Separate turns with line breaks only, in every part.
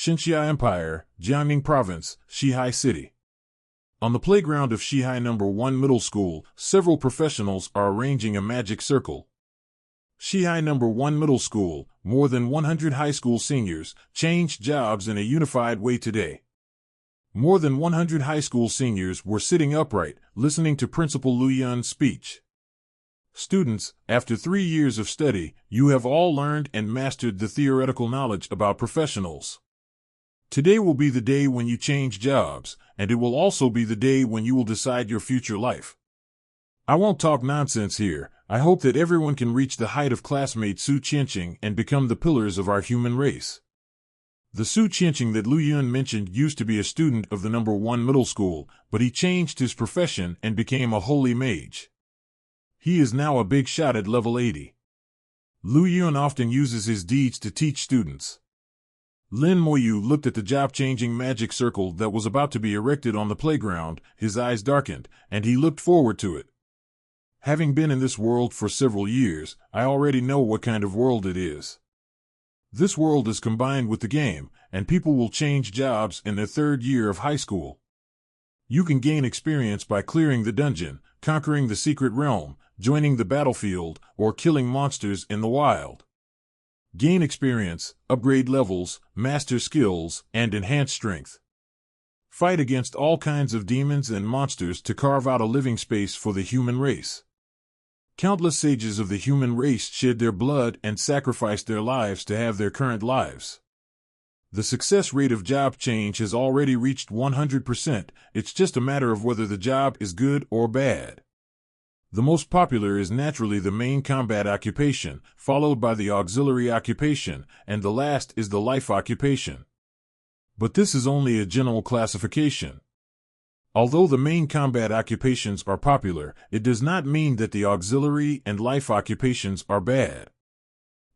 Xinxia Empire, Jiangning Province, Xihai City. On the playground of Xihai No. 1 Middle School, several professionals are arranging a magic circle. Xihai No. 1 Middle School, more than 100 high school seniors, changed jobs in a unified way today. More than 100 high school seniors were sitting upright, listening to Principal Lu Yun's speech. Students, after 3 years of study, you have all learned and mastered the theoretical knowledge about professionals. Today will be the day when you change jobs, and it will also be the day when you will decide your future life. I won't talk nonsense here. I hope that everyone can reach the height of classmate Su Qianqing and become the pillars of our human race. The Su Qianqing that Lu Yun mentioned used to be a student of the No. 1 Middle School, but he changed his profession and became a holy mage. He is now a big shot at level 80. Lu Yun often uses his deeds to teach students. Lin Moyu looked at the job-changing magic circle that was about to be erected on the playground, his eyes darkened, and he looked forward to it. Having been in this world for several years, I already know what kind of world it is. This world is combined with the game, and people will change jobs in their 3rd year of high school. You can gain experience by clearing the dungeon, conquering the secret realm, joining the battlefield, or killing monsters in the wild. Gain experience, upgrade levels, master skills, and enhance strength. Fight against all kinds of demons and monsters to carve out a living space for the human race. Countless sages of the human race shed their blood and sacrificed their lives to have their current lives. The success rate of job change has already reached 100%, it's just a matter of whether the job is good or bad. The most popular is naturally the main combat occupation, followed by the auxiliary occupation, and the last is the life occupation. But this is only a general classification. Although the main combat occupations are popular, it does not mean that the auxiliary and life occupations are bad.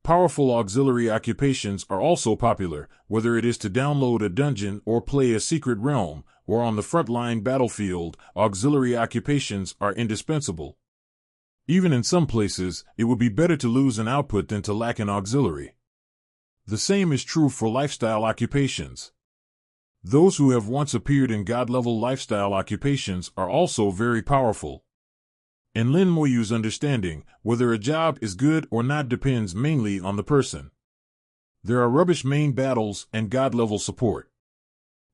Powerful auxiliary occupations are also popular, whether it is to download a dungeon or play a secret realm, or on the frontline battlefield, auxiliary occupations are indispensable. Even in some places, it would be better to lose an output than to lack an auxiliary. The same is true for lifestyle occupations. Those who have once appeared in God-level lifestyle occupations are also very powerful. In Lin Moyu's understanding, whether a job is good or not depends mainly on the person. There are rubbish main battles and God-level support.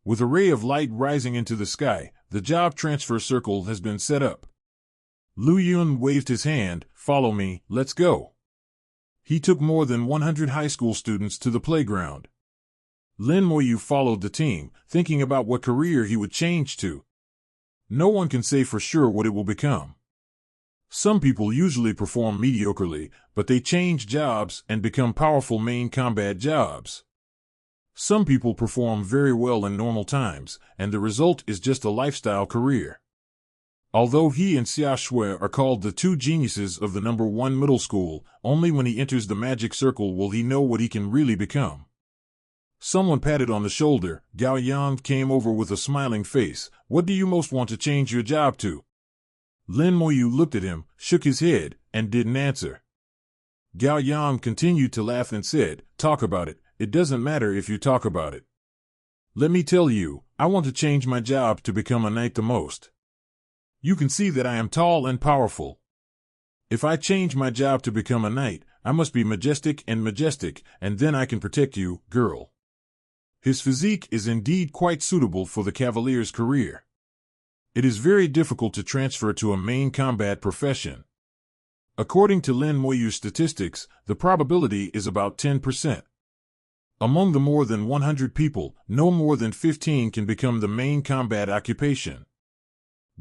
With a ray of light rising into the sky, the job transfer circle has been set up. Lu Yun waved his hand, "Follow me, let's go." He took more than 100 high school students to the playground. Lin Moyu followed the team, thinking about what career he would change to. No one can say for sure what it will become. Some people usually perform mediocrely, but they change jobs and become powerful main combat jobs. Some people perform very well in normal times, and the result is just a lifestyle career. Although he and Xia Shui are called the 2 geniuses of the No. 1 Middle School, only when he enters the magic circle will he know what he can really become. Someone patted on the shoulder. Gao Yang came over with a smiling face. "What do you most want to change your job to?" Lin Moyu looked at him, shook his head, and didn't answer. Gao Yang continued to laugh and said, "Talk about it. It doesn't matter if you talk about it. Let me tell you, I want to change my job to become a knight the most. You can see that I am tall and powerful. If I change my job to become a knight, I must be majestic, and then I can protect you, girl." His physique is indeed quite suitable for the cavalier's career. It is very difficult to transfer to a main combat profession. According to Lin Moyu's statistics, the probability is about 10%. Among the more than 100 people, no more than 15 can become the main combat occupation.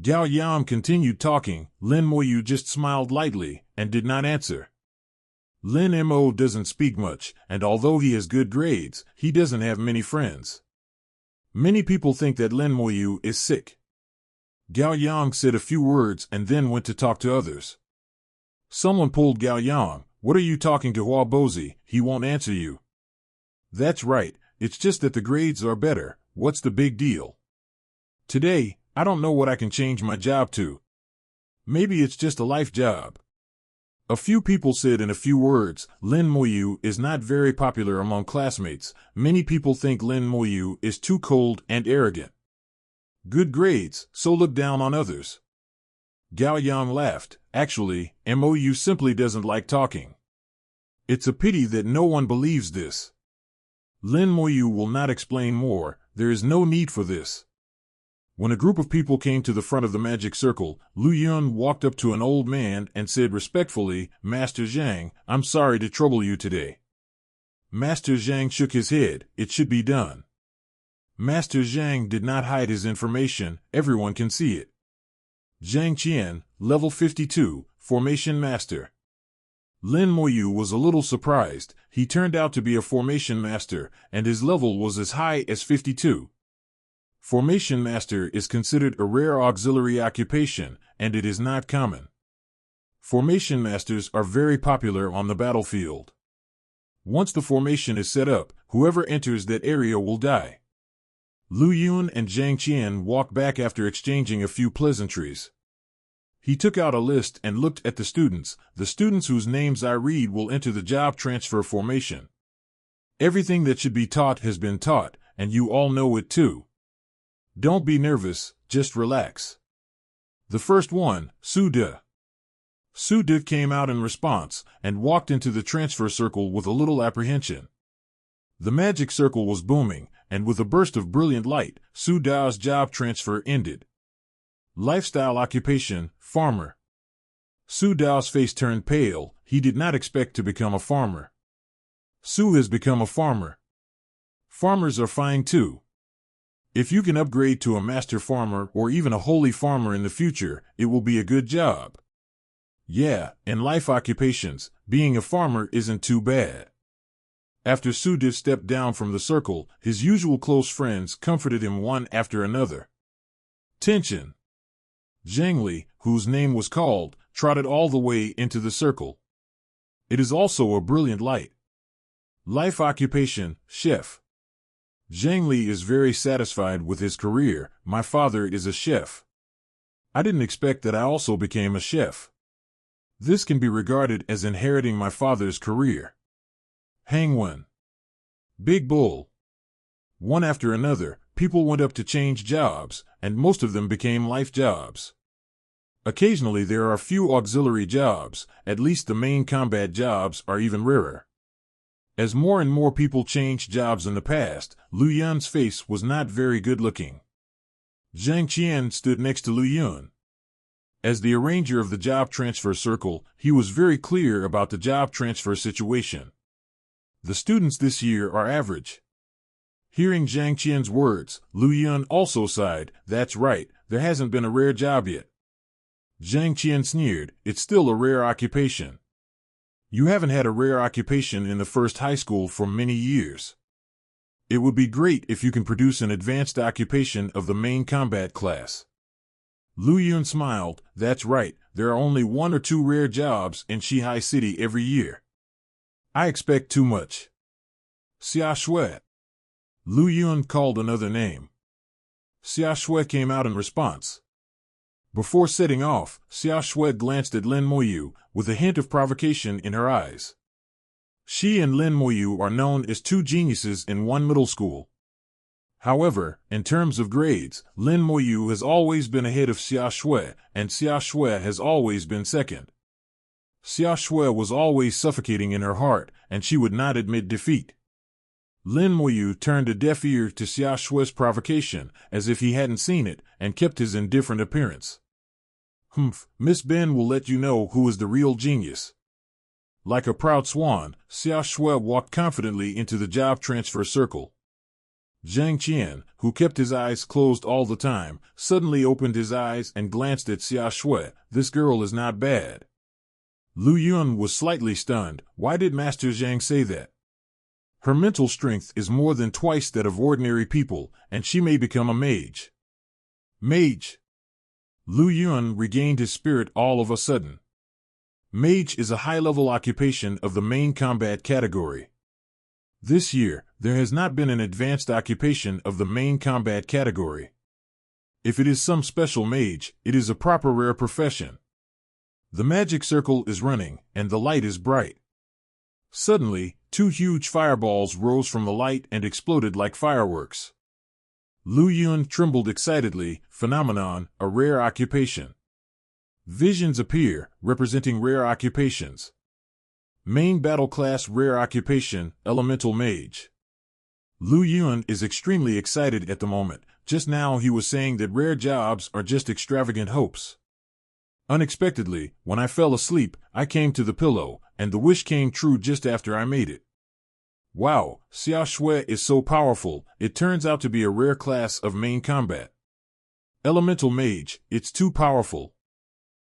Gao Yang continued talking. Lin Moyu just smiled lightly and did not answer. Lin Mo doesn't speak much, and although he has good grades, he doesn't have many friends. Many people think that Lin Moyu is sick. Gao Yang said a few words and then went to talk to others. Someone pulled Gao Yang. "What are you talking to Hua Bozi? He won't answer you." "That's right, it's just that the grades are better. What's the big deal? Today, I don't know what I can change my job to. Maybe it's just a life job." A few people said in a few words, Lin Moyu is not very popular among classmates. Many people think Lin Moyu is too cold and arrogant. Good grades, so look down on others. Gao Yang laughed. Actually, Mou simply doesn't like talking. It's a pity that no one believes this. Lin Moyu will not explain more. There is no need for this. When a group of people came to the front of the magic circle, Lu Yun walked up to an old man and said respectfully, Master Zhang, I'm sorry to trouble you today. Master Zhang shook his head. It should be done. Master Zhang did not hide his information. Everyone can see it. Zhang Qian, level 52, Formation Master. Lin Moyu was a little surprised. He turned out to be a Formation Master, and his level was as high as 52. Formation Master is considered a rare auxiliary occupation, and it is not common. Formation Masters are very popular on the battlefield. Once the formation is set up, whoever enters that area will die. Lu Yun and Zhang Qian walked back after exchanging a few pleasantries. He took out a list and looked at the students whose names I read will enter the job transfer formation. Everything that should be taught has been taught, and you all know it too. Don't be nervous, just relax. The first one, Su De. Su De came out in response, and walked into the transfer circle with a little apprehension. The magic circle was booming, and with a burst of brilliant light, Su Da's job transfer ended. Lifestyle occupation, farmer. Su Dao's face turned pale. He did not expect to become a farmer. Su has become a farmer. Farmers are fine too. If you can upgrade to a master farmer or even a holy farmer in the future, it will be a good job. Yeah, in life occupations, being a farmer isn't too bad. After Su De stepped down from the circle, his usual close friends comforted him one after another. Tension. Zhang Li, whose name was called, trotted all the way into the circle. It is also a brilliant light. Life occupation, chef. Zhang Li is very satisfied with his career. My father is a chef. I didn't expect that I also became a chef. This can be regarded as inheriting my father's career. Hangwen. Big Bull. One after another, people went up to change jobs, and most of them became life jobs. Occasionally there are few auxiliary jobs, at least the main combat jobs are even rarer. As more and more people changed jobs in the past, Lu Yun's face was not very good looking. Zhang Qian stood next to Lu Yun. As the arranger of the job transfer circle, he was very clear about the job transfer situation. The students this year are average. Hearing Zhang Qian's words, Lu Yun also sighed. That's right, there hasn't been a rare job yet. Zhang Qian sneered. It's still a rare occupation. You haven't had a rare occupation in the first high school for many years. It would be great if you can produce an advanced occupation of the main combat class. Lu Yun smiled. That's right, there are only 1 or 2 rare jobs in Shihai City every year. I expect too much. Xia Shui. Lu Yun called another name. Xia Shui came out in response. Before setting off, Xia Shui glanced at Lin Moyu, with a hint of provocation in her eyes. She and Lin Moyu are known as 2 geniuses in one middle school. However, in terms of grades, Lin Moyu has always been ahead of Xia Shui, and Xia Shui has always been second. Xia Shui was always suffocating in her heart, and she would not admit defeat. Lin Moyu turned a deaf ear to Xia Shui's provocation, as if he hadn't seen it, and kept his indifferent appearance. Miss Ben will let you know who is the real genius. Like a proud swan, Xia Shui walked confidently into the job transfer circle. Zhang Qian, who kept his eyes closed all the time, suddenly opened his eyes and glanced at Xia Shui. This girl is not bad. Lu Yun was slightly stunned. Why did Master Zhang say that? Her mental strength is more than twice that of ordinary people, and she may become a mage. Mage. Lu Yun regained his spirit all of a sudden. Mage is a high-level occupation of the main combat category. This year, there has not been an advanced occupation of the main combat category. If it is some special mage, it is a proper rare profession. The magic circle is running, and the light is bright. Suddenly, two huge fireballs rose from the light and exploded like fireworks. Lu Yun trembled excitedly. Phenomenon, a rare occupation. Visions appear, representing rare occupations. Main battle class rare occupation, Elemental Mage. Lu Yun is extremely excited at the moment. Just now he was saying that rare jobs are just extravagant hopes. Unexpectedly, when I fell asleep, I came to the pillow, and the wish came true just after I made it. Wow, Xia Shui is so powerful, it turns out to be a rare class of main combat. Elemental Mage, it's too powerful.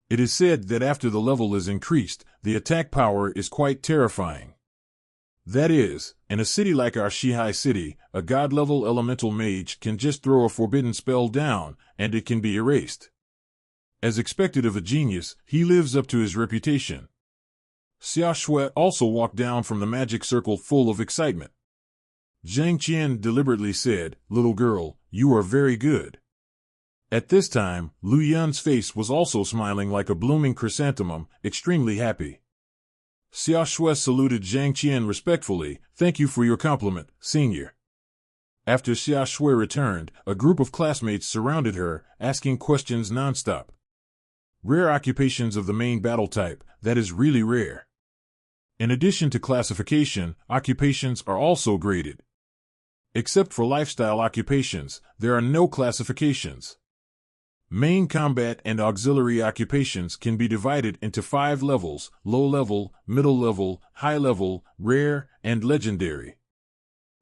It is said that after the level is increased, the attack power is quite terrifying. That is, in a city like our Shihai city, a god-level elemental mage can just throw a forbidden spell down, and it can be erased. As expected of a genius, he lives up to his reputation. Xia Shui also walked down from the magic circle full of excitement. Zhang Qian deliberately said, "Little girl, you are very good." At this time, Lu Yun's face was also smiling like a blooming chrysanthemum, extremely happy. Xia Shui saluted Zhang Qian respectfully. "Thank you for your compliment, senior." After Xia Shui returned, a group of classmates surrounded her, asking questions nonstop. Rare occupations of the main battle type, that is really rare. In addition to classification, occupations are also graded. Except for lifestyle occupations, there are no classifications. Main combat and auxiliary occupations can be divided into 5 levels: low level, middle level, high level, rare, and legendary.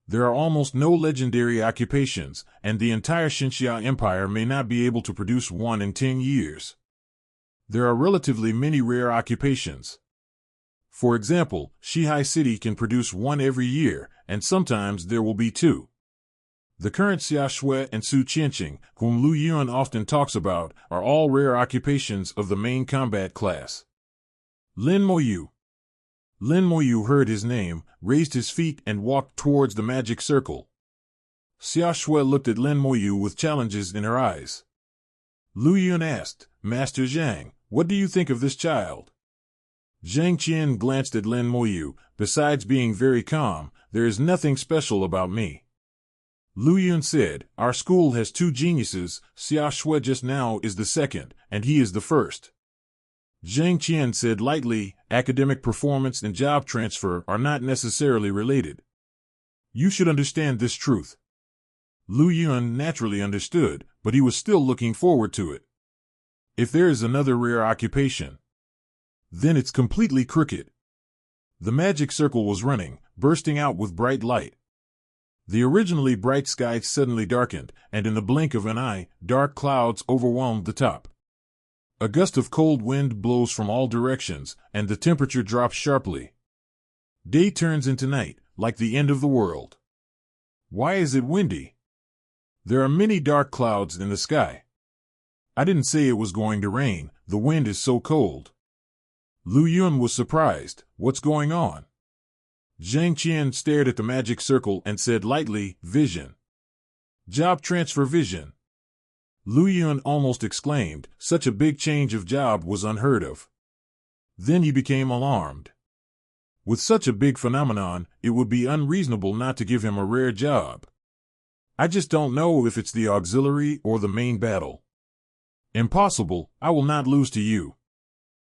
There are almost no legendary occupations, and the entire Xinxia Empire may not be able to produce one in 10 years. There are relatively many rare occupations. For example, Shihai City can produce one every year, and sometimes there will be 2. The current Xia Shui and Su Qianqing, whom Lu Yun often talks about, are all rare occupations of the main combat class. Lin Moyu. Lin Moyu heard his name, raised his feet and walked towards the magic circle. Xia Shui looked at Lin Moyu with challenges in her eyes. Lu Yun asked, "Master Zhang, what do you think of this child?" Zhang Qian glanced at Lin Moyu. "Besides being very calm, there is nothing special about me." Lu Yun said, "Our school has 2 geniuses, Xia Shui just now is the second, and he is the first." Zhang Qian said lightly, "Academic performance and job transfer are not necessarily related. You should understand this truth." Lu Yun naturally understood, but he was still looking forward to it. If there is another rare occupation, then it's completely crooked. The magic circle was running, bursting out with bright light. The originally bright sky suddenly darkened, and in the blink of an eye, dark clouds overwhelmed the top. A gust of cold wind blows from all directions, and the temperature drops sharply. Day turns into night, like the end of the world. Why is it windy? There are many dark clouds in the sky. I didn't say it was going to rain, the wind is so cold. Lu Yun was surprised. What's going on? Zhang Qian stared at the magic circle and said lightly, "Vision. Job transfer vision." Lu Yun almost exclaimed, such a big change of job was unheard of. Then he became alarmed. With such a big phenomenon, it would be unreasonable not to give him a rare job. I just don't know if it's the auxiliary or the main battle. Impossible, I will not lose to you.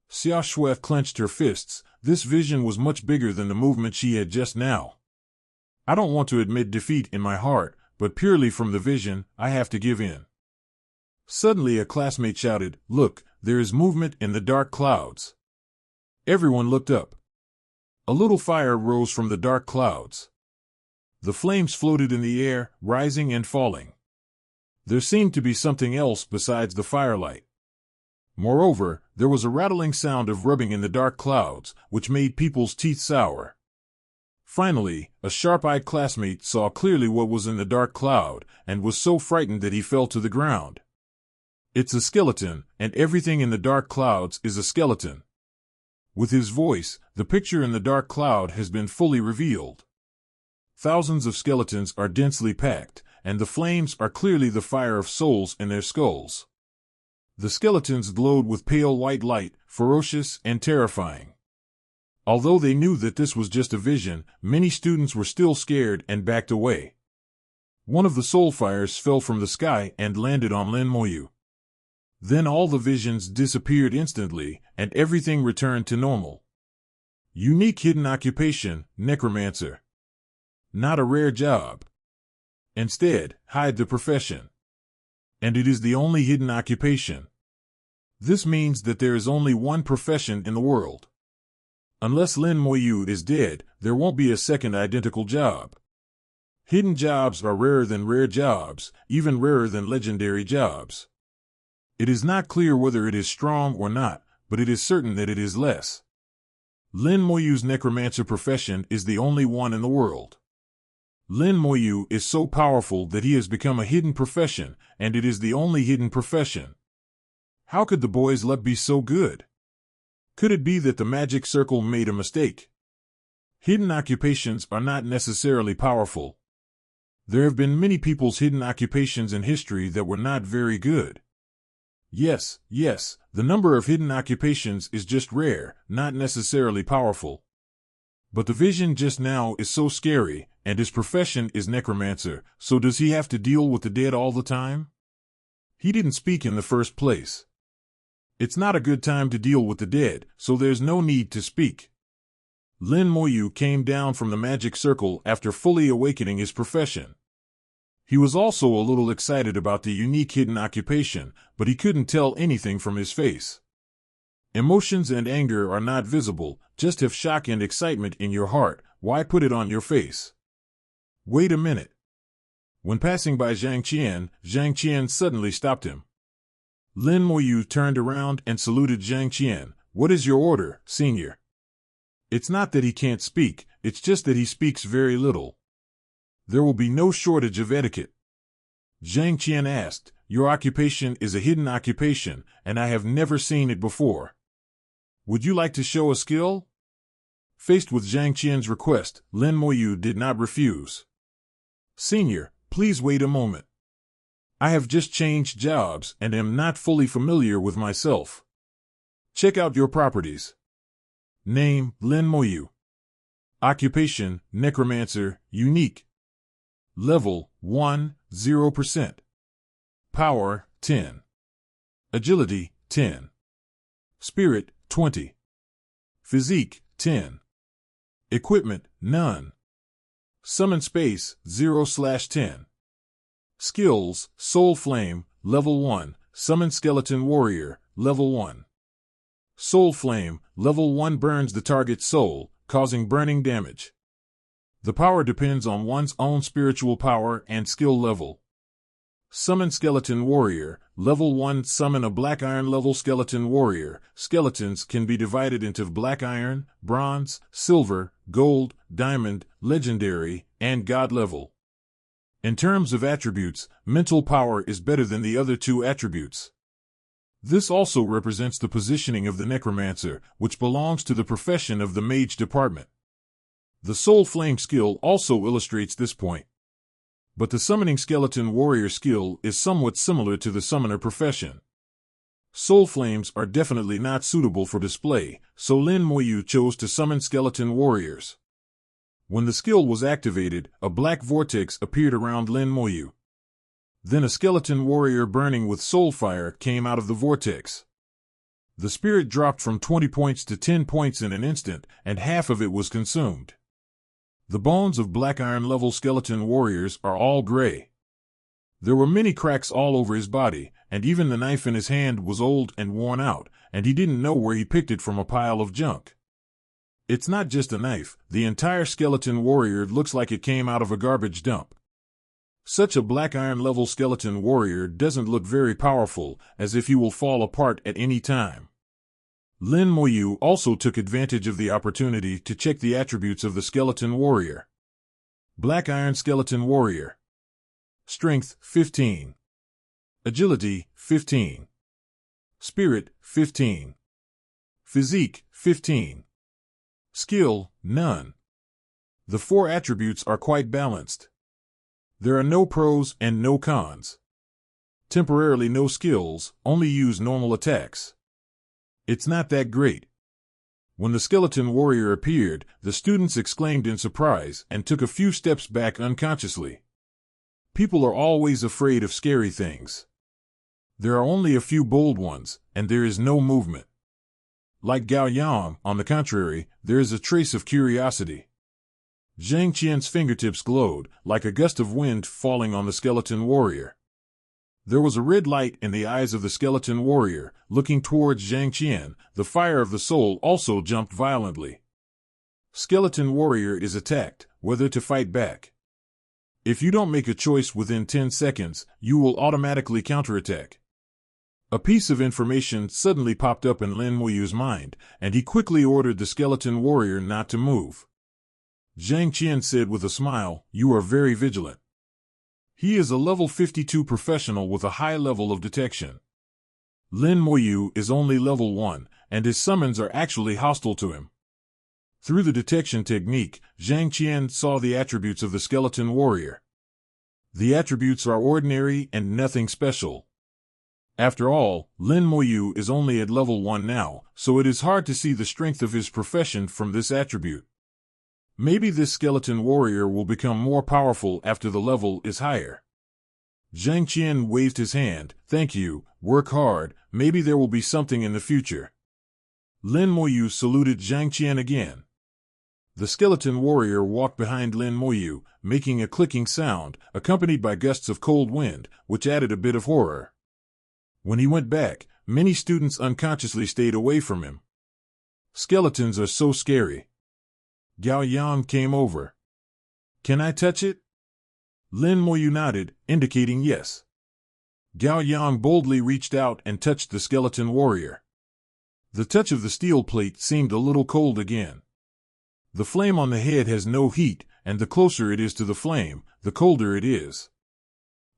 Xia Shui clenched her fists. This vision was much bigger than the movement she had just now. I don't want to admit defeat in my heart, but purely from the vision, I have to give in. Suddenly a classmate shouted, "Look, there is movement in the dark clouds." Everyone looked up. A little fire rose from the dark clouds. The flames floated in the air, rising and falling. There seemed to be something else besides the firelight. Moreover, there was a rattling sound of rubbing in the dark clouds, which made people's teeth sour. Finally, a sharp-eyed classmate saw clearly what was in the dark cloud, and was so frightened that he fell to the ground. It's a skeleton, and everything in the dark clouds is a skeleton. With his voice, the picture in the dark cloud has been fully revealed. Thousands of skeletons are densely packed, and the flames are clearly the fire of souls in their skulls. The skeletons glowed with pale white light, ferocious, and terrifying. Although they knew that this was just a vision, many students were still scared and backed away. One of the soul fires fell from the sky and landed on Lin Moyu. Then all the visions disappeared instantly, and everything returned to normal. Unique hidden occupation, Necromancer. Not a rare job. Instead, hide the profession. And it is the only hidden occupation. This means that there is only one profession in the world. Unless Lin Moyu is dead, there won't be a second identical job. Hidden jobs are rarer than rare jobs, even rarer than legendary jobs. It is not clear whether it is strong or not, but it is certain that it is less. Lin Moyu's necromancer profession is the only one in the world. Lin Moyu is so powerful that he has become a hidden profession, and it is the only hidden profession. How could the boy's luck be so good? Could it be that the magic circle made a mistake? Hidden occupations are not necessarily powerful. There have been many people's hidden occupations in history that were not very good. Yes, the number of hidden occupations is just rare, not necessarily powerful. But the vision just now is so scary, and his profession is necromancer, so does he have to deal with the dead all the time? He didn't speak in the first place. It's not a good time to deal with the dead, so there's no need to speak. Lin Moyu came down from the magic circle after fully awakening his profession. He was also a little excited about the unique hidden occupation, but he couldn't tell anything from his face. Emotions and anger are not visible, just have shock and excitement in your heart. Why put it on your face? Wait a minute. When passing by Zhang Qian suddenly stopped him. Lin Moyu turned around and saluted Zhang Qian. What is your order, senior? It's not that he can't speak, it's just that he speaks very little. There will be no shortage of etiquette. Zhang Qian asked, your occupation is a hidden occupation, and I have never seen it before. Would you like to show a skill? Faced with Zhang Qian's request, Lin Moyu did not refuse. Senior, please wait a moment. I have just changed jobs and am not fully familiar with myself. Check out your properties. Name, Lin Moyu. Occupation, Necromancer, unique. Level, 1, 0%. Power, 10. Agility, 10. Spirit, 20. Physique, 10. Equipment, none. Summon space, 0/10. Skills, Soul Flame, Level 1, Summon Skeleton Warrior, Level 1. Soul Flame, Level 1 burns the target's soul, causing burning damage. The power depends on one's own spiritual power and skill level. Summon Skeleton Warrior, Level 1 summon a Black Iron level Skeleton Warrior. Skeletons can be divided into Black Iron, Bronze, Silver, Gold, Diamond, Legendary, and God level. In terms of attributes, mental power is better than the other two attributes. This also represents the positioning of the Necromancer, which belongs to the profession of the Mage department. The Soul Flame skill also illustrates this point. But the Summoning Skeleton Warrior skill is somewhat similar to the Summoner profession. Soul Flames are definitely not suitable for display, so Lin Moyu chose to summon Skeleton Warriors. When the skill was activated, a black vortex appeared around Lin Moyu. Then a skeleton warrior burning with soul fire came out of the vortex. The spirit dropped from 20 points to 10 points in an instant, and half of it was consumed. The bones of Black Iron level skeleton warriors are all gray. There were many cracks all over his body, and even the knife in his hand was old and worn out, and he didn't know where he picked it from a pile of junk. It's not just a knife, the entire skeleton warrior looks like it came out of a garbage dump. Such a Black Iron level skeleton warrior doesn't look very powerful, as if he will fall apart at any time. Lin Moyu also took advantage of the opportunity to check the attributes of the skeleton warrior. Black Iron skeleton warrior. Strength, 15. Agility, 15. Spirit, 15. Physique, 15. Skill, none. The four attributes are quite balanced. There are no pros and no cons. Temporarily no skills, only use normal attacks. It's not that great. When the skeleton warrior appeared, the students exclaimed in surprise and took a few steps back unconsciously. People are always afraid of scary things. There are only a few bold ones, and there is no movement. Like Gao Yang, on the contrary, there is a trace of curiosity. Zhang Qian's fingertips glowed, like a gust of wind falling on the skeleton warrior. There was a red light in the eyes of the skeleton warrior, looking towards Zhang Qian. The fire of the soul also jumped violently. Skeleton warrior is attacked, whether to fight back. If you don't make a choice within 10 seconds, you will automatically counterattack. A piece of information suddenly popped up in Lin Muyu's mind, and he quickly ordered the skeleton warrior not to move. Zhang Qian said with a smile, "You are very vigilant." He is a level 52 professional with a high level of detection. Lin Muyu is only level 1, and his summons are actually hostile to him. Through the detection technique, Zhang Qian saw the attributes of the skeleton warrior. The attributes are ordinary and nothing special. After all, Lin Muyu is only at level 1 now, so it is hard to see the strength of his profession from this attribute. Maybe this skeleton warrior will become more powerful after the level is higher. Zhang Qian waved his hand. "Thank you, work hard, maybe there will be something in the future." Lin Muyu saluted Zhang Qian again. The skeleton warrior walked behind Lin Muyu, making a clicking sound, accompanied by gusts of cold wind, which added a bit of horror. When he went back, many students unconsciously stayed away from him. Skeletons are so scary. Gao Yang came over. "Can I touch it?" Lin Muyu nodded, indicating yes. Gao Yang boldly reached out and touched the skeleton warrior. The touch of the steel plate seemed a little cold again. The flame on the head has no heat, and the closer it is to the flame, the colder it is.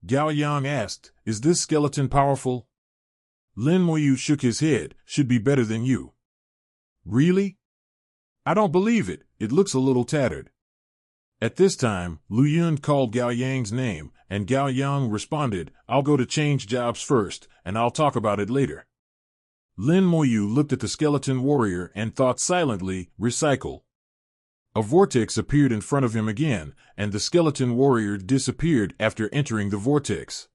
Gao Yang asked, "Is this skeleton powerful?" Lin Muyu shook his head. "Should be better than you." "Really?" "I don't believe it, it looks a little tattered." At this time, Lu Yun called Gao Yang's name, and Gao Yang responded, "I'll go to change jobs first, and I'll talk about it later." Lin Muyu looked at the skeleton warrior and thought silently, "Recycle." A vortex appeared in front of him again, and the skeleton warrior disappeared after entering the vortex.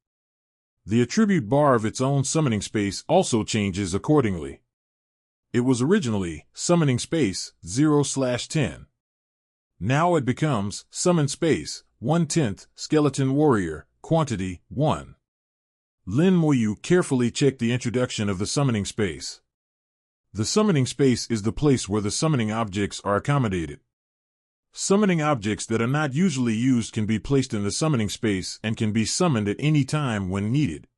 The attribute bar of its own summoning space also changes accordingly. It was originally summoning space 0/10. Now it becomes summon space 1/10 skeleton warrior, quantity 1. Lin Muyu carefully checked the introduction of the summoning space. The summoning space is the place where the summoning objects are accommodated. Summoning objects that are not usually used can be placed in the summoning space and can be summoned at any time when needed.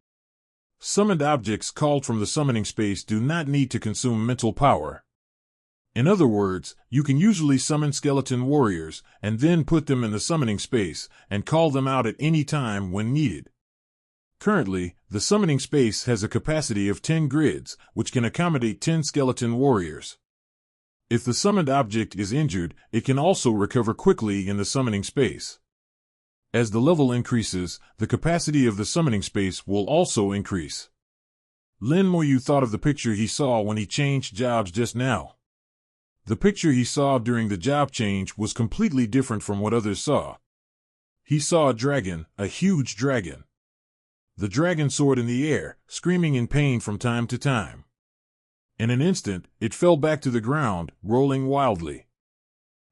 Summoned objects called from the summoning space do not need to consume mental power. In other words, you can usually summon skeleton warriors and then put them in the summoning space and call them out at any time when needed. Currently, the summoning space has a capacity of 10 grids, which can accommodate 10 skeleton warriors. If the summoned object is injured, it can also recover quickly in the summoning space. As the level increases, the capacity of the summoning space will also increase. Lin Muyu thought of the picture he saw when he changed jobs just now. The picture he saw during the job change was completely different from what others saw. He saw a dragon, a huge dragon. The dragon soared in the air, screaming in pain from time to time. In an instant, it fell back to the ground, rolling wildly.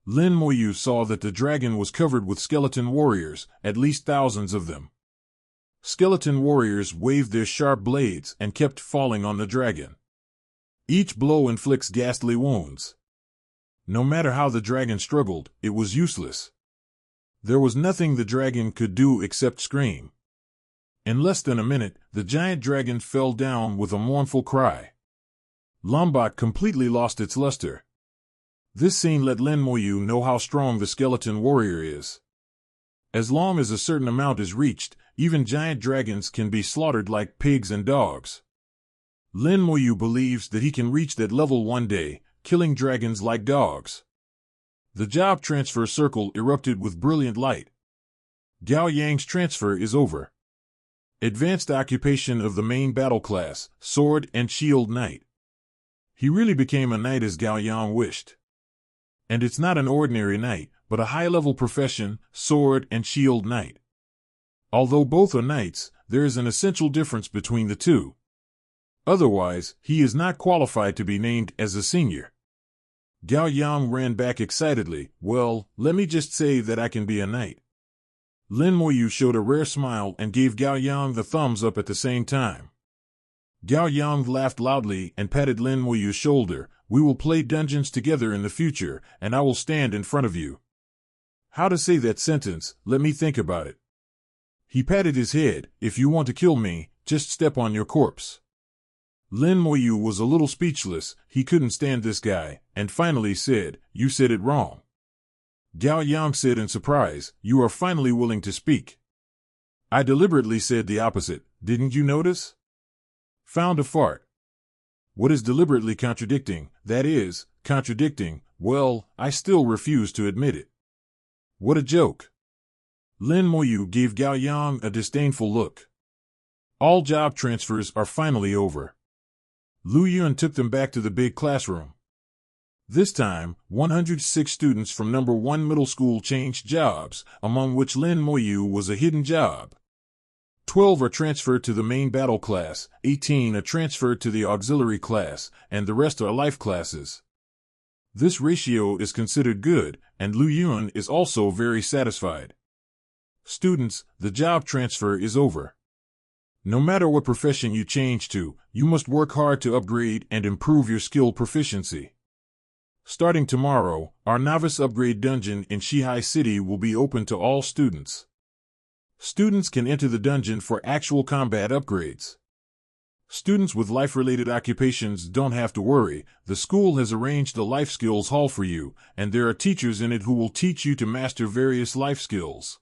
Lin Muyu saw that the dragon was covered with skeleton warriors, at least thousands of them. Skeleton warriors waved their sharp blades and kept falling on the dragon. Each blow inflicts ghastly wounds. No matter how the dragon struggled, it was useless. There was nothing the dragon could do except scream. In less than a minute, the giant dragon fell down with a mournful cry. Lombok completely lost its luster. This scene let Lin Muyu know how strong the skeleton warrior is. As long as a certain amount is reached, even giant dragons can be slaughtered like pigs and dogs. Lin Muyu believes that he can reach that level one day, killing dragons like dogs. The job transfer circle erupted with brilliant light. Gao Yang's transfer is over. Advanced occupation of the main battle class, Sword and Shield Knight. He really became a knight as Gao Yang wished. And it's not an ordinary knight, but a high-level profession, sword and shield knight. Although both are knights, there is an essential difference between the two. Otherwise, he is not qualified to be named as a senior. Gao Yang ran back excitedly. Well, let me just say that I can be a knight. Lin Moyu showed a rare smile and gave Gao Yang the thumbs up at the same time. Gao Yang laughed loudly and patted Lin Moyu's shoulder. We will play dungeons together in the future, and I will stand in front of you. How to say that sentence? Let me think about it. He patted his head. If you want to kill me, just step on your corpse. Lin Moyu was a little speechless. He couldn't stand this guy, and finally said, You said it wrong. Gao Yang said in surprise, You are finally willing to speak. I deliberately said the opposite. Didn't you notice? Found a fart. What is deliberately contradicting? That is, contradicting. Well, I still refuse to admit it. What a joke. Lin Moyu gave Gao Yang a disdainful look. All job transfers are finally over. Lu Yun took them back to the big classroom. This time, 106 students from number 1 middle school changed jobs, among which Lin Moyu was a hidden job. 12 are transferred to the main battle class, 18 are transferred to the auxiliary class, and the rest are life classes. This ratio is considered good, and Lu Yun is also very satisfied. Students, the job transfer is over. No matter what profession you change to, you must work hard to upgrade and improve your skill proficiency. Starting tomorrow, our novice upgrade dungeon in Shihai City will be open to all students. Students can enter the dungeon for actual combat upgrades. Students with life-related occupations don't have to worry. The school has arranged a life skills hall for you, and there are teachers in it who will teach you to master various life skills.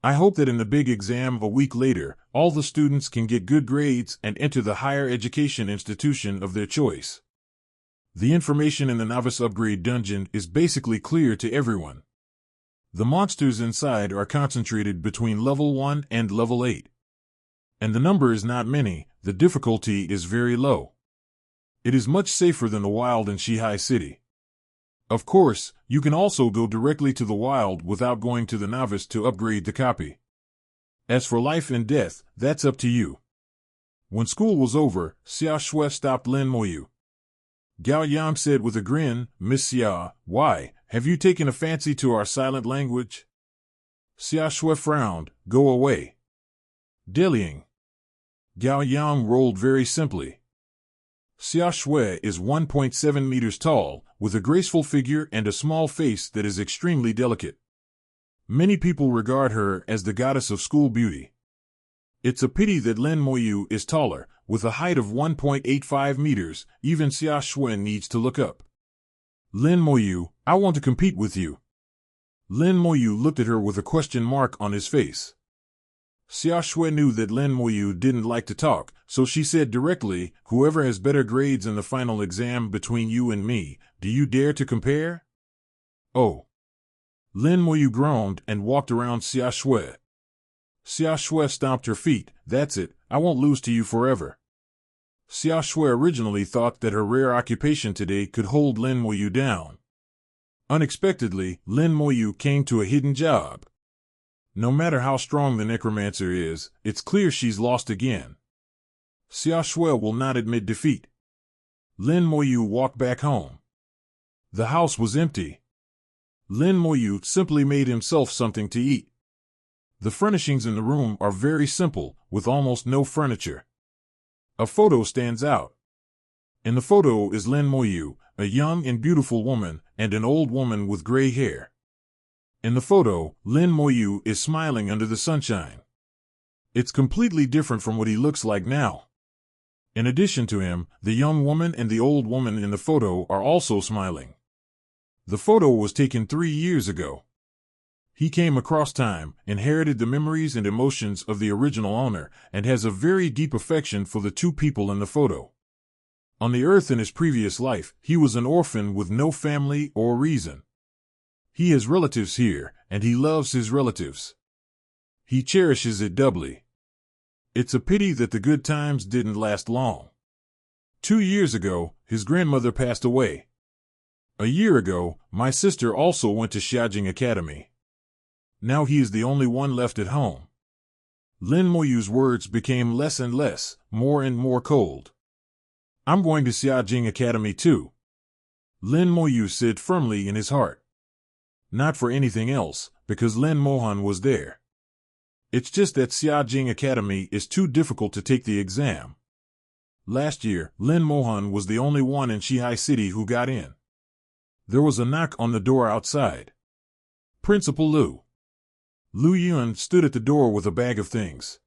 I hope that in the big exam a week later, all the students can get good grades and enter the higher education institution of their choice. The information in the novice upgrade dungeon is basically clear to everyone. The monsters inside are concentrated between level 1 and level 8. And the number is not many, the difficulty is very low. It is much safer than the wild in Shihai City. Of course, you can also go directly to the wild without going to the novice to upgrade the copy. As for life and death, that's up to you. When school was over, Xia Shui stopped Lin Moyu. Gao Yang said with a grin, Miss Xia, why, have you taken a fancy to our silent language? Xia Shui frowned, go away. Dallying. Gao Yang rolled very simply. Xia Shui is 1.7 meters tall, with a graceful figure and a small face that is extremely delicate. Many people regard her as the goddess of school beauty. It's a pity that Lin Moyu is taller. With a height of 1.85 meters, even Xia Shui needs to look up. Lin Moyu, I want to compete with you. Lin Moyu looked at her with a question mark on his face. Xia Shui knew that Lin Moyu didn't like to talk, so she said directly, whoever has better grades in the final exam between you and me, do you dare to compare? Oh. Lin Moyu groaned and walked around Xia Shui. Xia Shui stomped her feet. That's it, I won't lose to you forever. Xia Shui originally thought that her rare occupation today could hold Lin Moyu down. Unexpectedly, Lin Moyu came to a hidden job. No matter how strong the Necromancer is, it's clear she's lost again. Xia Shui will not admit defeat. Lin Moyu walked back home. The house was empty. Lin Moyu simply made himself something to eat. The furnishings in the room are very simple, with almost no furniture. A photo stands out. In the photo is Lin Moyu, a young and beautiful woman, and an old woman with gray hair. In the photo, Lin Moyu is smiling under the sunshine. It's completely different from what he looks like now. In addition to him, the young woman and the old woman in the photo are also smiling. The photo was taken 3 years ago. He came across time, inherited the memories and emotions of the original owner, and has a very deep affection for the two people in the photo. On the earth in his previous life, he was an orphan with no family or reason. He has relatives here, and he loves his relatives. He cherishes it doubly. It's a pity that the good times didn't last long. 2 years ago, his grandmother passed away. A year ago, my sister also went to Xiajing Academy. Now he is the only one left at home. Lin Moyu's words became less and less, more and more cold. I'm going to Xiajing Academy too, Lin Moyu said firmly in his heart. Not for anything else, because Lin Mohan was there. It's just that Xiajing Academy is too difficult to take the exam. Last year, Lin Mohan was the only one in Shihai City who got in. There was a knock on the door outside. Principal Lu. Lu Yun stood at the door with a bag of things.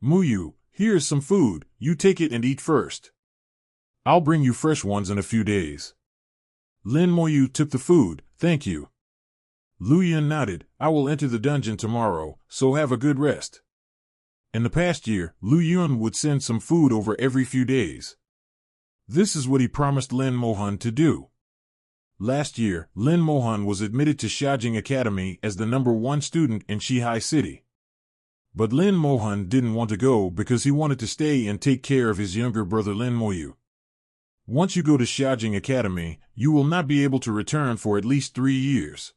Muyu, here's some food, you take it and eat first. I'll bring you fresh ones in a few days. Lin Moyu took the food, thank you. Lu Yun nodded, I will enter the dungeon tomorrow, so have a good rest. In the past year, Lu Yun would send some food over every few days. This is what he promised Lin Mohan to do. Last year, Lin Mohan was admitted to Xiajing Academy as the #1 student in Shihai City. But Lin Mohan didn't want to go because he wanted to stay and take care of his younger brother Lin Moyu. Once you go to Xiajing Academy, you will not be able to return for at least 3 years.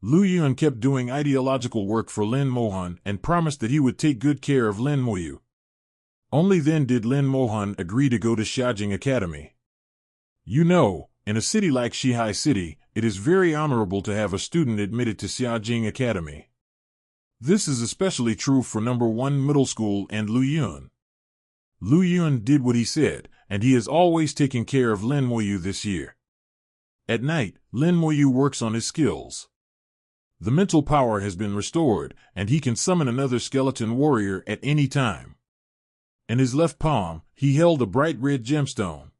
Lu Yun kept doing ideological work for Lin Mohan and promised that he would take good care of Lin Moyu. Only then did Lin Mohan agree to go to Xiajing Academy. You know, in a city like Shihai City, it is very honorable to have a student admitted to Xiajing Academy. This is especially true for #1 middle school and Lu Yun. Lu Yun did what he said, and he has always taken care of Lin Moyu this year. At night, Lin Moyu works on his skills. The mental power has been restored, and he can summon another skeleton warrior at any time. In his left palm, he held a bright red gemstone.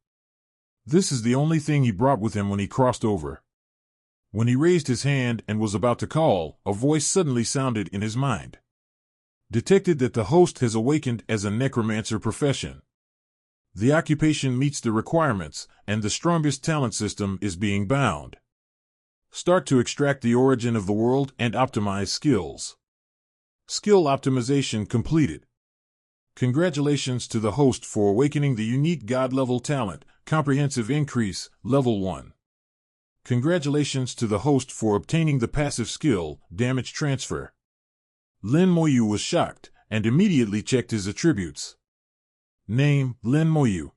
This is the only thing he brought with him when he crossed over. When he raised his hand and was about to call, a voice suddenly sounded in his mind. Detected that the host has awakened as a necromancer profession. The occupation meets the requirements, and the strongest talent system is being bound. Start to extract the origin of the world and optimize skills. Skill optimization completed. Congratulations to the host for awakening the unique God-level talent, comprehensive increase, level 1. Congratulations to the host for obtaining the passive skill, damage transfer. Lin Moyu was shocked, and immediately checked his attributes. Name, Lin Moyu.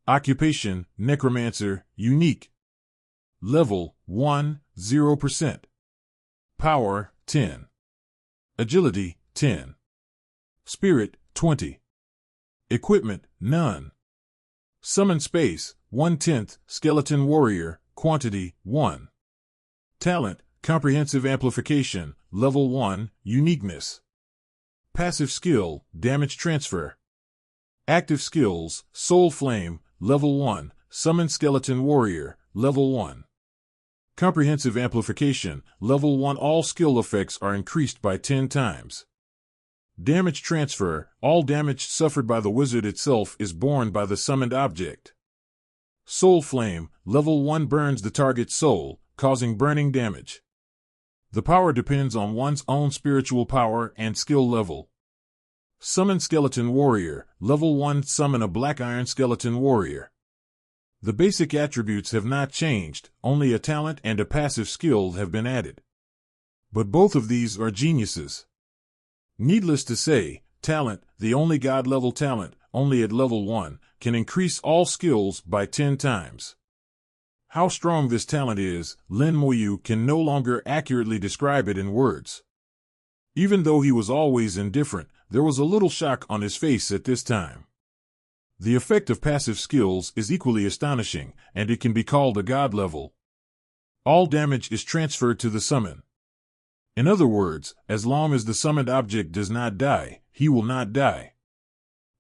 Occupation, Necromancer, unique. Level, 1, 0%. Power, 10. Agility, 10. Spirit, 20. Equipment, none. Summon space, 1/10, Skeleton Warrior, quantity, 1. Talent, Comprehensive Amplification, level 1, uniqueness. Passive skill, damage transfer. Active skills, Soul Flame, level 1, Summon Skeleton Warrior, level 1. Comprehensive Amplification, level 1. All skill effects are increased by 10 times. Damage transfer, all damage suffered by the wizard itself is borne by the summoned object. Soul Flame, level 1 burns the target's soul, causing burning damage. The power depends on one's own spiritual power and skill level. Summon Skeleton Warrior, level 1 summon a black iron skeleton warrior. The basic attributes have not changed, only a talent and a passive skill have been added. But both of these are geniuses. Needless to say, talent, the only God-level talent, only at level 1, can increase all skills by 10 times. How strong this talent is, Lin Moyu can no longer accurately describe it in words. Even though he was always indifferent, there was a little shock on his face at this time. The effect of passive skills is equally astonishing, and it can be called a god level. All damage is transferred to the summon. In other words, as long as the summoned object does not die, he will not die.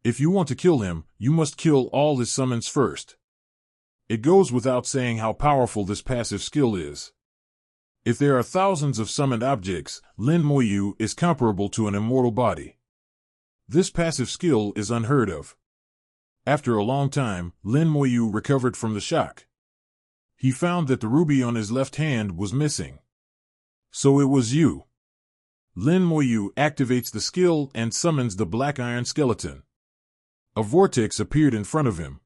If you want to kill him, you must kill all his summons first. It goes without saying how powerful this passive skill is. If there are thousands of summoned objects, Lin Moyu is comparable to an immortal body. This passive skill is unheard of. After a long time, Lin Moyu recovered from the shock. He found that the ruby on his left hand was missing. So it was you. Lin Moyu activates the skill and summons the black iron skeleton. A vortex appeared in front of him.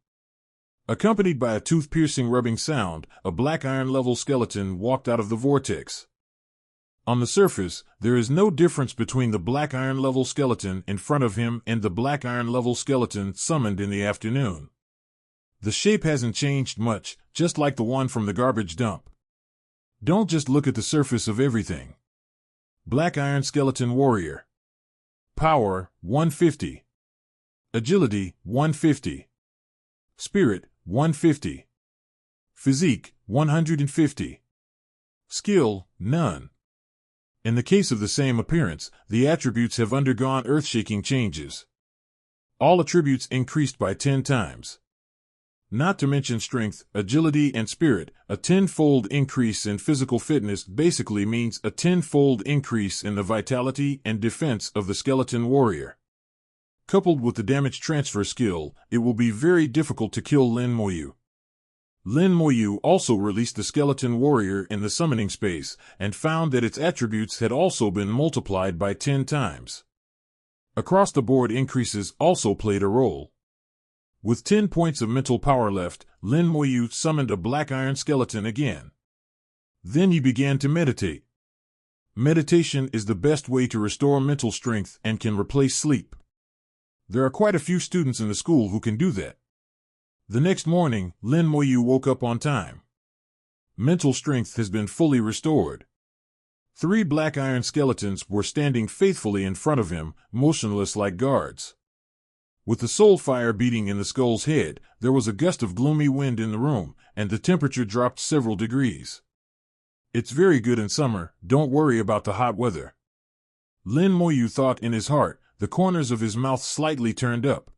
Accompanied by a tooth-piercing rubbing sound, a black iron-level skeleton walked out of the vortex. On the surface, there is no difference between the black iron-level skeleton in front of him and the black iron-level skeleton summoned in the afternoon. The shape hasn't changed much, just like the one from the garbage dump. Don't just look at the surface of everything. Black Iron Skeleton Warrior. Power, 150. Agility, 150. Spirit, 150. Physique, 150. Skill, none. In the case of the same appearance, the attributes have undergone earth-shaking changes. All attributes increased by 10 times. Not to mention strength, agility, and spirit, a 10-fold increase in physical fitness basically means a 10-fold increase in the vitality and defense of the skeleton warrior. Coupled with the damage transfer skill, it will be very difficult to kill Lin Moyu. Lin Moyu also released the skeleton warrior in the summoning space and found that its attributes had also been multiplied by 10 times. Across-the-board increases also played a role. With 10 points of mental power left, Lin Moyu summoned a black iron skeleton again. Then he began to meditate. Meditation is the best way to restore mental strength and can replace sleep. There are quite a few students in the school who can do that. The next morning, Lin Moyu woke up on time. Mental strength has been fully restored. 3 black iron skeletons were standing faithfully in front of him, motionless like guards. With the soul fire beating in the skull's head, there was a gust of gloomy wind in the room, and the temperature dropped several degrees. It's very good in summer, don't worry about the hot weather. Lin Moyu thought in his heart, the corners of his mouth slightly turned up.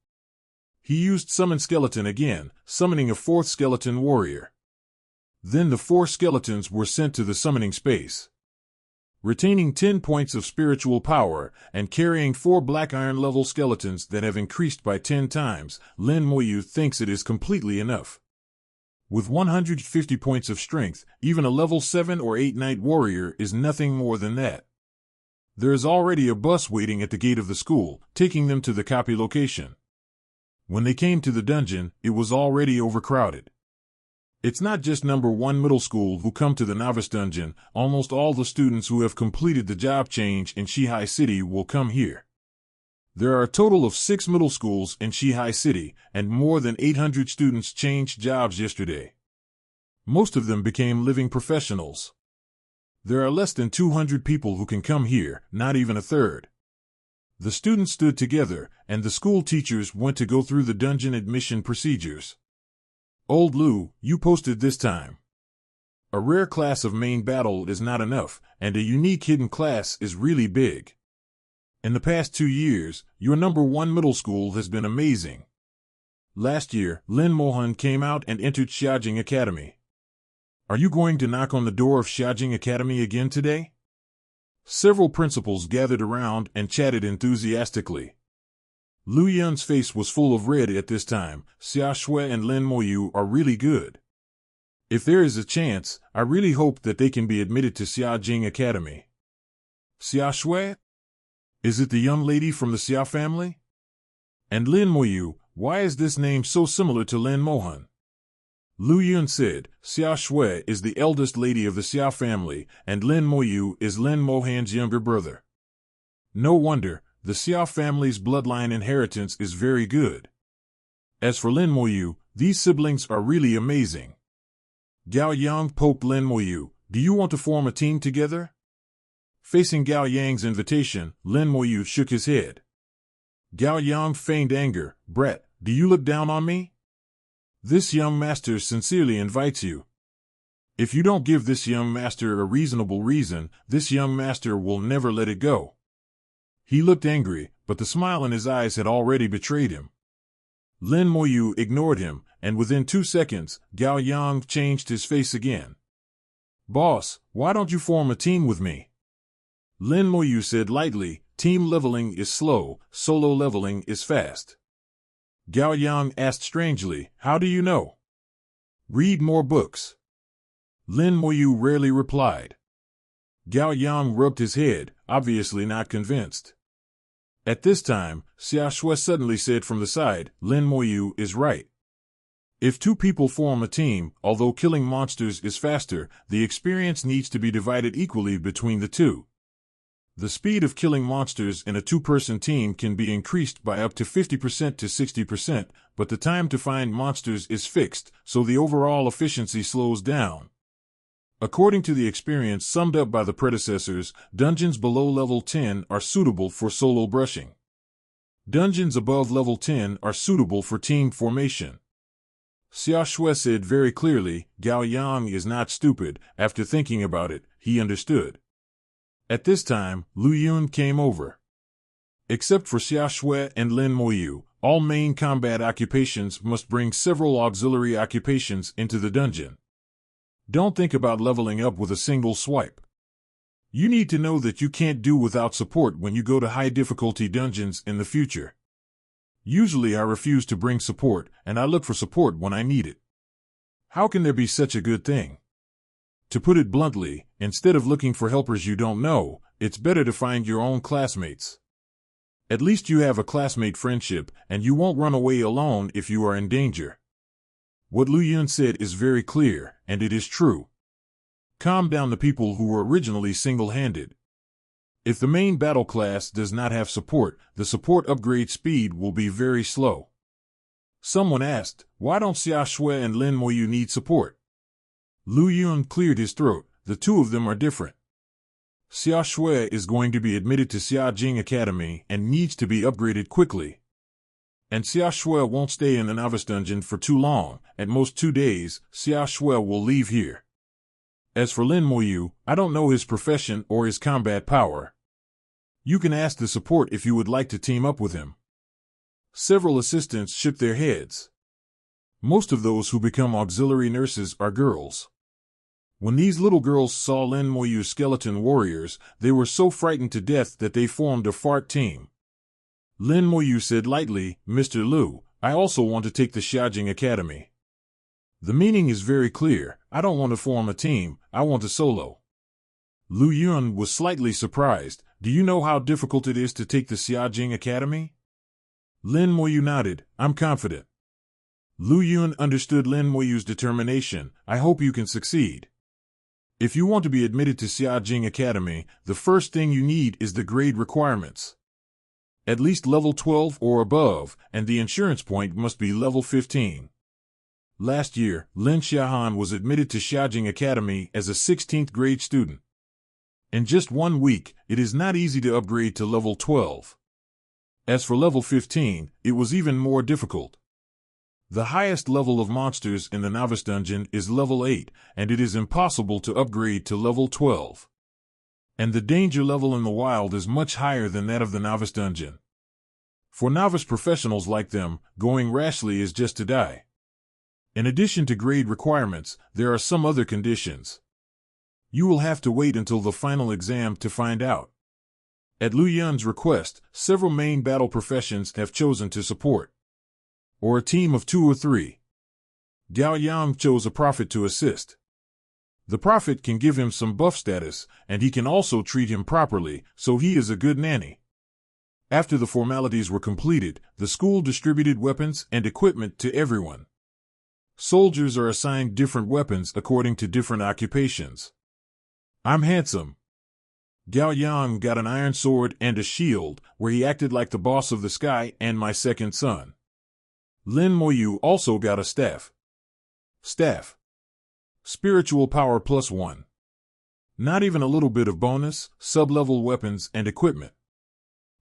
He used Summon Skeleton again, summoning a 4th skeleton warrior. Then the 4 skeletons were sent to the summoning space. Retaining 10 points of spiritual power and carrying 4 black iron level skeletons that have increased by 10 times, Lin Moyu thinks it is completely enough. With 150 points of strength, even a level 7 or 8 Night Warrior is nothing more than that. There is already a bus waiting at the gate of the school, taking them to the copy location. When they came to the dungeon, it was already overcrowded. It's not just number 1 middle school who come to the novice dungeon, almost all the students who have completed the job change in Shihai City will come here. There are a total of 6 middle schools in Shihai City, and more than 800 students changed jobs yesterday. Most of them became living professionals. There are less than 200 people who can come here, not even a third. The students stood together, and the school teachers went to go through the dungeon admission procedures. Old Lu, you posted this time. A rare class of main battle is not enough, and a unique hidden class is really big. In the past 2 years, your number 1 middle school has been amazing. Last year, Lin Mohan came out and entered Xiaojing Academy. Are you going to knock on the door of Xiaojing Academy again today? Several principals gathered around and chatted enthusiastically. Lu Yun's face was full of red at this time. Xia Shui and Lin Moyu are really good. If there is a chance, I really hope that they can be admitted to Xiaojing Academy. Xia Shui? Is it the young lady from the Xia family? And Lin Moyu, why is this name so similar to Lin Mohan? Lu Yun said, Xia Shui is the eldest lady of the Xia family, and Lin Moyu is Lin Mohan's younger brother. No wonder, the Xia family's bloodline inheritance is very good. As for Lin Moyu, these siblings are really amazing. Gao Yang poked Lin Moyu, do you want to form a team together? Facing Gao Yang's invitation, Lin Moyu shook his head. Gao Yang feigned anger, Brett, do you look down on me? This young master sincerely invites you. If you don't give this young master a reasonable reason, this young master will never let it go. He looked angry, but the smile in his eyes had already betrayed him. Lin Moyu ignored him, and within 2 seconds, Gao Yang changed his face again. Boss, why don't you form a team with me? Lin Moyu said lightly, team leveling is slow, solo leveling is fast. Gao Yang asked strangely, how do you know? Read more books. Lin Moyu rarely replied. Gao Yang rubbed his head, obviously not convinced. At this time, Xia Shui suddenly said from the side, Lin Moyu is right. If two people form a team, although killing monsters is faster, the experience needs to be divided equally between the two. The speed of killing monsters in a two-person team can be increased by up to 50% to 60%, but the time to find monsters is fixed, so the overall efficiency slows down. According to the experience summed up by the predecessors, dungeons below level 10 are suitable for solo brushing. Dungeons above level 10 are suitable for team formation. Xia Shui said very clearly, Gao Yang is not stupid. After thinking about it, he understood. At this time, Lu Yun came over. Except for Xia Shui and Lin Moyu, all main combat occupations must bring several auxiliary occupations into the dungeon. Don't think about leveling up with a single swipe. You need to know that you can't do without support when you go to high difficulty dungeons in the future. Usually I refuse to bring support, and I look for support when I need it. How can there be such a good thing? To put it bluntly, instead of looking for helpers you don't know, it's better to find your own classmates. At least you have a classmate friendship, and you won't run away alone if you are in danger. What Lu Yun said is very clear, and it is true. Calm down the people who were originally single-handed. If the main battle class does not have support, the support upgrade speed will be very slow. Someone asked, why don't Xia Shui and Lin Moyu need support? Lu Yun cleared his throat. The two of them are different. Xia Shui is going to be admitted to Xia Jing Academy and needs to be upgraded quickly. And Xia Shui won't stay in the novice dungeon for too long. At most 2 days, Xia Shui will leave here. As for Lin Moyu, I don't know his profession or his combat power. You can ask the support if you would like to team up with him. Several assistants shook their heads. Most of those who become auxiliary nurses are girls. When these little girls saw Lin Moyu's skeleton warriors, they were so frightened to death that they formed a fart team. Lin Moyu said lightly, Mr. Lu, I also want to take the Xiajing Academy. The meaning is very clear. I don't want to form a team, I want to solo. Lu Yun was slightly surprised. Do you know how difficult it is to take the Xiajing Academy? Lin Moyu nodded. I'm confident. Lu Yun understood Lin Moyu's determination. I hope you can succeed. If you want to be admitted to Xiajing Academy, the first thing you need is the grade requirements. At least level 12 or above, and the insurance point must be level 15. Last year, Lin Xiahan was admitted to Xiajing Academy as a 16th grade student. In just 1 week, it is not easy to upgrade to level 12. As for level 15, it was even more difficult. The highest level of monsters in the novice dungeon is level 8, and it is impossible to upgrade to level 12. And the danger level in the wild is much higher than that of the novice dungeon. For novice professionals like them, going rashly is just to die. In addition to grade requirements, there are some other conditions. You will have to wait until the final exam to find out. At Lu Yun's request, several main battle professions have chosen to support. Or a team of 2 or 3. Gao Yang chose a prophet to assist. The prophet can give him some buff status, and he can also treat him properly, so he is a good nanny. After the formalities were completed, the school distributed weapons and equipment to everyone. Soldiers are assigned different weapons according to different occupations. I'm handsome. Gao Yang got an iron sword and a shield, where he acted like the boss of the sky and my second son. Lin Moyu also got a staff. Staff. Spiritual power +1. Not even a little bit of bonus, sub-level weapons and equipment.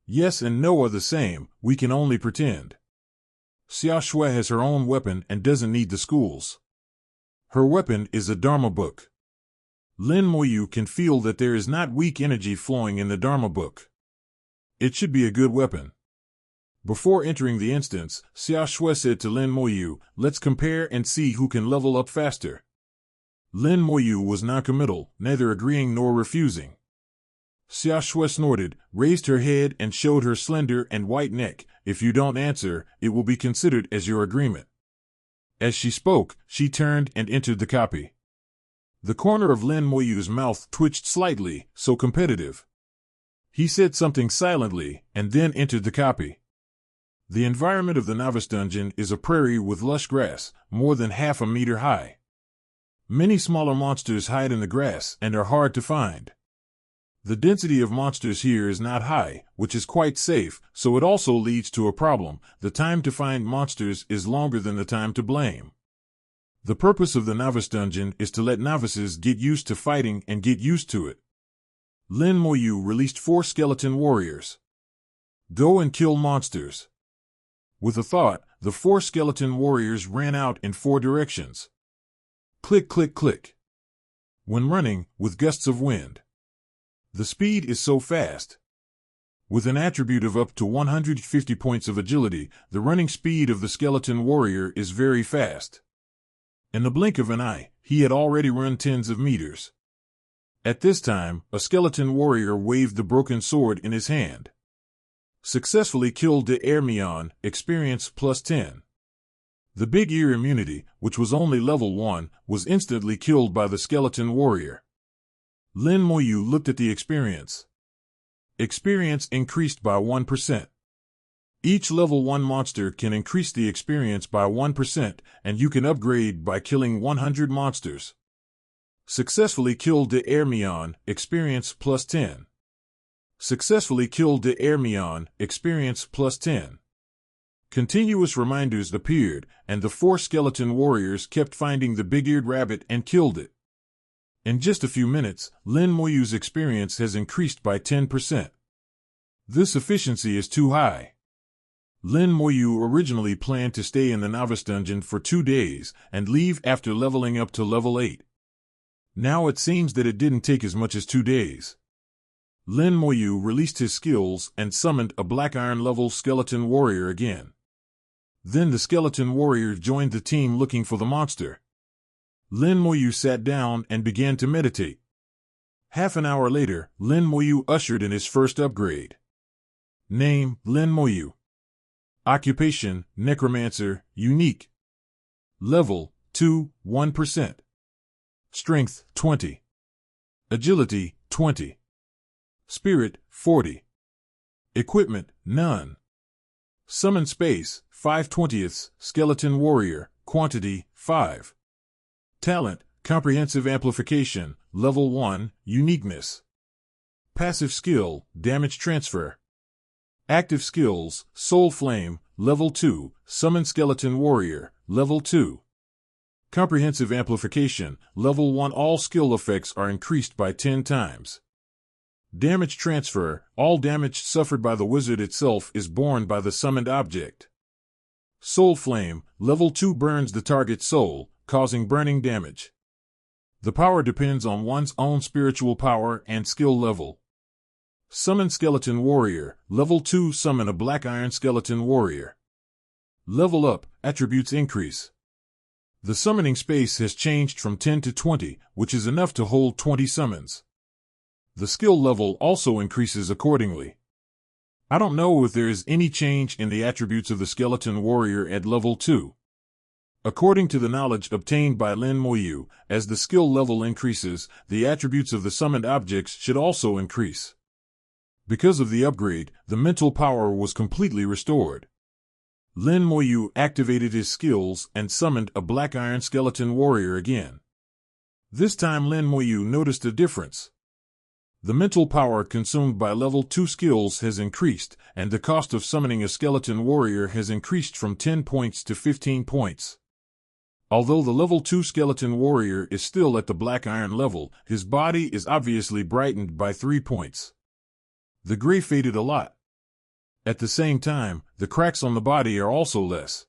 Yes and no are the same, we can only pretend. Xia Shui has her own weapon and doesn't need the school's. Her weapon is a Dharma book. Lin Moyu can feel that there is not weak energy flowing in the Dharma book. It should be a good weapon. Before entering the instance, Xia Shui said to Lin Moyu, let's compare and see who can level up faster. Lin Moyu was non-committal, neither agreeing nor refusing. Xia Shui snorted, raised her head and showed her slender and white neck. If you don't answer, it will be considered as your agreement. As she spoke, she turned and entered the copy. The corner of Lin Moyu's mouth twitched slightly, so competitive. He said something silently, and then entered the copy. The environment of the novice dungeon is a prairie with lush grass, more than half a meter high. Many smaller monsters hide in the grass and are hard to find. The density of monsters here is not high, which is quite safe, so it also leads to a problem. The time to find monsters is longer than the time to blame. The purpose of the novice dungeon is to let novices get used to fighting and get used to it. Lin Moyu released 4 skeleton warriors. Go and kill monsters. With a thought, the 4 skeleton warriors ran out in 4 directions. Click, click, click. When running, with gusts of wind. The speed is so fast. With an attribute of up to 150 points of agility, the running speed of the skeleton warrior is very fast. In the blink of an eye, he had already run tens of meters. At this time, a skeleton warrior waved the broken sword in his hand. Successfully killed de Hermione, experience plus 10. The big ear immunity, which was only level 1, was instantly killed by the skeleton warrior. Lin Moyu looked at the experience. Experience increased by 1%. Each level 1 monster can increase the experience by 1%, and you can upgrade by killing 100 monsters. Successfully killed de Hermione, experience plus 10. Successfully killed de Hermione, experience plus 10. Continuous reminders appeared, and the 4 skeleton warriors kept finding the big-eared rabbit and killed it. In just a few minutes, Lin Moyu's experience has increased by 10%. This efficiency is too high. Lin Moyu originally planned to stay in the novice dungeon for 2 days and leave after leveling up to level 8. Now it seems that it didn't take as much as 2 days. Lin Moyu released his skills and summoned a black iron level skeleton warrior again. Then the skeleton warrior joined the team looking for the monster. Lin Moyu sat down and began to meditate. Half an hour later, Lin Moyu ushered in his first upgrade. Name, Lin Moyu. Occupation, Necromancer, unique. Level, 2, 1%. Strength, 20. Agility, 20. Spirit, 40. Equipment, none. Summon space, 5/20, skeleton warrior, quantity, 5. Talent, comprehensive amplification, level 1, uniqueness. Passive skill, damage transfer. Active skills, soul flame, level 2, summon skeleton warrior, level 2. Comprehensive amplification, level 1. All skill effects are increased by 10 times. Damage transfer, all damage suffered by the wizard itself is borne by the summoned object. Soul flame, level 2 burns the target's soul, causing burning damage. The power depends on one's own spiritual power and skill level. Summon skeleton warrior, level 2. Summon a black iron skeleton warrior. Level up, attributes increase. The summoning space has changed from 10 to 20, which is enough to hold 20 summons. The skill level also increases accordingly. I don't know if there is any change in the attributes of the skeleton warrior at level 2. According to the knowledge obtained by Lin Moyu, as the skill level increases, the attributes of the summoned objects should also increase. Because of the upgrade, the mental power was completely restored. Lin Moyu activated his skills and summoned a black iron skeleton warrior again. This time Lin Moyu noticed a difference. The mental power consumed by level 2 skills has increased, and the cost of summoning a skeleton warrior has increased from 10 points to 15 points. Although the level 2 skeleton warrior is still at the black iron level, his body is obviously brightened by 3 points. The gray faded a lot. At the same time, the cracks on the body are also less.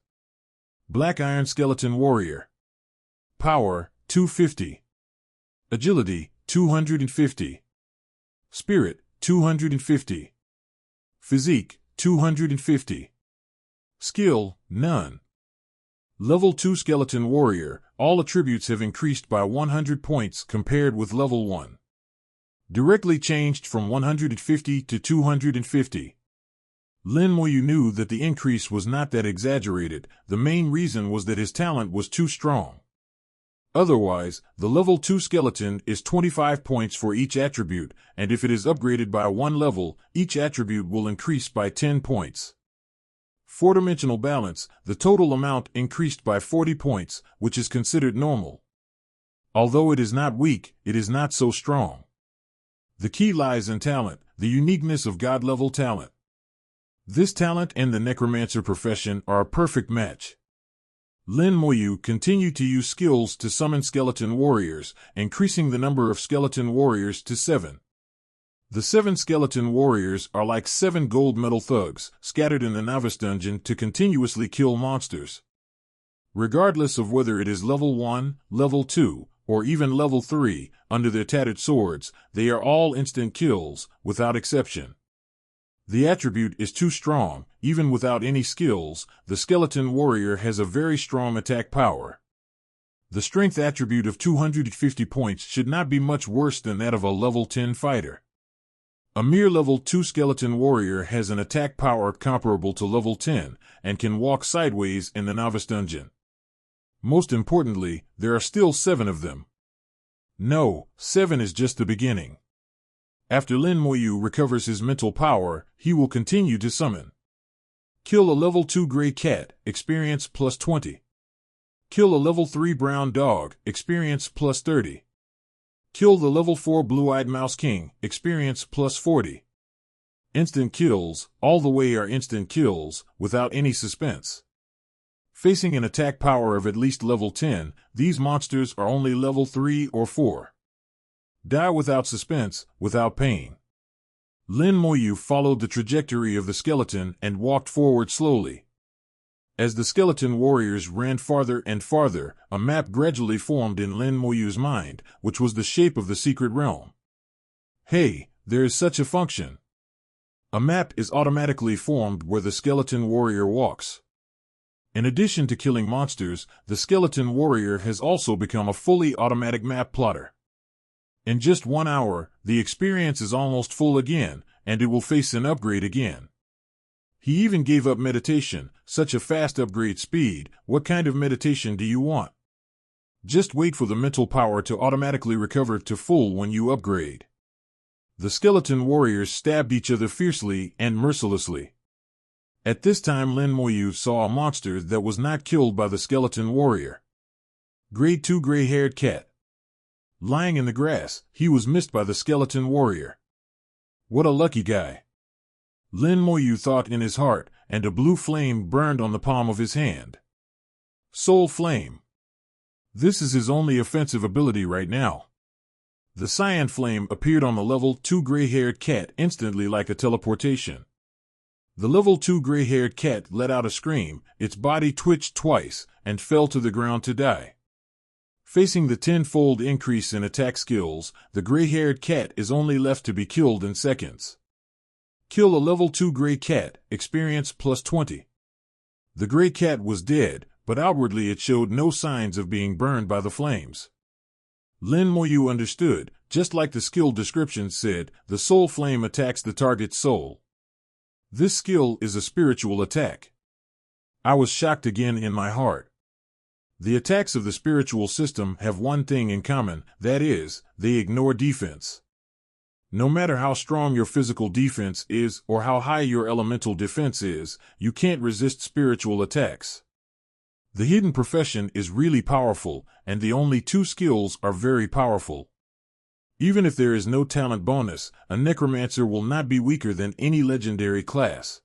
Black iron skeleton warrior. Power, 250. Agility, 250. Spirit, 250. Physique, 250. Skill, none. Level 2 skeleton warrior, all attributes have increased by 100 points compared with level 1. Directly changed from 150 to 250. Lin Moyu knew that the increase was not that exaggerated. The main reason was that his talent was too strong. Otherwise, the level 2 skeleton is 25 points for each attribute, and if it is upgraded by 1 level, each attribute will increase by 10 points. Four-dimensional balance, the total amount increased by 40 points, which is considered normal. Although it is not weak, it is not so strong. The key lies in talent, the uniqueness of God-level talent. This talent and the necromancer profession are a perfect match. Lin Moyu continued to use skills to summon skeleton warriors, increasing the number of skeleton warriors to 7. The 7 skeleton warriors are like 7 gold medal thugs, scattered in the novice dungeon to continuously kill monsters. Regardless of whether it is level 1, level 2, or even level 3, under their tattered swords, they are all instant kills, without exception. The attribute is too strong. Even without any skills, the skeleton warrior has a very strong attack power. The strength attribute of 250 points should not be much worse than that of a level 10 fighter. A mere level 2 skeleton warrior has an attack power comparable to level 10, and can walk sideways in the novice dungeon. Most importantly, there are still 7 of them. No, 7 is just the beginning. After Lin Moyu recovers his mental power, he will continue to summon. Kill a level 2 gray cat, experience plus 20. Kill a level 3 brown dog, experience plus 30. Kill the level 4 blue-eyed mouse king, experience plus 40. Instant kills, all the way are instant kills, without any suspense. Facing an attack power of at least level 10, these monsters are only level 3 or 4. Die without suspense, without pain. Lin Moyu followed the trajectory of the skeleton and walked forward slowly. As the skeleton warriors ran farther and farther, a map gradually formed in Lin Moyu's mind, which was the shape of the secret realm. Hey, there is such a function. A map is automatically formed where the skeleton warrior walks. In addition to killing monsters, the skeleton warrior has also become a fully automatic map plotter. In just 1 hour, the experience is almost full again, and it will face an upgrade again. He even gave up meditation, such a fast upgrade speed. What kind of meditation do you want? Just wait for the mental power to automatically recover to full when you upgrade. The skeleton warriors stabbed each other fiercely and mercilessly. At this time Lin Moyu saw a monster that was not killed by the skeleton warrior. Grade 2 gray-haired cat. Lying in the grass, he was missed by the skeleton warrior. What a lucky guy. Lin Moyu thought in his heart, and a blue flame burned on the palm of his hand. Soul Flame. This is his only offensive ability right now. The cyan flame appeared on the level 2 gray-haired cat instantly like a teleportation. The level 2 gray-haired cat let out a scream, its body twitched twice, and fell to the ground to die. Facing the 10-fold increase in attack skills, the gray-haired cat is only left to be killed in seconds. Kill a level 2 gray cat, experience plus 20. The gray cat was dead, but outwardly it showed no signs of being burned by the flames. Lin Moyu understood, just like the skill description said, the soul flame attacks the target's soul. This skill is a spiritual attack. I was shocked again in my heart. The attacks of the spiritual system have one thing in common, that is, they ignore defense. No matter how strong your physical defense is or how high your elemental defense is, you can't resist spiritual attacks. The hidden profession is really powerful, and the only 2 skills are very powerful. Even if there is no talent bonus, a necromancer will not be weaker than any legendary class.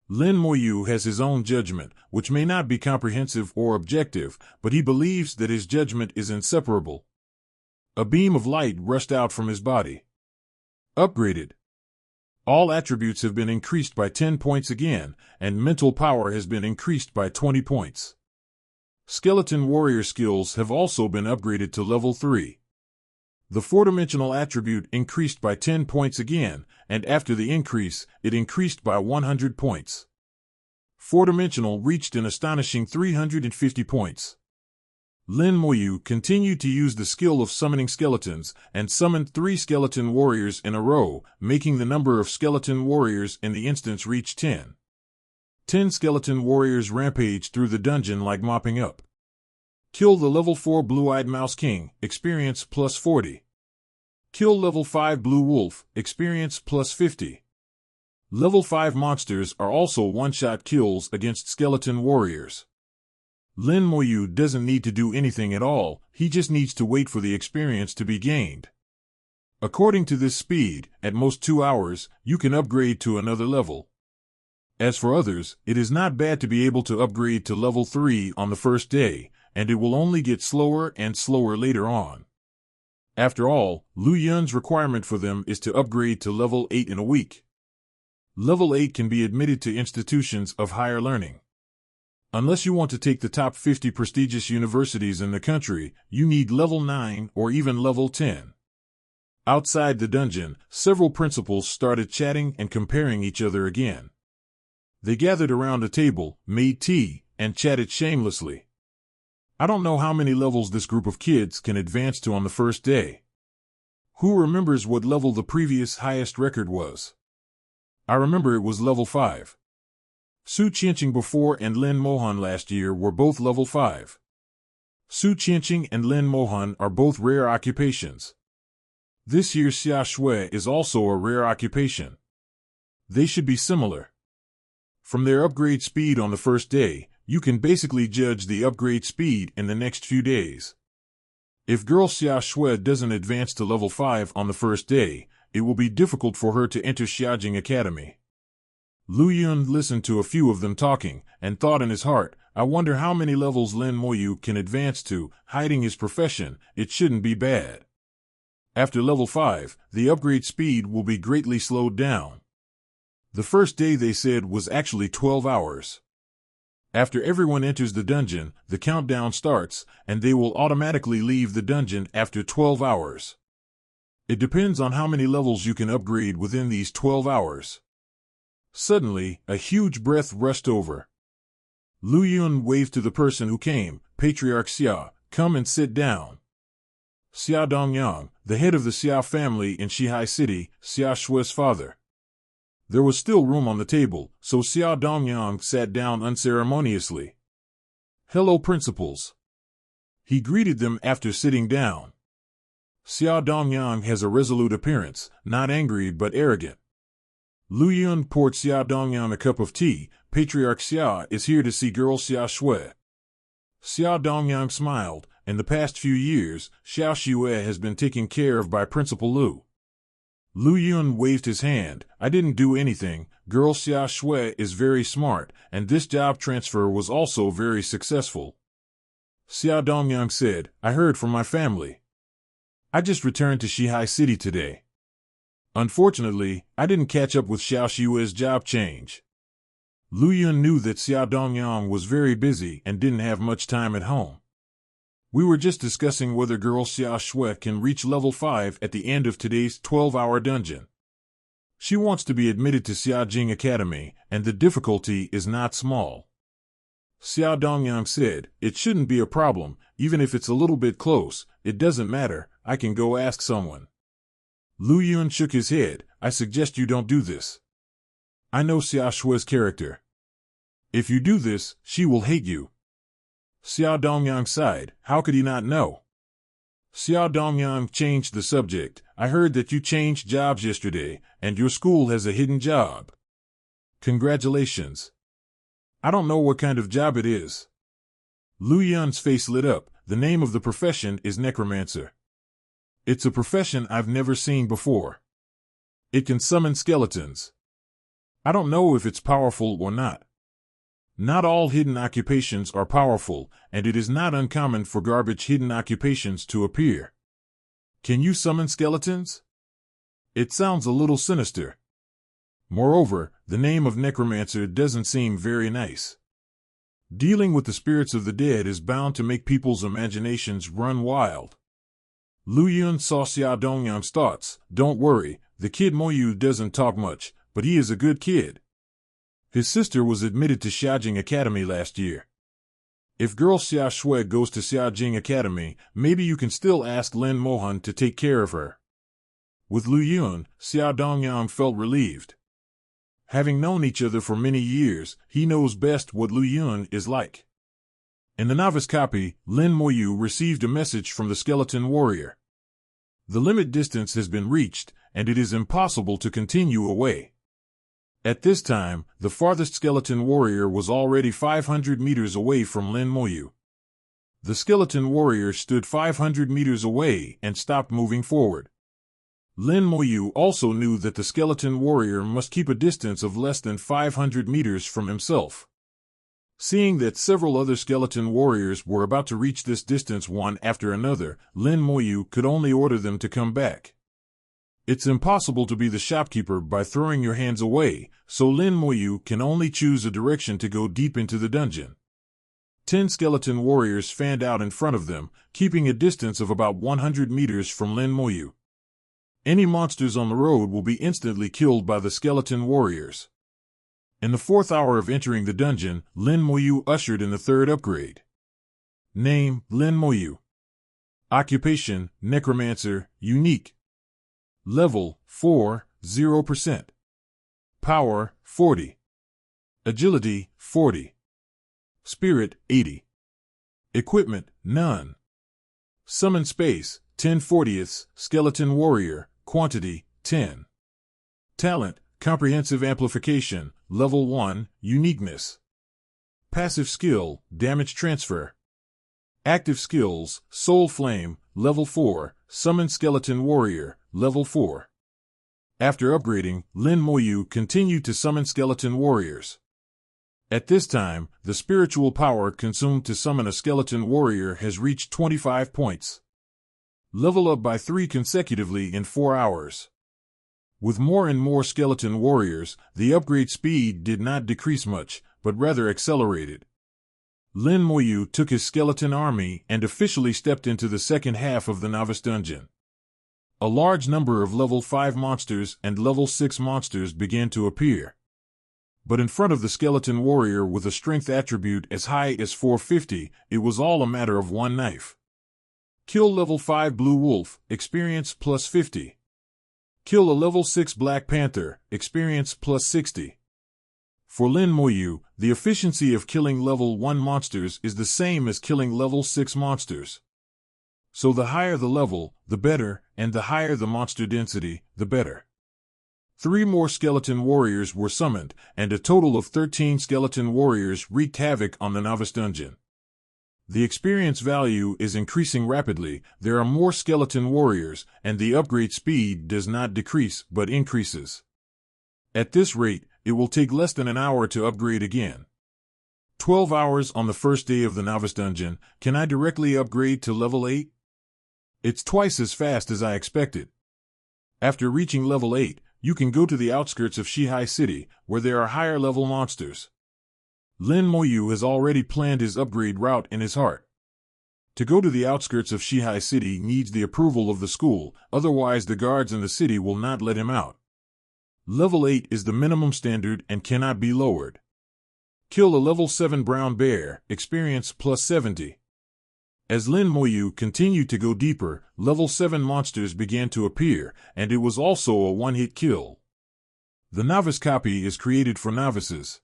Lin Moyu has his own judgment, which may not be comprehensive or objective, but he believes that his judgment is inseparable. A beam of light rushed out from his body. Upgraded. All attributes have been increased by 10 points again, and mental power has been increased by 20 points. Skeleton warrior skills have also been upgraded to level 3. The 4-dimensional attribute increased by 10 points again, and after the increase, it increased by 100 points. 4-dimensional reached an astonishing 350 points. Lin Moyu continued to use the skill of summoning skeletons, and summoned 3 skeleton warriors in a row, making the number of skeleton warriors in the instance reach 10. 10 skeleton warriors rampaged through the dungeon like mopping up. Kill the level 4 blue-eyed mouse king, experience plus 40. Kill level 5 blue wolf, experience plus 50. Level 5 monsters are also one-shot kills against skeleton warriors. Lin Moyu doesn't need to do anything at all, he just needs to wait for the experience to be gained. According to this speed, at most 2 hours, you can upgrade to another level. As for others, it is not bad to be able to upgrade to level 3 on the first day, and it will only get slower and slower later on. After all, Lu Yun's requirement for them is to upgrade to level 8 in a week. Level 8 can be admitted to institutions of higher learning. Unless you want to take the top 50 prestigious universities in the country, you need level 9 or even level 10. Outside the dungeon, several principals started chatting and comparing each other again. They gathered around a table, made tea, and chatted shamelessly. I don't know how many levels this group of kids can advance to on the first day. Who remembers what level the previous highest record was? I remember it was level 5. Su Qianqing before and Lin Mohan last year were both level 5. Su Qianqing and Lin Mohan are both rare occupations. This year's Xia Shui is also a rare occupation. They should be similar. From their upgrade speed on the first day, you can basically judge the upgrade speed in the next few days. If girl Xia Shui doesn't advance to level 5 on the first day, it will be difficult for her to enter Xiajing Academy. Lu Yun listened to a few of them talking, and thought in his heart, I wonder how many levels Lin Moyu can advance to, hiding his profession, it shouldn't be bad. After level 5, the upgrade speed will be greatly slowed down. The first day they said was actually 12 hours. After everyone enters the dungeon, the countdown starts, and they will automatically leave the dungeon after 12 hours. It depends on how many levels you can upgrade within these 12 hours. Suddenly, a huge breath rushed over. Lu Yun waved to the person who came, Patriarch Xia, come and sit down. Xia Dongyang, the head of the Xia family in Shihai City, Xia Shui's father. There was still room on the table, so Xia Dongyang sat down unceremoniously. Hello, principals. He greeted them after sitting down. Xia Dongyang has a resolute appearance, not angry but arrogant. Lu Yun poured Xia Dongyang a cup of tea. Patriarch Xia is here to see girl Xia Shui. Xia Dongyang smiled. In the past few years, Xiao Xue has been taken care of by Principal Lu. Lu Yun waved his hand. I didn't do anything. Girl Xia Shui is very smart, and this job transfer was also very successful. Xia Dongyang said, I heard from my family. I just returned to Shihai City today. Unfortunately, I didn't catch up with Xiao Xue's job change. Lu Yun knew that Xia Dongyang was very busy and didn't have much time at home. We were just discussing whether girl Xia Shui can reach level 5 at the end of today's 12-hour dungeon. She wants to be admitted to Xiajing Academy, and the difficulty is not small. Xia Dongyang said, it shouldn't be a problem, even if it's a little bit close, it doesn't matter, I can go ask someone. Lu Yun shook his head, I suggest you don't do this. I know Xia Shui's character. If you do this, she will hate you. Xia Dongyang sighed, how could he not know? Xia Dongyang changed the subject, I heard that you changed jobs yesterday, and your school has a hidden job. Congratulations. I don't know what kind of job it is. Lu Yun's face lit up, the name of the profession is Necromancer. It's a profession I've never seen before. It can summon skeletons. I don't know if it's powerful or not. Not all hidden occupations are powerful, and it is not uncommon for garbage hidden occupations to appear. Can you summon skeletons? It sounds a little sinister. Moreover, the name of Necromancer doesn't seem very nice. Dealing with the spirits of the dead is bound to make people's imaginations run wild. Lu Yun saw Xia Dongyang's thoughts. Don't worry, the kid Moyu doesn't talk much, but he is a good kid. His sister was admitted to Xiajing Academy last year. If girl Xia Shui goes to Xiajing Academy, maybe you can still ask Lin Mohan to take care of her. With Lu Yun, Xia Dongyang felt relieved. Having known each other for many years, he knows best what Lu Yun is like. In the novice copy, Lin Moyu received a message from the skeleton warrior. The limit distance has been reached, and it is impossible to continue away. At this time, the farthest skeleton warrior was already 500 meters away from Lin Moyu. The skeleton warrior stood 500 meters away and stopped moving forward. Lin Moyu also knew that the skeleton warrior must keep a distance of less than 500 meters from himself. Seeing that several other skeleton warriors were about to reach this distance one after another, Lin Moyu could only order them to come back. It's impossible to be the shopkeeper by throwing your hands away, so Lin Moyu can only choose a direction to go deep into the dungeon. 10 skeleton warriors fanned out in front of them, keeping a distance of about 100 meters from Lin Moyu. Any monsters on the road will be instantly killed by the skeleton warriors. In the 4th hour of entering the dungeon, Lin Moyu ushered in the 3rd upgrade. Name, Lin Moyu. Occupation, Necromancer, Unique. Level, 4, 0%. Power, 40. Agility, 40. Spirit, 80. Equipment, none. Summon space, 10/40, Skeleton Warrior, quantity, 10. Talent, Comprehensive Amplification, Level 1, Uniqueness. Passive skill, Damage Transfer. Active skills, Soul Flame, Level 4, Summon Skeleton Warrior, Level 4. After upgrading, Lin Moyu continued to summon skeleton warriors. At this time, the spiritual power consumed to summon a skeleton warrior has reached 25 points. Level up by 3 consecutively in 4 hours. With more and more skeleton warriors, the upgrade speed did not decrease much, but rather accelerated. Lin Moyu took his skeleton army and officially stepped into the second half of the novice dungeon. A large number of level 5 monsters and level 6 monsters began to appear. But in front of the skeleton warrior with a strength attribute as high as 450, it was all a matter of one knife. Kill level 5 Blue Wolf, experience plus 50. Kill a level 6 Black Panther, experience plus 60. For Lin Moyu, the efficiency of killing level 1 monsters is the same as killing level 6 monsters. So the higher the level, the better, and the higher the monster density, the better. 3 more skeleton warriors were summoned, and a total of 13 skeleton warriors wreaked havoc on the novice dungeon. The experience value is increasing rapidly, there are more skeleton warriors, and the upgrade speed does not decrease but increases. At this rate, it will take less than an hour to upgrade again. 12 hours on the first day of the novice dungeon. Can I directly upgrade to level 8? It's twice as fast as I expected. After reaching level 8, you can go to the outskirts of Shihai City, where there are higher level monsters. Lin Moyu has already planned his upgrade route in his heart. To go to the outskirts of Shihai City needs the approval of the school, otherwise the guards in the city will not let him out. Level 8 is the minimum standard and cannot be lowered. Kill a level 7 brown bear, experience plus 70. As Lin Moyu continued to go deeper, level 7 monsters began to appear, and it was also a one-hit kill. The novice copy is created for novices.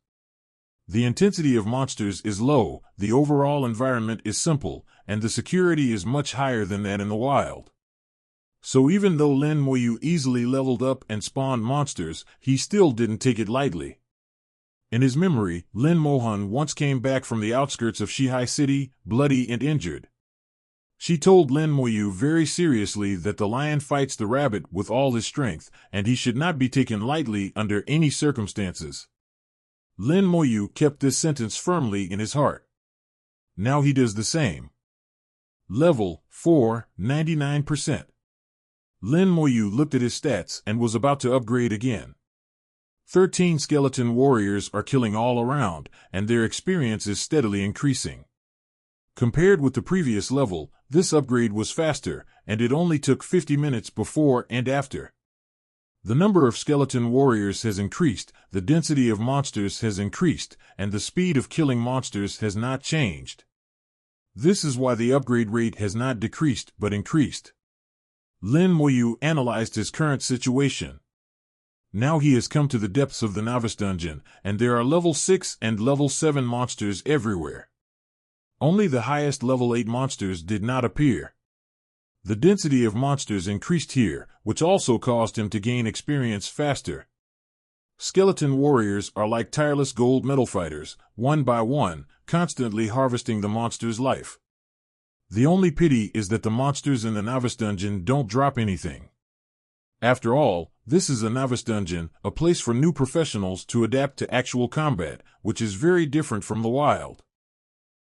The intensity of monsters is low, the overall environment is simple, and the security is much higher than that in the wild. So even though Lin Moyu easily leveled up and spawned monsters, he still didn't take it lightly. In his memory, Lin Mohan once came back from the outskirts of Shihai City, bloody and injured. She told Lin Moyu very seriously that the lion fights the rabbit with all his strength, and he should not be taken lightly under any circumstances. Lin Moyu kept this sentence firmly in his heart. Now he does the same. Level 4, 99%. Lin Moyu looked at his stats and was about to upgrade again. 13 skeleton warriors are killing all around, and their experience is steadily increasing. Compared with the previous level, this upgrade was faster, and it only took 50 minutes before and after. The number of skeleton warriors has increased, the density of monsters has increased, and the speed of killing monsters has not changed. This is why the upgrade rate has not decreased but increased. Lin Moyu analyzed his current situation. Now he has come to the depths of the novice dungeon, and there are level 6 and level 7 monsters everywhere. Only the highest level 8 monsters did not appear. The density of monsters increased here, which also caused him to gain experience faster. skeleton warriors are like tireless gold medal fighters, one by one, constantly harvesting the monster's life. The only pity is that the monsters in the novice dungeon don't drop anything. After all, this is a novice dungeon, a place for new professionals to adapt to actual combat, which is very different from the wild.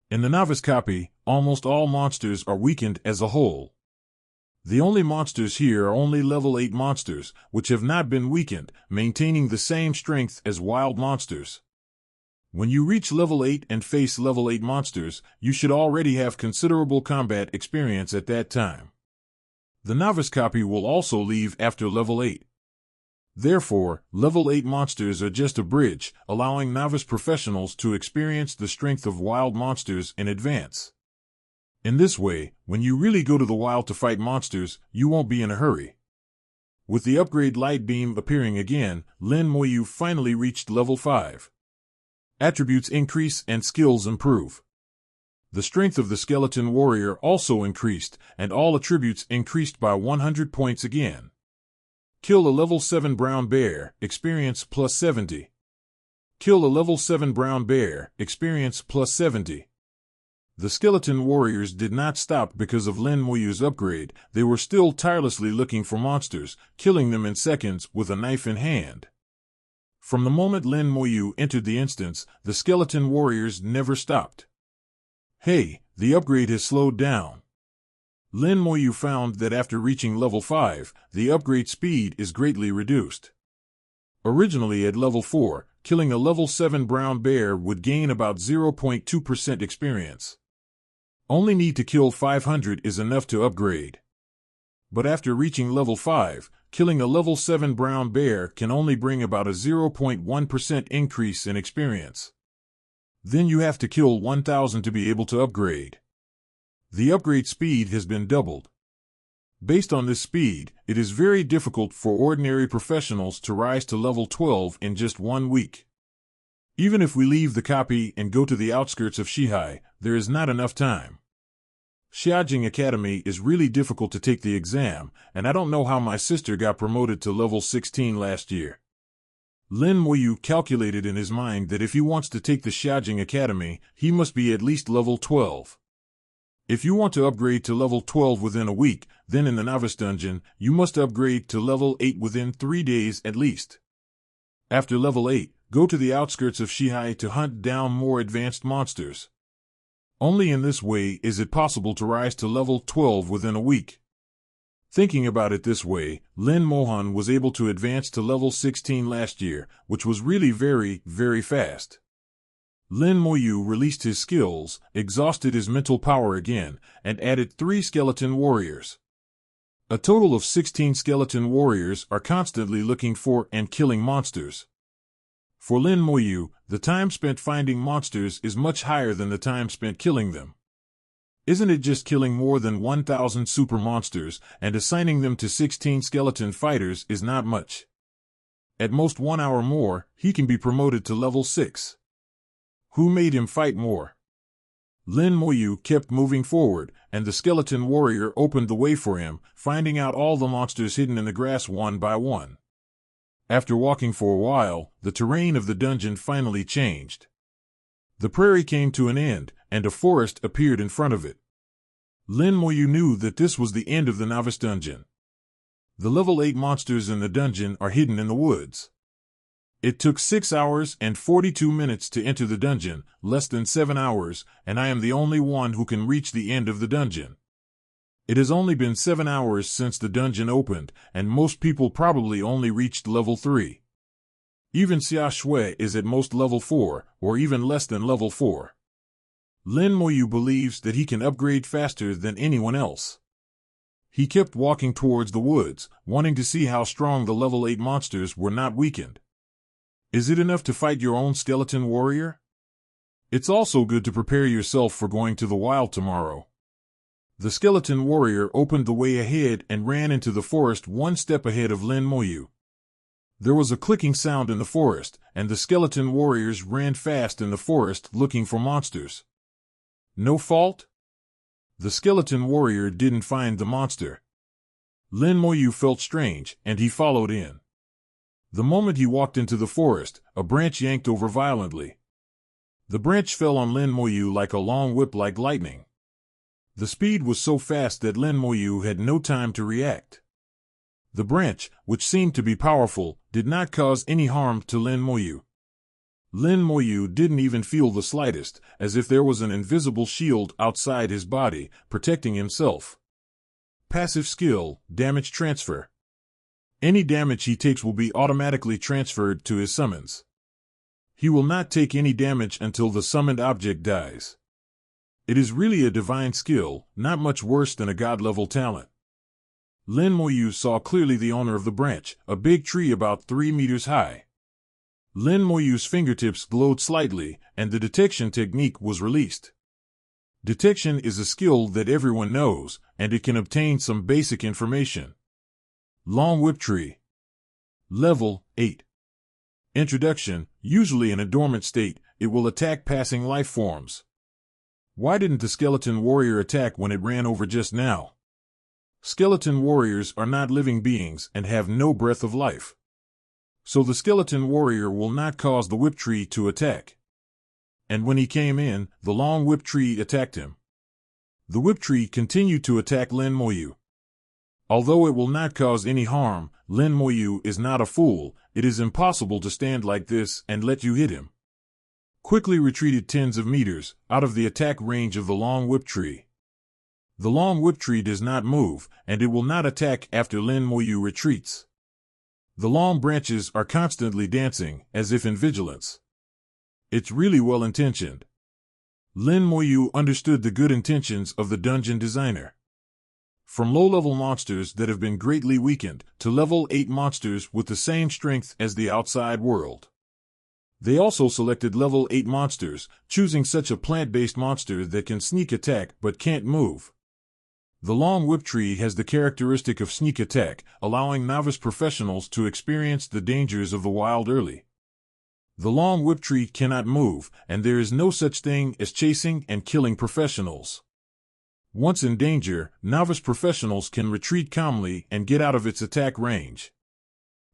In the novice copy, almost all monsters are weakened as a whole. The only monsters here are only level 8 monsters, which have not been weakened, maintaining the same strength as wild monsters. When you reach level 8 and face level 8 monsters, you should already have considerable combat experience at that time. The novice copy will also leave after level 8. Therefore, level 8 monsters are just a bridge, allowing novice professionals to experience the strength of wild monsters in advance. In this way, when you really go to the wild to fight monsters, you won't be in a hurry. With the upgrade light beam appearing again, Lin Moyu finally reached level 5. Attributes increase and skills improve. The strength of the skeleton warrior also increased, and all attributes increased by 100 points again. Kill a level 7 brown bear, experience plus 70. Kill a level 7 brown bear, experience plus 70. The skeleton warriors did not stop because of Lin Moyu's upgrade. They were still tirelessly looking for monsters, killing them in seconds with a knife in hand. From the moment Lin Moyu entered the instance, the skeleton warriors never stopped. Hey, the upgrade has slowed down. Lin Moyu found that after reaching level 5, the upgrade speed is greatly reduced. Originally at level 4, killing a level 7 brown bear would gain about 0.2% experience. Only need to kill 500 is enough to upgrade. But after reaching level 5, killing a level 7 brown bear can only bring about a 0.1% increase in experience. Then you have to kill 1000 to be able to upgrade. The upgrade speed has been doubled. Based on this speed, it is very difficult for ordinary professionals to rise to level 12 in just 1 week. Even if we leave the copy and go to the outskirts of Shihai, there is not enough time. Xiaojing Academy is really difficult to take the exam, and I don't know how my sister got promoted to level 16 last year. Lin Moyu calculated in his mind that if he wants to take the Xiaojing Academy, he must be at least level 12. If you want to upgrade to level 12 within a week, then in the novice dungeon, you must upgrade to level 8 within 3 days at least. After level 8, go to the outskirts of Shihai to hunt down more advanced monsters. Only in this way is it possible to rise to level 12 within a week. Thinking about it this way, Lin Mohan was able to advance to level 16 last year, which was really very, very fast. Lin Moyu released his skills, exhausted his mental power again, and added 3 skeleton warriors. A total of 16 skeleton warriors are constantly looking for and killing monsters. For Lin Moyu, the time spent finding monsters is much higher than the time spent killing them. Isn't it just killing more than 1000 super monsters and assigning them to 16 skeleton fighters is not much? At most 1 hour more, he can be promoted to level 6. Who made him fight more? Lin Moyu kept moving forward, and the skeleton warrior opened the way for him, finding out all the monsters hidden in the grass one by one. After walking for a while, the terrain of the dungeon finally changed. The prairie came to an end, and a forest appeared in front of it. Lin Moyu knew that this was the end of the novice dungeon. The level 8 monsters in the dungeon are hidden in the woods. It took 6 hours and 42 minutes to enter the dungeon, less than 7 hours, and I am the only one who can reach the end of the dungeon. It has only been 7 hours since the dungeon opened, and most people probably only reached level 3. Even Xia Shui is at most level 4, or even less than level 4. Lin Moyu believes that he can upgrade faster than anyone else. He kept walking towards the woods, wanting to see how strong the level 8 monsters were not weakened. Is it enough to fight your own skeleton warrior? It's also good to prepare yourself for going to the wild tomorrow. The skeleton warrior opened the way ahead and ran into the forest 1 step ahead of Lin Moyu. There was a clicking sound in the forest, and the skeleton warriors ran fast in the forest looking for monsters. No fault? The skeleton warrior didn't find the monster. Lin Moyu felt strange, and he followed in. The moment he walked into the forest, a branch yanked over violently. The branch fell on Lin Moyu like a long whip like lightning. The speed was so fast that Lin Moyu had no time to react. The branch, which seemed to be powerful, did not cause any harm to Lin Moyu. Lin Moyu didn't even feel the slightest, as if there was an invisible shield outside his body, protecting himself. Passive skill, damage transfer. Any damage he takes will be automatically transferred to his summons. He will not take any damage until the summoned object dies. It is really a divine skill, not much worse than a god-level talent. Lin Moyu saw clearly the owner of the branch, a big tree about 3 meters high. Lin Moyu's fingertips glowed slightly, and the detection technique was released. Detection is a skill that everyone knows, and it can obtain some basic information. Long Whip Tree. Level 8. Introduction. Usually in a dormant state, it will attack passing life forms. Why didn't the skeleton warrior attack when it ran over just now? Skeleton warriors are not living beings and have no breath of life. So the skeleton warrior will not cause the whip tree to attack. And when he came in, the long whip tree attacked him. The whip tree continued to attack Lin Moyu. Although it will not cause any harm, Lin Moyu is not a fool. It is impossible to stand like this and let you hit him. Quickly retreated tens of meters, out of the attack range of the long whip tree. The long whip tree does not move, and it will not attack after Lin Moyu retreats. The long branches are constantly dancing, as if in vigilance. It's really well intentioned. Lin Moyu understood the good intentions of the dungeon designer. From low-level monsters that have been greatly weakened, to level 8 monsters with the same strength as the outside world. They also selected level 8 monsters, choosing such a plant-based monster that can sneak attack but can't move. The long whip tree has the characteristic of sneak attack, allowing novice professionals to experience the dangers of the wild early. The long whip tree cannot move, and there is no such thing as chasing and killing professionals. Once in danger, novice professionals can retreat calmly and get out of its attack range.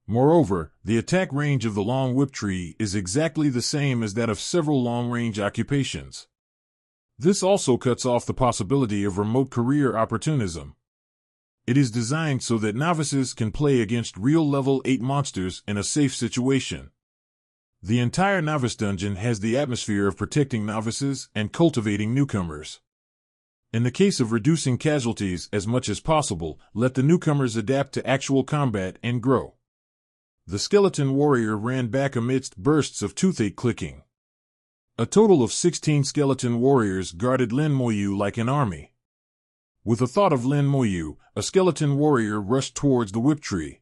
Moreover, the attack range of the long whip tree is exactly the same as that of several long-range occupations. This also cuts off the possibility of remote career opportunism. It is designed so that novices can play against real level 8 monsters in a safe situation. The entire novice dungeon has the atmosphere of protecting novices and cultivating newcomers. In the case of reducing casualties as much as possible, let the newcomers adapt to actual combat and grow. The skeleton warrior ran back amidst bursts of toothache clicking. A total of 16 skeleton warriors guarded Lin Moyu like an army. With the thought of Lin Moyu, a skeleton warrior rushed towards the whip tree.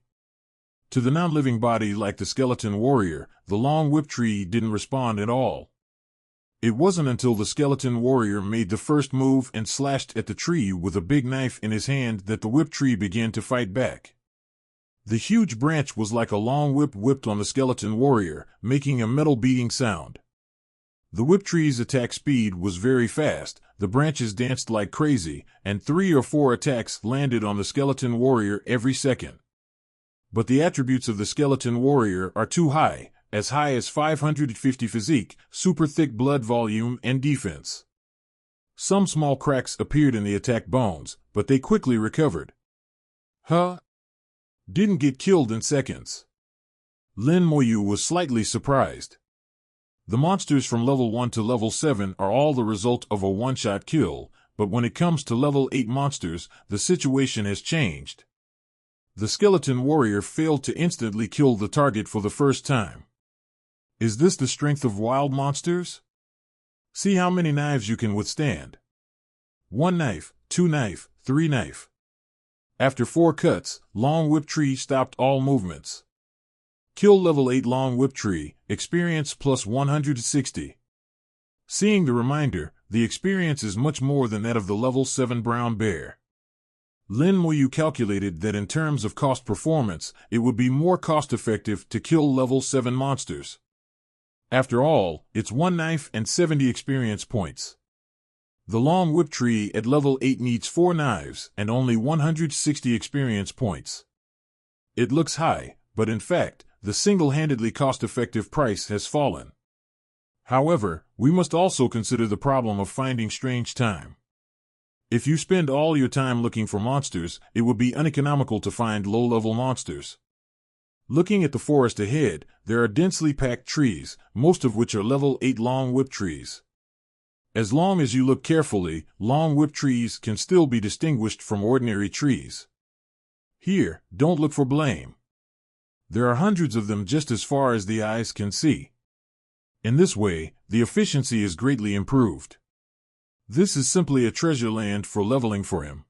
To the non-living body like the skeleton warrior, the long whip tree didn't respond at all. It wasn't until the skeleton warrior made the first move and slashed at the tree with a big knife in his hand that the whip tree began to fight back. The huge branch was like a long whip whipped on the skeleton warrior, making a metal beating sound. The whip tree's attack speed was very fast, the branches danced like crazy, and 3 or 4 attacks landed on the skeleton warrior every second. But the attributes of the skeleton warrior are too high as 550 physique, super thick blood volume, and defense. Some small cracks appeared in the attack bones, but they quickly recovered. Didn't get killed in seconds. Lin Moyu was slightly surprised. The monsters from level 1 to level 7 are all the result of a one-shot kill, but when it comes to level 8 monsters, the situation has changed. The skeleton warrior failed to instantly kill the target for the first time. Is this the strength of wild monsters? See how many knives you can withstand. 1 knife, 2 knife, 3 knife. After 4 cuts, long whip tree stopped all movements. Kill level 8 long whip tree, experience plus 160. Seeing the reminder, the experience is much more than that of the level 7 brown bear. Lin Moyu calculated that in terms of cost performance, it would be more cost-effective to kill level 7 monsters. After all, it's 1 knife and 70 experience points. The long whip tree at level 8 needs 4 knives and only 160 experience points. It looks high, but in fact, the single-handedly cost-effective price has fallen. However, we must also consider the problem of finding strange time. If you spend all your time looking for monsters, it would be uneconomical to find low-level monsters. Looking at the forest ahead, there are densely packed trees, most of which are level 8 long whip trees. As long as you look carefully, long whip trees can still be distinguished from ordinary trees. Here, don't look for blame. There are hundreds of them just as far as the eyes can see. In this way, the efficiency is greatly improved. This is simply a treasure land for leveling for him.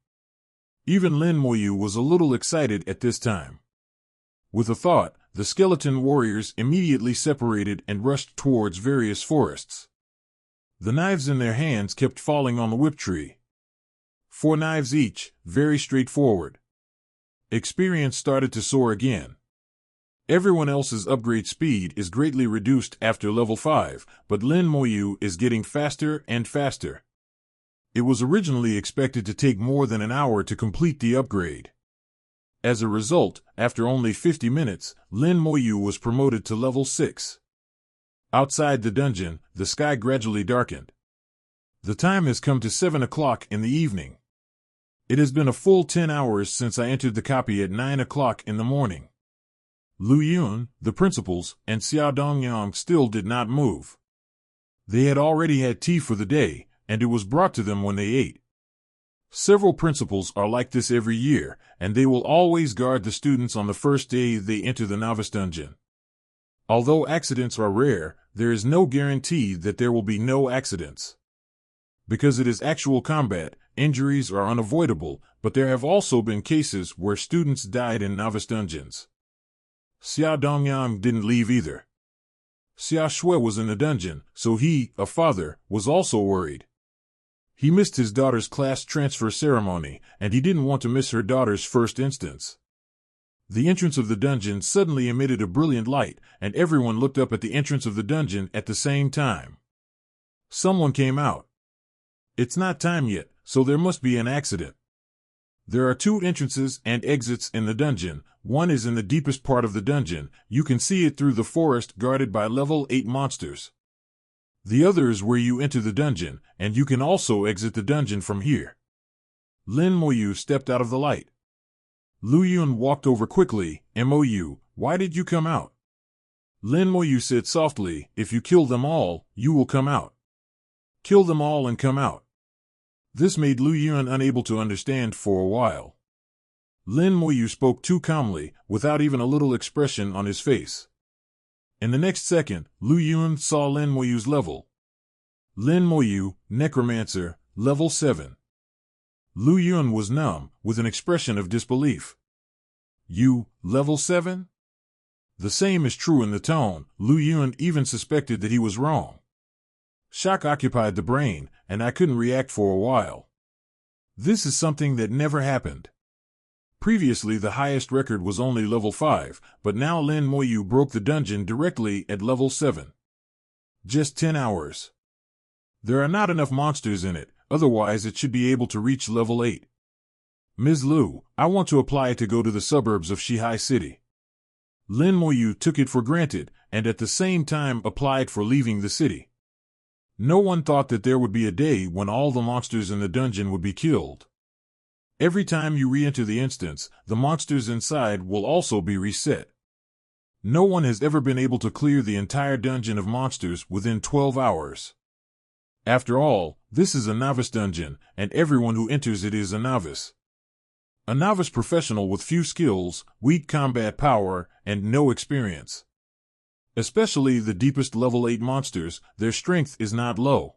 Even Lin Moyu was a little excited at this time. With a thought, the skeleton warriors immediately separated and rushed towards various forests. The knives in their hands kept falling on the whip tree. 4 knives each, very straightforward. Experience started to soar again. Everyone else's upgrade speed is greatly reduced after level 5, but Lin Moyu is getting faster and faster. It was originally expected to take more than an hour to complete the upgrade. As a result, after only 50 minutes, Lin Moyu was promoted to level 6. Outside the dungeon, the sky gradually darkened. The time has come to 7 o'clock in the evening. It has been a full 10 hours since I entered the copy at 9 o'clock in the morning. Lu Yun, the principals, and Xiao Dongyang still did not move. They had already had tea for the day, and it was brought to them when they ate. Several principals are like this every year, and they will always guard the students on the first day they enter the novice dungeon. Although accidents are rare, there is no guarantee that there will be no accidents. Because it is actual combat, injuries are unavoidable, but there have also been cases where students died in novice dungeons. Xiao Dongyang didn't leave either. Xia Shui was in the dungeon, so he, a father, was also worried. He missed his daughter's class transfer ceremony, and he didn't want to miss her daughter's first instance. The entrance of the dungeon suddenly emitted a brilliant light, and everyone looked up at the entrance of the dungeon at the same time. Someone came out. It's not time yet, so there must be an accident. There are 2 entrances and exits in the dungeon. One is in the deepest part of the dungeon. You can see it through the forest guarded by level 8 monsters. The other is where you enter the dungeon, and you can also exit the dungeon from here. Lin Moyu stepped out of the light. Lu Yun walked over quickly. Moyu, why did you come out? Lin Moyu said softly, if you kill them all, you will come out. Kill them all and come out. This made Lu Yun unable to understand for a while. Lin Moyu spoke too calmly, without even a little expression on his face. In the next second, Lu Yun saw Lin Moyu's level. Lin Moyu, Necromancer, level 7. Lu Yun was numb, with an expression of disbelief. You, level 7? The same is true in the tone. Lu Yun even suspected that he was wrong. Shock occupied the brain, and I couldn't react for a while. This is something that never happened. Previously the highest record was only level 5, but now Lin Moyu broke the dungeon directly at level 7. Just 10 hours. There are not enough monsters in it, otherwise it should be able to reach level 8. Ms. Lu, I want to apply to go to the suburbs of Shihai City. Lin Moyu took it for granted, and at the same time applied for leaving the city. No one thought that there would be a day when all the monsters in the dungeon would be killed. Every time you re-enter the instance, the monsters inside will also be reset. No one has ever been able to clear the entire dungeon of monsters within 12 hours. After all, this is a novice dungeon, and everyone who enters it is a novice. A novice professional with few skills, weak combat power, and no experience. Especially the deepest level 8 monsters, their strength is not low.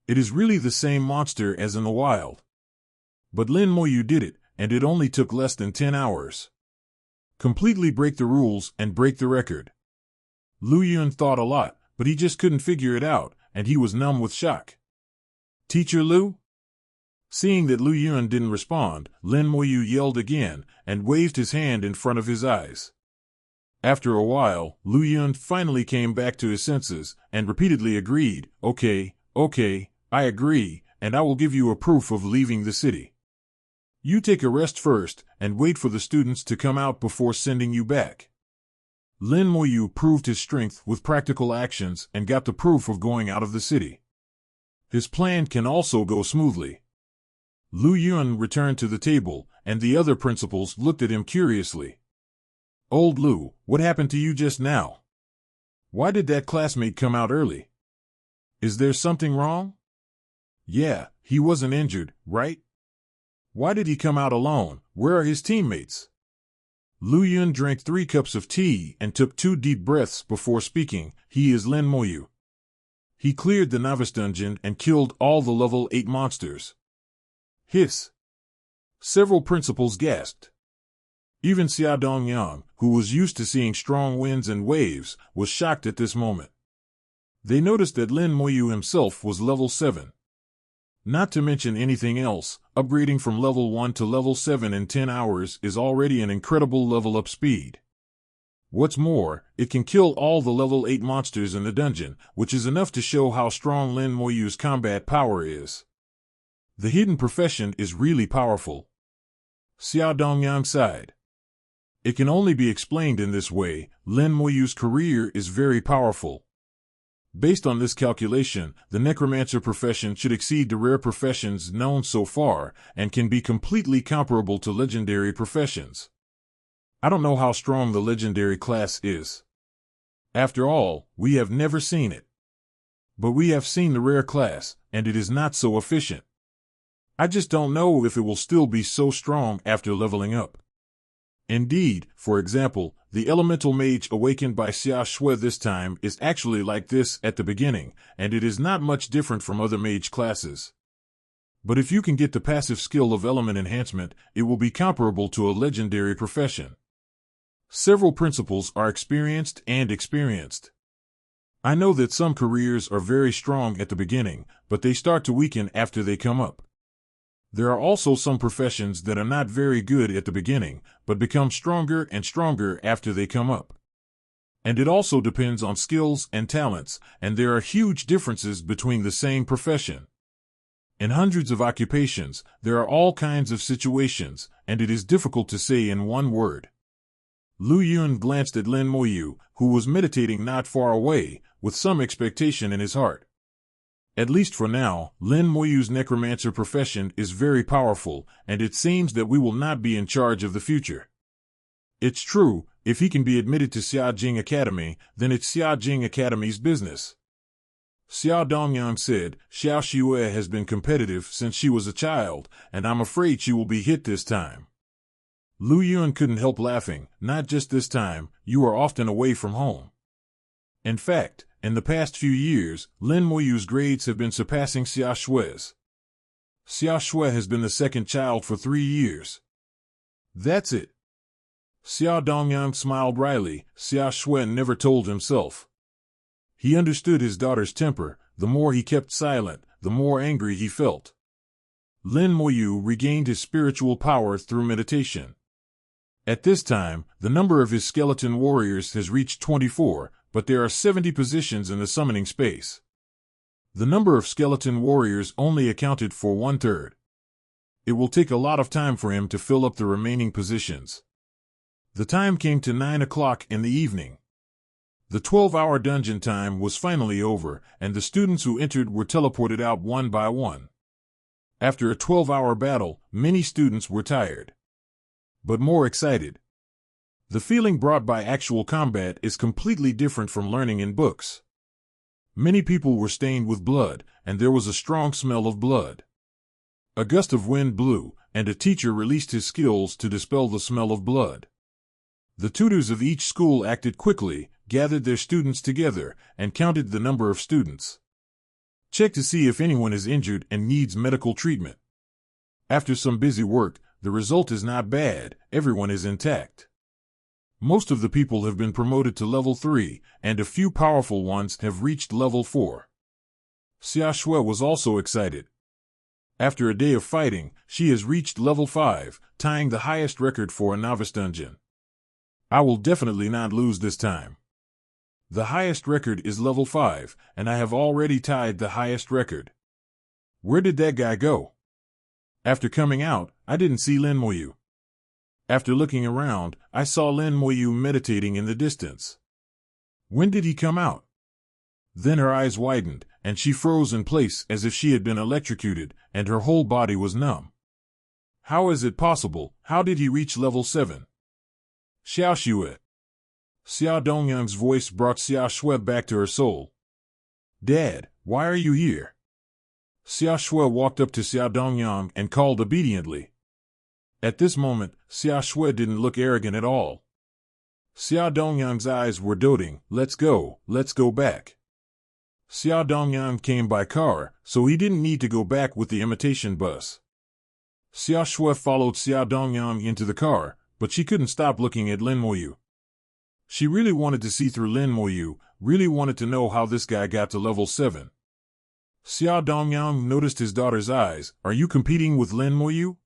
It is really the same monster as in the wild. But Lin Moyu did it, and it only took less than 10 hours. Completely break the rules and break the record. Lu Yun thought a lot, but he just couldn't figure it out, and he was numb with shock. Teacher Lu? Seeing that Lu Yun didn't respond, Lin Moyu yelled again, and waved his hand in front of his eyes. After a while, Lu Yun finally came back to his senses, and repeatedly agreed, okay, I agree, and I will give you a proof of leaving the city. You take a rest first, and wait for the students to come out before sending you back. Lin Moyu proved his strength with practical actions and got the proof of going out of the city. His plan can also go smoothly. Lu Yun returned to the table, and the other principals looked at him curiously. Old Lu, what happened to you just now? Why did that classmate come out early? Is there something wrong? Yeah, he wasn't injured, right? Why did he come out alone? Where are his teammates? Lu Yun drank 3 cups of tea and took 2 deep breaths before speaking. He is Lin Moyu. He cleared the novice dungeon and killed all the level 8 monsters. Hiss. Several principals gasped. Even Xia Dongyang, who was used to seeing strong winds and waves, was shocked at this moment. They noticed that Lin Moyu himself was level 7. Not to mention anything else, upgrading from level 1 to level 7 in 10 hours is already an incredible level up speed. What's more, it can kill all the level 8 monsters in the dungeon, which is enough to show how strong Lin Moyu's combat power is. The hidden profession is really powerful. Xia Dongyang sighed. It can only be explained in this way. Lin Moyu's career is very powerful. Based on this calculation, the necromancer profession should exceed the rare professions known so far, and can be completely comparable to legendary professions. I don't know how strong the legendary class is. After all, we have never seen it. But we have seen the rare class, and it is not so efficient. I just don't know if it will still be so strong after leveling up. Indeed, for example, the elemental mage awakened by Xia Shui this time is actually like this at the beginning, and it is not much different from other mage classes. But if you can get the passive skill of element enhancement, it will be comparable to a legendary profession. Several principals are experienced. I know that some careers are very strong at the beginning, but they start to weaken after they come up. There are also some professions that are not very good at the beginning, but become stronger and stronger after they come up. And it also depends on skills and talents, and there are huge differences between the same profession. In hundreds of occupations, there are all kinds of situations, and it is difficult to say in one word. Lu Yun glanced at Lin Moyu, who was meditating not far away, with some expectation in his heart. At least for now, Lin Moyu's necromancer profession is very powerful, and it seems that we will not be in charge of the future. It's true, if he can be admitted to Xiajing Academy, then it's Xiajing Academy's business. Xia Dongyang said, Xiao Xue has been competitive since she was a child, and I'm afraid she will be hit this time. Lu Yun couldn't help laughing. Not just this time, you are often away from home. In fact, in the past few years, Lin Moyu's grades have been surpassing Xia Xue's. Xia Xue has been the second child for 3 years. That's it. Xia Dongyang smiled wryly. Xia Xue never told himself. He understood his daughter's temper. The more he kept silent, the more angry he felt. Lin Moyu regained his spiritual power through meditation. At this time, the number of his skeleton warriors has reached 24, but there are 70 positions in the summoning space. The number of skeleton warriors only accounted for 1/3. It will take a lot of time for him to fill up the remaining positions. The time came to 9 o'clock in the evening. The 12-hour dungeon time was finally over, and the students who entered were teleported out one by one. After a 12-hour battle, many students were tired, but more excited. The feeling brought by actual combat is completely different from learning in books. Many people were stained with blood, and there was a strong smell of blood. A gust of wind blew, and a teacher released his skills to dispel the smell of blood. The tutors of each school acted quickly, gathered their students together, and counted the number of students. Check to see if anyone is injured and needs medical treatment. After some busy work, the result is not bad. Everyone is intact. Most of the people have been promoted to level 3, and a few powerful ones have reached level 4. Xia Shui was also excited. After a day of fighting, she has reached level 5, tying the highest record for a novice dungeon. I will definitely not lose this time. The highest record is level 5, and I have already tied the highest record. Where did that guy go? After coming out, I didn't see Lin Moyu. After looking around, I saw Lin Moyu meditating in the distance. When did he come out? Then her eyes widened, and she froze in place as if she had been electrocuted, and her whole body was numb. How is it possible? How did he reach level 7? Xiao Xue. Xiao Dongyang's voice brought Xiao Xue back to her soul. Dad, why are you here? Xiao Xue walked up to Xiao Dongyang and called obediently. At this moment, Xiao Xue didn't look arrogant at all. Xiao Dongyang's eyes were doting. Let's go back. Xiao Dongyang came by car, so he didn't need to go back with the imitation bus. Xiao Xue followed Xiao Dongyang into the car, but she couldn't stop looking at Lin Moyu. She really wanted to see through Lin Moyu, really wanted to know how this guy got to level 7. Xiao Dongyang noticed his daughter's eyes. Are you competing with Lin Moyu?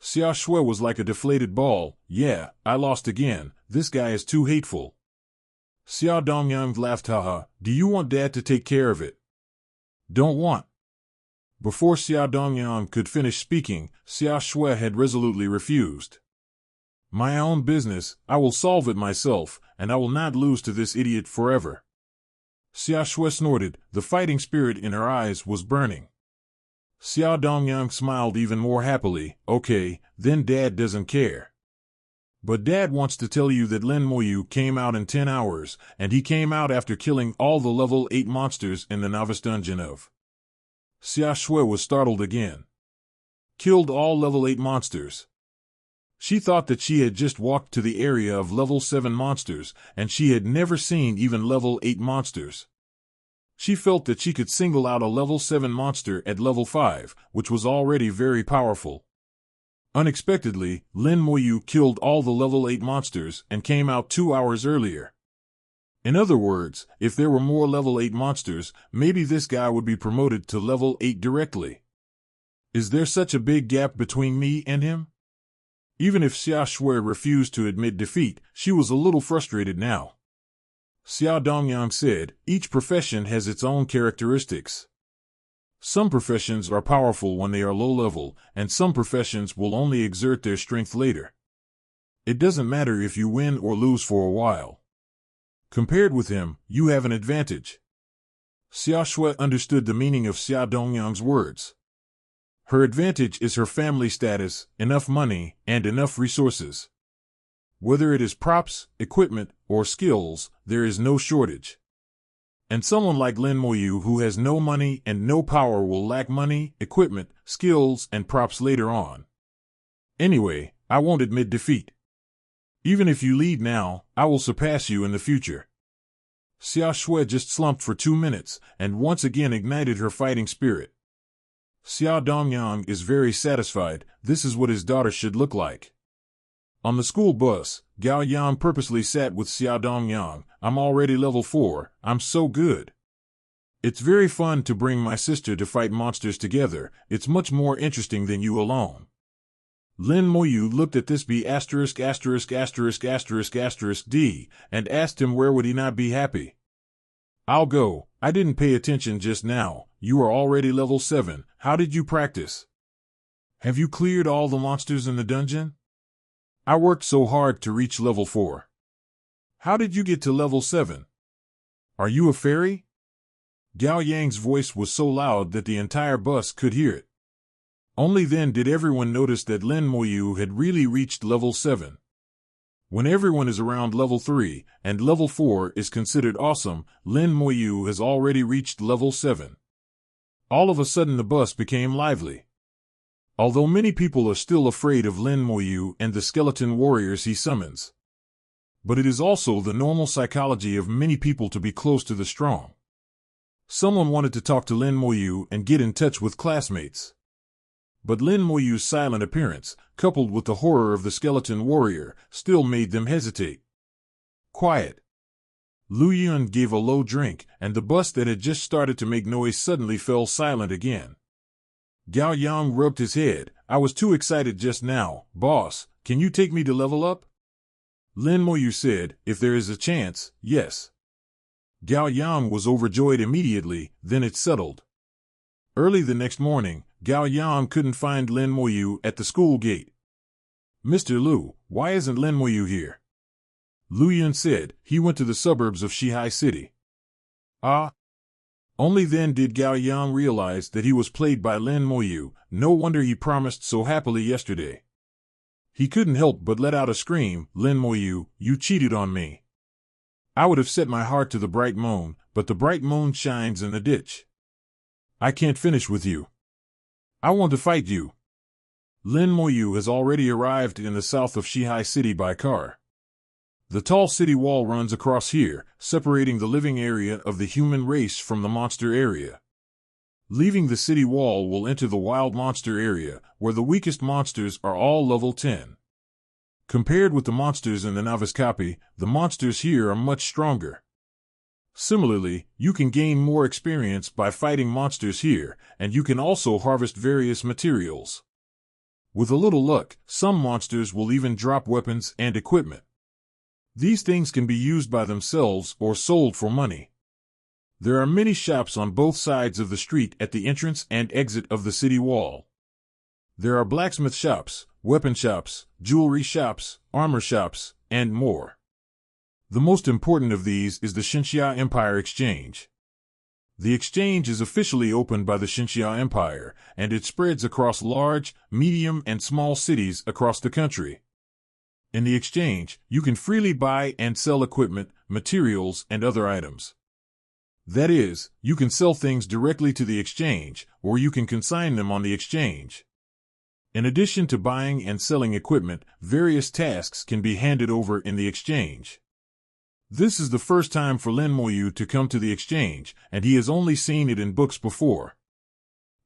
Xiao Xue was like a deflated ball. Yeah, I lost again. This guy is too hateful. Xiao Dongyang laughed. Haha, do you want Dad to take care of it? Don't want. Before Xiao Dongyang could finish speaking, Xiao Xue had resolutely refused. My own business, I will solve it myself, and I will not lose to this idiot forever. Xiao Xue snorted. The fighting spirit in her eyes was burning. Xiao Dongyang smiled even more happily. Okay, then Dad doesn't care. But Dad wants to tell you that Lin Moyu came out in 10 hours, and he came out after killing all the level 8 monsters in the novice dungeon of. Xiao Xue was startled again. Killed all level 8 monsters. She thought that she had just walked to the area of level 7 monsters, and she had never seen even level 8 monsters. She felt that she could single out a level 7 monster at level 5, which was already very powerful. Unexpectedly, Lin Moyu killed all the level 8 monsters and came out 2 hours earlier. In other words, if there were more level 8 monsters, maybe this guy would be promoted to level 8 directly. Is there such a big gap between me and him? Even if Xiao Xue refused to admit defeat, she was a little frustrated now. Xiao Dongyang said, each profession has its own characteristics. Some professions are powerful when they are low level, and some professions will only exert their strength later. It doesn't matter if you win or lose for a while. Compared with him, you have an advantage. Xiao Xue understood the meaning of Xiao Dongyang's words. Her advantage is her family status, enough money, and enough resources. Whether it is props, equipment, or skills, there is no shortage. And someone like Lin Moyu who has no money and no power will lack money, equipment, skills, and props later on. Anyway, I won't admit defeat. Even if you lead now, I will surpass you in the future. Xiao Xue just slumped for 2 minutes, and once again ignited her fighting spirit. Xiao Dongyang is very satisfied. This is what his daughter should look like. On the school bus, Gao Yan purposely sat with Xiao Dongyang. I'm already level 4, I'm so good. It's very fun to bring my sister to fight monsters together. It's much more interesting than you alone. Lin Moyu looked at this B************************************ D and asked him where would he not be happy. I'll go. I didn't pay attention just now. You are already level 7. How did you practice? Have you cleared all the monsters in the dungeon? I worked so hard to reach level 4. How did you get to level 7? Are you a fairy? Gao Yang's voice was so loud that the entire bus could hear it. Only then did everyone notice that Lin Moyu had really reached level 7. When everyone is around level 3, and level 4 is considered awesome, Lin Moyu has already reached level 7. All of a sudden the bus became lively. Although many people are still afraid of Lin Moyu and the skeleton warriors he summons. But it is also the normal psychology of many people to be close to the strong. Someone wanted to talk to Lin Moyu and get in touch with classmates. But Lin Moyu's silent appearance, coupled with the horror of the skeleton warrior, still made them hesitate. Quiet. Lu Yun gave a low drink, and the bus that had just started to make noise suddenly fell silent again. Gao Yang rubbed his head. I was too excited just now. Boss, can you take me to level up? Lin Moyu said, if there is a chance, yes. Gao Yang was overjoyed immediately, then it settled. Early the next morning, Gao Yang couldn't find Lin Moyu at the school gate. Mr. Liu, why isn't Lin Moyu here? Lu Yun said. He went to the suburbs of Shihai City. Ah. Only then did Gao Yang realize that he was played by Lin Moyu. No wonder he promised so happily yesterday. He couldn't help but let out a scream. Lin Moyu, you cheated on me. I would have set my heart to the bright moon, but the bright moon shines in the ditch. I can't finish with you. I want to fight you. Lin Moyu has already arrived in the south of Shihai City by car. The tall city wall runs across here, separating the living area of the human race from the monster area. Leaving the city wall will enter the wild monster area, where the weakest monsters are all level 10. Compared with the monsters in the novice copy, the monsters here are much stronger. Similarly, you can gain more experience by fighting monsters here, and you can also harvest various materials. With a little luck, some monsters will even drop weapons and equipment. These things can be used by themselves or sold for money. There are many shops on both sides of the street at the entrance and exit of the city wall. There are blacksmith shops, weapon shops, jewelry shops, armor shops, and more. The most important of these is the Xinxia Empire Exchange. The exchange is officially opened by the Xinxia Empire, and it spreads across large, medium, and small cities across the country. In the exchange, you can freely buy and sell equipment, materials, and other items. That is, you can sell things directly to the exchange, or you can consign them on the exchange. In addition to buying and selling equipment, various tasks can be handed over in the exchange. This is the first time for Lin Moyu to come to the exchange, and he has only seen it in books before.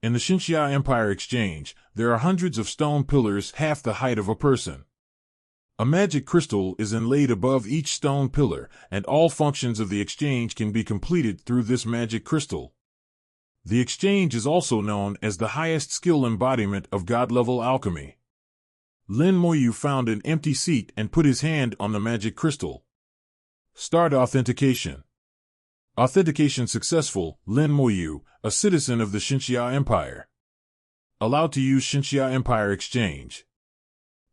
In the Xinxia Empire Exchange, there are hundreds of stone pillars half the height of a person. A magic crystal is inlaid above each stone pillar, and all functions of the exchange can be completed through this magic crystal. The exchange is also known as the highest skill embodiment of god-level alchemy. Lin Moyu found an empty seat and put his hand on the magic crystal. Start authentication. Authentication successful. Lin Moyu, a citizen of the Xinxia Empire. Allowed to use Xinxia Empire Exchange.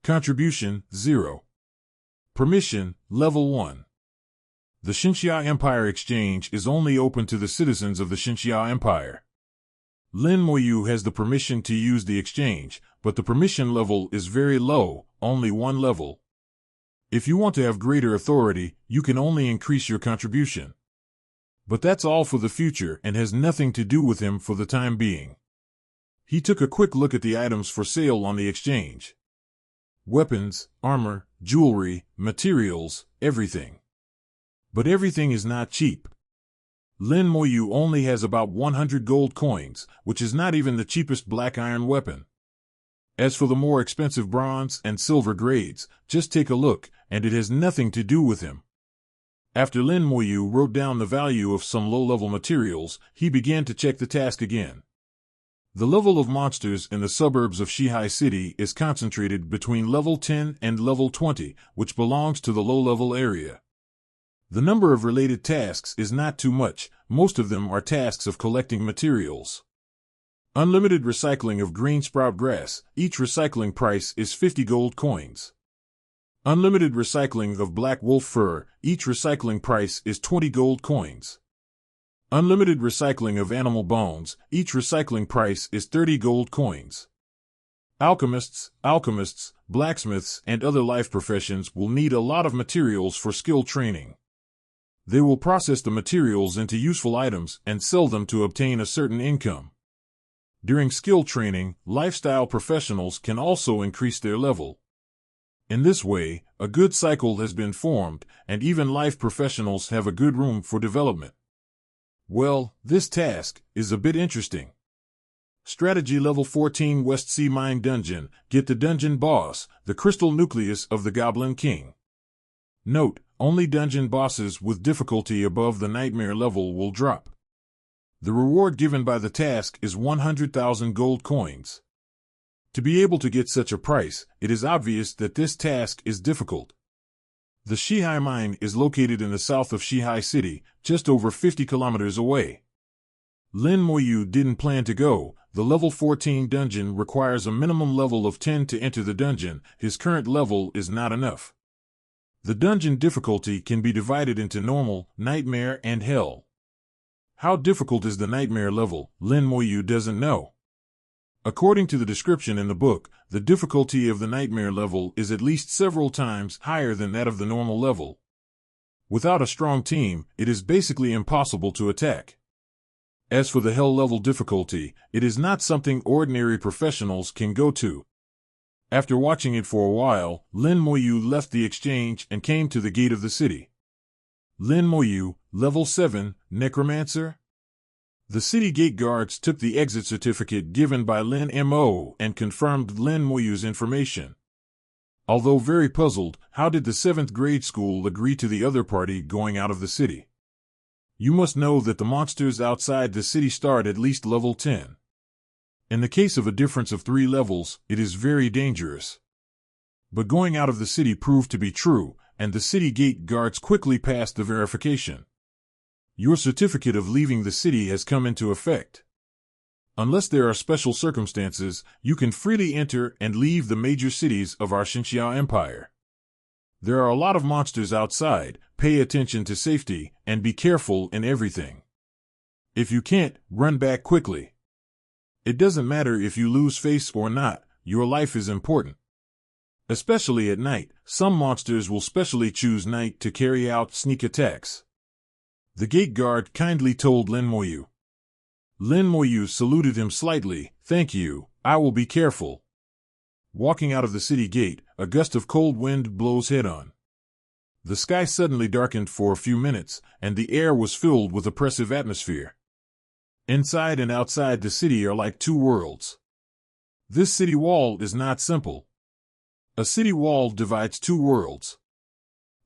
Contribution, 0. Permission, level 1. The Xinxia Empire Exchange is only open to the citizens of the Xinxia Empire. Lin Moyu has the permission to use the exchange, but the permission level is very low, only 1 level. If you want to have greater authority, you can only increase your contribution. But that's all for the future and has nothing to do with him for the time being. He took a quick look at the items for sale on the exchange. Weapons, armor, jewelry, materials, everything. But everything is not cheap. Lin Moyu only has about 100 gold coins, which is not even the cheapest black iron weapon. As for the more expensive bronze and silver grades, just take a look, and it has nothing to do with him. After Lin Moyu wrote down the value of some low-level materials, he began to check the task again. The level of monsters in the suburbs of Shihai City is concentrated between level 10 and level 20, which belongs to the low-level area. The number of related tasks is not too much, most of them are tasks of collecting materials. Unlimited recycling of green sprout grass, each recycling price is 50 gold coins. Unlimited recycling of black wolf fur, each recycling price is 20 gold coins. Unlimited recycling of animal bones, each recycling price is 30 gold coins. Alchemists, blacksmiths, and other life professions will need a lot of materials for skill training. They will process the materials into useful items and sell them to obtain a certain income. During skill training, lifestyle professionals can also increase their level. In this way, a good cycle has been formed, and even life professionals have a good room for development. Well, this task is a bit interesting. Strategy Level 14 West Sea Mine Dungeon. Get the dungeon boss, the crystal nucleus of the Goblin King. Note, only dungeon bosses with difficulty above the nightmare level will drop. The reward given by the task is 100,000 gold coins. To be able to get such a price, it is obvious that this task is difficult. The Shihai Mine is located in the south of Shihai City, just over 50 kilometers away. Lin Moyu didn't plan to go, the level 14 dungeon requires a minimum level of 10 to enter the dungeon. His current level is not enough. The dungeon difficulty can be divided into normal, nightmare, and hell. How difficult is the nightmare level? Lin Moyu doesn't know. According to the description in the book, the difficulty of the nightmare level is at least several times higher than that of the normal level. Without a strong team, it is basically impossible to attack. As for the hell level difficulty, it is not something ordinary professionals can go to. After watching it for a while, Lin Moyu left the exchange and came to the gate of the city. Lin Moyu, level 7, Necromancer. The city gate guards took the exit certificate given by Lin Mo and confirmed Lin Moyu's information. Although very puzzled, how did the 7th grade school agree to the other party going out of the city? You must know that the monsters outside the city start at least level 10. In the case of a difference of 3 levels, it is very dangerous. But going out of the city proved to be true, and the city gate guards quickly passed the verification. Your certificate of leaving the city has come into effect. Unless there are special circumstances, you can freely enter and leave the major cities of our Xinxiao Empire. There are a lot of monsters outside. Pay attention to safety, and be careful in everything. If you can't, run back quickly. It doesn't matter if you lose face or not, your life is important. Especially at night, some monsters will specially choose night to carry out sneak attacks. The gate guard kindly told Lin Moyu. Lin Moyu saluted him slightly. Thank you, I will be careful. Walking out of the city gate, a gust of cold wind blows head-on. The sky suddenly darkened for a few minutes, and the air was filled with oppressive atmosphere. Inside and outside the city are like two worlds. This city wall is not simple. A city wall divides two worlds.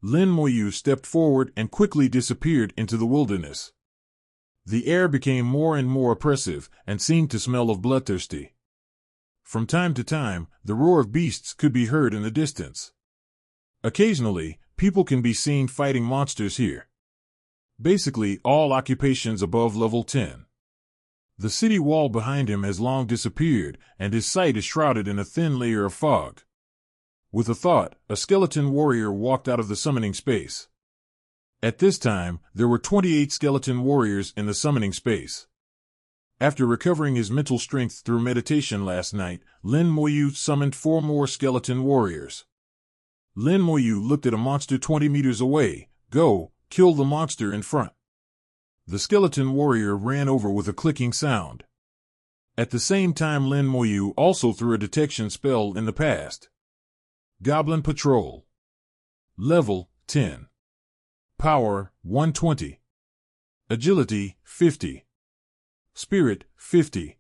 Lin Moyu stepped forward and quickly disappeared into the wilderness. The air became more and more oppressive and seemed to smell of bloodthirsty. From time to time, the roar of beasts could be heard in the distance. Occasionally, people can be seen fighting monsters here. Basically, all occupations above level 10. The city wall behind him has long disappeared, and his sight is shrouded in a thin layer of fog. With a thought, a skeleton warrior walked out of the summoning space. At this time, there were 28 skeleton warriors in the summoning space. After recovering his mental strength through meditation last night, Lin Moyu summoned 4 more skeleton warriors. Lin Moyu looked at a monster 20 meters away. Go, kill the monster in front. The skeleton warrior ran over with a clicking sound. At the same time, Lin Moyu also threw a detection spell in the past. Goblin Patrol. Level 10. Power 120. Agility 50. Spirit 50.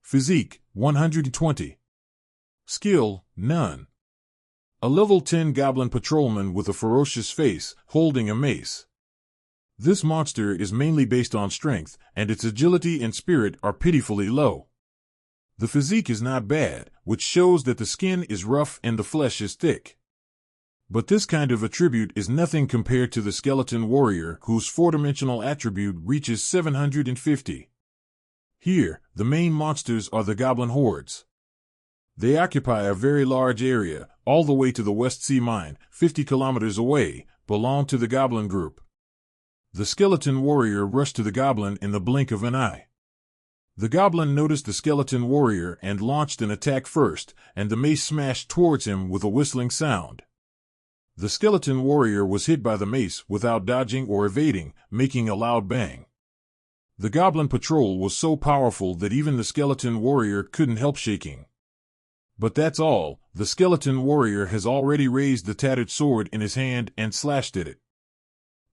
Physique 120. Skill none. A level 10 goblin patrolman with a ferocious face, holding a mace. This monster is mainly based on strength, and its agility and spirit are pitifully low. The physique is not bad, which shows that the skin is rough and the flesh is thick. But this kind of attribute is nothing compared to the skeleton warrior, whose 4-dimensional attribute reaches 750. Here, the main monsters are the goblin hordes. They occupy a very large area, all the way to the West Sea Mine, 50 kilometers away, belong to the goblin group. The skeleton warrior rushed to the goblin in the blink of an eye. The goblin noticed the skeleton warrior and launched an attack first, and the mace smashed towards him with a whistling sound. The skeleton warrior was hit by the mace without dodging or evading, making a loud bang. The goblin patrol was so powerful that even the skeleton warrior couldn't help shaking. But that's all. The skeleton warrior has already raised the tattered sword in his hand and slashed at it.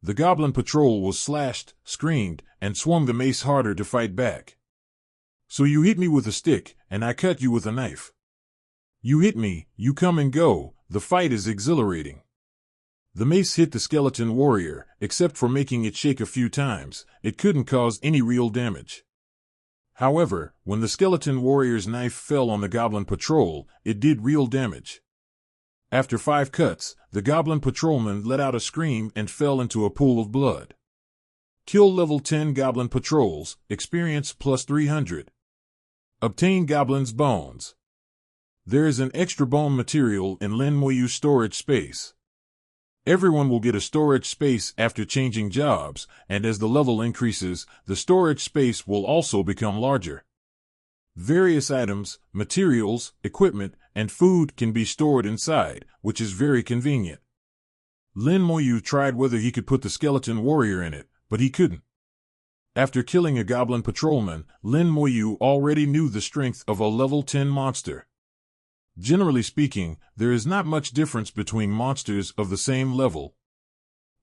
The goblin patrol was slashed, screamed, and swung the mace harder to fight back. So you hit me with a stick, and I cut you with a knife. You hit me, you come and go, the fight is exhilarating. The mace hit the skeleton warrior, except for making it shake a few times. It couldn't cause any real damage. However, when the skeleton warrior's knife fell on the goblin patrol, it did real damage. After 5 cuts, the goblin patrolman let out a scream and fell into a pool of blood. Kill level 10 goblin patrols, experience plus 300. Obtain Goblin's Bones. There is an extra bone material in Lin Moyu's storage space. Everyone will get a storage space after changing jobs, and as the level increases, the storage space will also become larger. Various items, materials, equipment, and food can be stored inside, which is very convenient. Lin Moyu tried whether he could put the skeleton warrior in it, but he couldn't. After killing a goblin patrolman, Lin Moyu already knew the strength of a level 10 monster. Generally speaking, there is not much difference between monsters of the same level.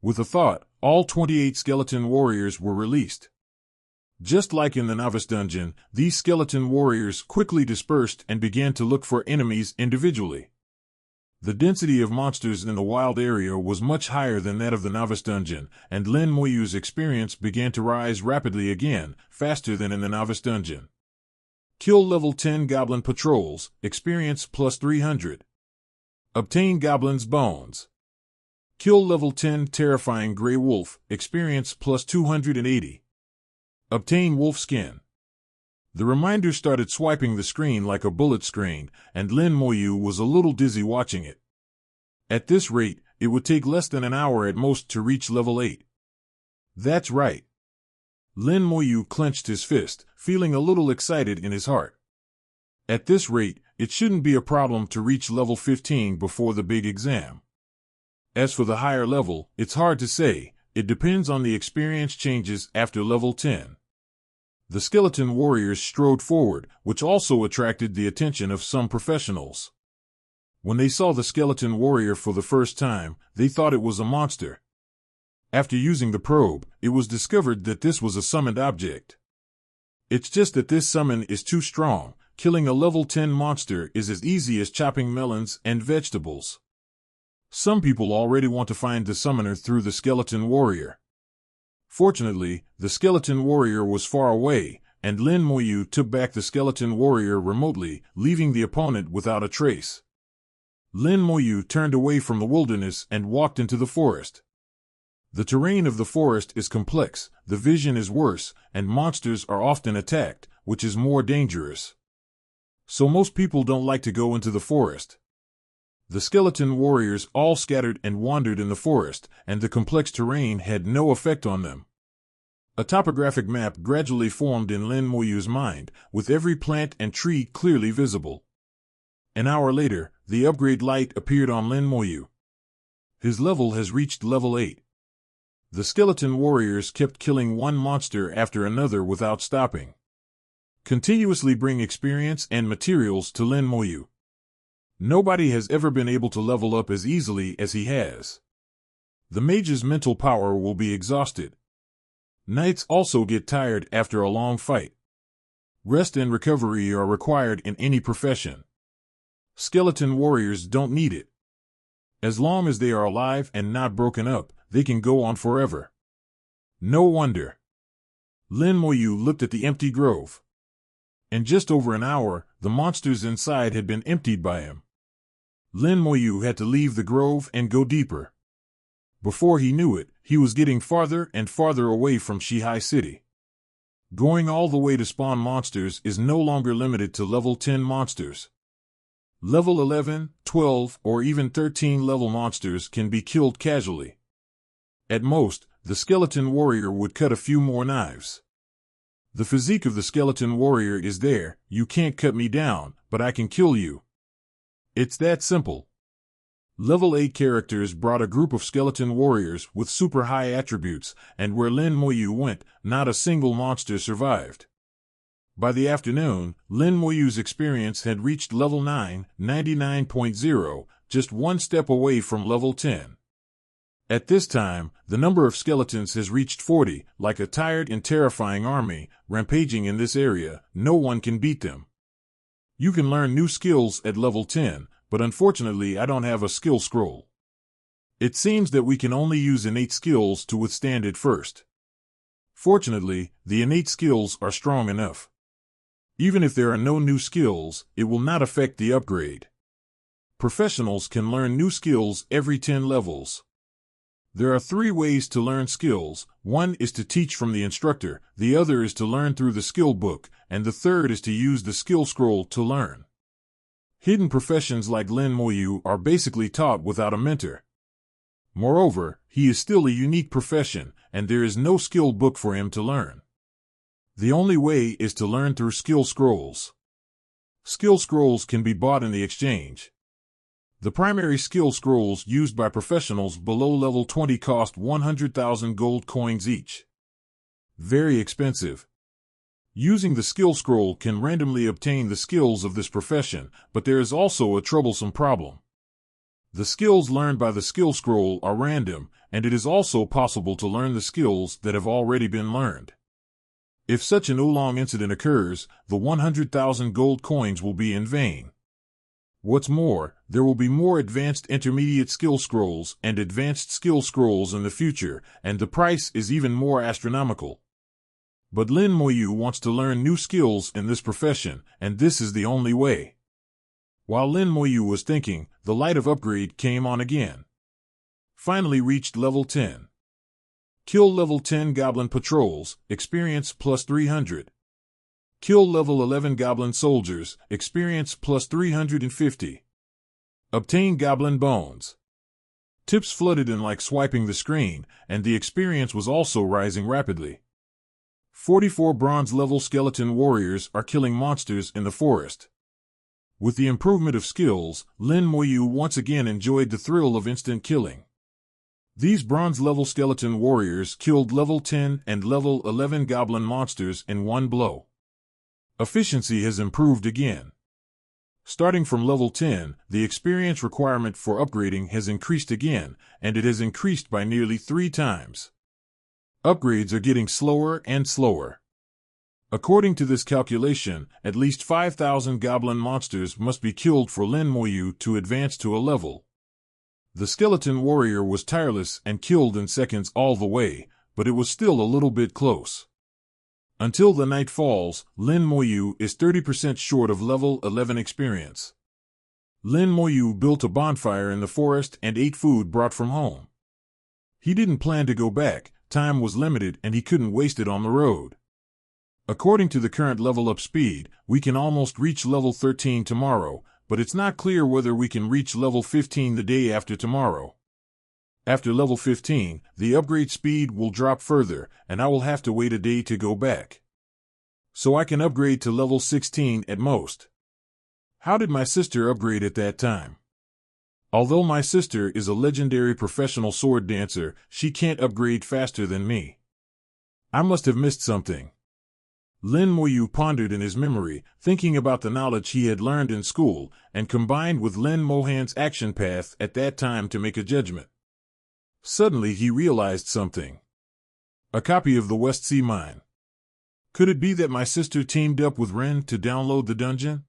With a thought, all 28 skeleton warriors were released. Just like in the novice dungeon, these skeleton warriors quickly dispersed and began to look for enemies individually. The density of monsters in the wild area was much higher than that of the novice dungeon, and Lin Moyu's experience began to rise rapidly again, faster than in the novice dungeon. Kill level 10 goblin patrols, experience plus 300. Obtain Goblin's Bones. Kill level 10 terrifying gray wolf, experience plus 280. Obtain wolf skin. The reminder started swiping the screen like a bullet screen, and Lin Moyu was a little dizzy watching it. At this rate, it would take less than an hour at most to reach level 8. That's right. Lin Moyu clenched his fist, feeling a little excited in his heart. At this rate, it shouldn't be a problem to reach level 15 before the big exam. As for the higher level, it's hard to say, it depends on the experience changes after level 10. The skeleton warriors strode forward, which also attracted the attention of some professionals. When they saw the skeleton warrior for the first time, they thought it was a monster. After using the probe, it was discovered that this was a summoned object. It's just that this summon is too strong. Killing a level 10 monster is as easy as chopping melons and vegetables. Some people already want to find the summoner through the skeleton warrior. Fortunately, the skeleton warrior was far away, and Lin Moyu took back the skeleton warrior remotely, leaving the opponent without a trace. Lin Moyu turned away from the wilderness and walked into the forest. The terrain of the forest is complex, the vision is worse, and monsters are often attacked, which is more dangerous. So most people don't like to go into the forest. The skeleton warriors all scattered and wandered in the forest, and the complex terrain had no effect on them. A topographic map gradually formed in Lin Moyu's mind, with every plant and tree clearly visible. An hour later, the upgrade light appeared on Lin Moyu. His level has reached level 8. The skeleton warriors kept killing one monster after another without stopping. Continuously bring experience and materials to Lin Moyu. Nobody has ever been able to level up as easily as he has. The mage's mental power will be exhausted. Knights also get tired after a long fight. Rest and recovery are required in any profession. Skeleton warriors don't need it. As long as they are alive and not broken up, they can go on forever. No wonder. Lin Moyu looked at the empty grove. In just over an hour, the monsters inside had been emptied by him. Lin Moyu had to leave the grove and go deeper. Before he knew it, he was getting farther and farther away from Shihai City. Going all the way to spawn monsters is no longer limited to level 10 monsters. Level 11, 12, or even 13 level monsters can be killed casually. At most, the skeleton warrior would cut a few more knives. The physique of the skeleton warrior is there. You can't cut me down, but I can kill you. It's that simple. Level 8 characters brought a group of skeleton warriors with super high attributes, and where Lin Moyu went, not a single monster survived. By the afternoon, Lin Moyu's experience had reached level 9, 99.0, just one step away from level 10. At this time, the number of skeletons has reached 40, like a tired and terrifying army, rampaging in this area. No one can beat them. You can learn new skills at level 10, but unfortunately I don't have a skill scroll. It seems that we can only use innate skills to withstand it first. Fortunately, the innate skills are strong enough. Even if there are no new skills, it will not affect the upgrade. Professionals can learn new skills every 10 levels. There are three ways to learn skills. One is to teach from the instructor, the other is to learn through the skill book, and the third is to use the skill scroll to learn. Hidden professions like Lin Moyu are basically taught without a mentor. Moreover, he is still a unique profession, and there is no skill book for him to learn. The only way is to learn through skill scrolls. Skill scrolls can be bought in the exchange. The primary skill scrolls used by professionals below level 20 cost 100,000 gold coins each. Very expensive. Using the skill scroll can randomly obtain the skills of this profession, but there is also a troublesome problem. The skills learned by the skill scroll are random, and it is also possible to learn the skills that have already been learned. If such an oolong incident occurs, the 100,000 gold coins will be in vain. What's more, there will be more advanced intermediate skill scrolls and advanced skill scrolls in the future, and the price is even more astronomical. But Lin Moyu wants to learn new skills in this profession, and this is the only way. While Lin Moyu was thinking, the light of upgrade came on again. Finally reached level 10. Kill level 10 goblin patrols, experience plus 300. Kill level 11 goblin soldiers, experience plus 350. Obtain goblin bones. Tips flooded in like swiping the screen, and the experience was also rising rapidly. 44 bronze level skeleton warriors are killing monsters in the forest. With the improvement of skills, Lin Moyu once again enjoyed the thrill of instant killing. These bronze level skeleton warriors killed level 10 and level 11 goblin monsters in one blow. Efficiency has improved again. Starting from level 10, the experience requirement for upgrading has increased again, and it has increased by nearly 3 times. Upgrades are getting slower and slower. According to this calculation, at least 5,000 goblin monsters must be killed for Lin Moyu to advance to a level. The skeleton warrior was tireless and killed in seconds all the way, but it was still a little bit close. Until the night falls, Lin Moyu is 30% short of level 11 experience. Lin Moyu built a bonfire in the forest and ate food brought from home. He didn't plan to go back, time was limited and he couldn't waste it on the road. According to the current level up speed, we can almost reach level 13 tomorrow, but it's not clear whether we can reach level 15 the day after tomorrow. After level 15, the upgrade speed will drop further, and I will have to wait a day to go back. So I can upgrade to level 16 at most. How did my sister upgrade at that time? Although my sister is a legendary professional sword dancer, she can't upgrade faster than me. I must have missed something. Lin Moyu pondered in his memory, thinking about the knowledge he had learned in school, and combined with Lin Mohan's action path at that time to make a judgment. Suddenly he realized something. A copy of the West Sea Mine. Could it be that my sister teamed up with Ren to download the dungeon?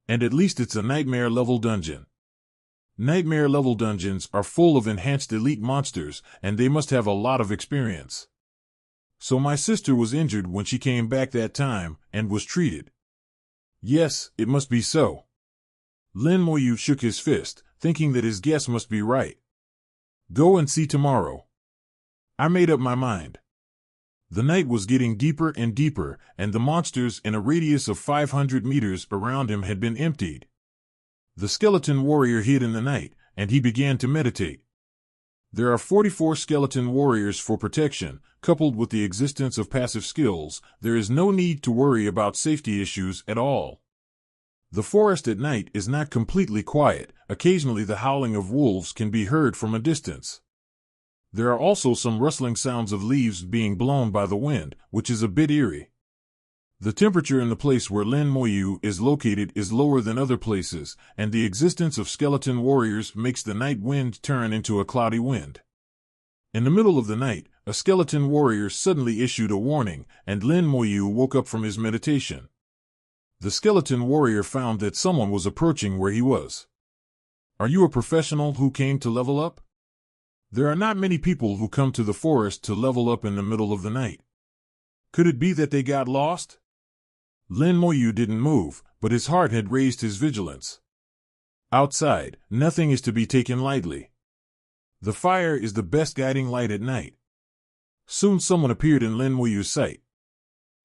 And at least it's a nightmare level dungeon. Nightmare level dungeons are full of enhanced elite monsters, and they must have a lot of experience. So my sister was injured when she came back that time, and was treated. Yes, it must be so. Lin Moyu shook his fist, thinking that his guess must be right. Go and see tomorrow. I made up my mind. The night was getting deeper and deeper, and the monsters in a radius of 500 meters around him had been emptied. The skeleton warrior hid in the night, and he began to meditate. There are 44 skeleton warriors for protection. Coupled with the existence of passive skills, there is no need to worry about safety issues at all. The forest at night is not completely quiet. Occasionally the howling of wolves can be heard from a distance. There are also some rustling sounds of leaves being blown by the wind, which is a bit eerie. The temperature in the place where Lin Moyu is located is lower than other places, and the existence of skeleton warriors makes the night wind turn into a cloudy wind. In the middle of the night, a skeleton warrior suddenly issued a warning, and Lin Moyu woke up from his meditation. The skeleton warrior found that someone was approaching where he was. Are you a professional who came to level up? There are not many people who come to the forest to level up in the middle of the night. Could it be that they got lost? Lin Moyu didn't move, but his heart had raised his vigilance. Outside, nothing is to be taken lightly. The fire is the best guiding light at night. Soon someone appeared in Lin Moyu's sight.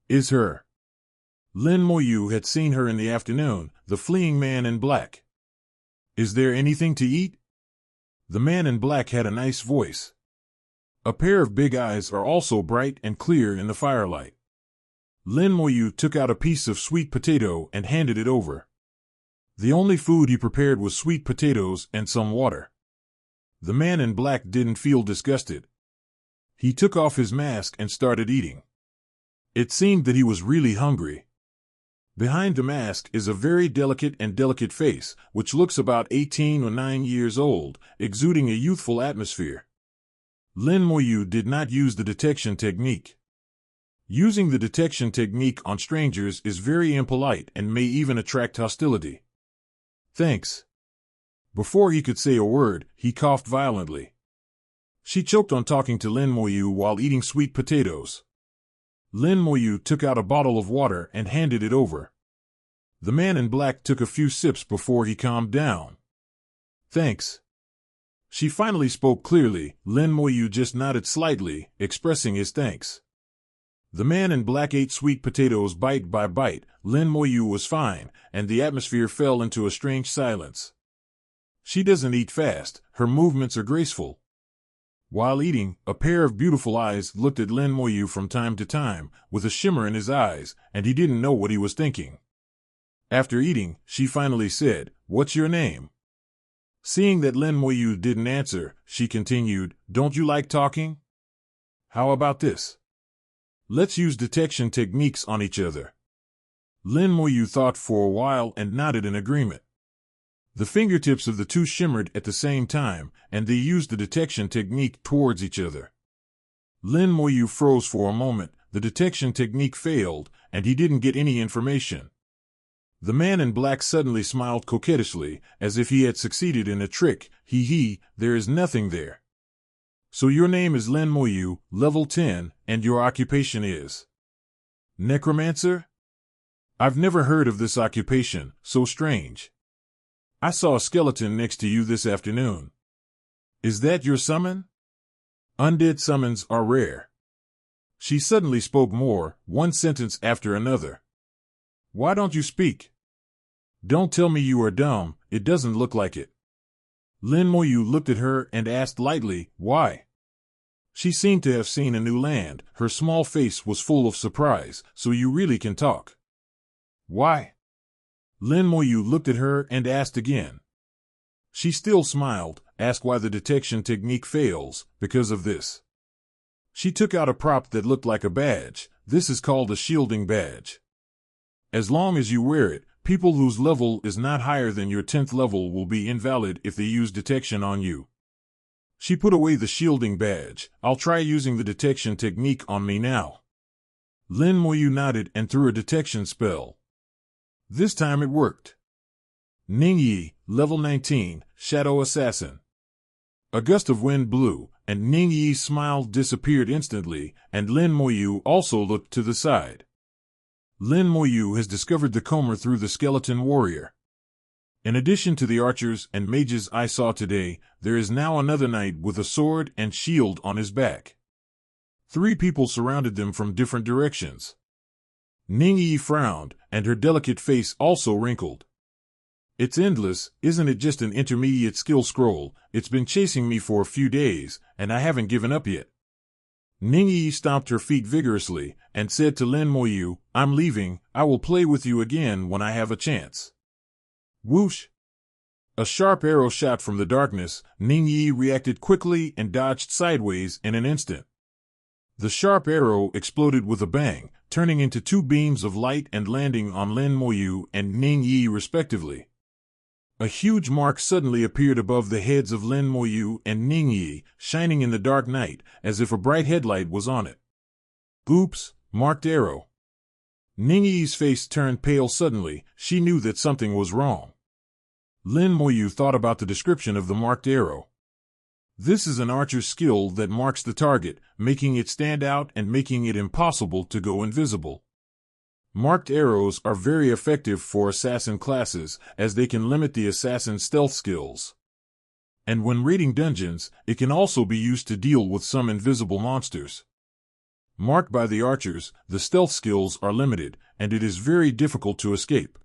Is her. Lin Moyu had seen her in the afternoon, the fleeing man in black. Is there anything to eat? The man in black had a nice voice. A pair of big eyes are also bright and clear in the firelight. Lin Moyu took out a piece of sweet potato and handed it over. The only food he prepared was sweet potatoes and some water. The man in black didn't feel disgusted. He took off his mask and started eating. It seemed that he was really hungry. Behind the mask is a very delicate face, which looks about 18 or 9 years old, exuding a youthful atmosphere. Lin Moyu did not use the detection technique. Using the detection technique on strangers is very impolite and may even attract hostility. Thanks. Before he could say a word, he coughed violently. She choked on talking to Lin Moyu while eating sweet potatoes. Lin Moyu took out a bottle of water and handed it over. The man in black took a few sips before he calmed down. Thanks. She finally spoke clearly. Lin Moyu just nodded slightly, expressing his thanks. The man in black ate sweet potatoes bite by bite. Lin Moyu was fine, and the atmosphere fell into a strange silence. She doesn't eat fast, her movements are graceful. While eating, a pair of beautiful eyes looked at Lin Moyu from time to time, with a shimmer in his eyes, and he didn't know what he was thinking. After eating, she finally said, "What's your name?" Seeing that Lin Moyu didn't answer, she continued, "Don't you like talking? How about this? Let's use detection techniques on each other." Lin Moyu thought for a while and nodded in agreement. The fingertips of the two shimmered at the same time, and they used the detection technique towards each other. Lin Moyu froze for a moment. The detection technique failed, and he didn't get any information. The man in black suddenly smiled coquettishly, as if he had succeeded in a trick. Hee, there is nothing there. So your name is Lin Moyu, level 10, and your occupation is Necromancer? I've never heard of this occupation, so strange. I saw a skeleton next to you this afternoon. Is that your summon? Undead summons are rare. She suddenly spoke more, one sentence after another. Why don't you speak? Don't tell me you are dumb, it doesn't look like it. Lin Moyu looked at her and asked lightly, why? She seemed to have seen a new land. Her small face was full of surprise. So you really can talk. Why? Lin Moyu looked at her and asked again. She still smiled, asked why the detection technique fails. Because of this. She took out a prop that looked like a badge. This is called a shielding badge. As long as you wear it, people whose level is not higher than your 10th level will be invalid if they use detection on you. She put away the shielding badge. I'll try using the detection technique on me now. Lin Moyu nodded and threw a detection spell. This time it worked. Ningyi, level 19, Shadow Assassin. A gust of wind blew, and Ningyi's smile disappeared instantly, and Lin Moyu also looked to the side. Lin Moyu has discovered the comber through the skeleton warrior. In addition to the archers and mages I saw today, there is now another knight with a sword and shield on his back. 3 people surrounded them from different directions. Ningyi frowned, and her delicate face also wrinkled. It's endless, isn't it? Just an intermediate skill scroll. It's been chasing me for a few days, and I haven't given up yet. Ningyi stomped her feet vigorously, and said to Lin Moyu, I'm leaving, I will play with you again when I have a chance. Whoosh! A sharp arrow shot from the darkness. Ningyi reacted quickly and dodged sideways in an instant. The sharp arrow exploded with a bang, turning into 2 beams of light and landing on Lin Moyu and Ningyi respectively. A huge mark suddenly appeared above the heads of Lin Moyu and Ningyi, shining in the dark night, as if a bright headlight was on it. Oops, marked arrow. Ningyi's face turned pale suddenly. She knew that something was wrong. Lin Moyu thought about the description of the marked arrow. This is an archer's skill that marks the target, making it stand out and making it impossible to go invisible. Marked arrows are very effective for assassin classes, as they can limit the assassin's stealth skills. And when raiding dungeons, it can also be used to deal with some invisible monsters. Marked by the archers, the stealth skills are limited, and it is very difficult to escape.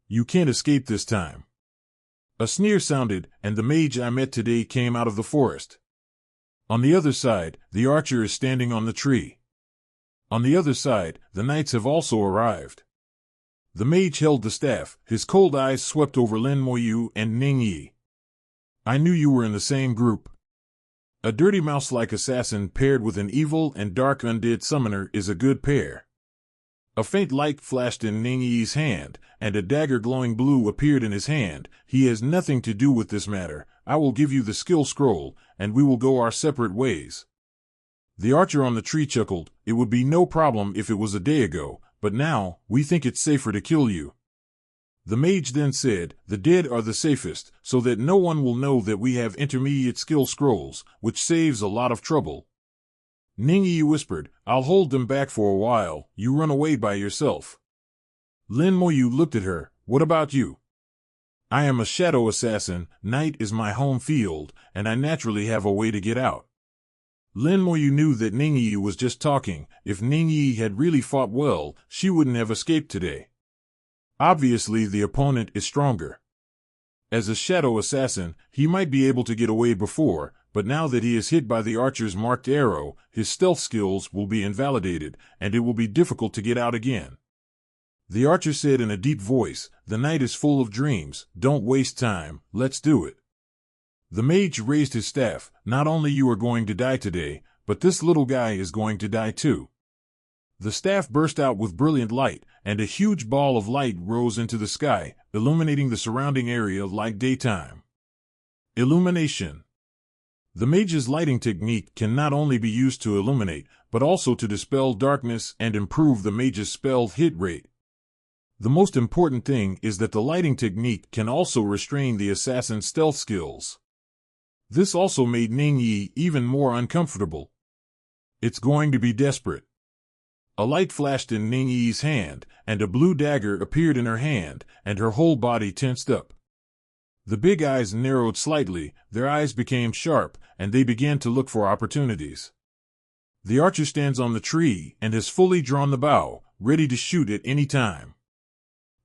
You can't escape this time. A sneer sounded, and the mage I met today came out of the forest. On the other side, the archer is standing on the tree. On the other side, the knights have also arrived. The mage held the staff, his cold eyes swept over Lin Moyu and Ning Yi. I knew you were in the same group. A dirty mouse-like assassin paired with an evil and dark undead summoner is a good pair. A faint light flashed in Ning Yi's hand, and a dagger glowing blue appeared in his hand. He has nothing to do with this matter. I will give you the skill scroll, and we will go our separate ways. The archer on the tree chuckled. It would be no problem if it was a day ago, but now, we think it's safer to kill you. The mage then said, the dead are the safest, so that no one will know that we have intermediate skill scrolls, which saves a lot of trouble. Ning Yi whispered, I'll hold them back for a while, you run away by yourself. Lin Moyu looked at her, what about you? I am a shadow assassin, night is my home field, and I naturally have a way to get out. Lin Moyu knew that Ning Yi was just talking. If Ning Yi had really fought well, she wouldn't have escaped today. Obviously the opponent is stronger. As a shadow assassin, he might be able to get away before, but now that he is hit by the archer's marked arrow, his stealth skills will be invalidated, and it will be difficult to get out again. The archer said in a deep voice, the night is full of dreams, don't waste time, let's do it. The mage raised his staff, not only you are going to die today, but this little guy is going to die too. The staff burst out with brilliant light, and a huge ball of light rose into the sky, illuminating the surrounding area like daytime. Illumination. The mage's lighting technique can not only be used to illuminate, but also to dispel darkness and improve the mage's spell hit rate. The most important thing is that the lighting technique can also restrain the assassin's stealth skills. This also made Ning Yi even more uncomfortable. It's going to be desperate. A light flashed in Ning Yi's hand, and a blue dagger appeared in her hand, and her whole body tensed up. The big eyes narrowed slightly, their eyes became sharp, and they began to look for opportunities. The archer stands on the tree and has fully drawn the bow, ready to shoot at any time.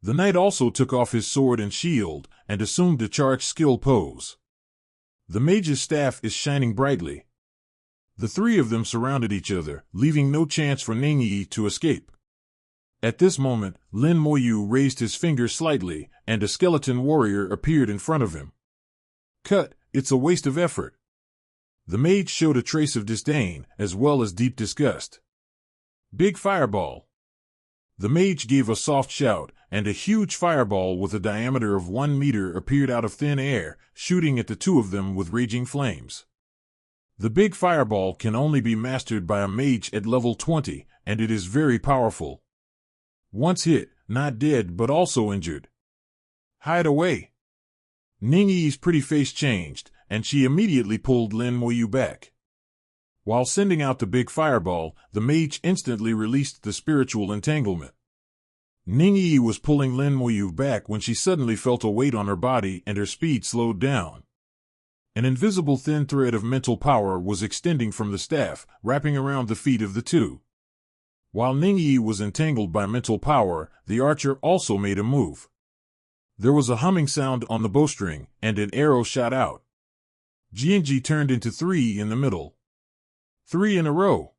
The knight also took off his sword and shield, and assumed a charged skill pose. The mage's staff is shining brightly. The three of them surrounded each other, leaving no chance for Ning Yi to escape. At this moment, Lin Moyu raised his finger slightly, and a skeleton warrior appeared in front of him. Cut, it's a waste of effort. The mage showed a trace of disdain, as well as deep disgust. Big fireball. The mage gave a soft shout, and a huge fireball with a diameter of 1 meter appeared out of thin air, shooting at the two of them with raging flames. The big fireball can only be mastered by a mage at level 20, and it is very powerful. Once hit, not dead but also injured. Hide away. Ning Yi's pretty face changed, and she immediately pulled Lin Moyu back. While sending out the big fireball, the mage instantly released the spiritual entanglement. Ning Yi was pulling Lin Moyu back when she suddenly felt a weight on her body and her speed slowed down. An invisible thin thread of mental power was extending from the staff, wrapping around the feet of the two. While Ning Yi was entangled by mental power, the archer also made a move. There was a humming sound on the bowstring, and an arrow shot out. Jianji turned into 3 in the middle. 3 in a row.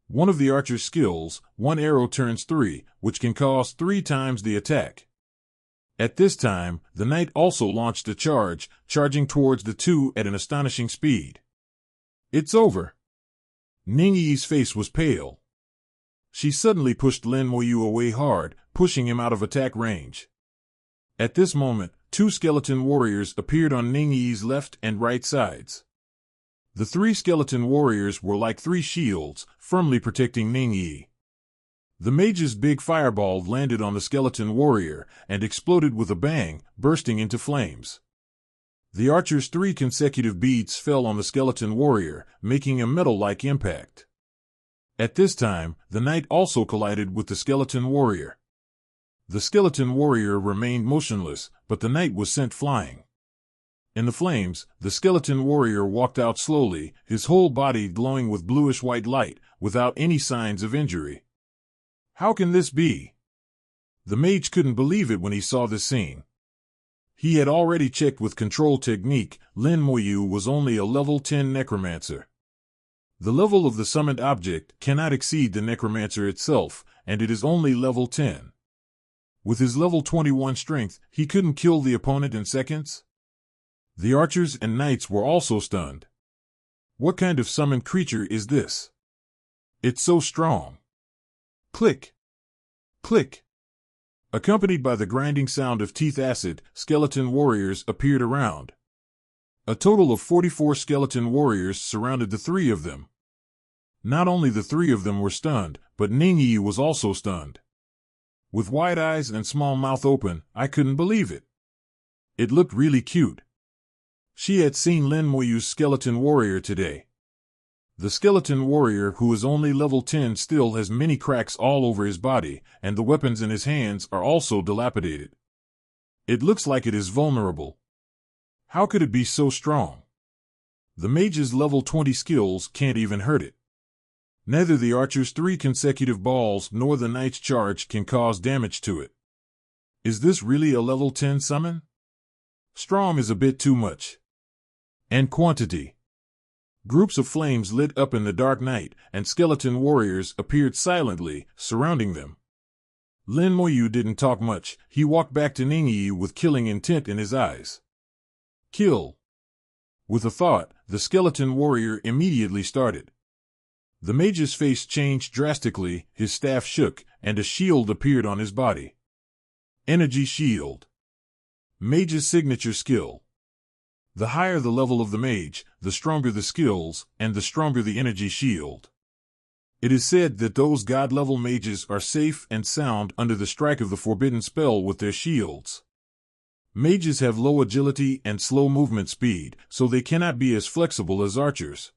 One of the archer's skills, one arrow turns 3, which can cost 3 times the attack. At this time, the knight also launched a charge, charging towards the two at an astonishing speed. It's over. Ning Yi's face was pale. She suddenly pushed Lin Moyu away hard, pushing him out of attack range. At this moment, 2 skeleton warriors appeared on Ning Yi's left and right sides. The 3 skeleton warriors were like 3 shields, firmly protecting Ning Yi. The mage's big fireball landed on the skeleton warrior and exploded with a bang, bursting into flames. The archer's 3 consecutive beads fell on the skeleton warrior, making a metal-like impact. At this time, the knight also collided with the skeleton warrior. The skeleton warrior remained motionless, but the knight was sent flying. In the flames, the skeleton warrior walked out slowly, his whole body glowing with bluish-white light, without any signs of injury. How can this be? The mage couldn't believe it when he saw this scene. He had already checked with control technique. Lin Moyu was only a level 10 necromancer. The level of the summoned object cannot exceed the necromancer itself, and it is only level 10. With his level 21 strength, he couldn't kill the opponent in seconds? The archers and knights were also stunned. What kind of summoned creature is this? It's so strong. Click! Click! Accompanied by the grinding sound of teeth acid, skeleton warriors appeared around. A total of 44 skeleton warriors surrounded the three of them. Not only the three of them were stunned, but Ningyi was also stunned. With wide eyes and small mouth open, I couldn't believe it. It looked really cute. She had seen Lin Moyu's skeleton warrior today. The skeleton warrior, who is only level 10, still has many cracks all over his body, and the weapons in his hands are also dilapidated. It looks like it is vulnerable. How could it be so strong? The mage's level 20 skills can't even hurt it. Neither the archer's 3 consecutive balls nor the knight's charge can cause damage to it. Is this really a level 10 summon? Strong is a bit too much. And quantity. Groups of flames lit up in the dark night, and skeleton warriors appeared silently, surrounding them. Lin Moyu didn't talk much. He walked back to Ningyi with killing intent in his eyes. Kill. With a thought, the skeleton warrior immediately started. The mage's face changed drastically, his staff shook, and a shield appeared on his body. Energy shield. Mage's signature skill. The higher the level of the mage, the stronger the skills, and the stronger the energy shield. It is said that those god-level mages are safe and sound under the strike of the forbidden spell with their shields. Mages have low agility and slow movement speed, so they cannot be as flexible as archers.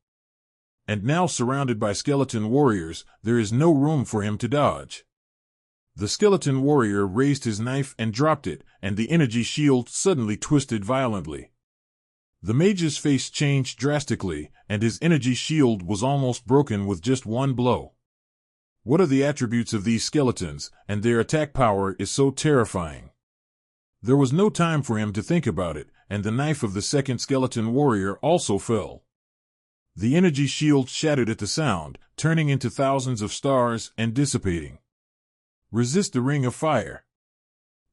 And now, surrounded by skeleton warriors, there is no room for him to dodge. The skeleton warrior raised his knife and dropped it, and the energy shield suddenly twisted violently. The mage's face changed drastically, and his energy shield was almost broken with just one blow. What are the attributes of these skeletons, and their attack power is so terrifying? There was no time for him to think about it, and the knife of the second skeleton warrior also fell. The energy shield shattered at the sound, turning into thousands of stars and dissipating. Resist the ring of fire.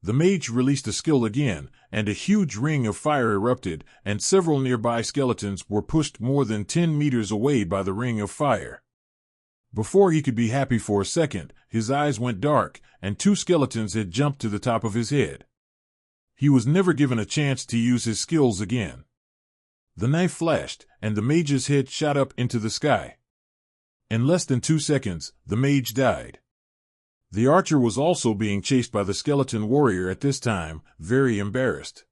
The mage released a skill again, and a huge ring of fire erupted, and several nearby skeletons were pushed more than 10 meters away by the ring of fire. Before he could be happy for a second, his eyes went dark, and 2 skeletons had jumped to the top of his head. He was never given a chance to use his skills again. The knife flashed, and the mage's head shot up into the sky. In less than 2 seconds, the mage died. The archer was also being chased by the skeleton warrior at this time, very embarrassed.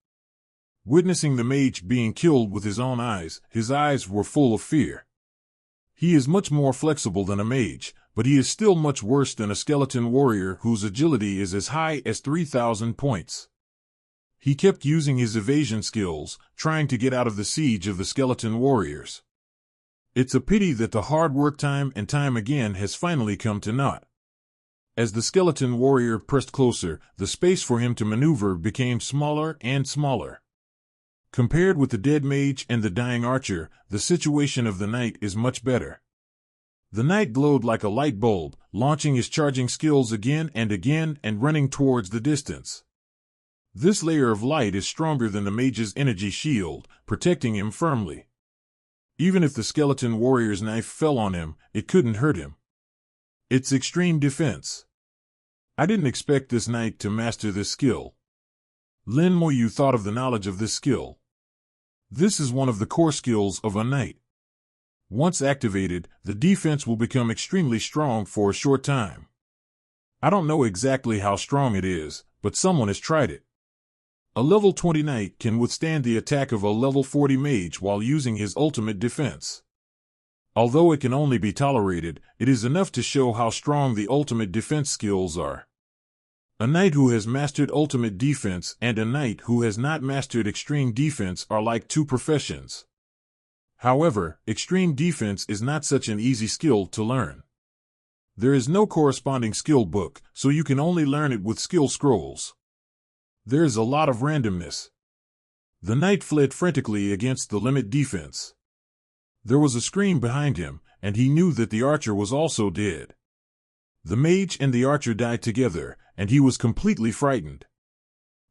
Witnessing the mage being killed with his own eyes, his eyes were full of fear. He is much more flexible than a mage, but he is still much worse than a skeleton warrior whose agility is as high as 3,000 points. He kept using his evasion skills, trying to get out of the siege of the skeleton warriors. It's a pity that the hard work time and time again has finally come to naught. As the skeleton warrior pressed closer, the space for him to maneuver became smaller and smaller. Compared with the dead mage and the dying archer, the situation of the knight is much better. The knight glowed like a light bulb, launching his charging skills again and running towards the distance. This layer of light is stronger than the mage's energy shield, protecting him firmly. Even if the skeleton warrior's knife fell on him, it couldn't hurt him. It's extreme defense. I didn't expect this knight to master this skill. Lin Moyu thought of the knowledge of this skill. This is one of the core skills of a knight. Once activated, the defense will become extremely strong for a short time. I don't know exactly how strong it is, but someone has tried it. A level 20 knight can withstand the attack of a level 40 mage while using his ultimate defense. Although it can only be tolerated, it is enough to show how strong the ultimate defense skills are. A knight who has mastered ultimate defense and a knight who has not mastered extreme defense are like two professions. However, extreme defense is not such an easy skill to learn. There is no corresponding skill book, so you can only learn it with skill scrolls. There is a lot of randomness. The knight fled frantically against the limit defense. There was a scream behind him, and he knew that the archer was also dead. The mage and the archer died together, and he was completely frightened.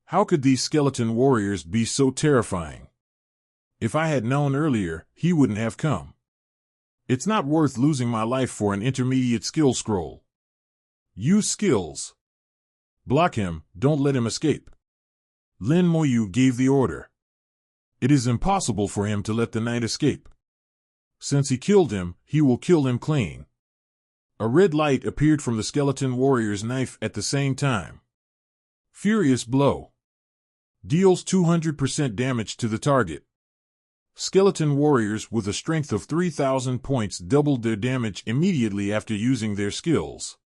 How could these skeleton warriors be so terrifying? If I had known earlier, he wouldn't have come. It's not worth losing my life for an intermediate skill scroll. Use skills. Block him, don't let him escape. Lin Moyu gave the order. It is impossible for him to let the knight escape. Since he killed him, he will kill him clean. A red light appeared from the skeleton warrior's knife at the same time. Furious blow. Deals 200% damage to the target. Skeleton warriors with a strength of 3,000 points doubled their damage immediately after using their skills.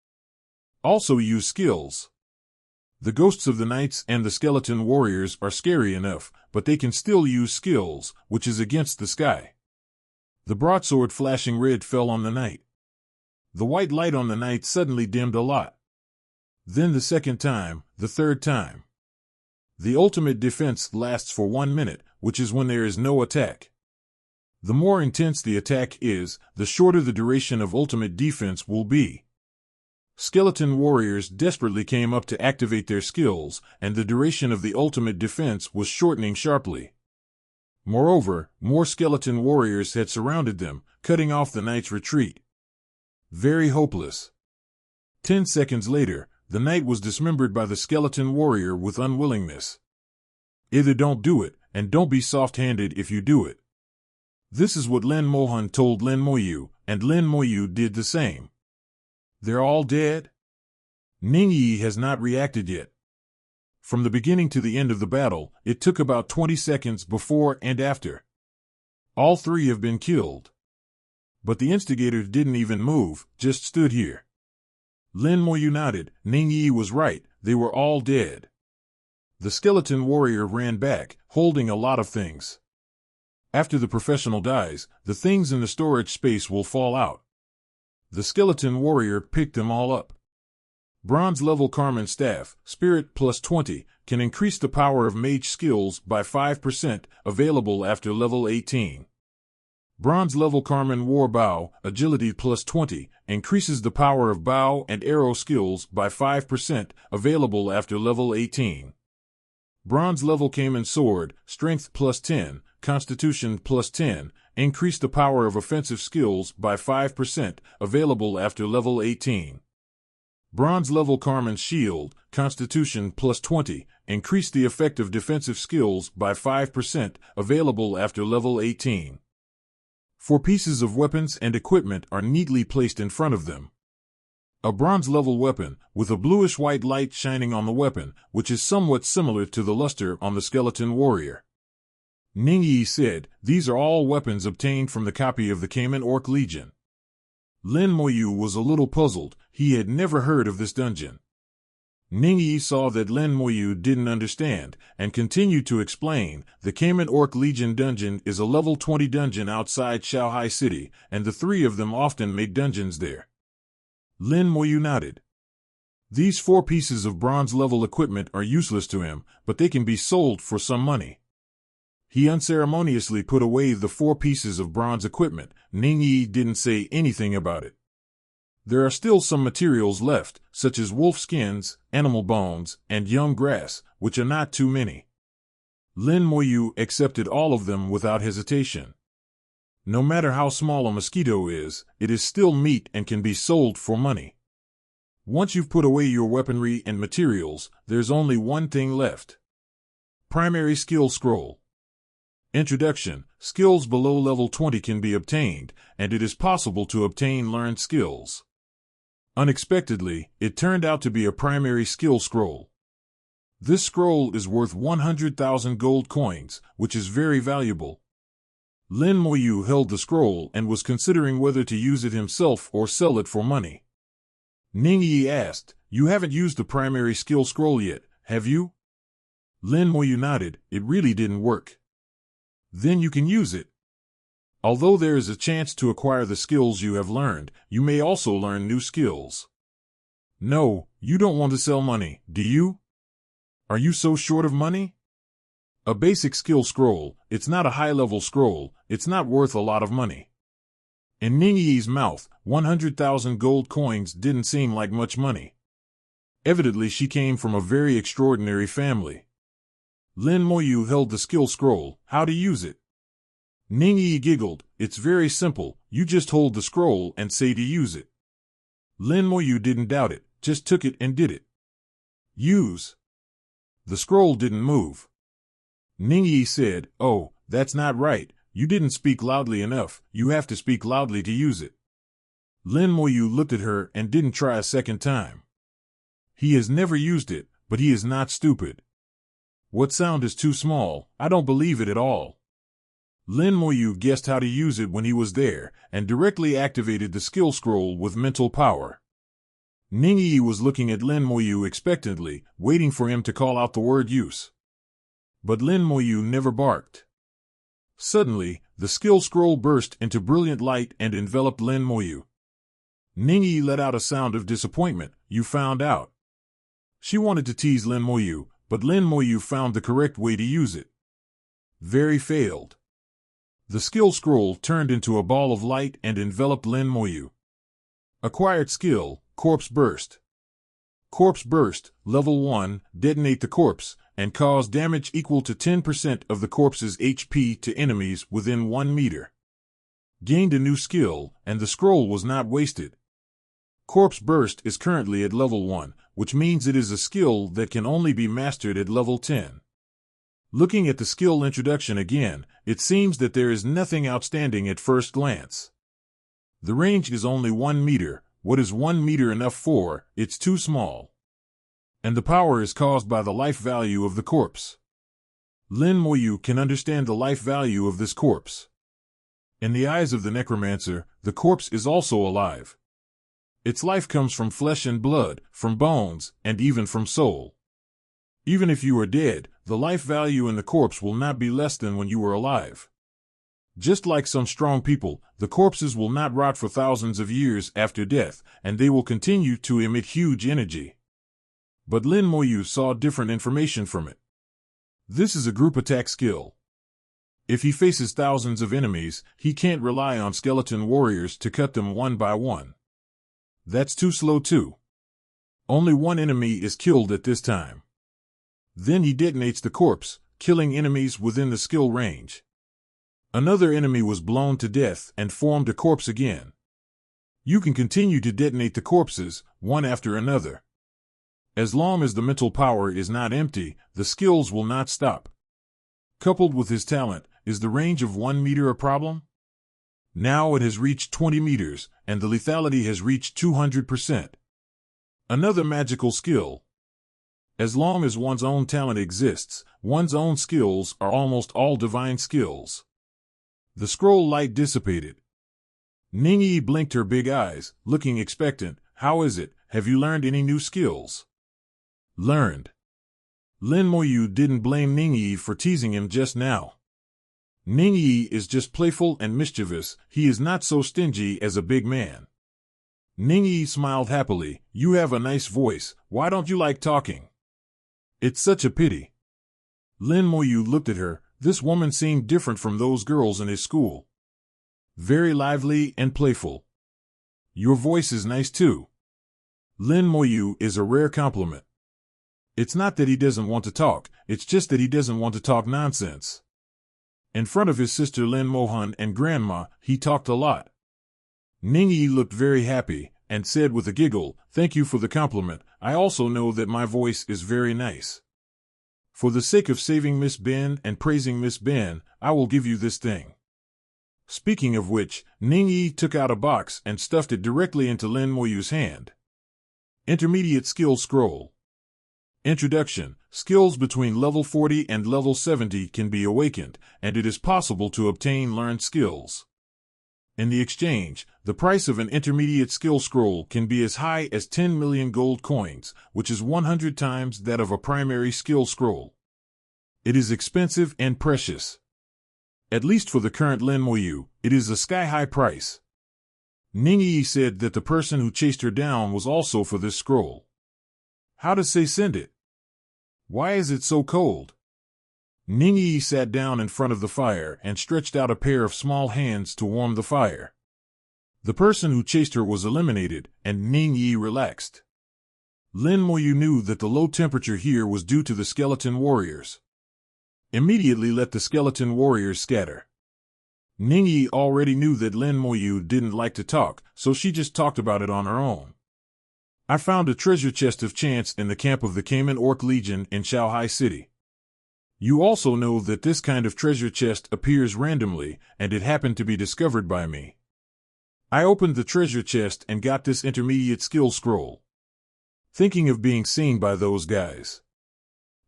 Also use skills. The ghosts of the knights and the skeleton warriors are scary enough, but they can still use skills, which is against the sky. The broadsword flashing red fell on the knight. The white light on the knight suddenly dimmed a lot. Then the second time, the third time. The ultimate defense lasts for 1 minute, which is when there is no attack. The more intense the attack is, the shorter the duration of ultimate defense will be. Skeleton warriors desperately came up to activate their skills, and the duration of the ultimate defense was shortening sharply. Moreover, more skeleton warriors had surrounded them, cutting off the knight's retreat. Very hopeless. 10 seconds later, the knight was dismembered by the skeleton warrior with unwillingness. Either don't do it, and don't be soft-handed if you do it. This is what Lin Mohan told Lin Moyu, and Lin Moyu did the same. They're all dead? Ning Yi has not reacted yet. From the beginning to the end of the battle, it took about 20 seconds before and after. All three have been killed. But the instigators didn't even move, just stood here. Lin Moyu nodded. Ning Yi was right, they were all dead. The skeleton warrior ran back, holding a lot of things. After the professional dies, the things in the storage space will fall out. The skeleton warrior picked them all up. Bronze level Carmen staff, spirit plus 20, can increase the power of mage skills by 5%, available after level 18. Bronze level Carmen war bow, agility plus 20, increases the power of bow and arrow skills by 5%, available after level 18. Bronze level Cayman sword, strength plus 10, constitution plus 10, increase the power of offensive skills by 5%, available after level 18. Bronze level Carmen shield, constitution plus 20, increase the effect of defensive skills by 5%, available after level 18. 4 pieces of weapons and equipment are neatly placed in front of them. A bronze-level weapon, with a bluish-white light shining on the weapon, which is somewhat similar to the luster on the skeleton warrior. Ning Yi said, these are all weapons obtained from the copy of the Cayman Orc Legion. Lin Moyu was a little puzzled, he had never heard of this dungeon. Ning Yi saw that Lin Moyu didn't understand, and continued to explain, the Cayman Orc Legion dungeon is a level 20 dungeon outside Shanghai City, and the 3 of them often make dungeons there. Lin Moyu nodded. These 4 pieces of bronze-level equipment are useless to him, but they can be sold for some money. He unceremoniously put away the 4 pieces of bronze equipment. Ning Yi didn't say anything about it. There are still some materials left, such as wolf skins, animal bones, and young grass, which are not too many. Lin Moyu accepted all of them without hesitation. No matter how small a mosquito is, it is still meat and can be sold for money. Once you've put away your weaponry and materials, there's only one thing left. Primary skill scroll. Introduction. Skills below level 20 can be obtained, and it is possible to obtain learned skills. Unexpectedly, it turned out to be a primary skill scroll. This scroll is worth 100,000 gold coins, which is very valuable. Lin Moyu held the scroll and was considering whether to use it himself or sell it for money. Ning Yi asked, You haven't used the primary skill scroll yet, have you? Lin Moyu nodded. It really didn't work. Then you can use it. Although there is a chance to acquire the skills you have learned, you may also learn new skills. No, you don't want to sell money, do you? Are you so short of money? A basic skill scroll, it's not a high-level scroll, it's not worth a lot of money. In Ningyi's mouth, 100,000 gold coins didn't seem like much money. Evidently she came from a very extraordinary family. Lin Moyu held the skill scroll. How to use it? Ningyi giggled. It's very simple, you just hold the scroll and say to use it. Lin Moyu didn't doubt it, just took it and did it. Use. The scroll didn't move. Ningyi said, "Oh, that's not right, you didn't speak loudly enough, you have to speak loudly to use it." Lin Moyu looked at her and didn't try a second time. He has never used it, but he is not stupid. What sound is too small? I don't believe it at all. Lin Moyu guessed how to use it when he was there, and directly activated the skill scroll with mental power. Ningyi was looking at Lin Moyu expectantly, waiting for him to call out the word use. But Lin Moyu never barked. Suddenly, the skill scroll burst into brilliant light and enveloped Lin Moyu. Ningyi let out a sound of disappointment. You found out. She wanted to tease Lin Moyu, but Lin Moyu found the correct way to use it. Very failed. The skill scroll turned into a ball of light and enveloped Lin Moyu. Acquired skill, Corpse Burst. Corpse Burst, Level 1, detonate the corpse, and cause damage equal to 10% of the corpse's HP to enemies within 1 meter. Gained a new skill, and the scroll was not wasted. Corpse Burst is currently at level 1, which means it is a skill that can only be mastered at level 10. Looking at the skill introduction again, it seems that there is nothing outstanding at first glance. The range is only 1 meter. What is 1 meter enough for? It's too small. And the power is caused by the life value of the corpse. Lin Moyu can understand the life value of this corpse. In the eyes of the Necromancer, the corpse is also alive. Its life comes from flesh and blood, from bones, and even from soul. Even if you are dead, the life value in the corpse will not be less than when you were alive. Just like some strong people, the corpses will not rot for thousands of years after death, and they will continue to emit huge energy. But Lin Moyu saw different information from it. This is a group attack skill. If he faces thousands of enemies, he can't rely on skeleton warriors to cut them one by one. That's too slow too. Only one enemy is killed at this time. Then he detonates the corpse, killing enemies within the skill range. Another enemy was blown to death and formed a corpse again. You can continue to detonate the corpses, one after another. As long as the mental power is not empty, the skills will not stop. Coupled with his talent, is the range of 1 meter a problem? Now it has reached 20 meters, and the lethality has reached 200%. Another magical skill. As long as one's own talent exists, one's own skills are almost all divine skills. The scroll light dissipated. Ningyi blinked her big eyes, looking expectant. How is it? Have you learned any new skills? Learned. Lin Moyu didn't blame Ningyi for teasing him just now. Ningyi is just playful and mischievous, he is not so stingy as a big man. Ningyi smiled happily. You have a nice voice, why don't you like talking? It's such a pity. Lin Moyu looked at her. This woman seemed different from those girls in his school. Very lively and playful. Your voice is nice too. Lin Moyu is a rare compliment. It's not that he doesn't want to talk, it's just that he doesn't want to talk nonsense. In front of his sister Lin Mohan and grandma, he talked a lot. Ningyi looked very happy, and said with a giggle, "Thank you for the compliment, I also know that my voice is very nice. For the sake of saving Miss Ben and praising Miss Ben, I will give you this thing." Speaking of which, Ningyi took out a box and stuffed it directly into Lin Moyu's hand. Intermediate Skill Scroll. Introduction. Skills between level 40 and level 70 can be awakened, and it is possible to obtain learned skills. In the exchange, the price of an intermediate skill scroll can be as high as 10 million gold coins, which is 100 times that of a primary skill scroll. It is expensive and precious. At least for the current Lin Moyu, it is a sky-high price. Ningyi said that the person who chased her down was also for this scroll. How does they send it? Why is it so cold? Ningyi sat down in front of the fire and stretched out a pair of small hands to warm the fire. The person who chased her was eliminated, and Ningyi relaxed. Lin Moyu knew that the low temperature here was due to the skeleton warriors. Immediately let the skeleton warriors scatter. Ningyi already knew that Lin Moyu didn't like to talk, so she just talked about it on her own. I found a treasure chest of chance in the camp of the Cayman Orc Legion in Shanghai City. You also know that this kind of treasure chest appears randomly, and it happened to be discovered by me. I opened the treasure chest and got this intermediate skill scroll. Thinking of being seen by those guys.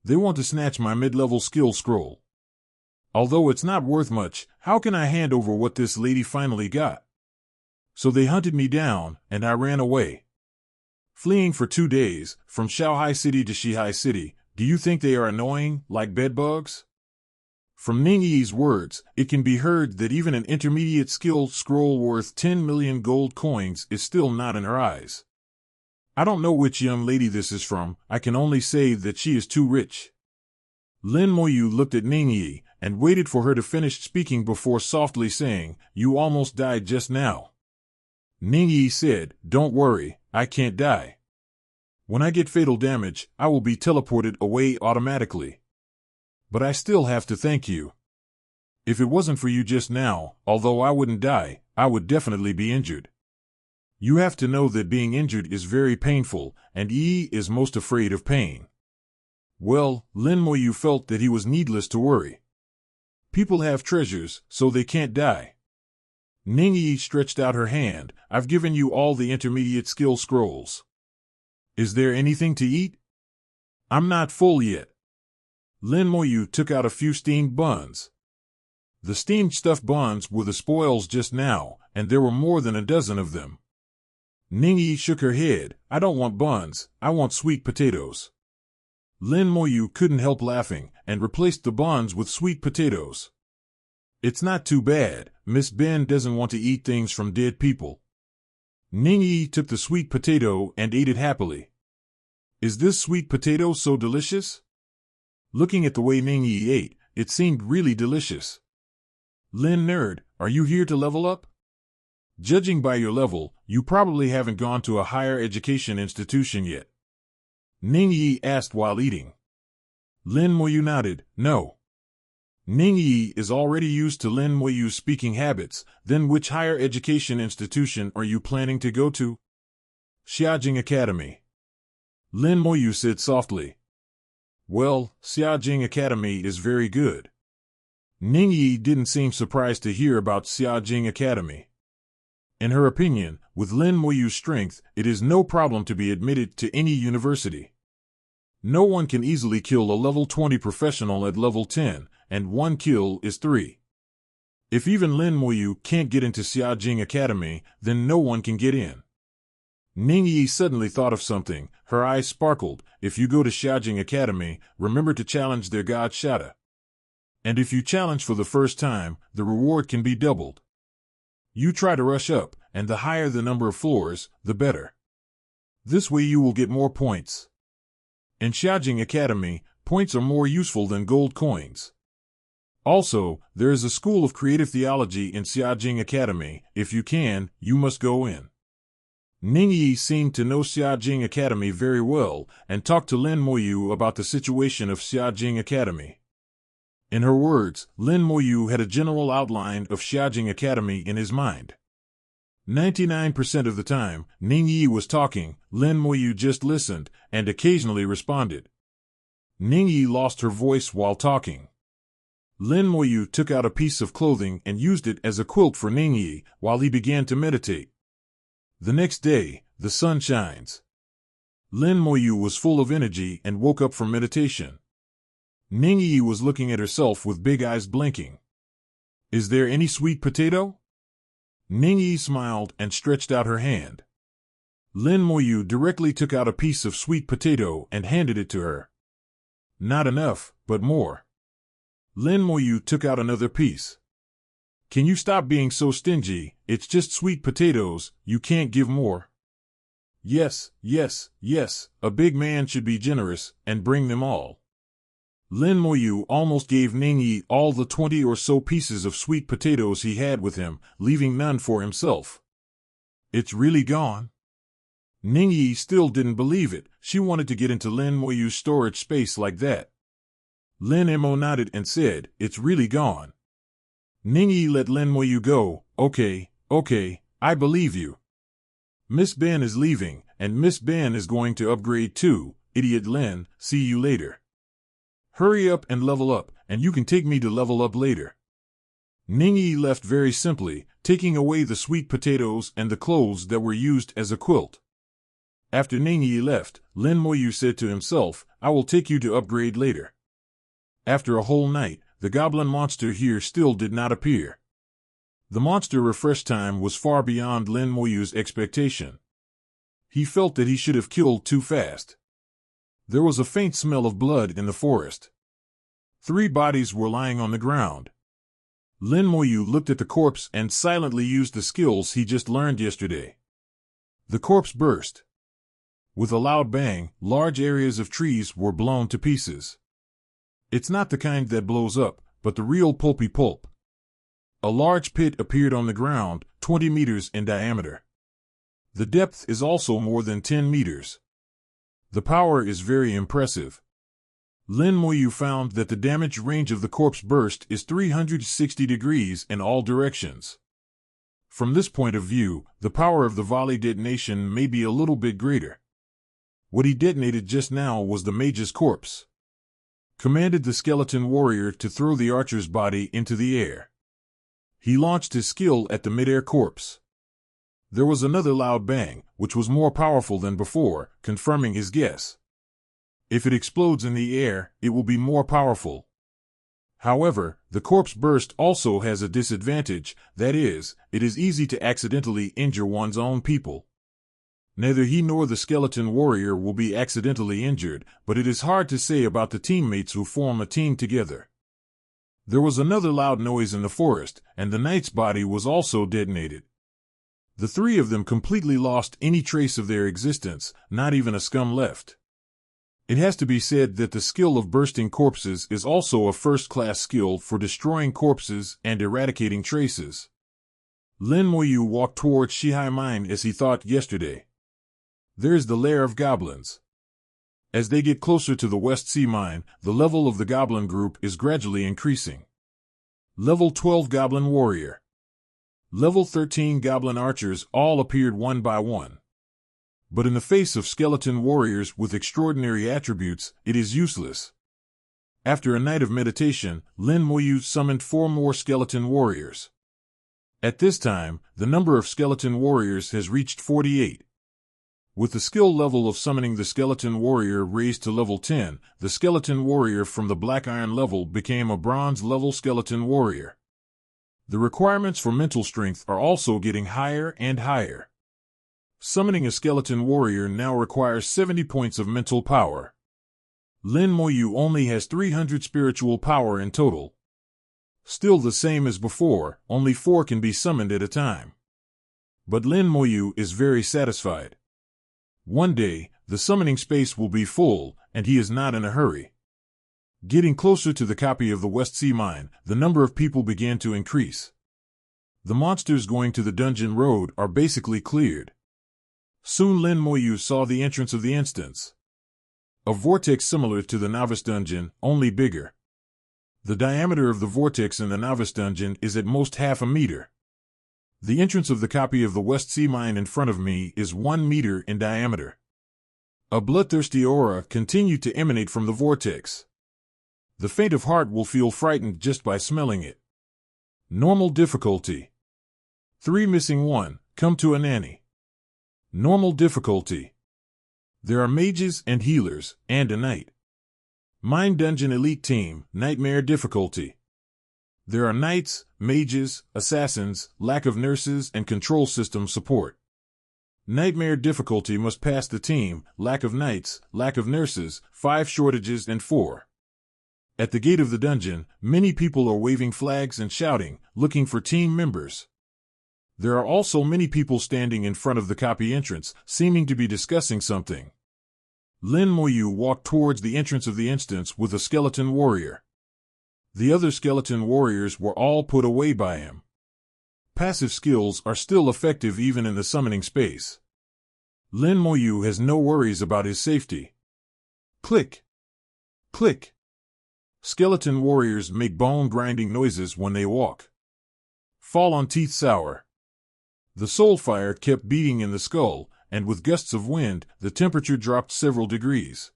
They want to snatch my mid-level skill scroll. Although it's not worth much, how can I hand over what this lady finally got? So they hunted me down, and I ran away. Fleeing for 2 days, from Shanghai City to Shihai City, do you think they are annoying, like bedbugs? From Ningyi's words, it can be heard that even an intermediate skill scroll worth 10 million gold coins is still not in her eyes. I don't know which young lady this is from, I can only say that she is too rich. Lin Moyu looked at Ningyi and waited for her to finish speaking before softly saying, "You almost died just now." Ningyi said, "Don't worry, I can't die. When I get fatal damage, I will be teleported away automatically. But I still have to thank you. If it wasn't for you just now, although I wouldn't die, I would definitely be injured. You have to know that being injured is very painful, and Yi is most afraid of pain." Well, Lin Moyu felt that he was needless to worry. People have treasures, so they can't die. Ningyi stretched out her hand. "I've given you all the intermediate skill scrolls. Is there anything to eat? I'm not full yet." Lin Moyu took out a few steamed buns. The steamed stuffed buns were the spoils just now, and there were more than a dozen of them. Ningyi shook her head. "I don't want buns, I want sweet potatoes." Lin Moyu couldn't help laughing, and replaced the buns with sweet potatoes. "It's not too bad, Miss Ben doesn't want to eat things from dead people." Ningyi took the sweet potato and ate it happily. "Is this sweet potato so delicious?" Looking at the way Ningyi ate, it seemed really delicious. "Lin Nerd, are you here to level up? Judging by your level, you probably haven't gone to a higher education institution yet." Ningyi asked while eating. Lin Moyu nodded, "No." Ningyi is already used to Lin Moyu's speaking habits. "Then which higher education institution are you planning to go to?" "Xiajing Academy." Lin Moyu said softly. "Well, Xiajing Academy is very good." Ningyi didn't seem surprised to hear about Xiajing Academy. In her opinion, with Lin Moyu's strength, it is no problem to be admitted to any university. No one can easily kill a level 20 professional at level 10, and 1 kill is 3. If even Lin Moyu can't get into Xiajing Academy, then no one can get in. Ningyi suddenly thought of something. Her eyes sparkled. "If you go to Xiajing Academy, remember to challenge their god Shada. And if you challenge for the first time, the reward can be doubled. You try to rush up, and the higher the number of floors, the better. This way you will get more points. In Xiajing Academy, points are more useful than gold coins. Also, there is a school of creative theology in Xiajing Academy. If you can, you must go in." Ningyi seemed to know Xiajing Academy very well, and talked to Lin Moyu about the situation of Xiajing Academy. In her words, Lin Moyu had a general outline of Xiajing Academy in his mind. 99% of the time, Ningyi was talking, Lin Moyu just listened, and occasionally responded. Ningyi lost her voice while talking. Lin Moyu took out a piece of clothing and used it as a quilt for Ningyi, while he began to meditate. The next day, the sun shines. Lin Moyu was full of energy and woke up from meditation. Ningyi was looking at herself with big eyes blinking. "Is there any sweet potato?" Ningyi smiled and stretched out her hand. Lin Moyu directly took out a piece of sweet potato and handed it to her. Not enough, but more. Lin Moyu took out another piece. Can you stop being so stingy? It's just sweet potatoes, you can't give more. Yes, yes, yes, a big man should be generous and bring them all. Lin Moyu almost gave Ningyi all the 20 or so pieces of sweet potatoes he had with him, leaving none for himself. It's really gone? Ningyi still didn't believe it. She wanted to get into Lin Moyu's storage space like that. Lin Mo nodded and said, it's really gone. Ningyi let Lin Moyu go. Okay, I believe you. Miss Ben is leaving, and Miss Ben is going to upgrade too. Idiot Lin, see you later. Hurry up and level up, and you can take me to level up later. Ningyi left very simply, taking away the sweet potatoes and the clothes that were used as a quilt. After Ningyi left, Lin Moyu said to himself, I will take you to upgrade later. After a whole night, the goblin monster here still did not appear. The monster refresh time was far beyond Lin Moyu's expectation. He felt that he should have killed too fast. There was a faint smell of blood in the forest. 3 bodies were lying on the ground. Lin Moyu looked at the corpse and silently used the skills he just learned yesterday. The corpse burst. With a loud bang, large areas of trees were blown to pieces. It's not the kind that blows up, but the real pulpy pulp. A large pit appeared on the ground, 20 meters in diameter. The depth is also more than 10 meters. The power is very impressive. Lin Moyu found that the damage range of the corpse burst is 360 degrees in all directions. From this point of view, the power of the volley detonation may be a little bit greater. What he detonated just now was the mage's corpse. Commanded the skeleton warrior to throw the archer's body into the air. He launched his skill at the midair corpse. There was another loud bang, which was more powerful than before, confirming his guess. If it explodes in the air, it will be more powerful. However, the corpse burst also has a disadvantage, that is, it is easy to accidentally injure one's own people. Neither he nor the skeleton warrior will be accidentally injured, but it is hard to say about the teammates who form a team together. There was another loud noise in the forest, and the knight's body was also detonated. The 3 of them completely lost any trace of their existence, not even a scum left. It has to be said that the skill of bursting corpses is also a first-class skill for destroying corpses and eradicating traces. Lin Moyu walked towards Shihai Mine as he thought yesterday. There's the lair of goblins. As they get closer to the West Sea Mine, the level of the goblin group is gradually increasing. Level 12 Goblin Warrior. Level 13 Goblin Archers all appeared one by one. But in the face of skeleton warriors with extraordinary attributes, it is useless. After a night of meditation, Lin Moyu summoned 4 more skeleton warriors. At this time, the number of skeleton warriors has reached 48. With the skill level of summoning the skeleton warrior raised to level 10, the skeleton warrior from the black iron level became a bronze level skeleton warrior. The requirements for mental strength are also getting higher and higher. Summoning a skeleton warrior now requires 70 points of mental power. Lin Moyu only has 300 spiritual power in total. Still the same as before, only 4 can be summoned at a time. But Lin Moyu is very satisfied. One day, the summoning space will be full, and he is not in a hurry. Getting closer to the copy of the West Sea Mine, the number of people began to increase. The monsters going to the dungeon road are basically cleared. Soon Lin Moyu saw the entrance of the instance. A vortex similar to the novice dungeon, only bigger. The diameter of the vortex in the novice dungeon is at most half a meter. The entrance of the copy of the West Sea Mine in front of me is 1 meter in diameter. A bloodthirsty aura continued to emanate from the vortex. The faint of heart will feel frightened just by smelling it. Normal difficulty. 3 missing 1, come to a nanny. Normal difficulty. There are mages and healers, and a knight. Mine Dungeon Elite Team, Nightmare difficulty. There are knights, mages, assassins, lack of nurses, and control system support. Nightmare difficulty must pass the team, lack of knights, lack of nurses, 5 shortages and 4. At the gate of the dungeon, many people are waving flags and shouting, looking for team members. There are also many people standing in front of the copy entrance, seeming to be discussing something. Lin Moyu walked towards the entrance of the instance with a skeleton warrior. The other skeleton warriors were all put away by him. Passive skills are still effective even in the summoning space. Lin Moyu has no worries about his safety. Click. Click. Skeleton warriors make bone-grinding noises when they walk. Fall on teeth sour. The soul fire kept beating in the skull, and with gusts of wind, the temperature dropped several degrees.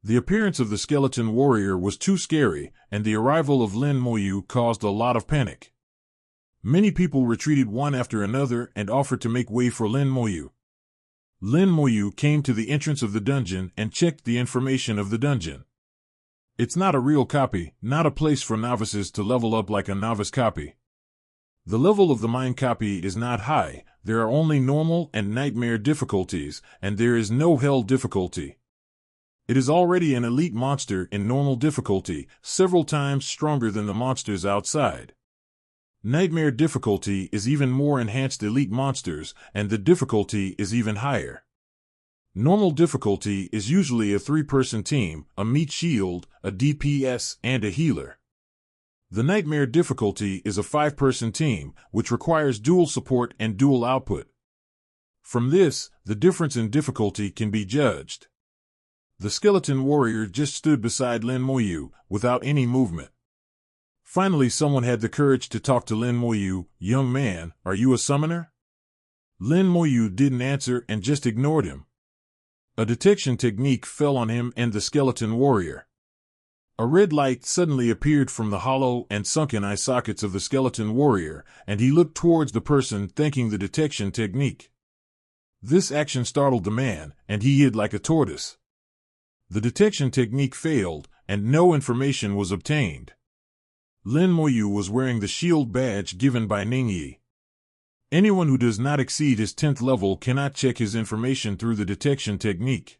The appearance of the skeleton warrior was too scary, and the arrival of Lin Moyu caused a lot of panic. Many people retreated one after another and offered to make way for Lin Moyu. Lin Moyu came to the entrance of the dungeon and checked the information of the dungeon. It's not a real copy, not a place for novices to level up like a novice copy. The level of the mine copy is not high, there are only normal and nightmare difficulties, and there is no hell difficulty. It is already an elite monster in normal difficulty, several times stronger than the monsters outside. Nightmare difficulty is even more enhanced elite monsters, and the difficulty is even higher. Normal difficulty is usually a 3-person team, a meat shield, a DPS, and a healer. The nightmare difficulty is a 5-person team, which requires dual support and dual output. From this, the difference in difficulty can be judged. The skeleton warrior just stood beside Lin Moyu, without any movement. Finally someone had the courage to talk to Lin Moyu. "Young man, are you a summoner?" Lin Moyu didn't answer and just ignored him. A detection technique fell on him and the skeleton warrior. A red light suddenly appeared from the hollow and sunken eye sockets of the skeleton warrior, and he looked towards the person thanking the detection technique. This action startled the man, and he hid like a tortoise. The detection technique failed, and no information was obtained. Lin Moyu was wearing the shield badge given by Ningyi. Anyone who does not exceed his 10th level cannot check his information through the detection technique.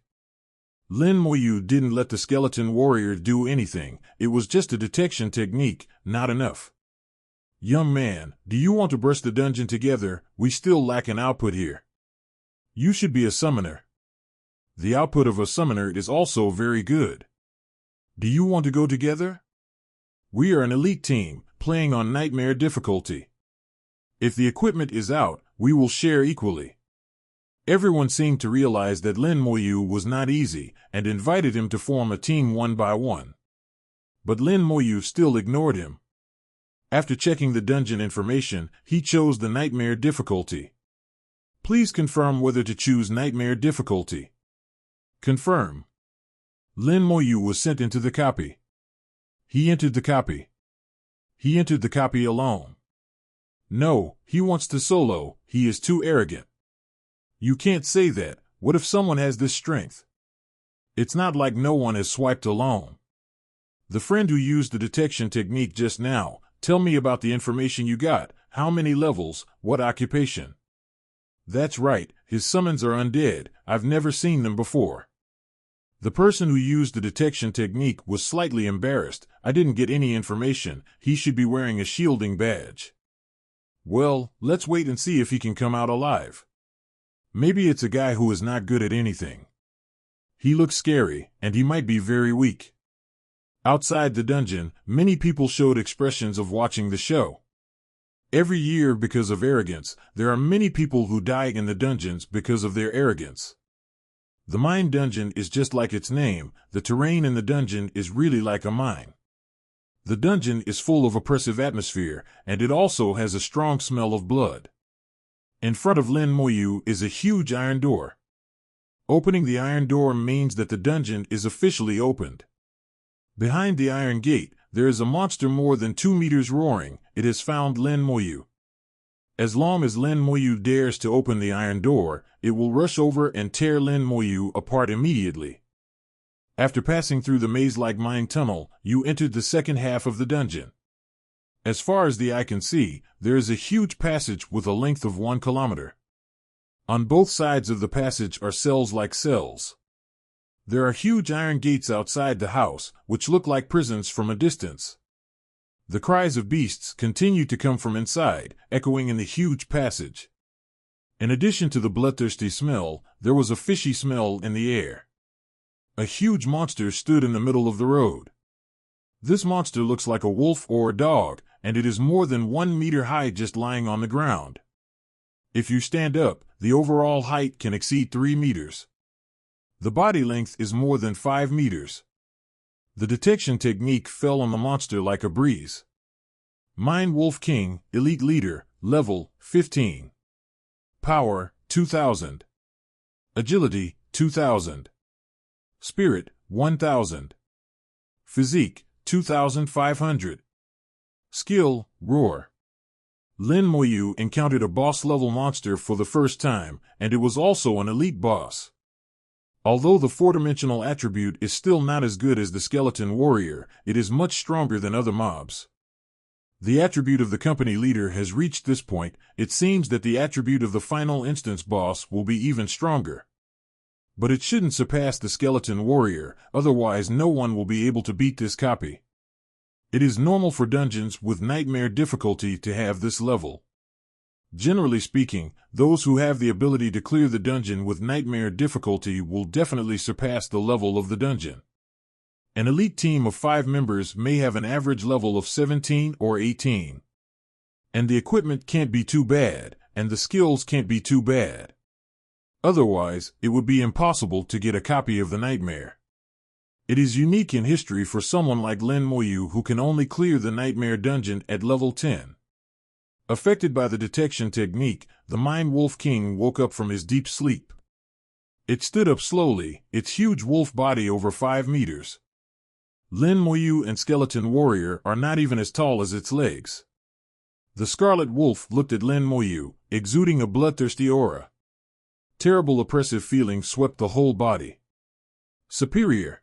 Lin Moyu didn't let the skeleton warrior do anything, it was just a detection technique, not enough. "Young man, do you want to burst the dungeon together? We still lack an output here. You should be a summoner. The output of a summoner is also very good. Do you want to go together? We are an elite team, playing on nightmare difficulty. If the equipment is out, we will share equally." Everyone seemed to realize that Lin Moyu was not easy, and invited him to form a team one by one. But Lin Moyu still ignored him. After checking the dungeon information, he chose the nightmare difficulty. "Please confirm whether to choose nightmare difficulty." "Confirm." Lin Moyu was sent into the copy. He entered the copy. He entered the copy alone. No, he wants to solo, he is too arrogant. You can't say that, what if someone has this strength? It's not like no one has swiped alone. The friend who used the detection technique just now, tell me about the information you got, how many levels, what occupation. That's right, his summons are undead, I've never seen them before. The person who used the detection technique was slightly embarrassed. I didn't get any information, he should be wearing a shielding badge. Well, let's wait and see if he can come out alive. Maybe it's a guy who is not good at anything. He looks scary, and he might be very weak. Outside the dungeon, many people showed expressions of watching the show. Every year, because of arrogance, there are many people who die in the dungeons because of their arrogance. The mine dungeon is just like its name, the terrain in the dungeon is really like a mine. The dungeon is full of oppressive atmosphere, and it also has a strong smell of blood. In front of Lin Moyu is a huge iron door. Opening the iron door means that the dungeon is officially opened. Behind the iron gate, there is a monster more than 2 meters roaring. It has found Lin Moyu. As long as Lin Moyu dares to open the iron door, it will rush over and tear Lin Moyu apart immediately. After passing through the maze-like mine tunnel, you entered the second half of the dungeon. As far as the eye can see, there is a huge passage with a length of 1 kilometer. On both sides of the passage are cells like cells. There are huge iron gates outside the house, which look like prisons from a distance. The cries of beasts continue to come from inside, echoing in the huge passage. In addition to the bloodthirsty smell, there was a fishy smell in the air. A huge monster stood in the middle of the road. This monster looks like a wolf or a dog, and it is more than 1 meter high just lying on the ground. If you stand up, the overall height can exceed 3 meters. The body length is more than 5 meters. The detection technique fell on the monster like a breeze. Mind Wolf King, Elite Leader, Level 15. Power, 2000. Agility, 2000. Spirit, 1000. Physique, 2500. Skill, Roar. Lin Moyu encountered a boss-level monster for the first time, and it was also an elite boss. Although the 4-dimensional attribute is still not as good as the Skeleton Warrior, it is much stronger than other mobs. The attribute of the company leader has reached this point. It seems that the attribute of the final instance boss will be even stronger. But it shouldn't surpass the Skeleton Warrior, otherwise no one will be able to beat this copy. It is normal for dungeons with nightmare difficulty to have this level. Generally speaking, those who have the ability to clear the dungeon with nightmare difficulty will definitely surpass the level of the dungeon. An elite team of 5 members may have an average level of 17 or 18. And the equipment can't be too bad, and the skills can't be too bad. Otherwise, it would be impossible to get a copy of the Nightmare. It is unique in history for someone like Lin Moyu who can only clear the Nightmare dungeon at level 10. Affected by the detection technique, the Mind Wolf King woke up from his deep sleep. It stood up slowly, its huge wolf body over 5 meters. Lin Moyu and Skeleton Warrior are not even as tall as its legs. The Scarlet Wolf looked at Lin Moyu, exuding a bloodthirsty aura. Terrible oppressive feeling swept the whole body. Superior.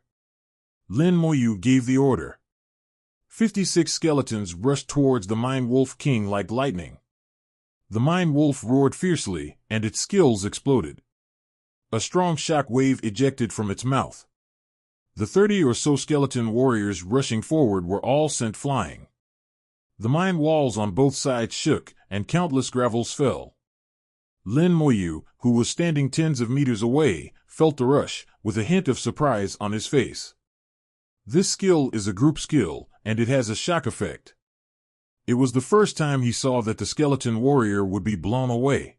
Lin Moyu gave the order. 56 skeletons rushed towards the Mind Wolf King like lightning. The Mind Wolf roared fiercely, and its skills exploded. A strong shock wave ejected from its mouth. The 30 or so skeleton warriors rushing forward were all sent flying. The mine walls on both sides shook, and countless gravels fell. Lin Moyu, who was standing tens of meters away, felt the rush, with a hint of surprise on his face. This skill is a group skill, and it has a shock effect. It was the first time he saw that the skeleton warrior would be blown away.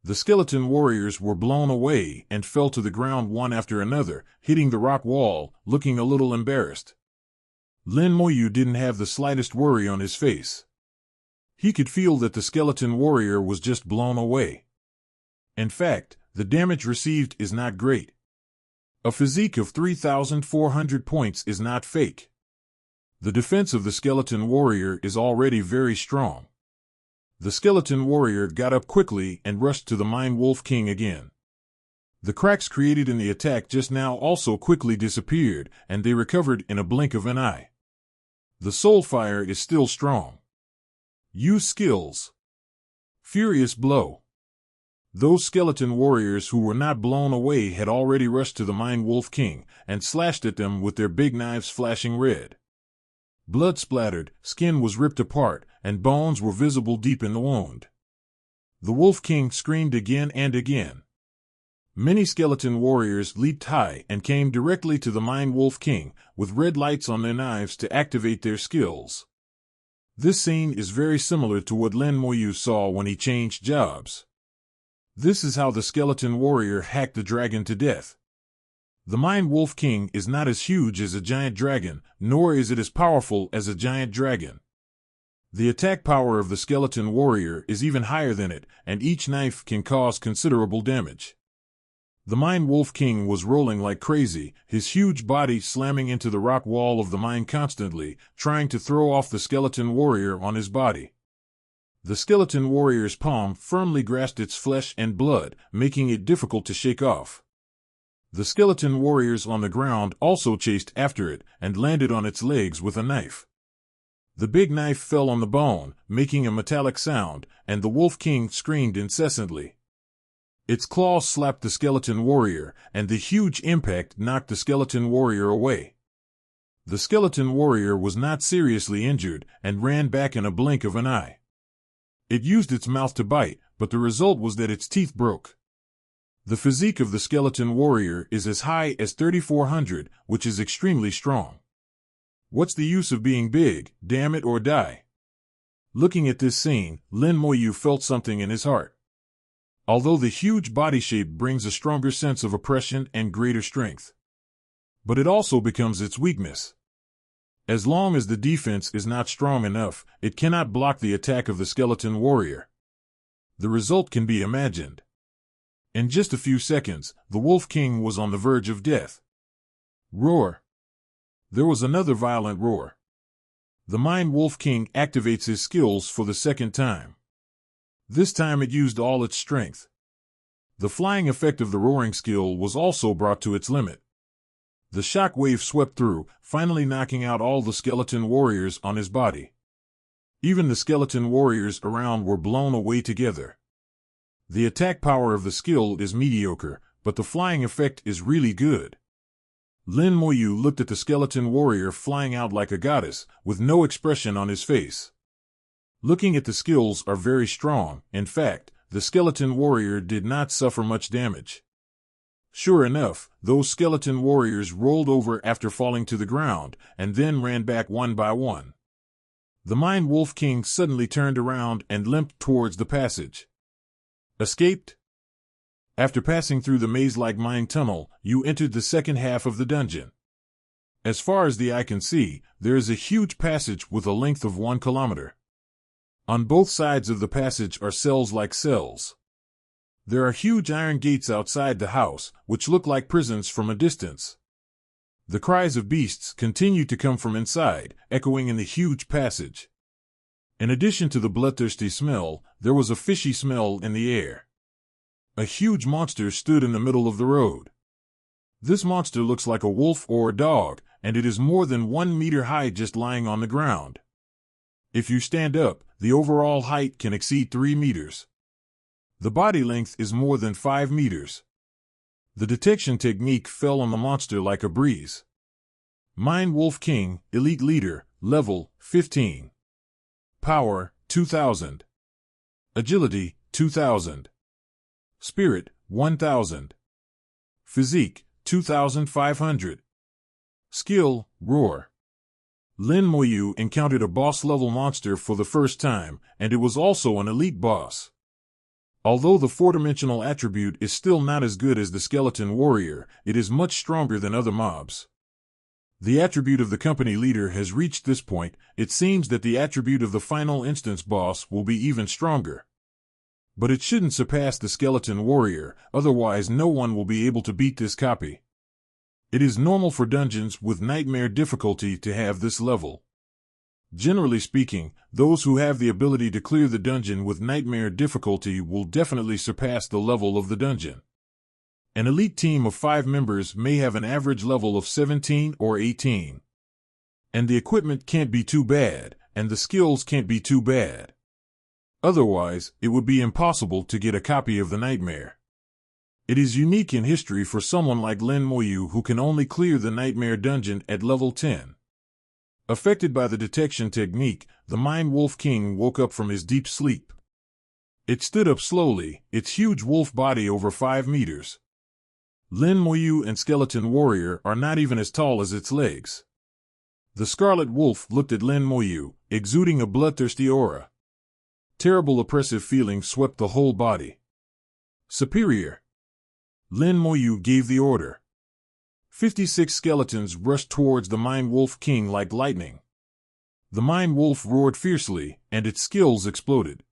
The skeleton warriors were blown away and fell to the ground one after another, hitting the rock wall, looking a little embarrassed. Lin Moyu didn't have the slightest worry on his face. He could feel that the skeleton warrior was just blown away. In fact, the damage received is not great. A physique of 3,400 points is not fake. The defense of the skeleton warrior is already very strong. The skeleton warrior got up quickly and rushed to the Mind Wolf King again. The cracks created in the attack just now also quickly disappeared, and they recovered in a blink of an eye. The soul fire is still strong. Use skills. Furious blow. Those skeleton warriors who were not blown away had already rushed to the Mind Wolf King and slashed at them with their big knives flashing red. Blood splattered, skin was ripped apart, and bones were visible deep in the wound. The Wolf King screamed again and again. Many skeleton warriors leaped high and came directly to the Mind Wolf King, with red lights on their knives to activate their skills. This scene is very similar to what Lin Moyu saw when he changed jobs. This is how the skeleton warrior hacked the dragon to death. The Mind Wolf King is not as huge as a giant dragon, nor is it as powerful as a giant dragon. The attack power of the skeleton warrior is even higher than it, and each knife can cause considerable damage. The Mind Wolf King was rolling like crazy, his huge body slamming into the rock wall of the mine constantly, trying to throw off the skeleton warrior on his body. The skeleton warrior's palm firmly grasped its flesh and blood, making it difficult to shake off. The skeleton warriors on the ground also chased after it and landed on its legs with a knife. The big knife fell on the bone, making a metallic sound, and the Wolf King screamed incessantly. Its claws slapped the skeleton warrior, and the huge impact knocked the skeleton warrior away. The skeleton warrior was not seriously injured and ran back in a blink of an eye. It used its mouth to bite, but the result was that its teeth broke. The physique of the skeleton warrior is as high as 3,400, which is extremely strong. What's the use of being big, damn it or die? Looking at this scene, Lin Moyu felt something in his heart. Although the huge body shape brings a stronger sense of oppression and greater strength. But it also becomes its weakness. As long as the defense is not strong enough, it cannot block the attack of the skeleton warrior. The result can be imagined. In just a few seconds, the Wolf King was on the verge of death. Roar! There was another violent roar. The Mind Wolf King activates his skills for the second time. This time it used all its strength. The flying effect of the roaring skill was also brought to its limit. The shock wave swept through, finally knocking out all the skeleton warriors on his body. Even the skeleton warriors around were blown away together. The attack power of the skill is mediocre, but the flying effect is really good. Lin Moyu looked at the skeleton warrior flying out like a goddess, with no expression on his face. Looking at the skills are very strong. In fact, the skeleton warrior did not suffer much damage. Sure enough, those skeleton warriors rolled over after falling to the ground, and then ran back one by one. The Mind Wolf King suddenly turned around and limped towards the passage. Escaped? After passing through the maze-like mine tunnel, you entered the second half of the dungeon. As far as the eye can see, there is a huge passage with a length of 1 kilometer. On both sides of the passage are cells like cells. There are huge iron gates outside the house, which look like prisons from a distance. The cries of beasts continue to come from inside, echoing in the huge passage. In addition to the bloodthirsty smell, there was a fishy smell in the air. A huge monster stood in the middle of the road. This monster looks like a wolf or a dog, and it is more than 1 meter high just lying on the ground. If you stand up, the overall height can exceed 3 meters. The body length is more than 5 meters. The detection technique fell on the monster like a breeze. Mind Wolf King, Elite Leader, Level 15. Power, 2000. Agility, 2000. Spirit, 1000. Physique, 2500. Skill, Roar. Lin Moyu encountered a boss-level monster for the first time, and it was also an elite boss. Although the 4-dimensional attribute is still not as good as the skeleton warrior, it is much stronger than other mobs. The attribute of the company leader has reached this point. It seems that the attribute of the final instance boss will be even stronger. But it shouldn't surpass the skeleton warrior, otherwise no one will be able to beat this copy. It is normal for dungeons with nightmare difficulty to have this level. Generally speaking, those who have the ability to clear the dungeon with nightmare difficulty will definitely surpass the level of the dungeon. An elite team of 5 members may have an average level of 17 or 18. And the equipment can't be too bad, and the skills can't be too bad. Otherwise, it would be impossible to get a copy of the Nightmare. It is unique in history for someone like Lin Moyu who can only clear the Nightmare dungeon at level 10. Affected by the detection technique, the Mind Wolf King woke up from his deep sleep. It stood up slowly, its huge wolf body over 5 meters. Lin Moyu and Skeleton Warrior are not even as tall as its legs. The Scarlet Wolf looked at Lin Moyu, exuding a bloodthirsty aura. Terrible oppressive feeling swept the whole body. Superior. Lin Moyu gave the order. 56 skeletons rushed towards the Mind Wolf King like lightning. The Mind Wolf roared fiercely, and its skills exploded.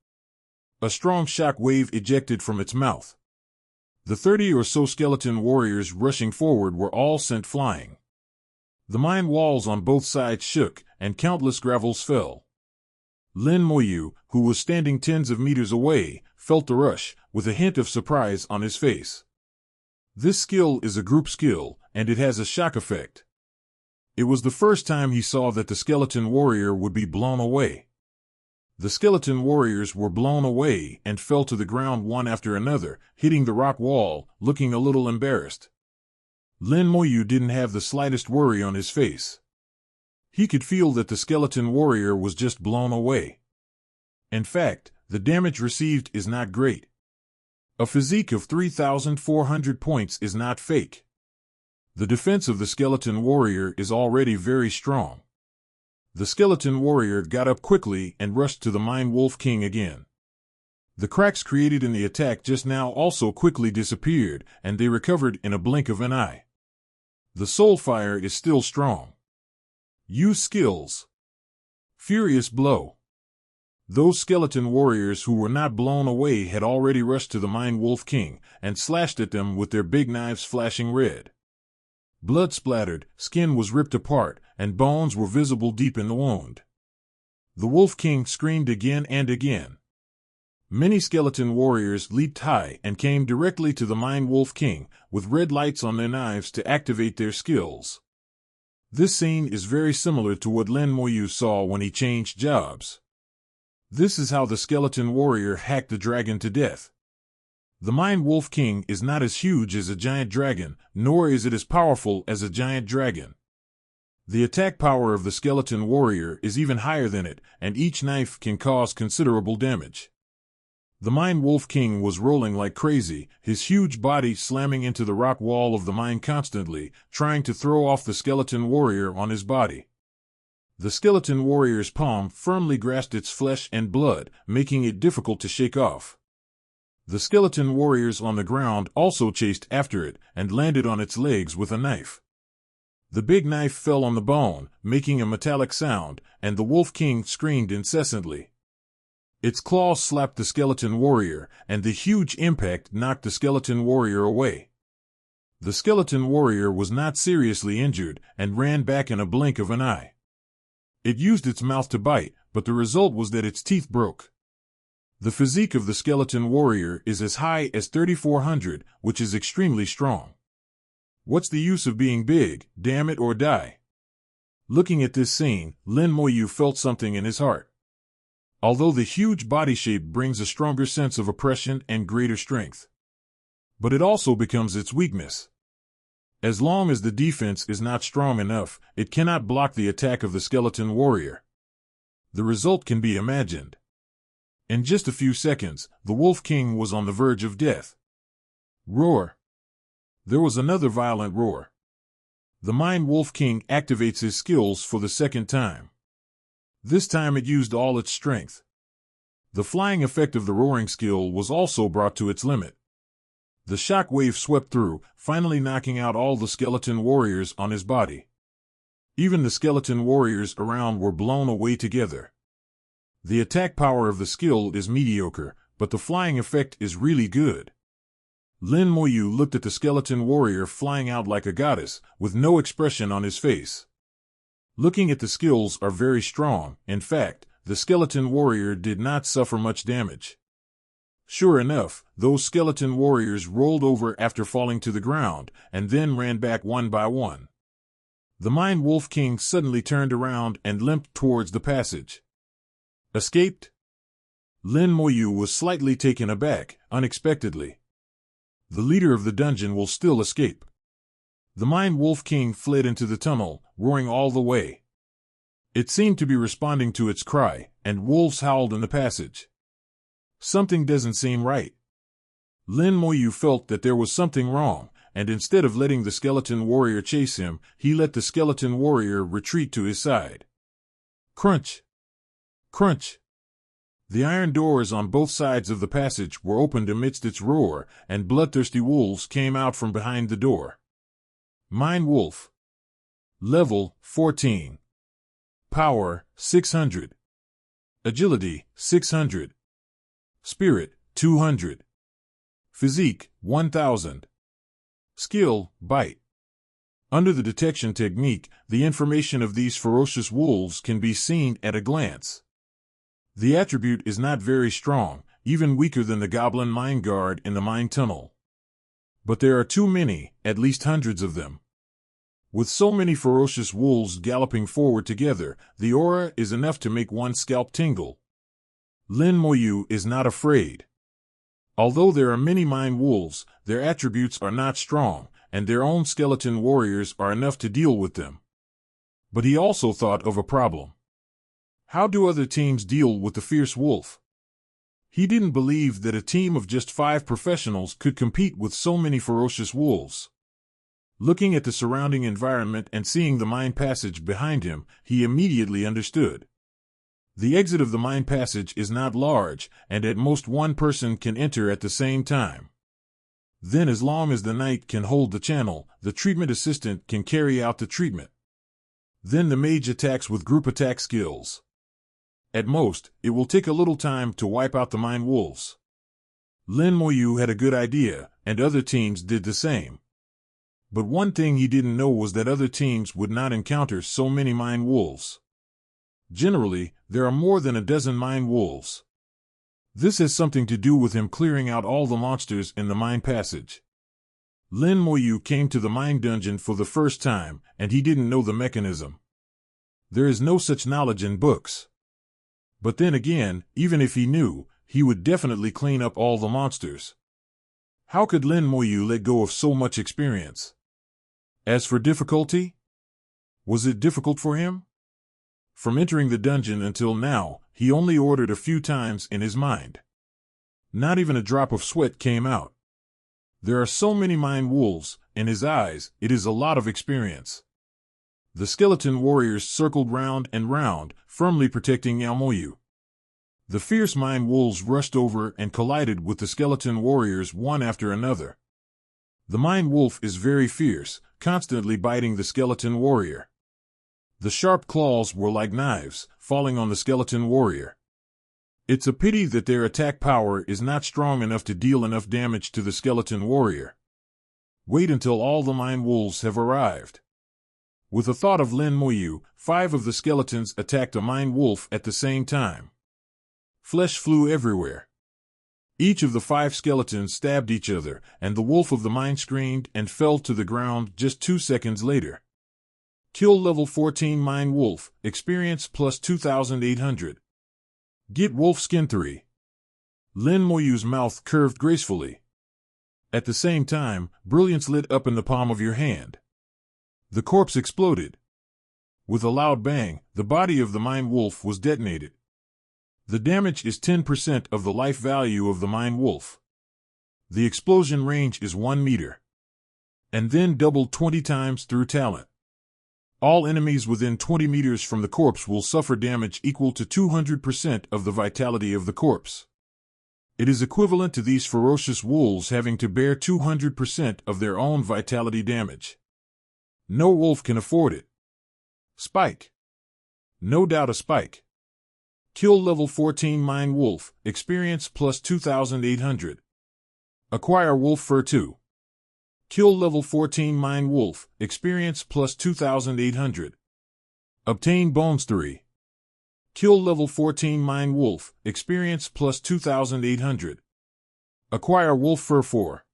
A strong shock wave ejected from its mouth. The 30 or so skeleton warriors rushing forward were all sent flying. The mine walls on both sides shook, and countless gravels fell. Lin Moyu, who was standing tens of meters away, felt the rush, with a hint of surprise on his face. This skill is a group skill, and it has a shock effect. It was the first time he saw that the skeleton warrior would be blown away. The skeleton warriors were blown away and fell to the ground one after another, hitting the rock wall, looking a little embarrassed. Lin Moyu didn't have the slightest worry on his face. He could feel that the skeleton warrior was just blown away. In fact, the damage received is not great. A physique of 3,400 points is not fake. The defense of the skeleton warrior is already very strong. The skeleton warrior got up quickly and rushed to the Mind Wolf King again. The cracks created in the attack just now also quickly disappeared, and they recovered in a blink of an eye. The soul fire is still strong. Use skills. Furious blow. Those skeleton warriors who were not blown away had already rushed to the Mind Wolf King and slashed at them with their big knives flashing red. Blood splattered, skin was ripped apart, and bones were visible deep in the wound. The Wolf King screamed again and again. Many skeleton warriors leaped high and came directly to the Mind Wolf King, with red lights on their knives to activate their skills. This scene is very similar to what Lin Moyu saw when he changed jobs. This is how the skeleton warrior hacked the dragon to death. The Mind Wolf King is not as huge as a giant dragon, nor is it as powerful as a giant dragon. The attack power of the skeleton warrior is even higher than it, and each knife can cause considerable damage. The Mind Wolf King was rolling like crazy, his huge body slamming into the rock wall of the mine constantly, trying to throw off the skeleton warrior on his body. The skeleton warrior's palm firmly grasped its flesh and blood, making it difficult to shake off. The skeleton warriors on the ground also chased after it and landed on its legs with a knife. The big knife fell on the bone, making a metallic sound, and the Wolf King screamed incessantly. Its claws slapped the skeleton warrior, and the huge impact knocked the skeleton warrior away. The skeleton warrior was not seriously injured and ran back in a blink of an eye. It used its mouth to bite, but the result was that its teeth broke. The physique of the skeleton warrior is as high as 3,400, which is extremely strong. What's the use of being big, damn it, or die? Looking at this scene, Lin Moyu felt something in his heart. Although the huge body shape brings a stronger sense of oppression and greater strength. But it also becomes its weakness. As long as the defense is not strong enough, it cannot block the attack of the skeleton warrior. The result can be imagined. In just a few seconds, the Wolf King was on the verge of death. Roar! There was another violent roar. The Mind Wolf King activates his skills for the second time. This time it used all its strength. The flying effect of the roaring skill was also brought to its limit. The shock wave swept through, finally knocking out all the skeleton warriors on his body. Even the skeleton warriors around were blown away together. The attack power of the skill is mediocre, but the flying effect is really good. Lin Moyu looked at the skeleton warrior flying out like a goddess, with no expression on his face. Looking at the skills are very strong. In fact, the skeleton warrior did not suffer much damage. Sure enough, those skeleton warriors rolled over after falling to the ground, and then ran back one by one. The Mind Wolf King suddenly turned around and limped towards the passage. Escaped? Lin Moyu was slightly taken aback, unexpectedly. The leader of the dungeon will still escape. The Mind Wolf King fled into the tunnel, roaring all the way. It seemed to be responding to its cry, and wolves howled in the passage. Something doesn't seem right. Lin Moyu felt that there was something wrong, and instead of letting the skeleton warrior chase him, he let the skeleton warrior retreat to his side. Crunch! Crunch! The iron doors on both sides of the passage were opened amidst its roar, and bloodthirsty wolves came out from behind the door. Mind Wolf. Level 14. Power 600. Agility 600. Spirit 200. Physique 1000. Skill Bite. Under the detection technique, the information of these ferocious wolves can be seen at a glance. The attribute is not very strong, even weaker than the goblin mine guard in the mine tunnel. But there are too many, at least hundreds of them. With so many ferocious wolves galloping forward together, the aura is enough to make one's scalp tingle. Lin Moyu is not afraid. Although there are many mind wolves, their attributes are not strong, and their own skeleton warriors are enough to deal with them. But he also thought of a problem. How do other teams deal with the fierce wolf? He didn't believe that a team of just 5 professionals could compete with so many ferocious wolves. Looking at the surrounding environment and seeing the mine passage behind him, he immediately understood. The exit of the mine passage is not large, and at most one person can enter at the same time. Then, as long as the knight can hold the channel, the treatment assistant can carry out the treatment. Then the mage attacks with group attack skills. At most, it will take a little time to wipe out the mine wolves. Lin Moyu had a good idea, and other teams did the same. But one thing he didn't know was that other teams would not encounter so many mine wolves. Generally, there are more than a dozen mine wolves. This has something to do with him clearing out all the monsters in the mine passage. Lin Moyu came to the mine dungeon for the first time, and he didn't know the mechanism. There is no such knowledge in books. But then again, even if he knew, he would definitely clean up all the monsters. How could Lin Moyu let go of so much experience? As for difficulty, was it difficult for him? From entering the dungeon until now, he only ordered a few times in his mind. Not even a drop of sweat came out. There are so many mine wolves, in his eyes, it is a lot of experience. The skeleton warriors circled round and round, firmly protecting Moyu. The fierce mine wolves rushed over and collided with the skeleton warriors one after another. The mine wolf is very fierce, constantly biting the skeleton warrior. The sharp claws were like knives, falling on the skeleton warrior. It's a pity that their attack power is not strong enough to deal enough damage to the skeleton warrior. Wait until all the mine wolves have arrived. With the thought of Lin Moyu, 5 of the skeletons attacked a mine wolf at the same time. Flesh flew everywhere. Each of the 5 skeletons stabbed each other, and the wolf of the mine screamed and fell to the ground just 2 seconds later. Kill level 14 mine wolf, experience plus 2,800. Get wolf skin 3. Lin Moyu's mouth curved gracefully. At the same time, brilliance lit up in the palm of your hand. The corpse exploded. With a loud bang, the body of the mine wolf was detonated. The damage is 10% of the life value of the mine wolf. The explosion range is 1 meter. And then doubled 20 times through talent. All enemies within 20 meters from the corpse will suffer damage equal to 200% of the vitality of the corpse. It is equivalent to these ferocious wolves having to bear 200% of their own vitality damage. No wolf can afford it. Spike. No doubt a spike. Kill level 14 mine wolf, experience plus 2,800. Acquire wolf fur 2. Kill level 14 mine wolf, experience plus 2,800. Obtain bones 3. Kill level 14 mine wolf, experience plus 2,800. Acquire wolf fur 4.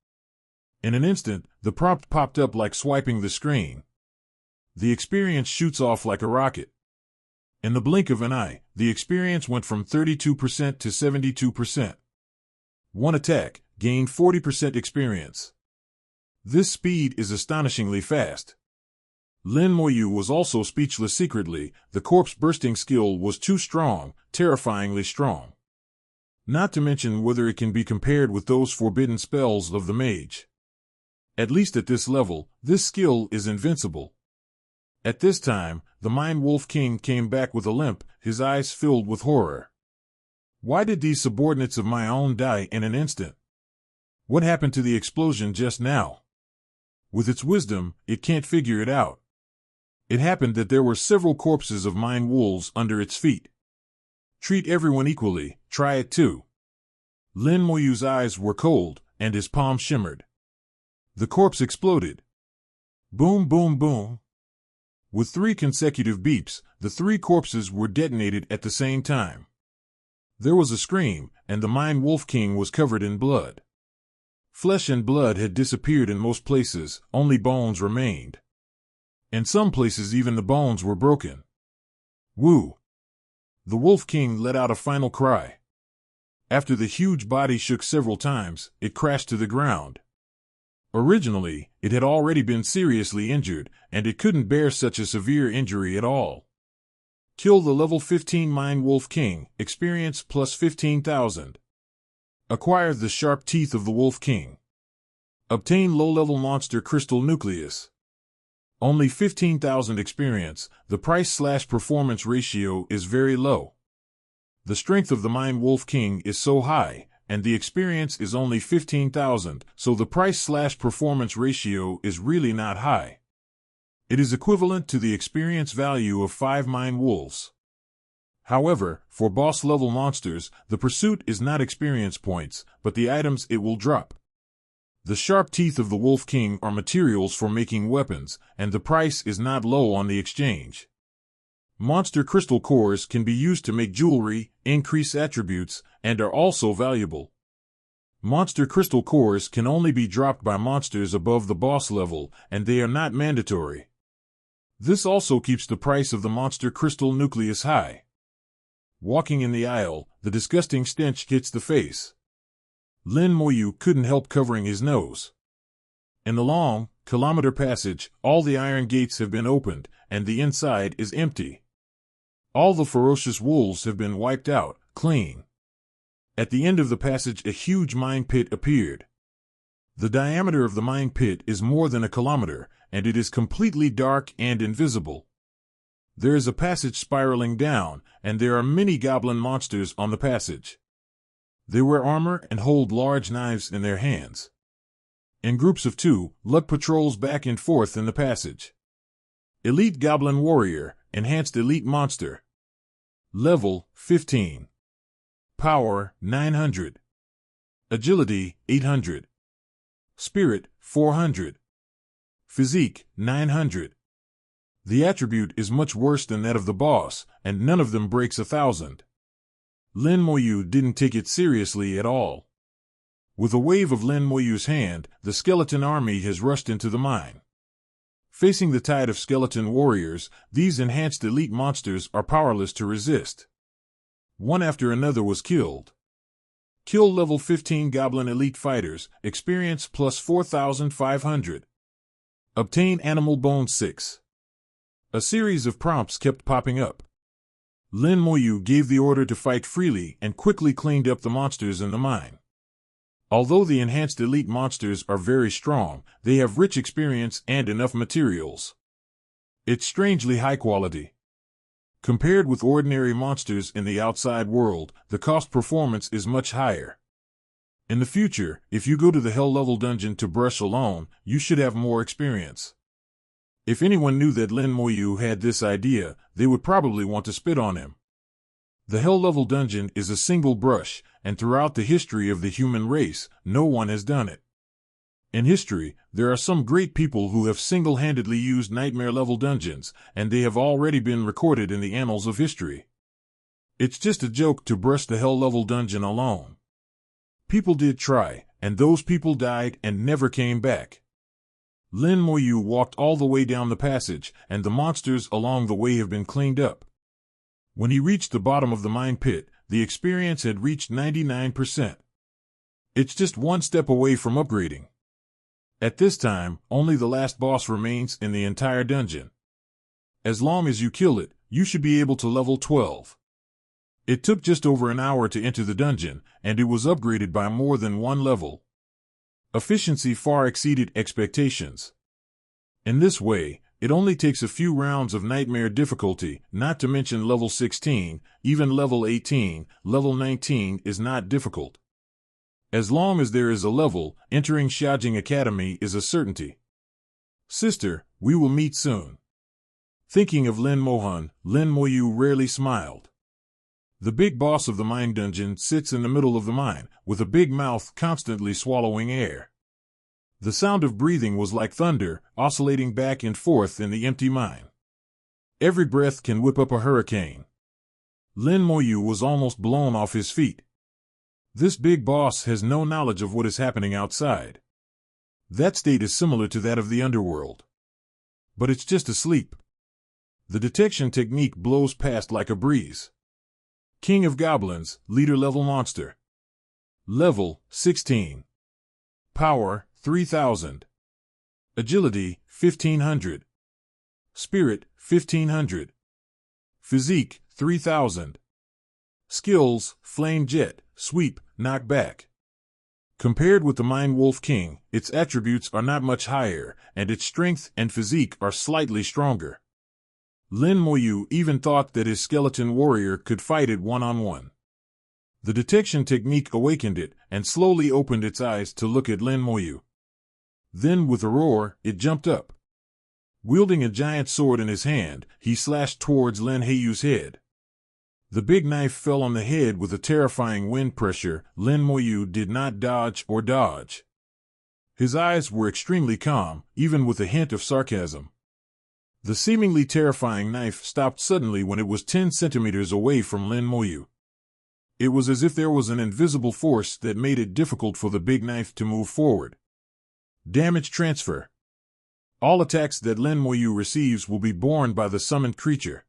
In an instant, the prompt popped up like swiping the screen. The experience shoots off like a rocket. In the blink of an eye, the experience went from 32% to 72%. One attack, gained 40% experience. This speed is astonishingly fast. Lin Moyu was also speechless secretly. The corpse bursting skill was too strong, terrifyingly strong. Not to mention whether it can be compared with those forbidden spells of the mage. At least at this level, this skill is invincible. At this time, the Mine Wolf King came back with a limp, his eyes filled with horror. Why did these subordinates of my own die in an instant? What happened to the explosion just now? With its wisdom, it can't figure it out. It happened that there were several corpses of mine wolves under its feet. Treat everyone equally, try it too. Lin Moyu's eyes were cold, and his palm shimmered. The corpse exploded. Boom, boom, boom. With 3 consecutive beeps, the 3 corpses were detonated at the same time. There was a scream, and the Mine Wolf King was covered in blood. Flesh and blood had disappeared in most places, only bones remained. In some places even the bones were broken. Woo! The Wolf King let out a final cry. After the huge body shook several times, it crashed to the ground. Originally, it had already been seriously injured, and it couldn't bear such a severe injury at all. Kill the level 15 Mind Wolf King, experience plus 15,000. Acquire the sharp teeth of the Wolf King. Obtain low-level monster crystal nucleus. Only 15,000 experience. The price/performance ratio is very low. The strength of the Mind Wolf King is so high, and the experience is only 15,000, so the price/performance ratio is really not high. It is equivalent to the experience value of 5 Mind Wolves. However, for boss-level monsters, the pursuit is not experience points, but the items it will drop. The sharp teeth of the Wolf King are materials for making weapons, and the price is not low on the exchange. Monster crystal cores can be used to make jewelry, increase attributes, and are also valuable. Monster crystal cores can only be dropped by monsters above the boss level, and they are not mandatory. This also keeps the price of the monster crystal nucleus high. Walking in the aisle, the disgusting stench hits the face. Lin Moyu couldn't help covering his nose. In the long, kilometer passage, all the iron gates have been opened, and the inside is empty. All the ferocious wolves have been wiped out, clean. At the end of the passage a huge mine pit appeared. The diameter of the mine pit is more than a kilometer, and it is completely dark and invisible. There is a passage spiraling down, and there are many goblin monsters on the passage. They wear armor and hold large knives in their hands. In groups of 2, luck patrols back and forth in the passage. Elite Goblin Warrior, Enhanced Elite Monster. Level 15. Power 900. Agility 800. Spirit 400. Physique 900. The attribute is much worse than that of the boss, and none of them breaks 1,000. Lin Moyu didn't take it seriously at all. With a wave of Lin Moyu's hand, the skeleton army has rushed into the mine. Facing the tide of skeleton warriors, these enhanced elite monsters are powerless to resist. One after another was killed. Kill level 15 Goblin Elite Fighters, experience plus 4,500. Obtain Animal Bone 6. A series of prompts kept popping up. Lin Moyu gave the order to fight freely and quickly cleaned up the monsters in the mine. Although the enhanced elite monsters are very strong, they have rich experience and enough materials. It's strangely high quality. Compared with ordinary monsters in the outside world, the cost performance is much higher. In the future, if you go to the Hell level dungeon to brush alone, you should have more experience. If anyone knew that Lin Moyu had this idea, they would probably want to spit on him. The Hell level dungeon is a single brush, and throughout the history of the human race, no one has done it. In history, there are some great people who have single-handedly used nightmare level dungeons, and they have already been recorded in the annals of history. It's just a joke to brush the Hell level dungeon alone. People did try, and those people died and never came back. Lin Moyu walked all the way down the passage, and the monsters along the way have been cleaned up. When he reached the bottom of the mine pit, the experience had reached 99%. It's just one step away from upgrading. At this time, only the last boss remains in the entire dungeon. As long as you kill it, you should be able to level 12. It took just over an hour to enter the dungeon, and it was upgraded by more than one level. Efficiency far exceeded expectations. In this way, it only takes a few rounds of nightmare difficulty, not to mention level 16, even level 18, level 19 is not difficult. As long as there is a level, entering Xiaojing Academy is a certainty. Sister, we will meet soon. Thinking of Lin Mohan, Lin Moyu rarely smiled. The big boss of the mine dungeon sits in the middle of the mine, with a big mouth constantly swallowing air. The sound of breathing was like thunder, oscillating back and forth in the empty mine. Every breath can whip up a hurricane. Lin Moyu was almost blown off his feet. This big boss has no knowledge of what is happening outside. That state is similar to that of the underworld. But it's just asleep. The detection technique blows past like a breeze. King of Goblins, leader level monster. Level 16. Power 3000. Agility 1500. Spirit 1500. Physique 3000. Skills: Flame Jet, Sweep, Knockback. Compared with the Mind Wolf King, its attributes are not much higher, and its strength and physique are slightly stronger. Lin Moyu even thought that his skeleton warrior could fight it one-on-one. The detection technique awakened it, and slowly opened its eyes to look at Lin Moyu. Then, with a roar, it jumped up. Wielding a giant sword in his hand, he slashed towards Lin Heiyu's head. The big knife fell on the head with a terrifying wind pressure. Lin Moyu did not dodge or dodge. His eyes were extremely calm, even with a hint of sarcasm. The seemingly terrifying knife stopped suddenly when it was 10 centimeters away from Lin Moyu. It was as if there was an invisible force that made it difficult for the big knife to move forward. Damage transfer. All attacks that Lin Moyu receives will be borne by the summoned creature.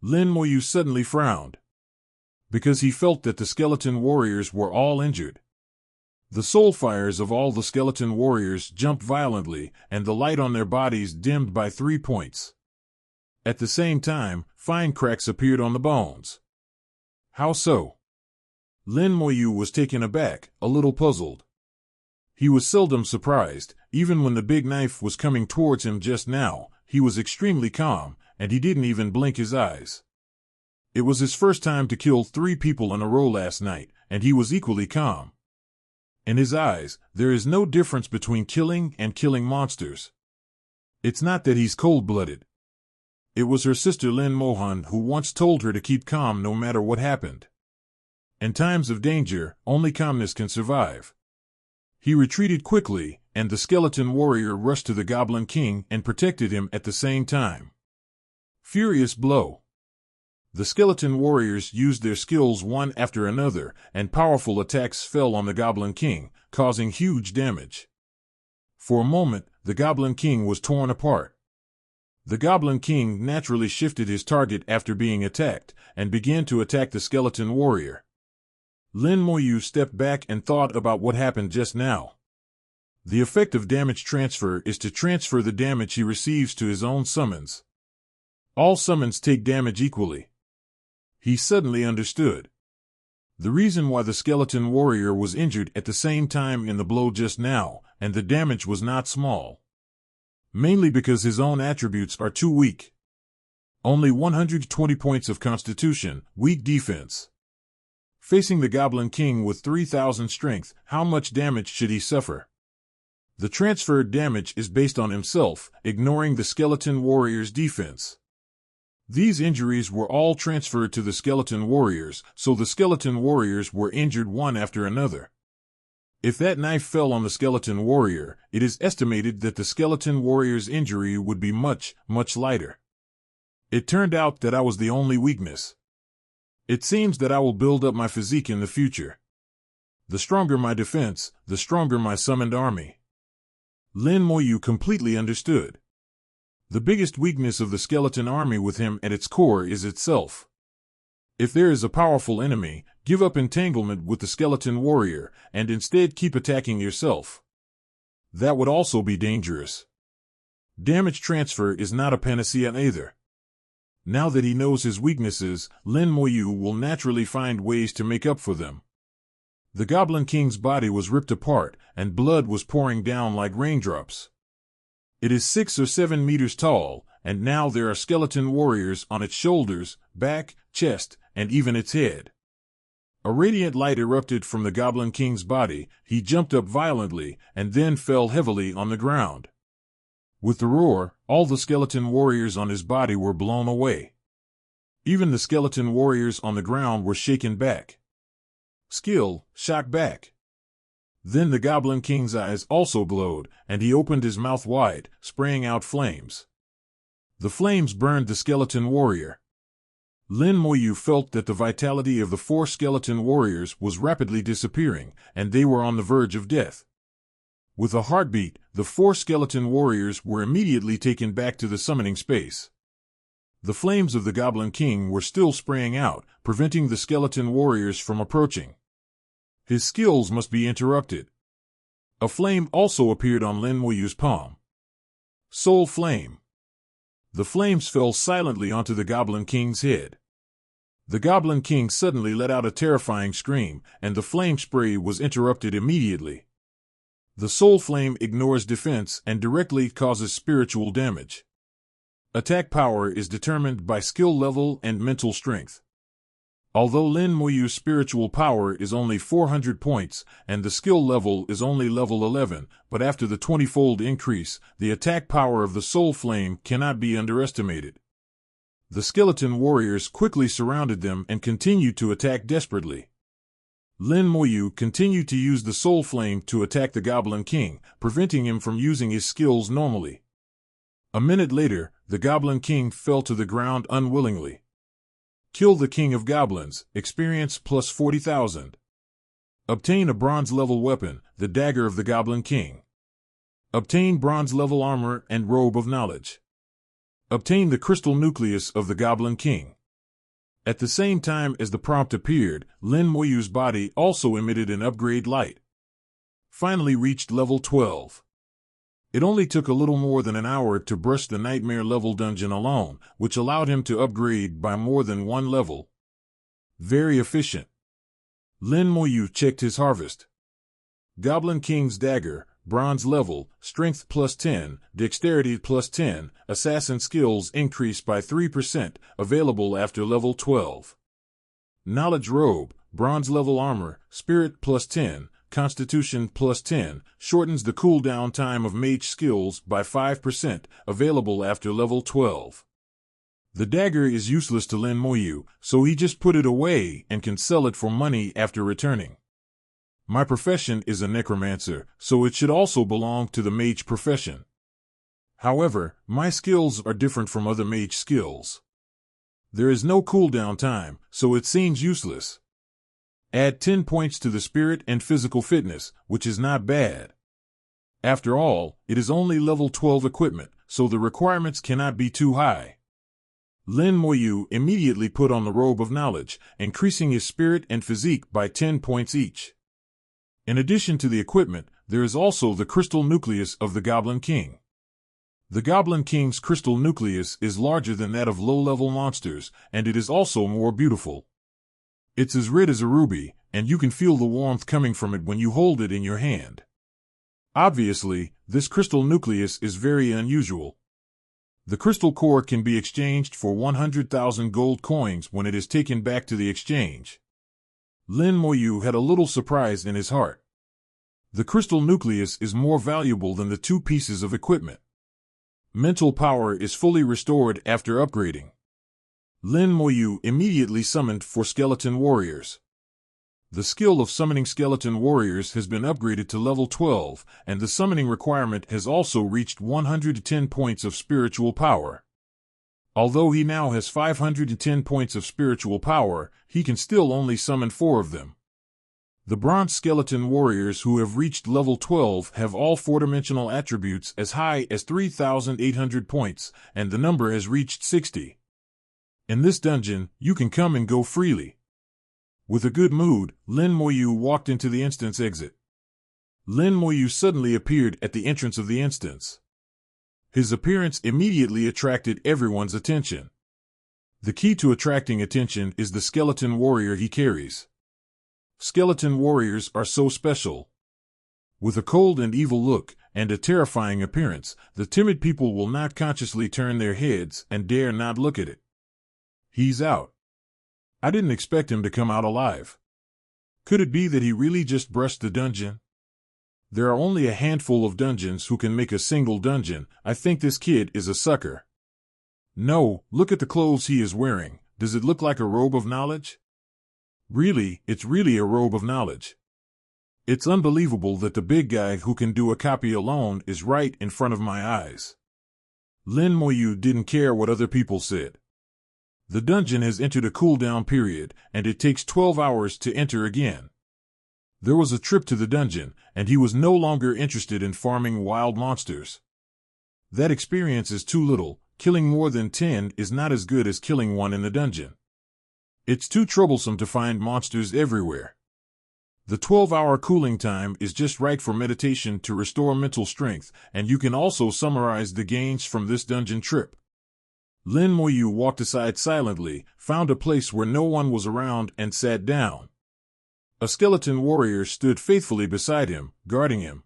Lin Moyu suddenly frowned, because he felt that the skeleton warriors were all injured. The soul fires of all the skeleton warriors jumped violently, and the light on their bodies dimmed by 3 points. At the same time, fine cracks appeared on the bones. How so? Lin Moyu was taken aback, a little puzzled. He was seldom surprised. Even when the big knife was coming towards him just now, he was extremely calm, and he didn't even blink his eyes. It was his first time to kill 3 people in a row last night, and he was equally calm. In his eyes, there is no difference between killing and killing monsters. It's not that he's cold-blooded. It was her sister Lin Mohan who once told her to keep calm no matter what happened. In times of danger, only calmness can survive. He retreated quickly, and the skeleton warrior rushed to the Goblin King and protected him at the same time. Furious blow. The skeleton warriors used their skills one after another, and powerful attacks fell on the Goblin King, causing huge damage. For a moment, the Goblin King was torn apart. The Goblin King naturally shifted his target after being attacked, and began to attack the skeleton warrior. Lin Moyu stepped back and thought about what happened just now. The effect of damage transfer is to transfer the damage he receives to his own summons. All summons take damage equally. He suddenly understood. The reason why the skeleton warrior was injured at the same time in the blow just now, and the damage was not small. Mainly because his own attributes are too weak. Only 120 points of constitution, weak defense. Facing the Goblin King with 3,000 strength, how much damage should he suffer? The transferred damage is based on himself, ignoring the skeleton warrior's defense. These injuries were all transferred to the skeleton warriors, so the skeleton warriors were injured one after another. If that knife fell on the skeleton warrior, it is estimated that the skeleton warrior's injury would be much, much lighter. It turned out that I was the only weakness. It seems that I will build up my physique in the future. The stronger my defense, the stronger my summoned army. Lin Moyu completely understood. The biggest weakness of the skeleton army with him at its core is itself. If there is a powerful enemy, give up entanglement with the skeleton warrior, and instead keep attacking yourself. That would also be dangerous. Damage transfer is not a panacea either. Now that he knows his weaknesses, Lin Moyu will naturally find ways to make up for them. The Goblin King's body was ripped apart, and blood was pouring down like raindrops. It is 6 or 7 meters tall, and now there are skeleton warriors on its shoulders, back, chest, and even its head. A radiant light erupted from the Goblin King's body. He jumped up violently, and then fell heavily on the ground. With the roar, all the skeleton warriors on his body were blown away. Even the skeleton warriors on the ground were shaken back. Skill, shock back. Then the Goblin King's eyes also glowed, and he opened his mouth wide, spraying out flames. The flames burned the skeleton warrior. Lin Moyu felt that the vitality of the 4 skeleton warriors was rapidly disappearing, and they were on the verge of death. With a heartbeat, the 4 skeleton warriors were immediately taken back to the summoning space. The flames of the Goblin King were still spraying out, preventing the skeleton warriors from approaching. His skills must be interrupted. A flame also appeared on Lin Moyu's palm. Soul Flame. The flames fell silently onto the Goblin King's head. The Goblin King suddenly let out a terrifying scream, and the flame spray was interrupted immediately. The Soul Flame ignores defense and directly causes spiritual damage. Attack power is determined by skill level and mental strength. Although Lin Moyu's spiritual power is only 400 points and the skill level is only level 11, but after the 20-fold increase, the attack power of the Soul Flame cannot be underestimated. The skeleton warriors quickly surrounded them and continued to attack desperately. Lin Moyu continued to use the Soul Flame to attack the Goblin King, preventing him from using his skills normally. A minute later, the Goblin King fell to the ground unwillingly. Kill the King of Goblins, experience plus 40,000. Obtain a bronze-level weapon, the Dagger of the Goblin King. Obtain bronze-level armor and Robe of Knowledge. Obtain the Crystal Nucleus of the Goblin King. At the same time as the prompt appeared, Lin Moyu's body also emitted an upgrade light. Finally reached level 12. It only took a little more than an hour to brush the Nightmare level dungeon alone, which allowed him to upgrade by more than 1 level. Very efficient. Lin Moyu checked his harvest. Goblin King's Dagger, bronze level, strength plus 10, dexterity plus 10, assassin skills increased by 3%, available after level 12. Knowledge Robe, bronze level armor, spirit plus 10, Constitution plus 10, shortens the cooldown time of mage skills by 5%, available after level 12. The dagger is useless to Lin Moyu, so he just put it away and can sell it for money after returning. My profession is a necromancer, so it should also belong to the mage profession. However, my skills are different from other mage skills. There is no cooldown time, so it seems useless. Add 10 points to the spirit and physical fitness, which is not bad. After all, it is only level 12 equipment, so the requirements cannot be too high. Lin Moyu immediately put on the Robe of Knowledge, increasing his spirit and physique by 10 points each. In addition to the equipment, there is also the Crystal Nucleus of the Goblin King. The Goblin King's Crystal Nucleus is larger than that of low-level monsters, and it is also more beautiful. It's as red as a ruby, and you can feel the warmth coming from it when you hold it in your hand. Obviously, this crystal nucleus is very unusual. The crystal core can be exchanged for 100,000 gold coins when it is taken back to the exchange. Lin Moyu had a little surprise in his heart. The crystal nucleus is more valuable than the 2 pieces of equipment. Mental power is fully restored after upgrading. Lin Moyu immediately summoned 4 skeleton warriors. The skill of summoning skeleton warriors has been upgraded to level 12, and the summoning requirement has also reached 110 points of spiritual power. Although he now has 510 points of spiritual power, he can still only summon 4 of them. The bronze skeleton warriors who have reached level 12 have all 4-dimensional attributes as high as 3,800 points, and the number has reached 60. In this dungeon, you can come and go freely. With a good mood, Lin Moyu walked into the instance exit. Lin Moyu suddenly appeared at the entrance of the instance. His appearance immediately attracted everyone's attention. The key to attracting attention is the skeleton warrior he carries. Skeleton warriors are so special. With a cold and evil look and a terrifying appearance, the timid people will not consciously turn their heads and dare not look at it. He's out. I didn't expect him to come out alive. Could it be that he really just brushed the dungeon? There are only a handful of dungeons who can make a single dungeon. I think this kid is a sucker. No, look at the clothes he is wearing. Does it look like a robe of knowledge? Really, it's really a robe of knowledge. It's unbelievable that the big guy who can do a copy alone is right in front of my eyes. Lin Moyu didn't care what other people said. The dungeon has entered a cooldown period, and it takes 12 hours to enter again. There was a trip to the dungeon, and he was no longer interested in farming wild monsters. That experience is too little. Killing more than 10 is not as good as killing one in the dungeon. It's too troublesome to find monsters everywhere. The 12-hour cooling time is just right for meditation to restore mental strength, and you can also summarize the gains from this dungeon trip. Lin Moyu walked aside silently, found a place where no one was around, and sat down. A skeleton warrior stood faithfully beside him, guarding him.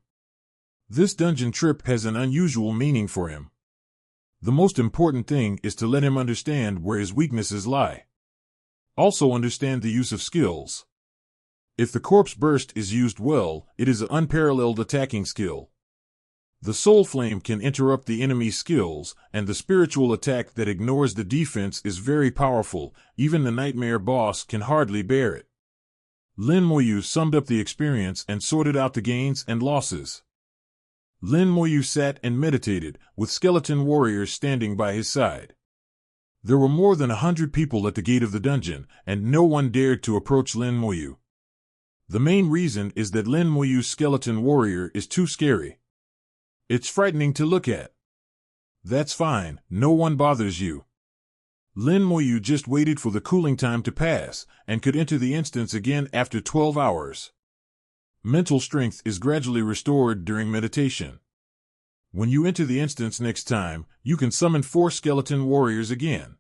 This dungeon trip has an unusual meaning for him. The most important thing is to let him understand where his weaknesses lie. Also understand the use of skills. If the corpse burst is used well, it is an unparalleled attacking skill. The soul flame can interrupt the enemy's skills, and the spiritual attack that ignores the defense is very powerful. Even the nightmare boss can hardly bear it. Lin Moyu summed up the experience and sorted out the gains and losses. Lin Moyu sat and meditated, with skeleton warriors standing by his side. There were more than 100 people at the gate of the dungeon, and no one dared to approach Lin Moyu. The main reason is that Lin Moyu's skeleton warrior is too scary. It's frightening to look at. That's fine, no one bothers you. Lin Moyu just waited for the cooling time to pass, and could enter the instance again after 12 hours. Mental strength is gradually restored during meditation. When you enter the instance next time, you can summon 4 skeleton warriors again.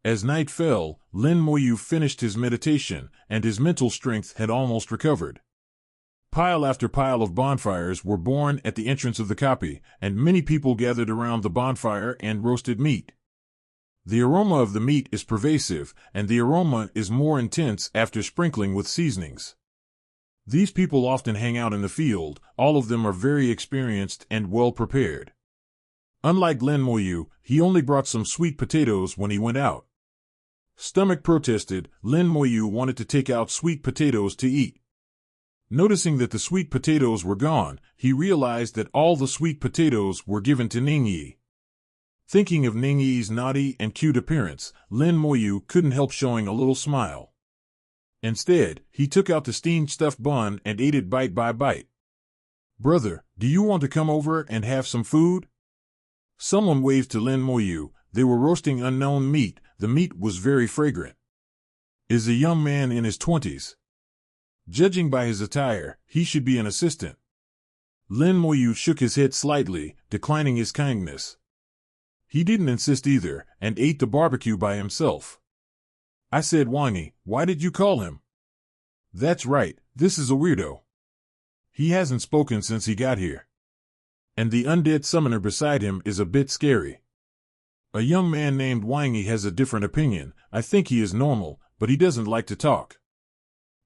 As night fell, Lin Moyu finished his meditation, and his mental strength had almost recovered. Pile after pile of bonfires were born at the entrance of the copy, and many people gathered around the bonfire and roasted meat. The aroma of the meat is pervasive, and the aroma is more intense after sprinkling with seasonings. These people often hang out in the field. All of them are very experienced and well prepared. Unlike Lin Moyu, he only brought some sweet potatoes when he went out. Stomach protested. Lin Moyu wanted to take out sweet potatoes to eat. Noticing that the sweet potatoes were gone, he realized that all the sweet potatoes were given to Ningyi. Thinking of Ningyi's naughty and cute appearance, Lin Moyu couldn't help showing a little smile. Instead, he took out the steamed stuffed bun and ate it bite by bite. "Brother, do you want to come over and have some food?" Someone waved to Lin Moyu. They were roasting unknown meat. The meat was very fragrant. Is a young man in his 20s. Judging by his attire, he should be an assistant. Lin Moyu shook his head slightly, declining his kindness. He didn't insist either, and ate the barbecue by himself. I said, "Wangi, why did you call him?" "That's right, this is a weirdo. He hasn't spoken since he got here. And the undead summoner beside him is a bit scary. A young man named Wangi has a different opinion. I think he is normal, but he doesn't like to talk.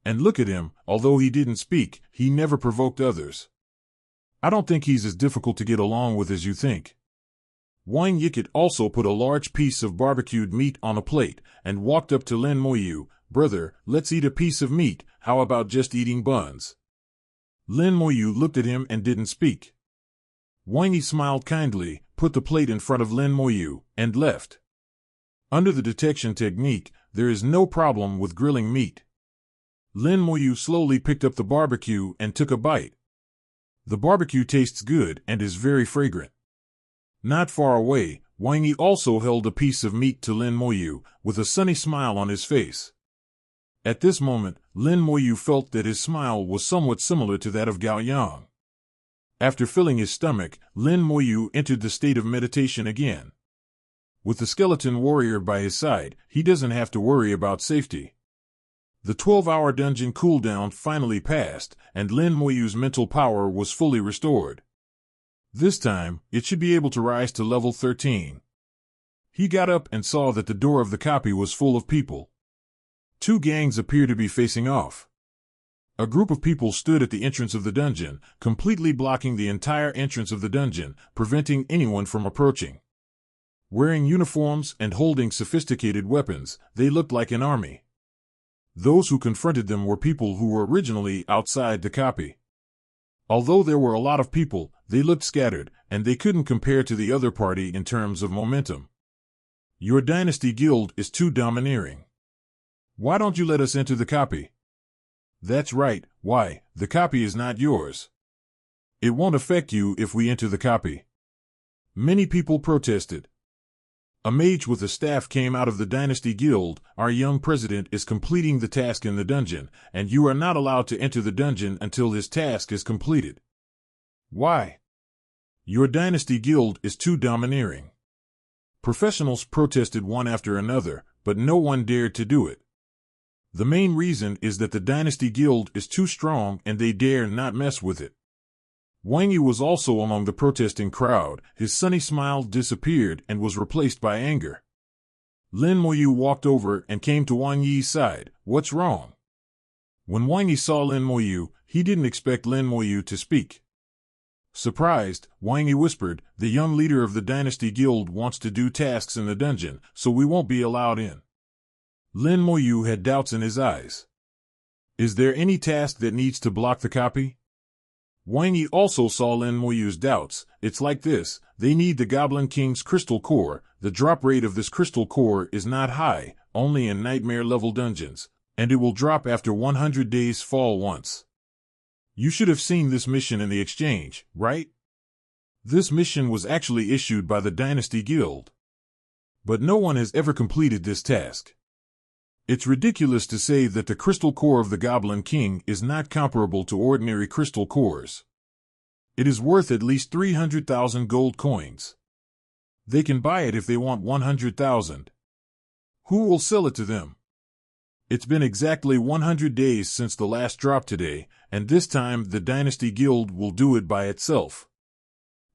And look at him, although he didn't speak, he never provoked others. I don't think he's as difficult to get along with as you think." Wang Yikit also put a large piece of barbecued meat on a plate, and walked up to Lin Moyu. "Brother, let's eat a piece of meat. How about just eating buns?" Lin Moyu looked at him and didn't speak. Wangi smiled kindly, put the plate in front of Lin Moyu, and left. Under the detection technique, there is no problem with grilling meat. Lin Moyu slowly picked up the barbecue and took a bite. The barbecue tastes good and is very fragrant. Not far away, Wangi also held a piece of meat to Lin Moyu, with a sunny smile on his face. At this moment, Lin Moyu felt that his smile was somewhat similar to that of Gao Yang. After filling his stomach, Lin Moyu entered the state of meditation again. With the skeleton warrior by his side, he doesn't have to worry about safety. The 12-hour dungeon cooldown finally passed, and Lin Moyu's mental power was fully restored. This time, it should be able to rise to level 13. He got up and saw that the door of the copy was full of people. 2 gangs appeared to be facing off. A group of people stood at the entrance of the dungeon, completely blocking the entire entrance of the dungeon, preventing anyone from approaching. Wearing uniforms and holding sophisticated weapons, they looked like an army. Those who confronted them were people who were originally outside the copy. Although there were a lot of people, they looked scattered, and they couldn't compare to the other party in terms of momentum. "Your dynasty guild is too domineering. Why don't you let us enter the copy?" That's right, why, the copy is not yours. It won't affect you if we enter the copy. Many people protested. A mage with a staff came out of the Dynasty Guild. Our young president is completing the task in the dungeon, and you are not allowed to enter the dungeon until his task is completed. Why? Your Dynasty Guild is too domineering. Professionals protested one after another, but no one dared to do it. The main reason is that the Dynasty Guild is too strong and they dare not mess with it. Wang Yi was also among the protesting crowd. His sunny smile disappeared and was replaced by anger. Lin Moyu walked over and came to Wang Yi's side. What's wrong? When Wang Yi saw Lin Moyu, he didn't expect Lin Moyu to speak. Surprised, Wang Yi whispered, the young leader of the Dynasty Guild wants to do tasks in the dungeon, so we won't be allowed in. Lin Moyu had doubts in his eyes. Is there any task that needs to block the copy? Wang Yi also saw Lin Moyu's doubts. It's like this, they need the Goblin King's crystal core. The drop rate of this crystal core is not high, only in nightmare-level dungeons, and it will drop after 100 days fall once. You should have seen this mission in the exchange, right? This mission was actually issued by the Dynasty Guild. But no one has ever completed this task. It's ridiculous to say that the crystal core of the Goblin King is not comparable to ordinary crystal cores. It is worth at least 300,000 gold coins. They can buy it if they want 100,000. Who will sell it to them? It's been exactly 100 days since the last drop today, and this time the Dynasty Guild will do it by itself.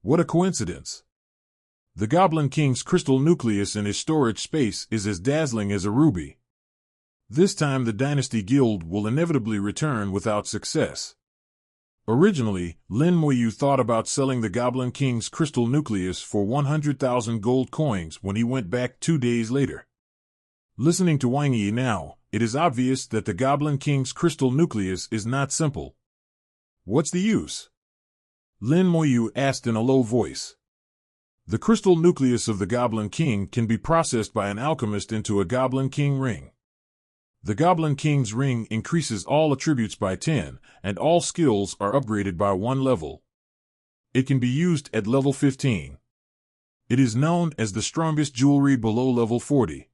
What a coincidence. The Goblin King's crystal nucleus in his storage space is as dazzling as a ruby. This time the Dynasty Guild will inevitably return without success. Originally, Lin Moyu thought about selling the Goblin King's crystal nucleus for 100,000 gold coins when he went back 2 days later. Listening to Wang Yi now, it is obvious that the Goblin King's crystal nucleus is not simple. What's the use? Lin Moyu asked in a low voice. The crystal nucleus of the Goblin King can be processed by an alchemist into a Goblin King ring. The Goblin King's ring increases all attributes by 10, and all skills are upgraded by 1 level. It can be used at level 15. It is known as the strongest jewelry below level 40.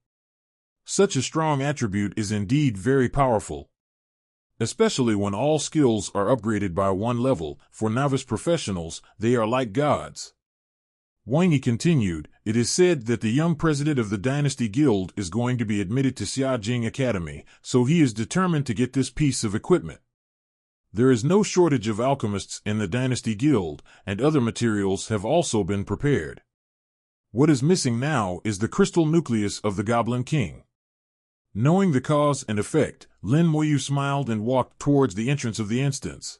Such a strong attribute is indeed very powerful. Especially when all skills are upgraded by 1 level, for novice professionals, they are like gods. Wang Yi continued, it is said that the young president of the Dynasty Guild is going to be admitted to Xiajing Academy, so he is determined to get this piece of equipment. There is no shortage of alchemists in the Dynasty Guild, and other materials have also been prepared. What is missing now is the crystal nucleus of the Goblin King. Knowing the cause and effect, Lin Moyu smiled and walked towards the entrance of the instance.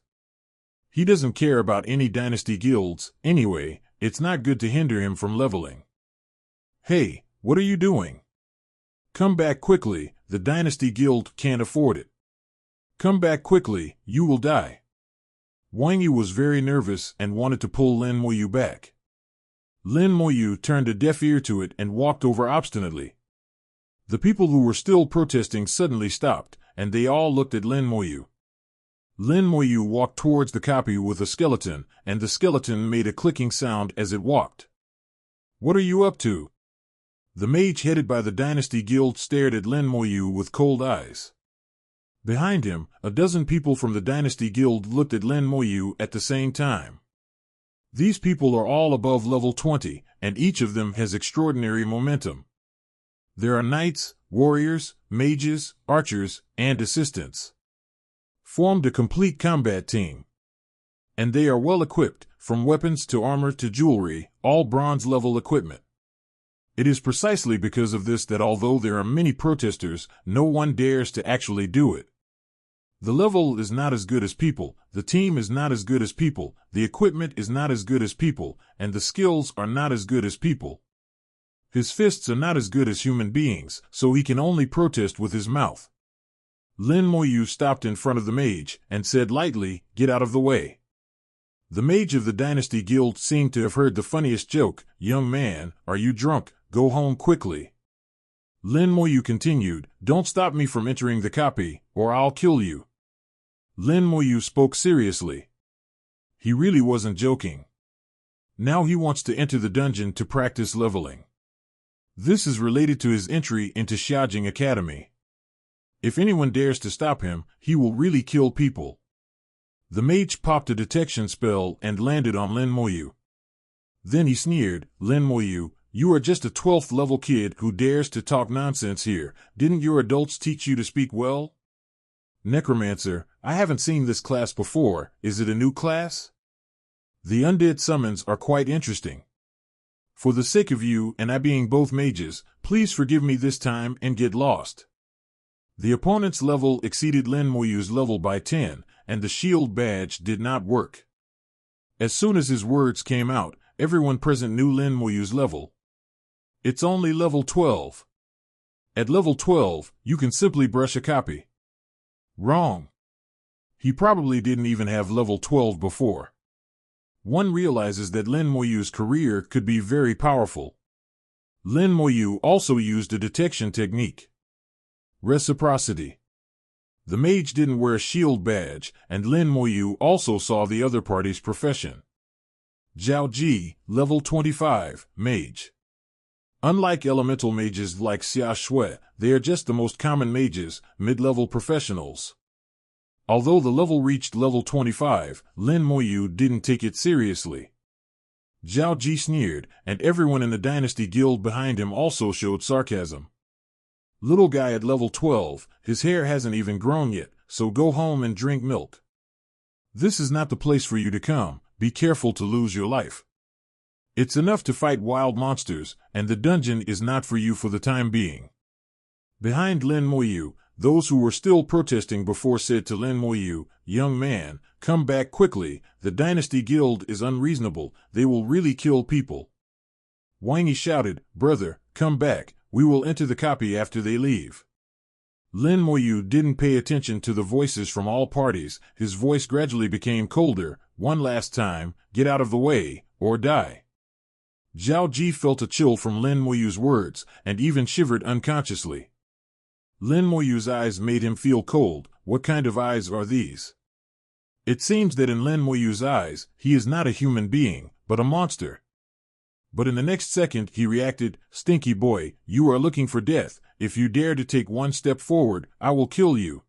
He doesn't care about any Dynasty Guilds, anyway. It's not good to hinder him from leveling. Hey, what are you doing? Come back quickly, the Dynasty Guild can't afford it. Come back quickly, you will die. Wang Yi was very nervous and wanted to pull Lin Moyu back. Lin Moyu turned a deaf ear to it and walked over obstinately. The people who were still protesting suddenly stopped, and they all looked at Lin Moyu. Lin Moyu walked towards the copy with a skeleton, and the skeleton made a clicking sound as it walked. What are you up to? The mage headed by the Dynasty Guild stared at Lin Moyu with cold eyes. Behind him, a dozen people from the Dynasty Guild looked at Lin Moyu at the same time. These people are all above level 20, and each of them has extraordinary momentum. There are knights, warriors, mages, archers, and assistants. Formed a complete combat team. And they are well equipped, from weapons to armor to jewelry, all bronze-level equipment. It is precisely because of this that although there are many protesters, no one dares to actually do it. The level is not as good as people, the team is not as good as people, the equipment is not as good as people, and the skills are not as good as people. His fists are not as good as human beings, so he can only protest with his mouth. Lin Moyu stopped in front of the mage, and said lightly, get out of the way. The mage of the Dynasty Guild seemed to have heard the funniest joke, young man, are you drunk? Go home quickly. Lin Moyu continued, don't stop me from entering the copy, or I'll kill you. Lin Moyu spoke seriously. He really wasn't joking. Now he wants to enter the dungeon to practice leveling. This is related to his entry into Xiaojing Academy. If anyone dares to stop him, he will really kill people. The mage popped a detection spell and landed on Lin Moyu. Then he sneered, "Lin Moyu, you are just a 12th level kid who dares to talk nonsense here. Didn't your adults teach you to speak well?" "Necromancer, I haven't seen this class before. Is it a new class?" "The undead summons are quite interesting. For the sake of you and I being both mages, please forgive me this time and get lost." The opponent's level exceeded Lin Moyu's level by 10, and the shield badge did not work. As soon as his words came out, everyone present knew Lin Moyu's level. It's only level 12. At level 12, you can simply brush a copy. Wrong. He probably didn't even have level 12 before. One realizes that Lin Moyu's career could be very powerful. Lin Moyu also used a detection technique. Reciprocity. The mage didn't wear a shield badge, and Lin Moyu also saw the other party's profession. Zhao Ji, level 25, mage. Unlike elemental mages like Xia Shui, they are just the most common mages, mid-level professionals. Although the level reached level 25, Lin Moyu didn't take it seriously. Zhao Ji sneered, and everyone in the Dynasty Guild behind him also showed sarcasm. "Little guy at level 12, his hair hasn't even grown yet, so go home and drink milk. This is not the place for you to come. Be careful to lose your life. It's enough to fight wild monsters, and the dungeon is not for you for the time being." Behind Lin Moyu, those who were still protesting before said to Lin Moyu, "Young man, come back quickly. The Dynasty Guild is unreasonable. They will really kill people." Wang Yi shouted, "Brother, come back. We will enter the copy after they leave." Lin Moyu didn't pay attention to the voices from all parties. His voice gradually became colder. "One last time, get out of the way, or die." Zhao Ji felt a chill from Lin Moyu's words, and even shivered unconsciously. Lin Moyu's eyes made him feel cold. What kind of eyes are these? It seems that in Lin Moyu's eyes, he is not a human being, but a monster. But in the next second he reacted, "Stinky boy, you are looking for death. If you dare to take one step forward, I will kill you."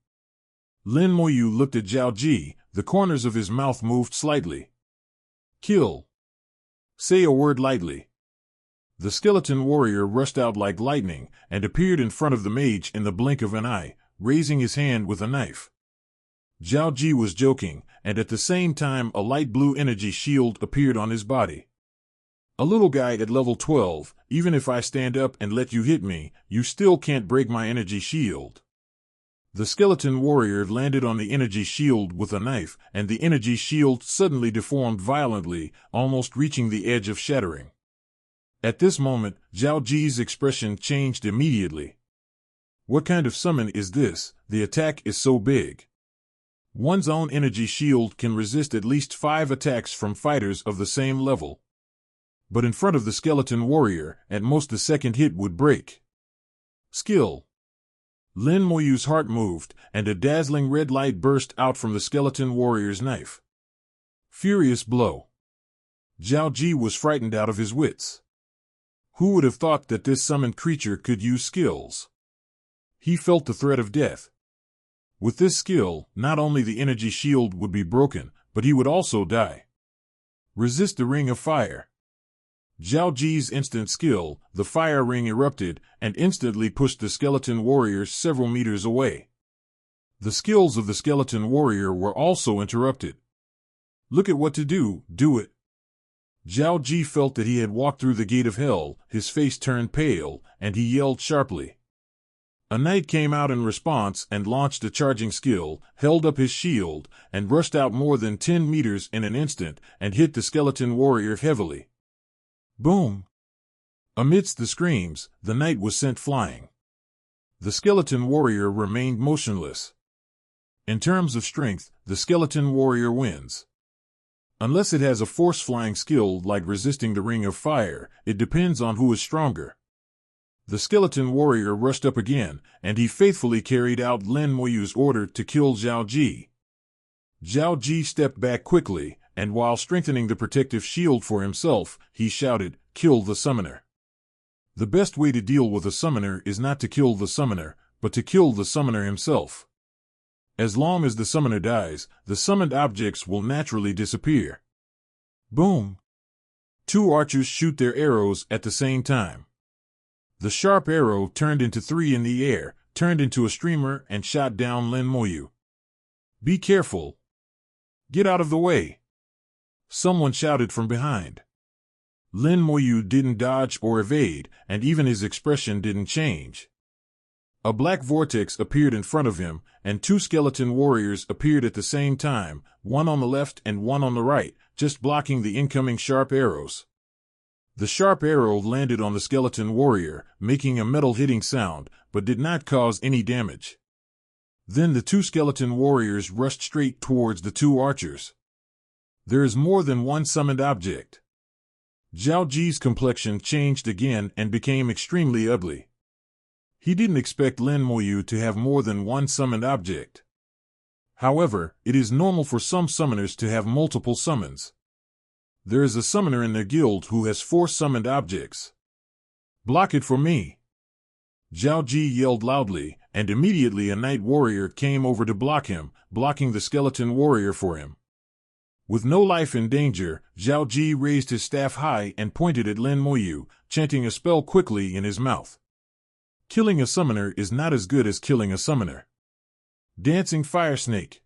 Lin Moyu looked at Zhao Ji. The corners of his mouth moved slightly. "Kill. Say a word lightly." The skeleton warrior rushed out like lightning and appeared in front of the mage in the blink of an eye, raising his hand with a knife. Zhao Ji was joking, and at the same time a light blue energy shield appeared on his body. "A little guy at level 12, even if I stand up and let you hit me, you still can't break my energy shield." The skeleton warrior landed on the energy shield with a knife, and the energy shield suddenly deformed violently, almost reaching the edge of shattering. At this moment, Zhao Ji's expression changed immediately. What kind of summon is this? The attack is so big. One's own energy shield can resist at least 5 attacks from fighters of the same level. But in front of the skeleton warrior, at most the second hit would break. Skill. Lin Moyu's heart moved, and a dazzling red light burst out from the skeleton warrior's knife. Furious blow. Zhao Ji was frightened out of his wits. Who would have thought that this summoned creature could use skills? He felt the threat of death. With this skill, not only the energy shield would be broken, but he would also die. Resist the ring of fire. Zhao Ji's instant skill, the fire ring erupted, and instantly pushed the skeleton warrior several meters away. The skills of the skeleton warrior were also interrupted. Look at what to do, do it. Zhao Ji felt that he had walked through the gate of hell, his face turned pale, and he yelled sharply. A knight came out in response and launched a charging skill, held up his shield, and rushed out more than 10 meters in an instant, and hit the skeleton warrior heavily. Boom! Amidst the screams, the knight was sent flying. The skeleton warrior remained motionless. In terms of strength, the skeleton warrior wins. Unless it has a force-flying skill like resisting the ring of fire, it depends on who is stronger. The skeleton warrior rushed up again, and he faithfully carried out Lin Moyu's order to kill Zhao Ji. Zhao Ji stepped back quickly, and while strengthening the protective shield for himself, he shouted, "Kill the summoner." The best way to deal with a summoner is not to kill the summoner, but to kill the summoner himself. As long as the summoner dies, the summoned objects will naturally disappear. Boom! Two archers shoot their arrows at the same time. The sharp arrow turned into three in the air, turned into a streamer, and shot down Lin Moyu. "Be careful! Get out of the way!" Someone shouted from behind. Lin Moyu didn't dodge or evade, and even his expression didn't change. A black vortex appeared in front of him, and two skeleton warriors appeared at the same time, one on the left and one on the right, just blocking the incoming sharp arrows. The sharp arrow landed on the skeleton warrior, making a metal hitting sound, but did not cause any damage. Then the two skeleton warriors rushed straight towards the two archers. There is more than one summoned object. Zhao Ji's complexion changed again and became extremely ugly. He didn't expect Lin Moyu to have more than one summoned object. However, it is normal for some summoners to have multiple summons. There is a summoner in their guild who has 4 summoned objects. "Block it for me!" Zhao Ji yelled loudly, and immediately a night warrior came over to block him, blocking the skeleton warrior for him. With no life in danger, Zhao Ji raised his staff high and pointed at Lin Moyu, chanting a spell quickly in his mouth. Killing a summoner is not as good as killing a summoner. Dancing Fire Snake.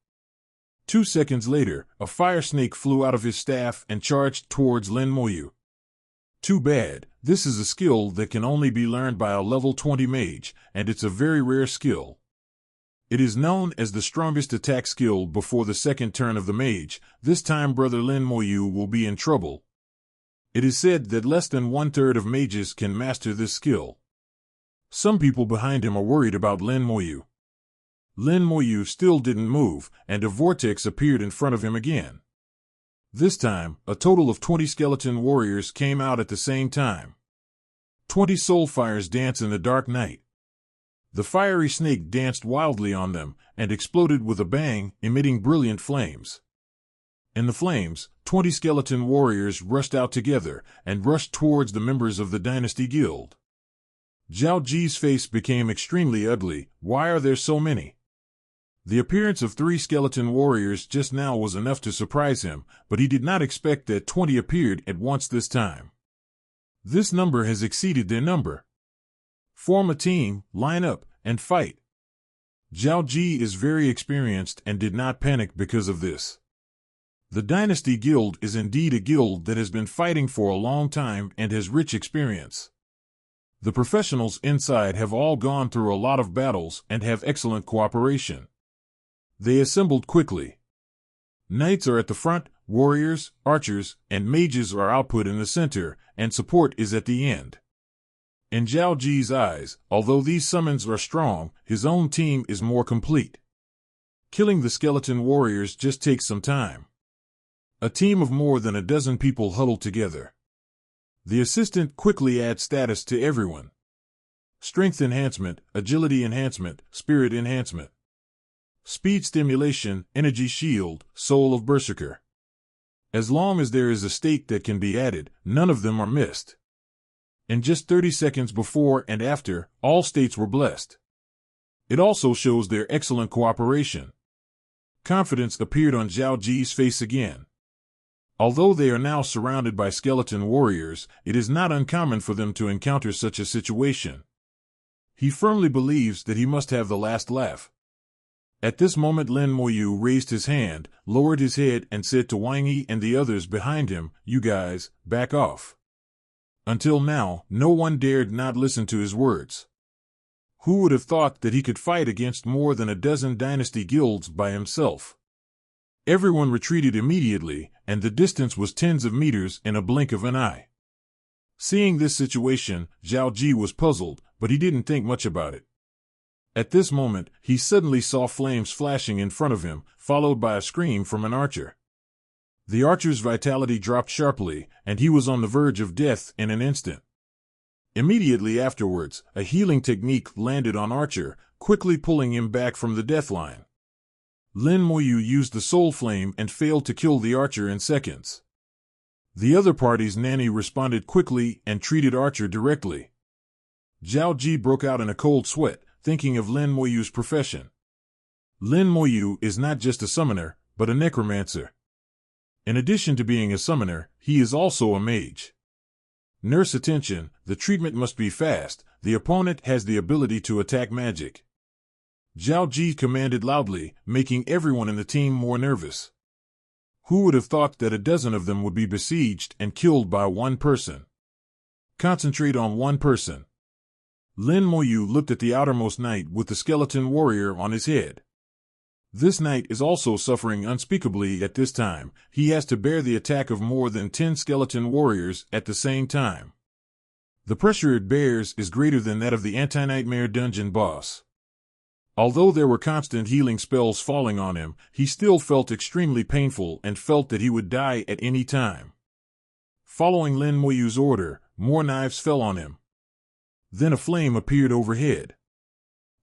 2 seconds later, a fire snake flew out of his staff and charged towards Lin Moyu. Too bad, this is a skill that can only be learned by a level 20 mage, and it's a very rare skill. It is known as the strongest attack skill before the second turn of the mage. This time brother Lin Moyu will be in trouble. It is said that less than 1/3 of mages can master this skill. Some people behind him are worried about Lin Moyu. Lin Moyu still didn't move, and a vortex appeared in front of him again. This time, a total of 20 skeleton warriors came out at the same time. 20 soul fires dance in the dark night. The fiery snake danced wildly on them, and exploded with a bang, emitting brilliant flames. In the flames, 20 skeleton warriors rushed out together, and rushed towards the members of the Dynasty Guild. Zhao Ji's face became extremely ugly. Why are there so many? The appearance of 3 skeleton warriors just now was enough to surprise him, but he did not expect that 20 appeared at once this time. This number has exceeded their number. Form a team, line up, and fight. Zhao Ji is very experienced and did not panic because of this. The Dynasty Guild is indeed a guild that has been fighting for a long time and has rich experience. The professionals inside have all gone through a lot of battles and have excellent cooperation. They assembled quickly. Knights are at the front, warriors, archers, and mages are output in the center, and support is at the end. In Zhao Ji's eyes, although these summons are strong, his own team is more complete. Killing the skeleton warriors just takes some time. A team of more than a dozen people huddled together. The assistant quickly adds status to everyone. Strength enhancement, agility enhancement, spirit enhancement. Speed stimulation, energy shield, soul of berserker. As long as there is a state that can be added, none of them are missed. In just 30 seconds before and after, all states were blessed. It also shows their excellent cooperation. Confidence appeared on Zhao Ji's face again. Although they are now surrounded by skeleton warriors, it is not uncommon for them to encounter such a situation. He firmly believes that he must have the last laugh. At this moment Lin Moyu raised his hand, lowered his head and said to Wang Yi and the others behind him, "You guys, back off." Until now, no one dared not listen to his words. Who would have thought that he could fight against more than a dozen dynasty guilds by himself? Everyone retreated immediately, and the distance was tens of meters in a blink of an eye. Seeing this situation, Zhao Ji was puzzled, but he didn't think much about it. At this moment, he suddenly saw flames flashing in front of him, followed by a scream from an archer. The archer's vitality dropped sharply, and he was on the verge of death in an instant. Immediately afterwards, a healing technique landed on Archer, quickly pulling him back from the death line. Lin Moyu used the soul flame and failed to kill the archer in seconds. The other party's nanny responded quickly and treated Archer directly. Zhao Ji broke out in a cold sweat, thinking of Lin Moyu's profession. Lin Moyu is not just a summoner, but a necromancer. In addition to being a summoner, he is also a mage. Nurse attention, the treatment must be fast, the opponent has the ability to attack magic. Zhao Ji commanded loudly, making everyone in the team more nervous. Who would have thought that a dozen of them would be besieged and killed by one person? Concentrate on one person. Lin Moyu looked at the outermost knight with the skeleton warrior on his head. This knight is also suffering unspeakably at this time. He has to bear the attack of more than 10 skeleton warriors at the same time. The pressure it bears is greater than that of the anti-nightmare dungeon boss. Although there were constant healing spells falling on him, he still felt extremely painful and felt that he would die at any time. Following Lin Moyu's order, more knives fell on him. Then a flame appeared overhead.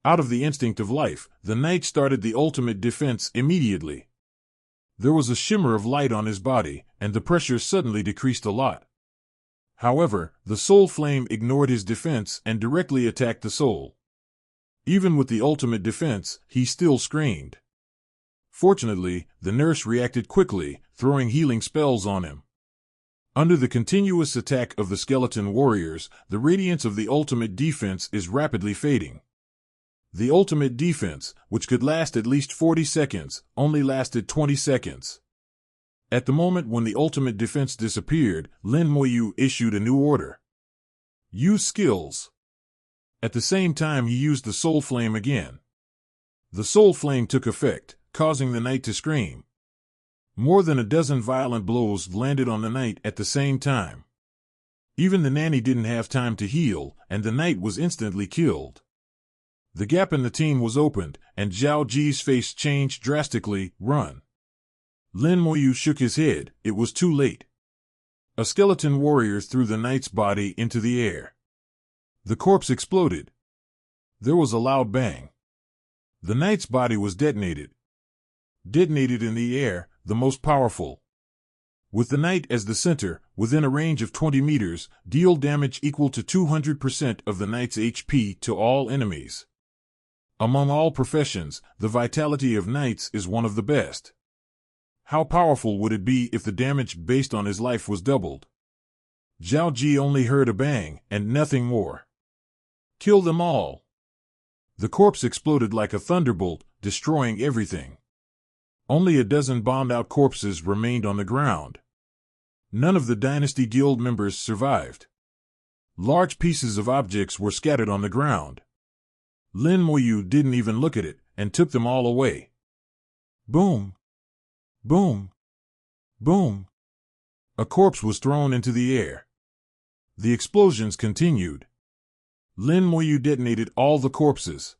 Out of the instinct of life, the knight started the ultimate defense immediately. There was a shimmer of light on his body, and the pressure suddenly decreased a lot. However, the soul flame ignored his defense and directly attacked the soul. Even with the ultimate defense, he still screamed. Fortunately, the nurse reacted quickly, throwing healing spells on him. Under the continuous attack of the skeleton warriors, the radiance of the ultimate defense is rapidly fading. The ultimate defense, which could last at least 40 seconds, only lasted 20 seconds. At the moment when the ultimate defense disappeared, Lin Moyu issued a new order. Use skills. At the same time he used the soul flame again. The soul flame took effect, causing the knight to scream. More than a dozen violent blows landed on the knight at the same time. Even the nanny didn't have time to heal, and the knight was instantly killed. The gap in the team was opened, and Zhao Ji's face changed drastically. Run. Lin Moyu shook his head. It was too late. A skeleton warrior threw the knight's body into the air. The corpse exploded. There was a loud bang. The knight's body was detonated. Detonated in the air, the most powerful. With the knight as the center, within a range of 20 meters, deal damage equal to 200% of the knight's HP to all enemies. Among all professions, the vitality of knights is one of the best. How powerful would it be if the damage based on his life was doubled? Zhao Ji only heard a bang, and nothing more. Kill them all. The corpse exploded like a thunderbolt, destroying everything. Only a dozen bombed-out corpses remained on the ground. None of the Dynasty Guild members survived. Large pieces of objects were scattered on the ground. Lin Moyu didn't even look at it, and took them all away. Boom! Boom! Boom! A corpse was thrown into the air. The explosions continued. Lin Moyu detonated all the corpses.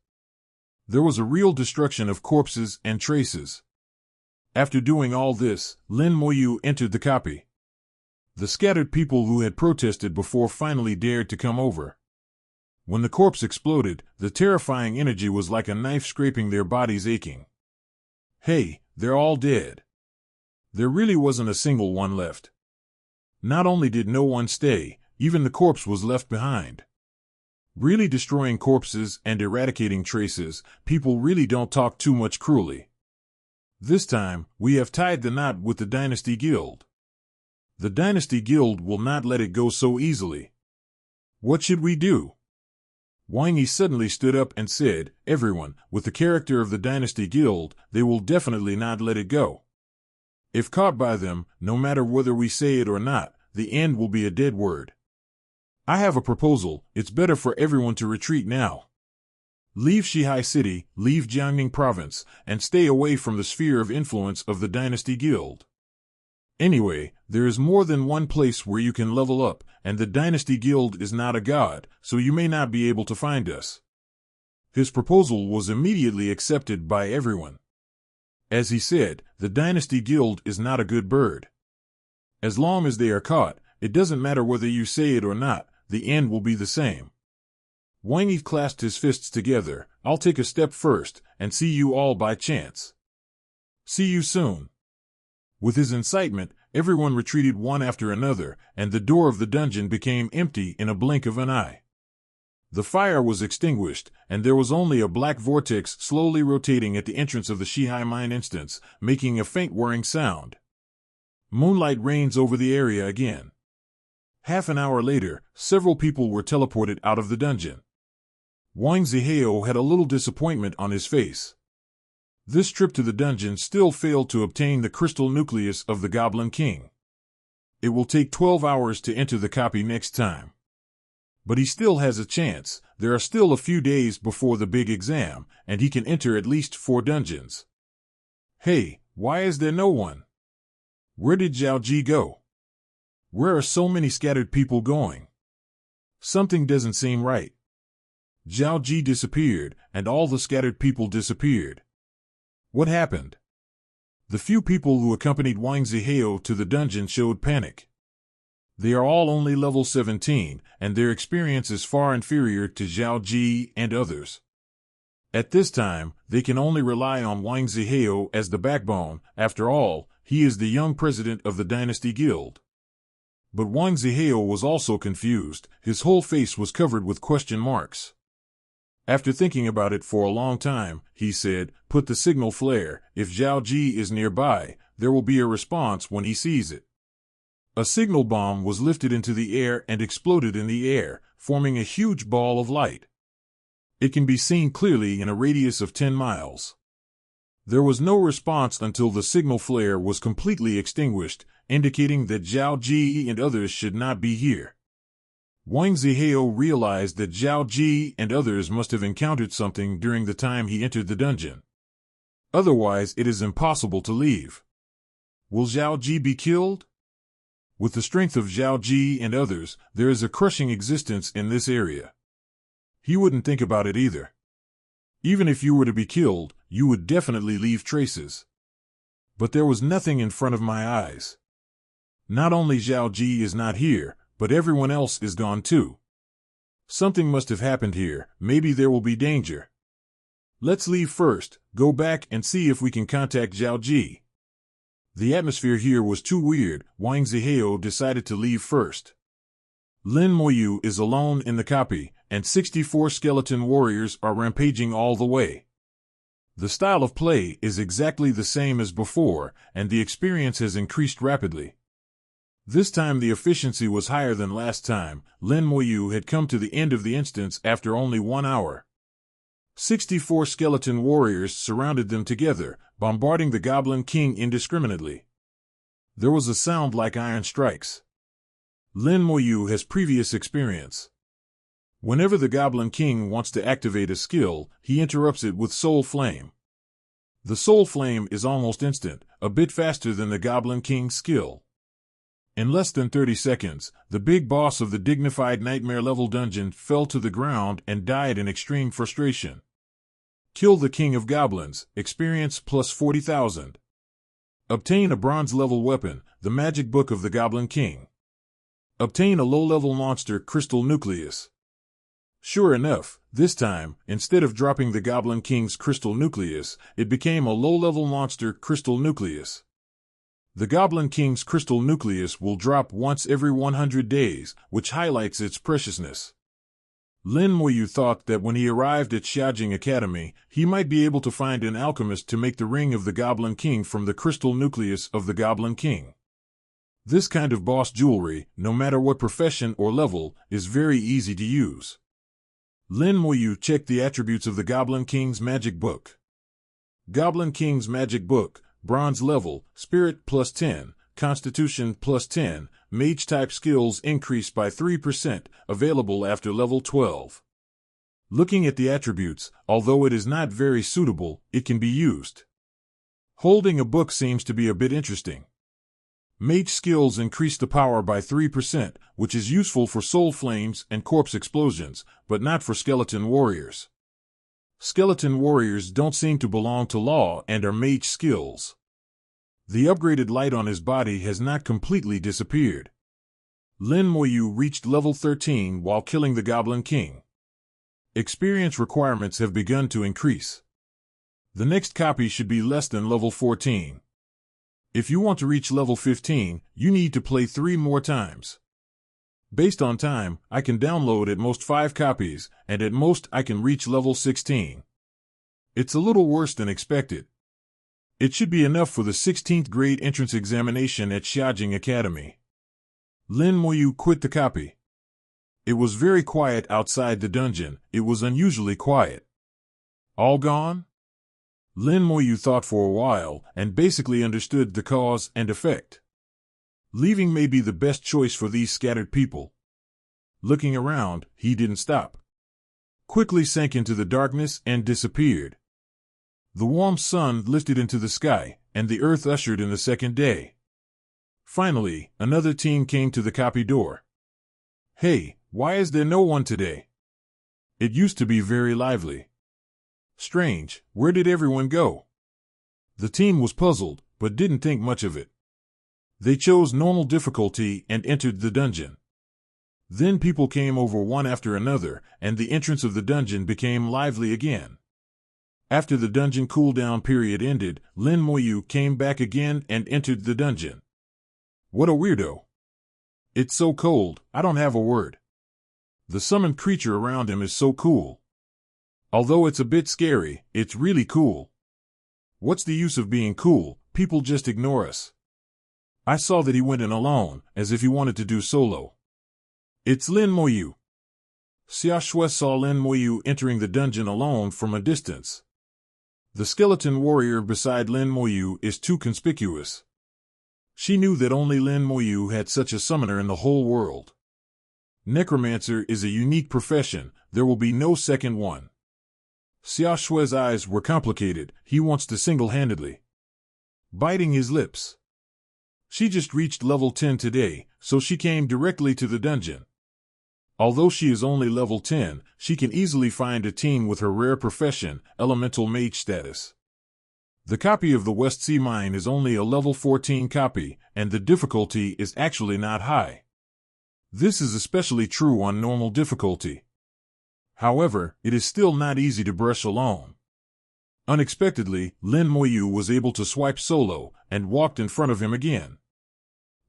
There was a real destruction of corpses and traces. After doing all this, Lin Moyu entered the copy. The scattered people who had protested before finally dared to come over. When the corpse exploded, the terrifying energy was like a knife scraping their bodies aching. Hey, they're all dead. There really wasn't a single one left. Not only did no one stay, even the corpse was left behind. Really destroying corpses and eradicating traces, people really don't talk too much cruelly. This time, we have tied the knot with the Dynasty Guild. The Dynasty Guild will not let it go so easily. What should we do? Wang Yi suddenly stood up and said, everyone, with the character of the Dynasty Guild, they will definitely not let it go. If caught by them, no matter whether we say it or not, the end will be a dead word. I have a proposal. It's better for everyone to retreat now. Leave Shihai City, leave Jiangning Province, and stay away from the sphere of influence of the Dynasty Guild. Anyway, there is more than one place where you can level up, and the Dynasty Guild is not a god, so you may not be able to find us. His proposal was immediately accepted by everyone. As he said, the Dynasty Guild is not a good bird. As long as they are caught, it doesn't matter whether you say it or not, the end will be the same. Wang Yi clasped his fists together. I'll take a step first, and see you all by chance. See you soon. With his incitement, everyone retreated one after another, and the door of the dungeon became empty in a blink of an eye. The fire was extinguished, and there was only a black vortex slowly rotating at the entrance of the Shihai mine instance, making a faint whirring sound. Moonlight reigns over the area again. Half an hour later, several people were teleported out of the dungeon. Wang Zihao had a little disappointment on his face. This trip to the dungeon still failed to obtain the crystal nucleus of the Goblin King. It will take 12 hours to enter the copy next time. But he still has a chance. There are still a few days before the big exam, and he can enter at least 4 dungeons. Hey, why is there no one? Where did Zhao Ji go? Where are so many scattered people going? Something doesn't seem right. Zhao Ji disappeared, and all the scattered people disappeared. What happened? The few people who accompanied Wang Zihao to the dungeon showed panic. They are all only level 17, and their experience is far inferior to Zhao Ji and others. At this time, they can only rely on Wang Zihao as the backbone. After all, he is the young president of the Dynasty Guild. But Wang Zihao was also confused. His whole face was covered with question marks. After thinking about it for a long time, he said, "Put the signal flare. If Zhao Ji is nearby, there will be a response when he sees it." A signal bomb was lifted into the air and exploded in the air, forming a huge ball of light. It can be seen clearly in a radius of 10 miles. There was no response until the signal flare was completely extinguished, indicating that Zhao Ji and others should not be here. Wang Zihao realized that Zhao Ji and others must have encountered something during the time he entered the dungeon. Otherwise, it is impossible to leave. Will Zhao Ji be killed? With the strength of Zhao Ji and others, there is a crushing existence in this area. He wouldn't think about it either. Even if you were to be killed, you would definitely leave traces. But there was nothing in front of my eyes. Not only Zhao Ji is not here, but everyone else is gone too. Something must have happened here. Maybe there will be danger. Let's leave first, go back and see if we can contact Zhao Ji. The atmosphere here was too weird. Wang Zihao decided to leave first. Lin Moyu is alone in the copy, and 64 skeleton warriors are rampaging all the way. The style of play is exactly the same as before, and the experience has increased rapidly. This time the efficiency was higher than last time. Lin Moyu had come to the end of the instance after only 1 hour. 64 skeleton warriors surrounded them together, bombarding the Goblin King indiscriminately. There was a sound like iron strikes. Lin Moyu has previous experience. Whenever the Goblin King wants to activate a skill, he interrupts it with Soul Flame. The Soul Flame is almost instant, a bit faster than the Goblin King's skill. In less than 30 seconds, the big boss of the dignified nightmare-level dungeon fell to the ground and died in extreme frustration. Kill the King of Goblins, experience plus 40,000. Obtain a bronze-level weapon, the Magic Book of the Goblin King. Obtain a low-level monster crystal nucleus. Sure enough, this time, instead of dropping the Goblin King's crystal nucleus, it became a low-level monster crystal nucleus. The Goblin King's crystal nucleus will drop once every 100 days, which highlights its preciousness. Lin Moyu thought that when he arrived at Xiaojing Academy, he might be able to find an alchemist to make the ring of the Goblin King from the crystal nucleus of the Goblin King. This kind of boss jewelry, no matter what profession or level, is very easy to use. Lin Moyu checked the attributes of the Goblin King's magic book. Goblin King's magic book. Bronze level, Spirit plus 10, Constitution plus 10, Mage-type skills increase by 3%, available after level 12. Looking at the attributes, although it is not very suitable, it can be used. Holding a book seems to be a bit interesting. Mage skills increase the power by 3%, which is useful for soul flames and corpse explosions, but not for skeleton warriors. Skeleton warriors don't seem to belong to law and are mage skills. The upgraded light on his body has not completely disappeared. Lin Moyu reached level 13 while killing the Goblin King. Experience requirements have begun to increase. The next copy should be less than level 14. If you want to reach level 15, you need to play 3 more times. Based on time, I can download at most 5 copies, and at most I can reach level 16. It's a little worse than expected. It should be enough for the 16th grade entrance examination at Xiajing Academy. Lin Moyu quit the copy. It was very quiet outside the dungeon. It was unusually quiet. All gone? Lin Moyu thought for a while and basically understood the cause and effect. Leaving may be the best choice for these scattered people. Looking around, he didn't stop. Quickly sank into the darkness and disappeared. The warm sun lifted into the sky, and the earth ushered in the second day. Finally, another team came to the copy door. Hey, why is there no one today? It used to be very lively. Strange, where did everyone go? The team was puzzled, but didn't think much of it. They chose normal difficulty and entered the dungeon. Then people came over one after another, and the entrance of the dungeon became lively again. After the dungeon cooldown period ended, Lin Moyu came back again and entered the dungeon. What a weirdo. It's so cold, I don't have a word. The summoned creature around him is so cool. Although it's a bit scary, it's really cool. What's the use of being cool? People just ignore us. I saw that he went in alone, as if he wanted to do solo. It's Lin Moyu. Xia Shui saw Lin Moyu entering the dungeon alone from a distance. The skeleton warrior beside Lin Moyu is too conspicuous. She knew that only Lin Moyu had such a summoner in the whole world. Necromancer is a unique profession, there will be no second one. Xia Shui's eyes were complicated, he wants to single-handedly. Biting his lips. She just reached level 10 today, so she came directly to the dungeon. Although she is only level 10, she can easily find a team with her rare profession, elemental mage status. The copy of the West Sea Mine is only a level 14 copy, and the difficulty is actually not high. This is especially true on normal difficulty. However, it is still not easy to brush alone. Unexpectedly, Lin Moyu was able to swipe solo, and walked in front of him again.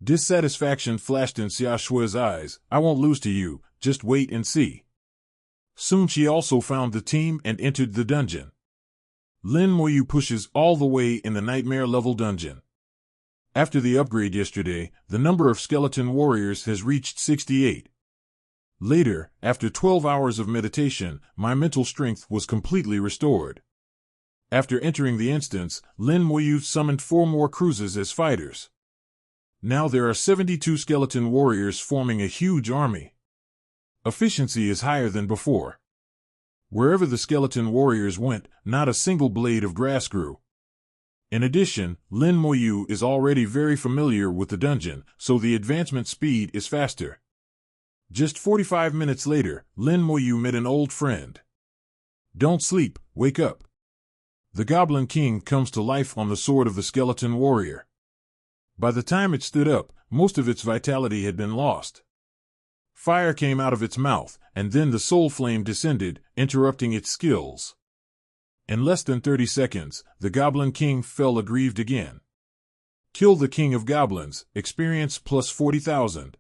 Dissatisfaction flashed in Xia Shui's eyes. I won't lose to you, just wait and see. Soon she also found the team and entered the dungeon. Lin Moyu pushes all the way in the nightmare level dungeon. After the upgrade yesterday, the number of skeleton warriors has reached 68. Later, after 12 hours of meditation, my mental strength was completely restored. After entering the instance, Lin Moyu summoned 4 more cruises as fighters. Now there are 72 skeleton warriors forming a huge army. Efficiency is higher than before. Wherever the skeleton warriors went, not a single blade of grass grew. In addition, Lin Moyu is already very familiar with the dungeon, so the advancement speed is faster. Just 45 minutes later, Lin Moyu met an old friend. Don't sleep, wake up. The Goblin King comes to life on the sword of the skeleton warrior. By the time it stood up, most of its vitality had been lost. Fire came out of its mouth, and then the soul flame descended, interrupting its skills. In less than 30 seconds, the Goblin King fell aggrieved again. Kill the King of Goblins, experience plus 40,000.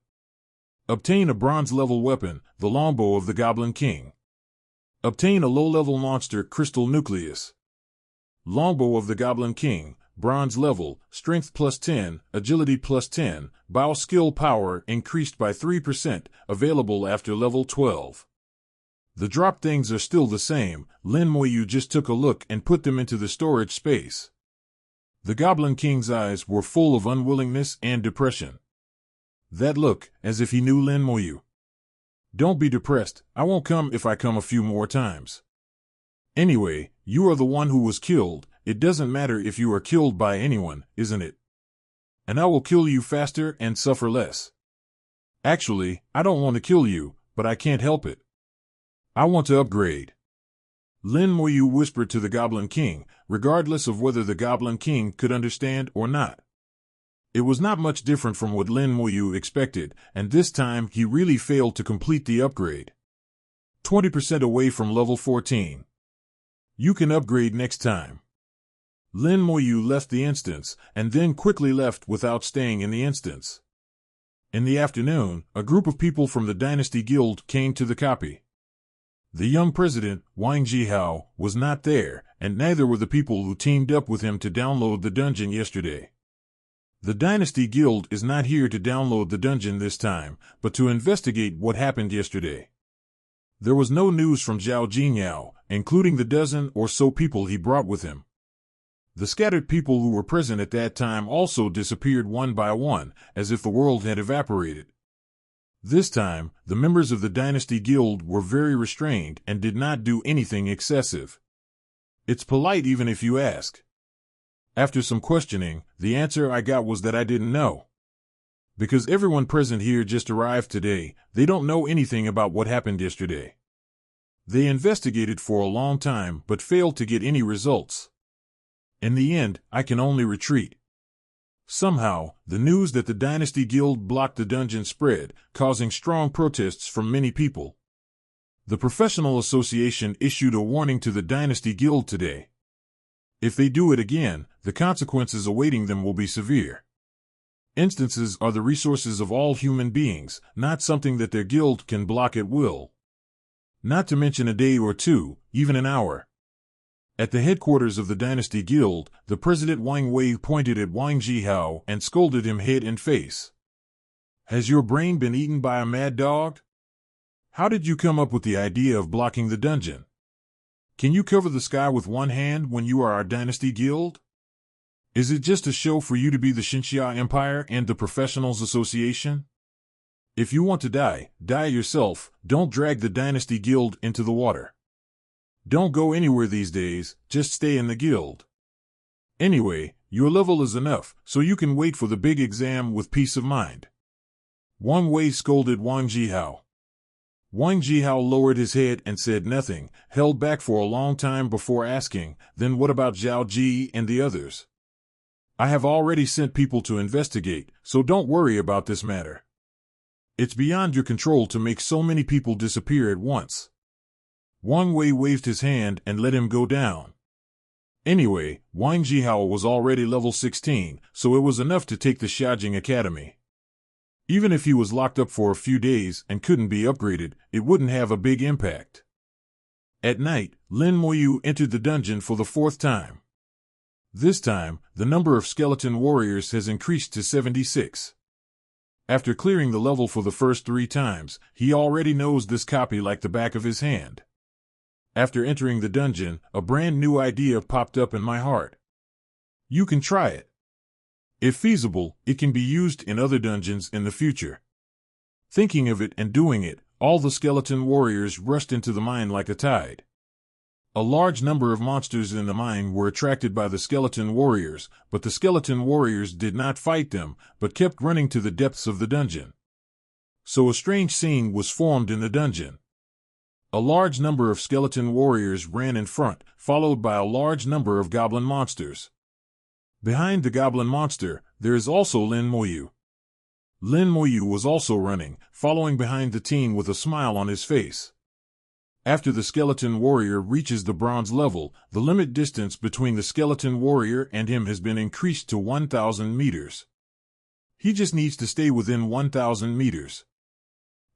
Obtain a bronze-level weapon, the longbow of the Goblin King. Obtain a low-level monster, Crystal Nucleus. Longbow of the Goblin King, bronze level, strength plus 10, agility plus 10, bow skill power increased by 3%, available after level 12. The drop things are still the same. Lin Moyu just took a look and put them into the storage space. The Goblin King's eyes were full of unwillingness and depression. That look, as if he knew Lin Moyu. Don't be depressed, I won't come if I come a few more times. Anyway, you are the one who was killed. It doesn't matter if you are killed by anyone, isn't it? And I will kill you faster and suffer less. Actually, I don't want to kill you, but I can't help it. I want to upgrade. Lin Moyu whispered to the Goblin King, regardless of whether the Goblin King could understand or not. It was not much different from what Lin Moyu expected, and this time he really failed to complete the upgrade. 20% away from level 14. You can upgrade next time. Lin Moyu left the instance, and then quickly left without staying in the instance. In the afternoon, a group of people from the Dynasty Guild came to the copy. The young president, Wang Jihao, was not there, and neither were the people who teamed up with him to download the dungeon yesterday. The Dynasty Guild is not here to download the dungeon this time, but to investigate what happened yesterday. There was no news from Zhao Jinyao, including the dozen or so people he brought with him. The scattered people who were present at that time also disappeared one by one, as if the world had evaporated. This time, the members of the Dynasty Guild were very restrained and did not do anything excessive. It's polite even if you ask. After some questioning, the answer I got was that I didn't know. Because everyone present here just arrived today, they don't know anything about what happened yesterday. They investigated for a long time but failed to get any results. In the end, I can only retreat. Somehow, the news that the Dynasty Guild blocked the dungeon spread, causing strong protests from many people. The Professional Association issued a warning to the Dynasty Guild today. If they do it again, the consequences awaiting them will be severe. Instances are the resources of all human beings, not something that their guild can block at will. Not to mention a day or two, even an hour. At the headquarters of the Dynasty Guild, the president Wang Wei pointed at Wang Jihao and scolded him head and face. Has your brain been eaten by a mad dog? How did you come up with the idea of blocking the dungeon? Can you cover the sky with one hand when you are our Dynasty Guild? Is it just a show for you to be the Xinxia Empire and the Professionals Association? If you want to die, die yourself. Don't drag the Dynasty Guild into the water. Don't go anywhere these days, just stay in the guild. Anyway, your level is enough, so you can wait for the big exam with peace of mind. Wang Wei scolded Wang Jihao. Wang Jihao lowered his head and said nothing, held back for a long time before asking, then what about Zhao Ji and the others? I have already sent people to investigate, so don't worry about this matter. It's beyond your control to make so many people disappear at once. Wang Wei waved his hand and let him go down. Anyway, Wang Jihao was already level 16, so it was enough to take the Xiajing Academy. Even if he was locked up for a few days and couldn't be upgraded, it wouldn't have a big impact. At night, Lin Moyu entered the dungeon for the 4th time. This time, the number of skeleton warriors has increased to 76. After clearing the level for the first 3 times, he already knows this copy like the back of his hand. After entering the dungeon, a brand new idea popped up in my heart. You can try it. If feasible, it can be used in other dungeons in the future. Thinking of it and doing it, all the skeleton warriors rushed into the mine like a tide. A large number of monsters in the mine were attracted by the skeleton warriors, but the skeleton warriors did not fight them, but kept running to the depths of the dungeon. So a strange scene was formed in the dungeon. A large number of skeleton warriors ran in front, followed by a large number of goblin monsters. Behind the goblin monster, there is also Lin Moyu. Lin Moyu was also running, following behind the team with a smile on his face. After the skeleton warrior reaches the bronze level, the limit distance between the skeleton warrior and him has been increased to 1,000 meters. He just needs to stay within 1,000 meters.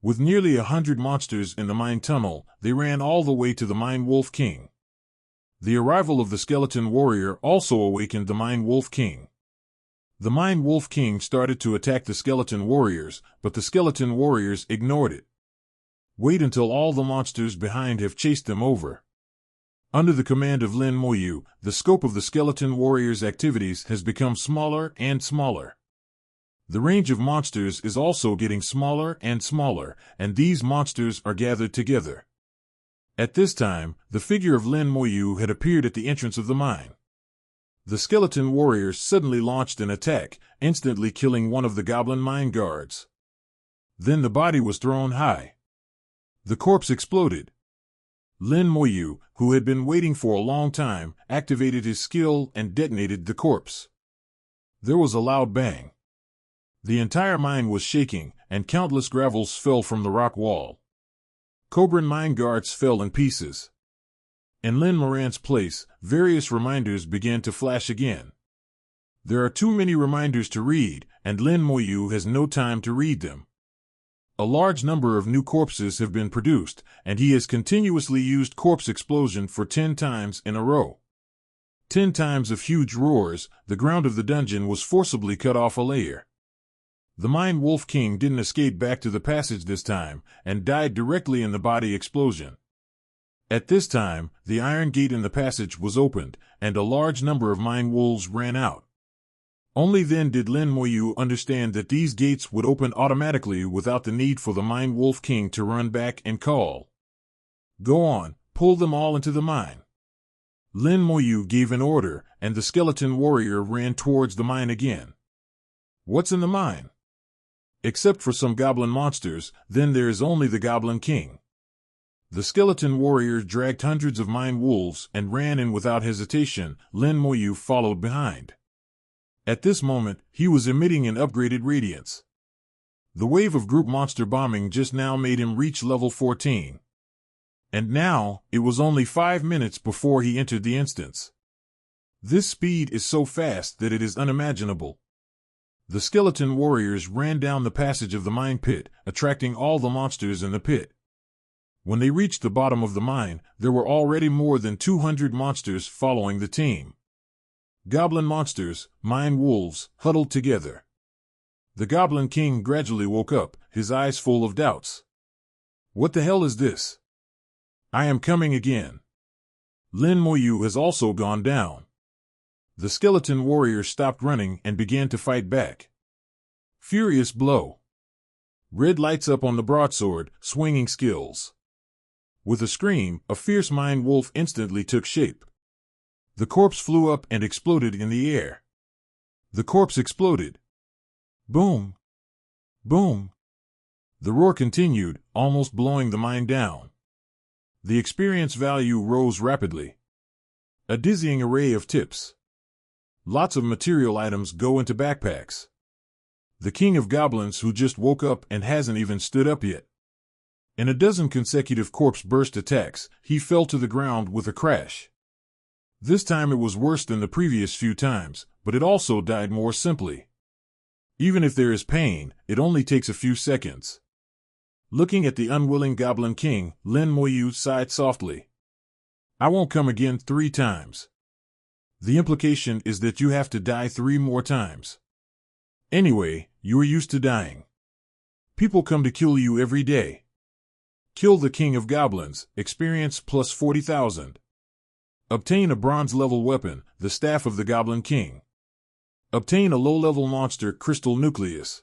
With nearly 100 monsters in the mine tunnel, they ran all the way to the Mine Wolf King. The arrival of the skeleton warrior also awakened the Mine Wolf King. The Mine Wolf King started to attack the skeleton warriors, but the skeleton warriors ignored it. Wait until all the monsters behind have chased them over. Under the command of Lin Moyu, the scope of the skeleton warriors' activities has become smaller and smaller. The range of monsters is also getting smaller and smaller, and these monsters are gathered together. At this time, the figure of Lin Moyu had appeared at the entrance of the mine. The skeleton warriors suddenly launched an attack, instantly killing one of the goblin mine guards. Then the body was thrown high. The corpse exploded. Lin Moyu, who had been waiting for a long time, activated his skill and detonated the corpse. There was a loud bang. The entire mine was shaking, and countless gravels fell from the rock wall. Cobran mine guards fell in pieces. In Lin Moran's place, various reminders began to flash again. There are too many reminders to read, and Lin Moyu has no time to read them. A large number of new corpses have been produced, and he has continuously used corpse explosion for 10 times in a row. 10 times of huge roars, the ground of the dungeon was forcibly cut off a layer. The Mind Wolf King didn't escape back to the passage this time, and died directly in the body explosion. At this time, the iron gate in the passage was opened, and a large number of Mind Wolves ran out. Only then did Lin Moyu understand that these gates would open automatically without the need for the Mind Wolf King to run back and call. Go on, pull them all into the mine. Lin Moyu gave an order, and the skeleton warrior ran towards the mine again. What's in the mine? Except for some goblin monsters, then there is only the Goblin King. The skeleton warrior dragged hundreds of Mind Wolves and ran in without hesitation. Lin Moyu followed behind. At this moment, he was emitting an upgraded radiance. The wave of group monster bombing just now made him reach level 14. And now, it was only 5 minutes before he entered the instance. This speed is so fast that it is unimaginable. The skeleton warriors ran down the passage of the mine pit, attracting all the monsters in the pit. When they reached the bottom of the mine, there were already more than 200 monsters following the team. Goblin monsters, Mind Wolves, huddled together. The Goblin King gradually woke up, his eyes full of doubts. What the hell is this? I am coming again. Lin Moyu has also gone down. The skeleton warrior stopped running and began to fight back. Furious blow. Red lights up on the broadsword, swinging skills. With a scream, a fierce Mind Wolf instantly took shape. The corpse flew up and exploded in the air. The corpse exploded. Boom! Boom! The roar continued, almost blowing the mine down. The experience value rose rapidly. A dizzying array of tips. Lots of material items go into backpacks. The King of Goblins who just woke up and hasn't even stood up yet. In a dozen consecutive corpse burst attacks, he fell to the ground with a crash. This time it was worse than the previous few times, but it also died more simply. Even if there is pain, it only takes a few seconds. Looking at the unwilling Goblin King, Lin Moyu sighed softly. I won't come again 3 times. The implication is that you have to die 3 more times. Anyway, you are used to dying. People come to kill you every day. Kill the King of Goblins, experience plus 40,000. Obtain a bronze-level weapon, the Staff of the Goblin King. Obtain a low-level monster, Crystal Nucleus.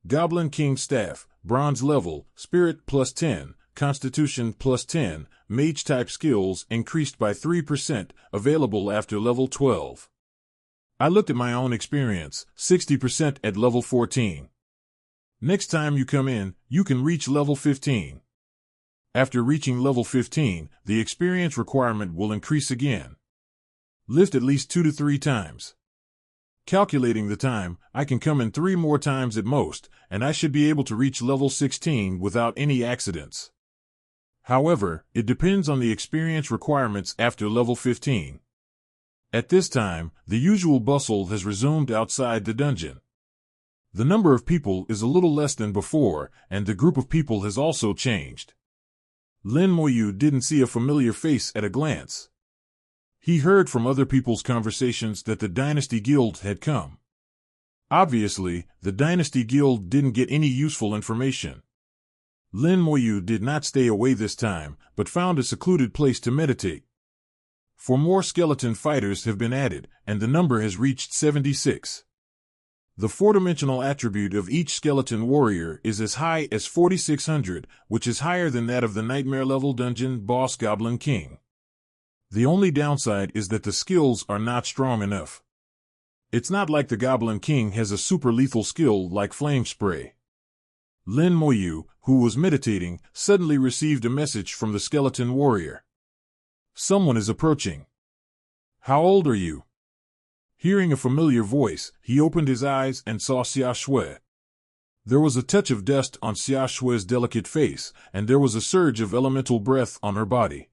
Goblin King Staff, bronze level, Spirit plus 10, Constitution plus 10, Mage-type skills increased by 3%, available after level 12. I looked at my own experience, 60% at level 14. Next time you come in, you can reach level 15. After reaching level 15, the experience requirement will increase again. Lift at least 2 to 3 times. Calculating the time, I can come in 3 more times at most, and I should be able to reach level 16 without any accidents. However, it depends on the experience requirements after level 15. At this time, the usual bustle has resumed outside the dungeon. The number of people is a little less than before, and the group of people has also changed. Lin Moyu didn't see a familiar face at a glance. He heard from other people's conversations that the Dynasty Guild had come. Obviously, the Dynasty Guild didn't get any useful information. Lin Moyu did not stay away this time, but found a secluded place to meditate. 4 more skeleton fighters have been added, and the number has reached 76. The 4-dimensional attribute of each skeleton warrior is as high as 4600, which is higher than that of the nightmare-level dungeon boss Goblin King. The only downside is that the skills are not strong enough. It's not like the Goblin King has a super-lethal skill like Flame Spray. Lin Moyu, who was meditating, suddenly received a message from the skeleton warrior. Someone is approaching. How old are you? Hearing a familiar voice, he opened his eyes and saw Xia Shui. There was a touch of dust on Xia Shui's delicate face, and there was a surge of elemental breath on her body.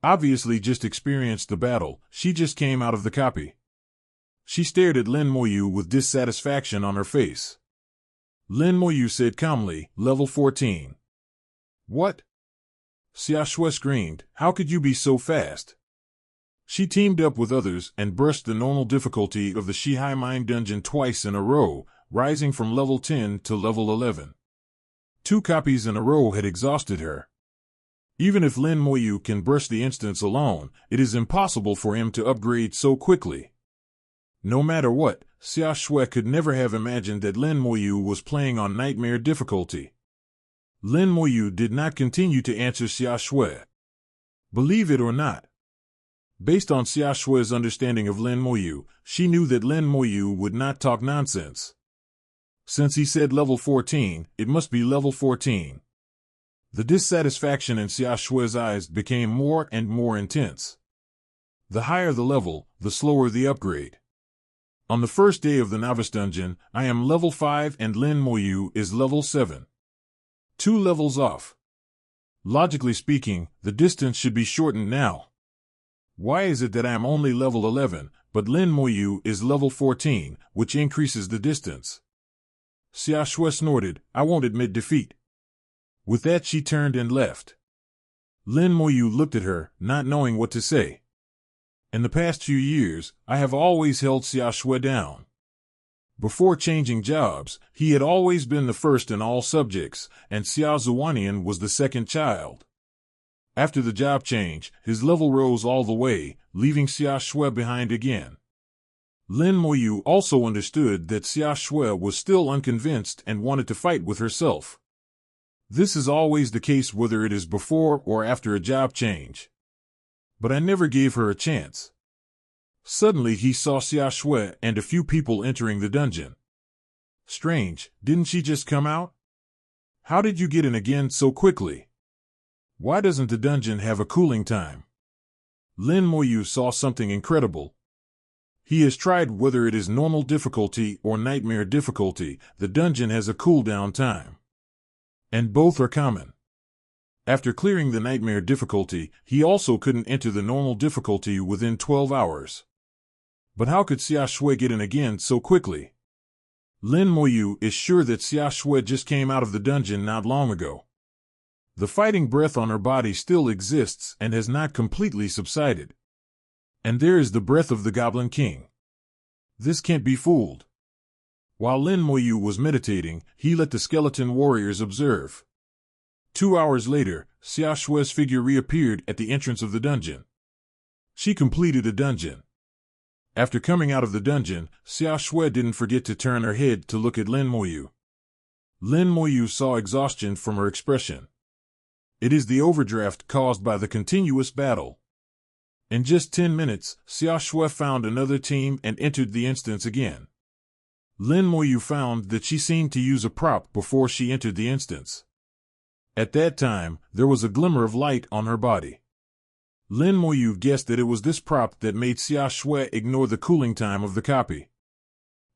obviously just experienced the battle. She just came out of the copy. She stared at Lin Moyu with dissatisfaction on her face. Lin Moyu said calmly, level 14. What? Xia Shui screamed, how could you be so fast? She teamed up with others and brushed the normal difficulty of the Shihai Mine Dungeon twice in a row, rising from level 10 to level 11. 2 copies in a row had exhausted her. Even if Lin Moyu can brush the instance alone, it is impossible for him to upgrade so quickly. No matter what, Xia Shui could never have imagined that Lin Moyu was playing on nightmare difficulty. Lin Moyu did not continue to answer Xia Shui. Believe it or not, based on Xia Shui's understanding of Lin Moyu, she knew that Lin Moyu would not talk nonsense. Since he said level 14, it must be level 14. The dissatisfaction in Xia Shui's eyes became more and more intense. The higher the level, the slower the upgrade. On the first day of the Novice Dungeon, I am level 5 and Lin Moyu is level 7. 2 levels off. Logically speaking, the distance should be shortened now. Why is it that I am only level 11, but Lin Moyu is level 14, which increases the distance? Xia Shui snorted, I won't admit defeat. With that she turned and left. Lin Moyu looked at her, not knowing what to say. In the past few years, I have always held Xia Shui down. Before changing jobs, he had always been the first in all subjects, and Xia Zuanian was the second child. After the job change, his level rose all the way, leaving Xia Shui behind again. Lin Moyu also understood that Xia Shui was still unconvinced and wanted to fight with herself. This is always the case whether it is before or after a job change. But I never gave her a chance. Suddenly he saw Xia Shui and a few people entering the dungeon. Strange, didn't she just come out? How did you get in again so quickly? Why doesn't the dungeon have a cooling time? Lin Moyu saw something incredible. He has tried whether it is normal difficulty or nightmare difficulty, the dungeon has a cooldown time. And both are common. After clearing the nightmare difficulty, he also couldn't enter the normal difficulty within 12 hours. But how could Xia Shui get in again so quickly? Lin Moyu is sure that Xia Shui just came out of the dungeon not long ago. The fighting breath on her body still exists and has not completely subsided. And there is the breath of the Goblin King. This can't be fooled. While Lin Moyu was meditating, he let the skeleton warriors observe. 2 hours later, Xia Shui's figure reappeared at the entrance of the dungeon. She completed a dungeon. After coming out of the dungeon, Xia Shui didn't forget to turn her head to look at Lin Moyu. Lin Moyu saw exhaustion from her expression. It is the overdraft caused by the continuous battle. In just 10 minutes, Xia Shui found another team and entered the instance again. Lin Moyu found that she seemed to use a prop before she entered the instance. At that time, there was a glimmer of light on her body. Lin Moyu guessed that it was this prop that made Xia Shui ignore the cooling time of the copy.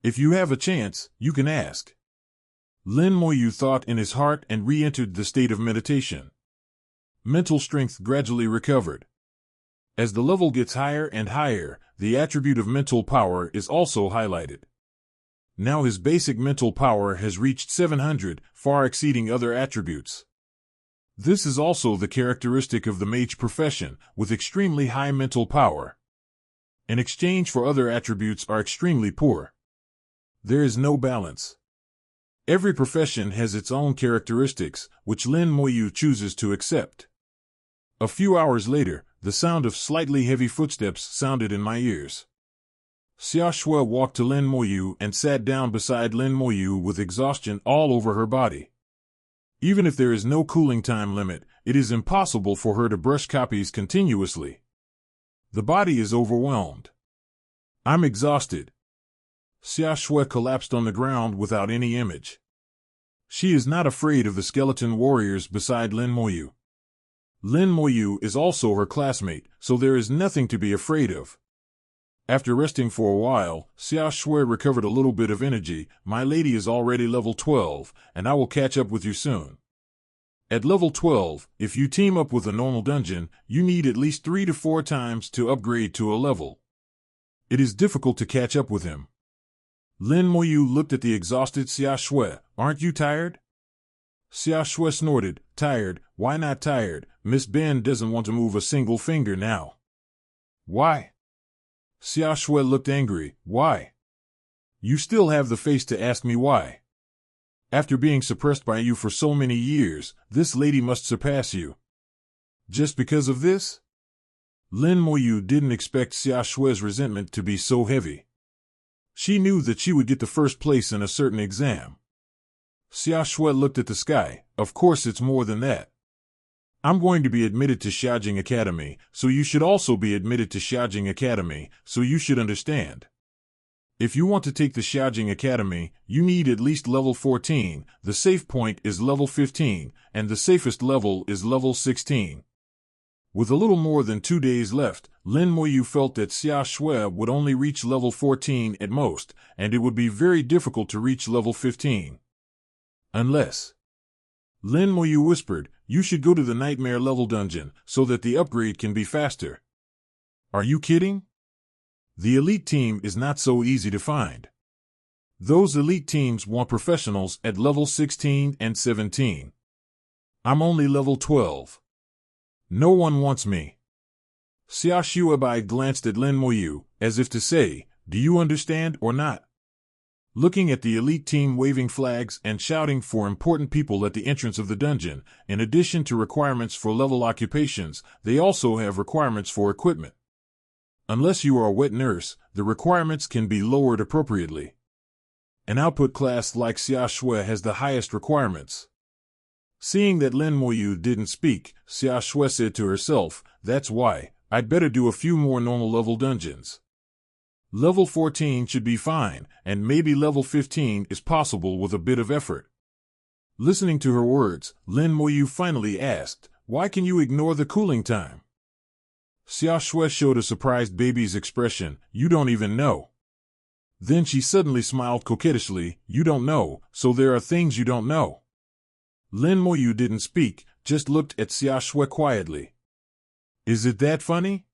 If you have a chance, you can ask. Lin Moyu thought in his heart and re-entered the state of meditation. Mental strength gradually recovered. As the level gets higher and higher, the attribute of mental power is also highlighted. Now his basic mental power has reached 700, far exceeding other attributes. This is also the characteristic of the mage profession, with extremely high mental power. In exchange for other attributes are extremely poor. There is no balance. Every profession has its own characteristics, which Lin Moyu chooses to accept. A few hours later, the sound of slightly heavy footsteps sounded in my ears. Xia Shui walked to Lin Moyu and sat down beside Lin Moyu with exhaustion all over her body. Even if there is no cooling time limit, it is impossible for her to brush copies continuously. The body is overwhelmed. I'm exhausted. Xia Shui collapsed on the ground without any image. She is not afraid of the skeleton warriors beside Lin Moyu. Lin Moyu is also her classmate, so there is nothing to be afraid of. After resting for a while, Xia Shui recovered a little bit of energy. My lady is already level 12, and I will catch up with you soon. At level 12, if you team up with a normal dungeon, you need at least 3 to 4 times to upgrade to a level. It is difficult to catch up with him. Lin Moyu looked at the exhausted Xia Shui. Aren't you tired? Xia Shui snorted. Tired? Why not tired? Miss Ben doesn't want to move a single finger now. Why? Xia Shui looked angry. Why? You still have the face to ask me why. After being suppressed by you for so many years, this lady must surpass you. Just because of this? Lin Moyu didn't expect Xia Shui's resentment to be so heavy. She knew that she would get the first place in a certain exam. Xia Shui looked at the sky. Of course it's more than that. I'm going to be admitted to Xiaojing Academy, so you should also be admitted to Xiaojing Academy, so you should understand. If you want to take the Xiaojing Academy, you need at least level 14, the safe point is level 15, and the safest level is level 16. With a little more than 2 days left, Lin Moyu felt that Xia Shui would only reach level 14 at most, and it would be very difficult to reach level 15. Unless... Lin Moyu whispered, you should go to the Nightmare level dungeon, so that the upgrade can be faster. Are you kidding? The elite team is not so easy to find. Those elite teams want professionals at level 16 and 17. I'm only level 12. No one wants me. Xia Shuibai glanced at Lin Moyu, as if to say, do you understand or not? Looking at the elite team waving flags and shouting for important people at the entrance of the dungeon, in addition to requirements for level occupations, they also have requirements for equipment. Unless you are a wet nurse, the requirements can be lowered appropriately. An output class like Xia Shui has the highest requirements. Seeing that Lin Moyu didn't speak, Xia Shui said to herself, that's why, I'd better do a few more normal level dungeons. Level 14 should be fine, and maybe level 15 is possible with a bit of effort. Listening to her words, Lin Moyu finally asked, why can you ignore the cooling time? Xia Shui showed a surprised baby's expression, you don't even know. Then she suddenly smiled coquettishly, you don't know, so there are things you don't know. Lin Moyu didn't speak, just looked at Xia Shui quietly. Is it that funny?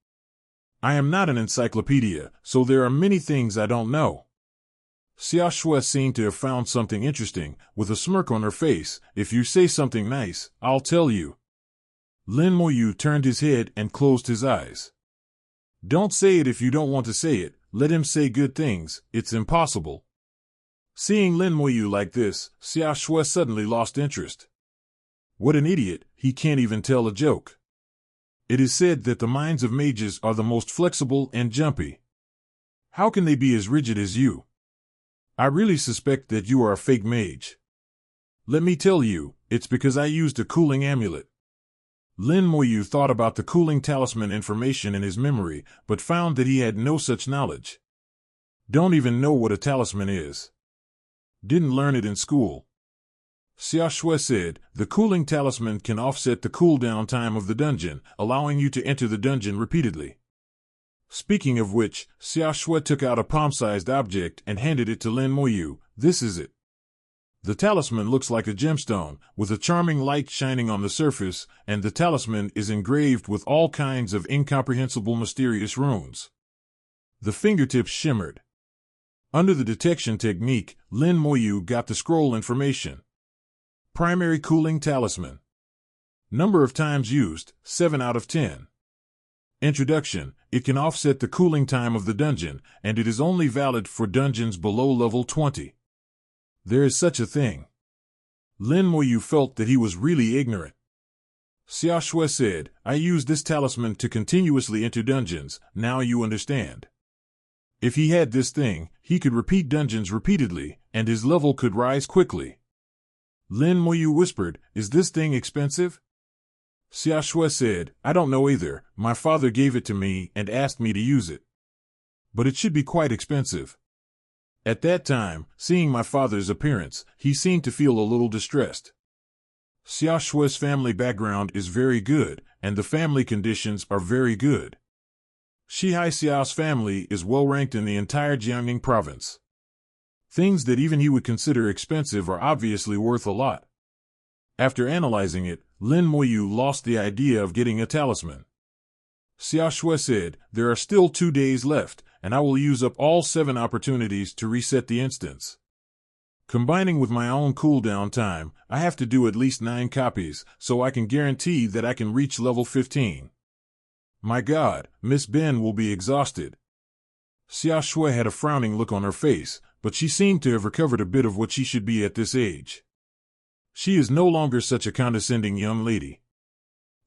I am not an encyclopedia, so there are many things I don't know. Xia Shui seemed to have found something interesting, with a smirk on her face, if you say something nice, I'll tell you. Lin Moyu turned his head and closed his eyes. Don't say it if you don't want to say it, let him say good things, it's impossible. Seeing Lin Moyu like this, Xia Shui suddenly lost interest. What an idiot, he can't even tell a joke. It is said that the minds of mages are the most flexible and jumpy. How can they be as rigid as you? I really suspect that you are a fake mage. Let me tell you, it's because I used a cooling amulet. Lin Moyu thought about the cooling talisman information in his memory, but found that he had no such knowledge. Don't even know what a talisman is. Didn't learn it in school. Xia Shui said, the cooling talisman can offset the cooldown time of the dungeon, allowing you to enter the dungeon repeatedly. Speaking of which, Xia Shui took out a palm-sized object and handed it to Lin Moyu. This is it. The talisman looks like a gemstone, with a charming light shining on the surface, and the talisman is engraved with all kinds of incomprehensible mysterious runes. The fingertips shimmered. Under the detection technique, Lin Moyu got the scroll information. Primary cooling talisman. Number of times used, 7 out of 10. Introduction, it can offset the cooling time of the dungeon, and it is only valid for dungeons below level 20. There is such a thing. Lin Moyu felt that he was really ignorant. Xia Shui said, I use this talisman to continuously enter dungeons, now you understand. If he had this thing, he could repeat dungeons repeatedly, and his level could rise quickly. Lin Moyu whispered, is this thing expensive? Xia Shui said, I don't know either, my father gave it to me and asked me to use it. But it should be quite expensive. At that time, seeing my father's appearance, he seemed to feel a little distressed. Xia Shui's family background is very good, and the family conditions are very good. Shihai Xiao's family is well ranked in the entire Jiangning province. Things that even he would consider expensive are obviously worth a lot. After analyzing it, Lin Moyu lost the idea of getting a talisman. Xia Shui said, "There are still 2 days left, and I will use up all 7 opportunities to reset the instance. Combining with my own cooldown time, I have to do at least 9 copies, so I can guarantee that I can reach level 15. My God, Miss Ben will be exhausted." Xia Shui had a frowning look on her face, but she seemed to have recovered a bit of what she should be at this age. She is no longer such a condescending young lady.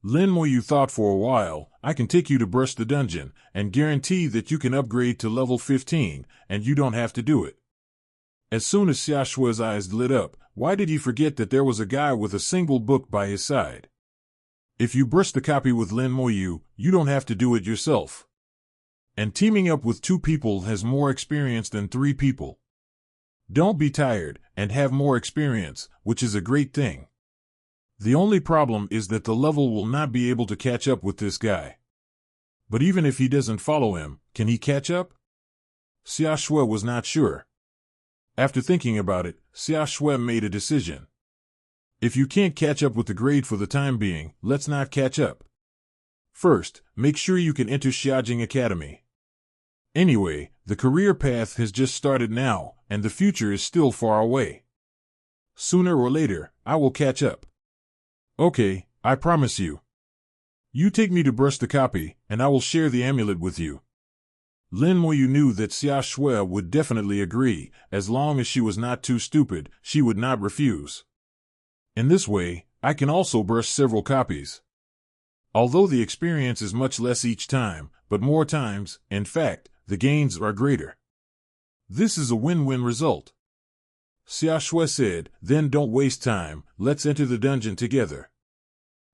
Lin Moyu thought for a while. "I can take you to brush the dungeon, and guarantee that you can upgrade to level 15, and you don't have to do it." As soon as Xia Shui's eyes lit up, why did he forget that there was a guy with a single book by his side? If you brush the copy with Lin Moyu, you don't have to do it yourself. And teaming up with 2 people has more experience than 3 people. Don't be tired, and have more experience, which is a great thing. The only problem is that the level will not be able to catch up with this guy. But even if he doesn't follow him, can he catch up? Xia Shui was not sure. After thinking about it, Xia Shui made a decision. If you can't catch up with the grade for the time being, let's not catch up. First, make sure you can enter Xiajing Academy. Anyway, the career path has just started now, and the future is still far away. Sooner or later, I will catch up. Okay, I promise you. You take me to brush the copy, and I will share the amulet with you. Lin Moyu knew that Xia Shui would definitely agree. As long as she was not too stupid, she would not refuse. In this way, I can also brush several copies. Although the experience is much less each time, but more times, in fact, the gains are greater. This is a win-win result. Xia Shui said, "Then don't waste time, let's enter the dungeon together."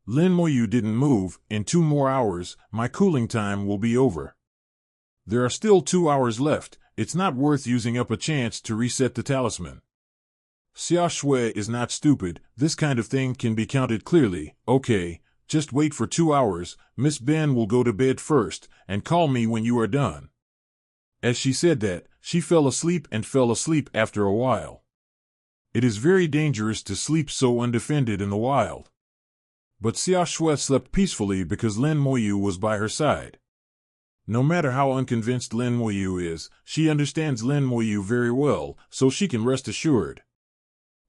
Lin Moyu didn't move. "In 2 more hours, my cooling time will be over. There are still 2 hours left. It's not worth using up a chance to reset the talisman." Xia Shui is not stupid. This kind of thing can be counted clearly. "Okay, just wait for 2 hours. Miss Ben will go to bed first, and call me when you are done." As she said that, she fell asleep and fell asleep after a while. It is very dangerous to sleep so undefended in the wild. But Xia Shui slept peacefully because Lin Moyu was by her side. No matter how unconvinced Lin Moyu is, she understands Lin Moyu very well, so she can rest assured.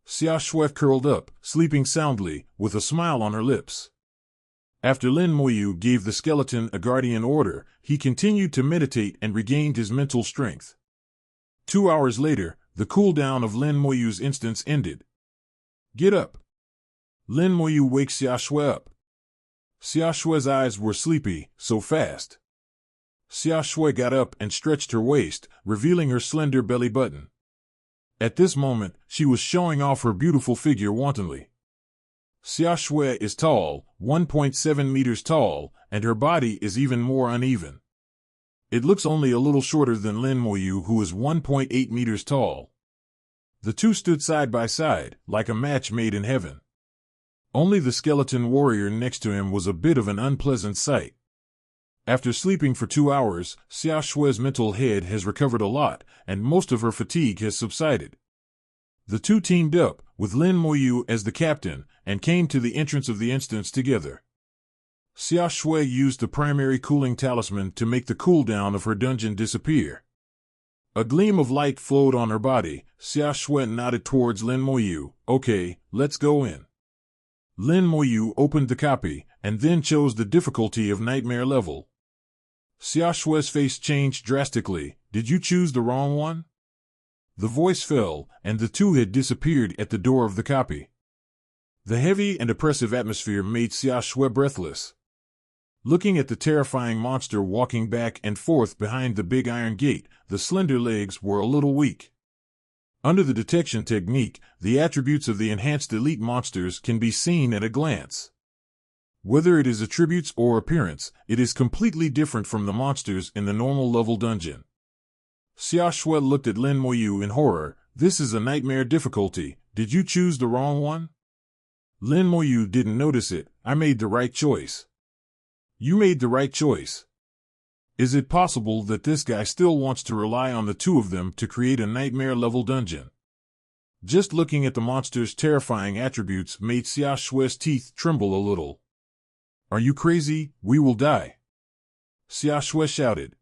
Xia Shui curled up, sleeping soundly, with a smile on her lips. After Lin Moyu gave the skeleton a guardian order, he continued to meditate and regained his mental strength. 2 hours later, the cooldown of Lin Moyu's instance ended. "Get up." Lin Moyu wakes Xia Shui up. Xia Shui's eyes were sleepy, so fast. Xia Shui got up and stretched her waist, revealing her slender belly button. At this moment, she was showing off her beautiful figure wantonly. Xia Shui is tall, 1.7 meters tall, and her body is even more uneven. It looks only a little shorter than Lin Moyu, who is 1.8 meters tall. The two stood side by side, like a match made in heaven. Only the skeleton warrior next to him was a bit of an unpleasant sight. After sleeping for 2 hours, Xia Shui's mental head has recovered a lot, and most of her fatigue has subsided. The two teamed up, with Lin Moyu as the captain, and came to the entrance of the instance together. Xia Shui used the primary cooling talisman to make the cooldown of her dungeon disappear. A gleam of light flowed on her body. Xia Shui nodded towards Lin Moyu. "Okay, let's go in." Lin Moyu opened the copy, and then chose the difficulty of Nightmare level. Xia Shui's face changed drastically. "Did you choose the wrong one?" The voice fell, and the two had disappeared at the door of the copy. The heavy and oppressive atmosphere made Xia Shui breathless. Looking at the terrifying monster walking back and forth behind the big iron gate, the slender legs were a little weak. Under the detection technique, the attributes of the enhanced elite monsters can be seen at a glance. Whether it is attributes or appearance, it is completely different from the monsters in the normal level dungeon. Xia Shui looked at Lin Moyu in horror. "This is a nightmare difficulty. Did you choose the wrong one?" Lin Moyu didn't notice it. "I made the right choice." "You made the right choice. Is it possible that this guy still wants to rely on the two of them to create a nightmare level dungeon?" Just looking at the monster's terrifying attributes made Xia Shui's teeth tremble a little. "Are you crazy? We will die!" Xia Shui shouted.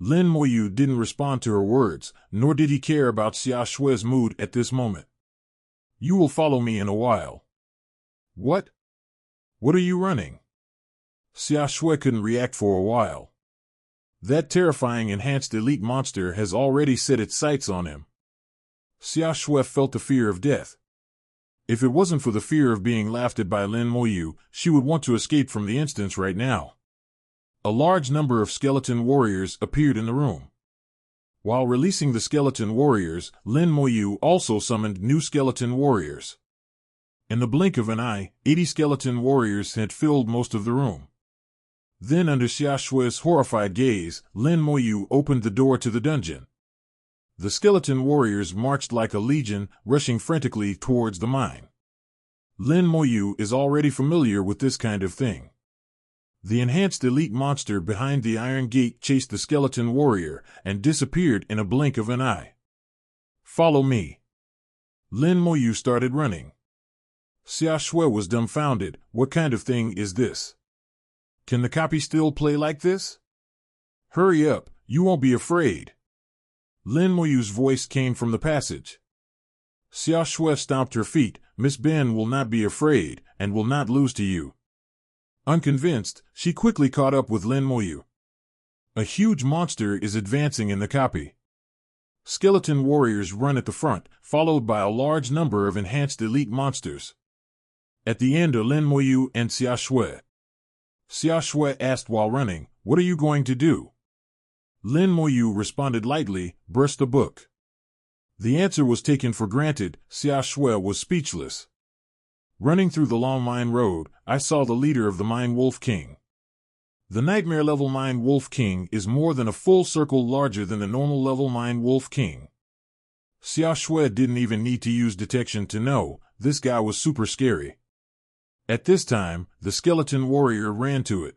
Lin Moyu didn't respond to her words, nor did he care about Xia Shui's mood at this moment. "You will follow me in a while." "What? What are you running?" Xia Shui couldn't react for a while. That terrifying enhanced elite monster has already set its sights on him. Xia Shui felt the fear of death. If it wasn't for the fear of being laughed at by Lin Moyu, she would want to escape from the instance right now. A large number of skeleton warriors appeared in the room. While releasing the skeleton warriors, Lin Moyu also summoned new skeleton warriors. In the blink of an eye, 80 skeleton warriors had filled most of the room. Then, under Xia Shui's horrified gaze, Lin Moyu opened the door to the dungeon. The skeleton warriors marched like a legion, rushing frantically towards the mine. Lin Moyu is already familiar with this kind of thing. The enhanced elite monster behind the iron gate chased the skeleton warrior and disappeared in a blink of an eye. "Follow me." Lin Moyu started running. Xia Shui was dumbfounded. What kind of thing is this? Can the copy still play like this? "Hurry up, you won't be afraid." Lin Moyu's voice came from the passage. Xia Shui stomped her feet. "Miss Ben will not be afraid, and will not lose to you." Unconvinced, she quickly caught up with Lin Moyu. A huge monster is advancing in the copy. Skeleton warriors run at the front, followed by a large number of enhanced elite monsters. At the end are Lin Moyu and Xia Shui. Xia Shui asked while running, "What are you going to do?" Lin Moyu responded lightly, "Burst the book." The answer was taken for granted. Xia Shui was speechless. Running through the long mine road, I saw the leader of the Mine Wolf King. The nightmare level Mine Wolf King is more than a full circle larger than the normal level Mine Wolf King. Xia Shui didn't even need to use detection to know, this guy was super scary. At this time, the skeleton warrior ran to it.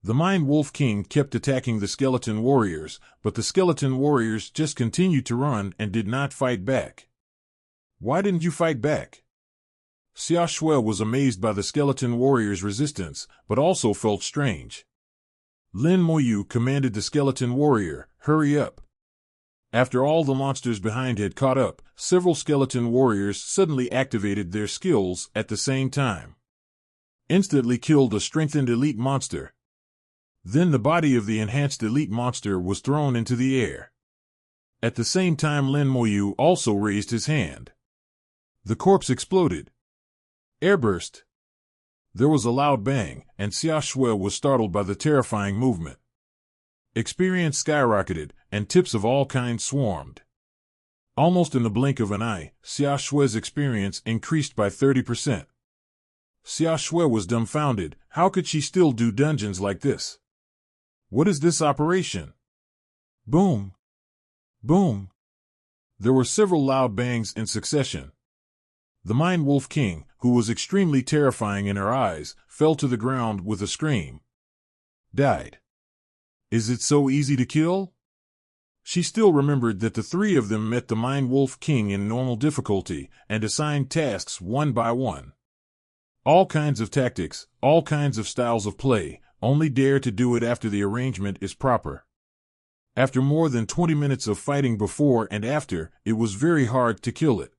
The Mine Wolf King kept attacking the skeleton warriors, but the skeleton warriors just continued to run and did not fight back. "Why didn't you fight back?" Xia Shui was amazed by the skeleton warriors' resistance, but also felt strange. Lin Moyu commanded the skeleton warrior, "Hurry up." After all the monsters behind had caught up, several skeleton warriors suddenly activated their skills at the same time. Instantly killed a strengthened elite monster. Then the body of the enhanced elite monster was thrown into the air. At the same time, Lin Moyu also raised his hand. The corpse exploded. Airburst. There was a loud bang, and Xia Shui was startled by the terrifying movement. Experience skyrocketed, and tips of all kinds swarmed. Almost in the blink of an eye, Xia Shui's experience increased by 30%. Xia Shui was dumbfounded. How could she still do dungeons like this? What is this operation? Boom! Boom! There were several loud bangs in succession. The Mine Wolf King, who was extremely terrifying in her eyes, fell to the ground with a scream. Died. Is it so easy to kill? She still remembered that the three of them met the Mine Wolf King in normal difficulty and assigned tasks one by one. All kinds of tactics, all kinds of styles of play, only dare to do it after the arrangement is proper. After more than 20 minutes of fighting before and after, it was very hard to kill it.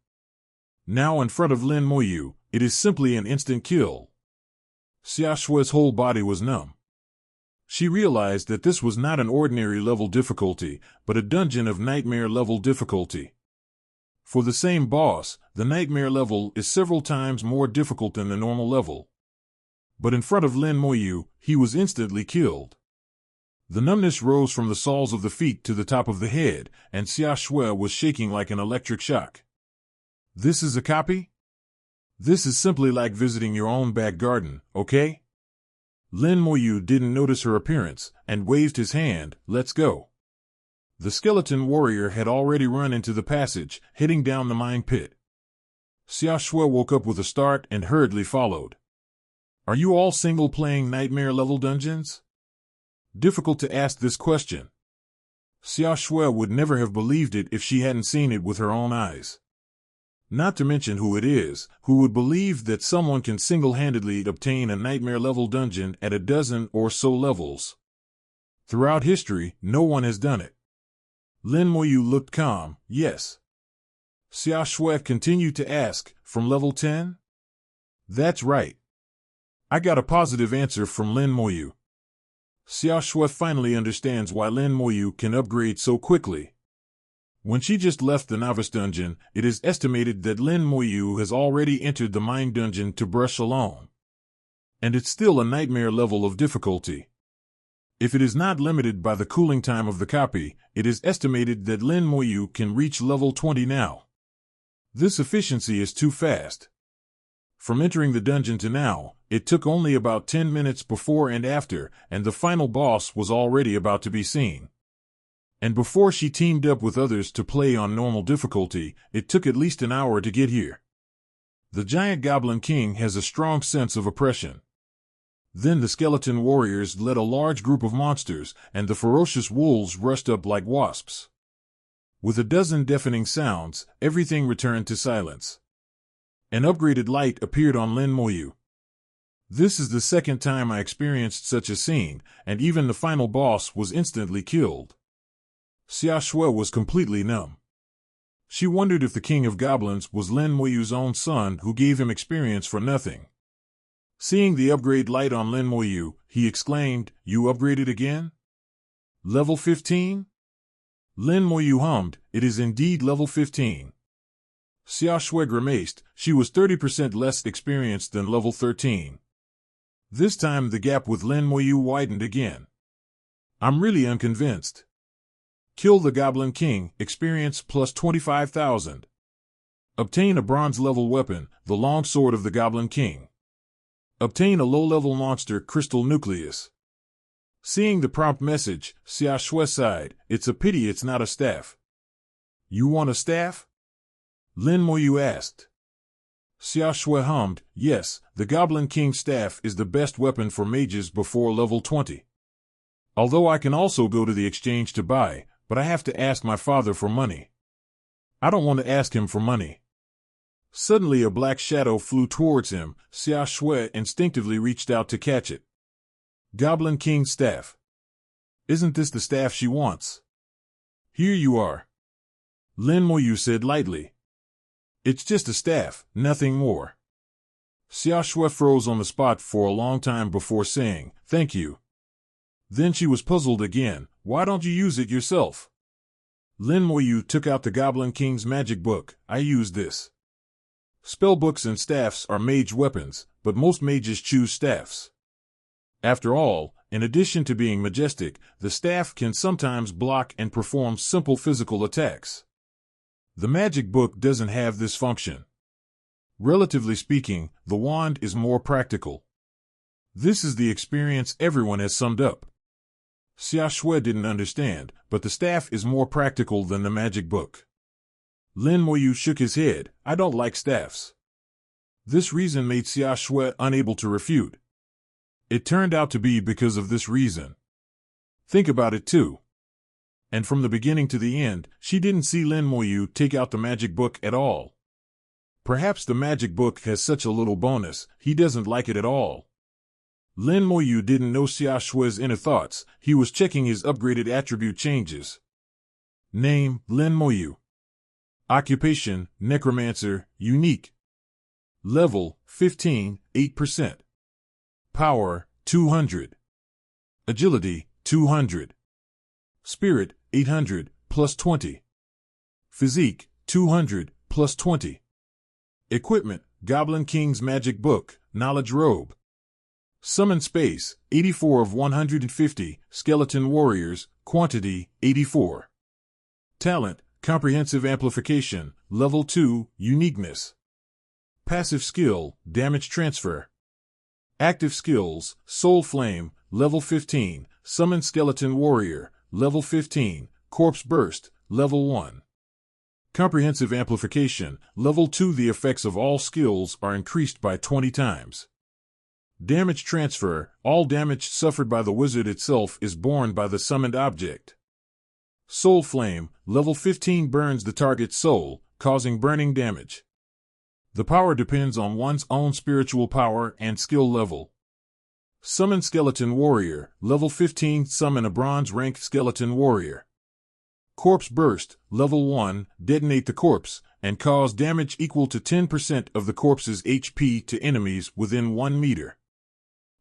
Now in front of Lin Moyu, it is simply an instant kill. Xia Shui's whole body was numb. She realized that this was not an ordinary level difficulty, but a dungeon of nightmare level difficulty. For the same boss, the nightmare level is several times more difficult than the normal level. But in front of Lin Moyu, he was instantly killed. The numbness rose from the soles of the feet to the top of the head, and Xia Shui was shaking like an electric shock. This is a copy? This is simply like visiting your own back garden, okay? Lin Moyu didn't notice her appearance, and waved his hand, "Let's go." The skeleton warrior had already run into the passage, heading down the mine pit. Xia Shui woke up with a start and hurriedly followed. Are you all single-playing nightmare-level dungeons? Difficult to ask this question. Xia Shui would never have believed it if she hadn't seen it with her own eyes. Not to mention who it is, who would believe that someone can single-handedly obtain a nightmare-level dungeon at a dozen or so levels. Throughout history, no one has done it. Lin Moyu looked calm. Yes. Xia Shui continued to ask, from level 10? That's right. I got a positive answer from Lin Moyu. Xia Shui finally understands why Lin Moyu can upgrade so quickly. When she just left the novice dungeon, it is estimated that Lin Moyu has already entered the mine dungeon to brush alone. And it's still a nightmare level of difficulty. If it is not limited by the cooling time of the copy, it is estimated that Lin Moyu can reach level 20 now. This efficiency is too fast. From entering the dungeon to now, it took only about 10 minutes before and after, and the final boss was already about to be seen. And before she teamed up with others to play on normal difficulty, it took at least an hour to get here. The giant Goblin King has a strong sense of oppression. Then the skeleton warriors led a large group of monsters, and the ferocious wolves rushed up like wasps. With a dozen deafening sounds, everything returned to silence. An upgraded light appeared on Lin Moyu. This is the second time I experienced such a scene, and even the final boss was instantly killed. Xia Shui was completely numb. She wondered if the King of Goblins was Lin Moyu's own son who gave him experience for nothing. Seeing the upgrade light on Lin Moyu, he exclaimed, "You upgraded again? Level 15? Lin Moyu hummed, "It is indeed level 15. Xia Shui grimaced. She was 30% less experienced than level 13. This time the gap with Lin Moyu widened again. I'm really unconvinced. Kill the Goblin King, experience plus 25,000. Obtain a bronze-level weapon, the long sword of the Goblin King. Obtain a low-level monster, Crystal Nucleus." Seeing the prompt message, Xia Shui sighed. It's a pity it's not a staff. "You want a staff?" Lin Moyu asked. Xia Shui hummed, "Yes, the Goblin King's staff is the best weapon for mages before level 20. Although I can also go to the exchange to buy, but I have to ask my father for money. I don't want to ask him for money." Suddenly a black shadow flew towards him. Xia Shui instinctively reached out to catch it. Goblin King's staff. Isn't this the staff she wants? Here you are. Lin Moyu said lightly. It's just a staff, nothing more. Xia Shui froze on the spot for a long time before saying, "Thank you." Then she was puzzled again. "Why don't you use it yourself?" Lin Moyu took out the Goblin King's magic book. "I use this. Spellbooks and staffs are mage weapons, but most mages choose staffs. After all, in addition to being majestic, the staff can sometimes block and perform simple physical attacks. The magic book doesn't have this function. Relatively speaking, the wand is more practical. This is the experience everyone has summed up." Xia Shui didn't understand, but the staff is more practical than the magic book. Lin Moyu shook his head. "I don't like staffs." This reason made Xia Shui unable to refute. It turned out to be because of this reason. Think about it too. And from the beginning to the end, she didn't see Lin Moyu take out the magic book at all. Perhaps the magic book has such a little bonus, he doesn't like it at all. Lin Moyu didn't know Xia Shui's inner thoughts. He was checking his upgraded attribute changes. Name, Lin Moyu. Occupation, Necromancer, unique. Level, 15, 8%. Power, 200. Agility, 200. Spirit, 800, plus 20. Physique, 200, plus 20. Equipment, Goblin King's Magic Book, Knowledge Robe. Summon Space, 84 of 150, Skeleton Warriors, Quantity, 84. Talent, Comprehensive Amplification, Level 2, Uniqueness. Passive Skill, Damage Transfer. Active Skills, Soul Flame, Level 15, Summon Skeleton Warrior, Level 15, Corpse Burst, Level 1. Comprehensive Amplification, Level 2. The effects of all skills are increased by 20 times. Damage Transfer, all damage suffered by the wizard itself is borne by the summoned object. Soul Flame, Level 15 burns the target's soul, causing burning damage. The power depends on one's own spiritual power and skill level. Summon Skeleton Warrior, level 15. Summon a bronze-ranked Skeleton Warrior. Corpse Burst, level 1, detonate the corpse, and cause damage equal to 10% of the corpse's HP to enemies within 1 meter.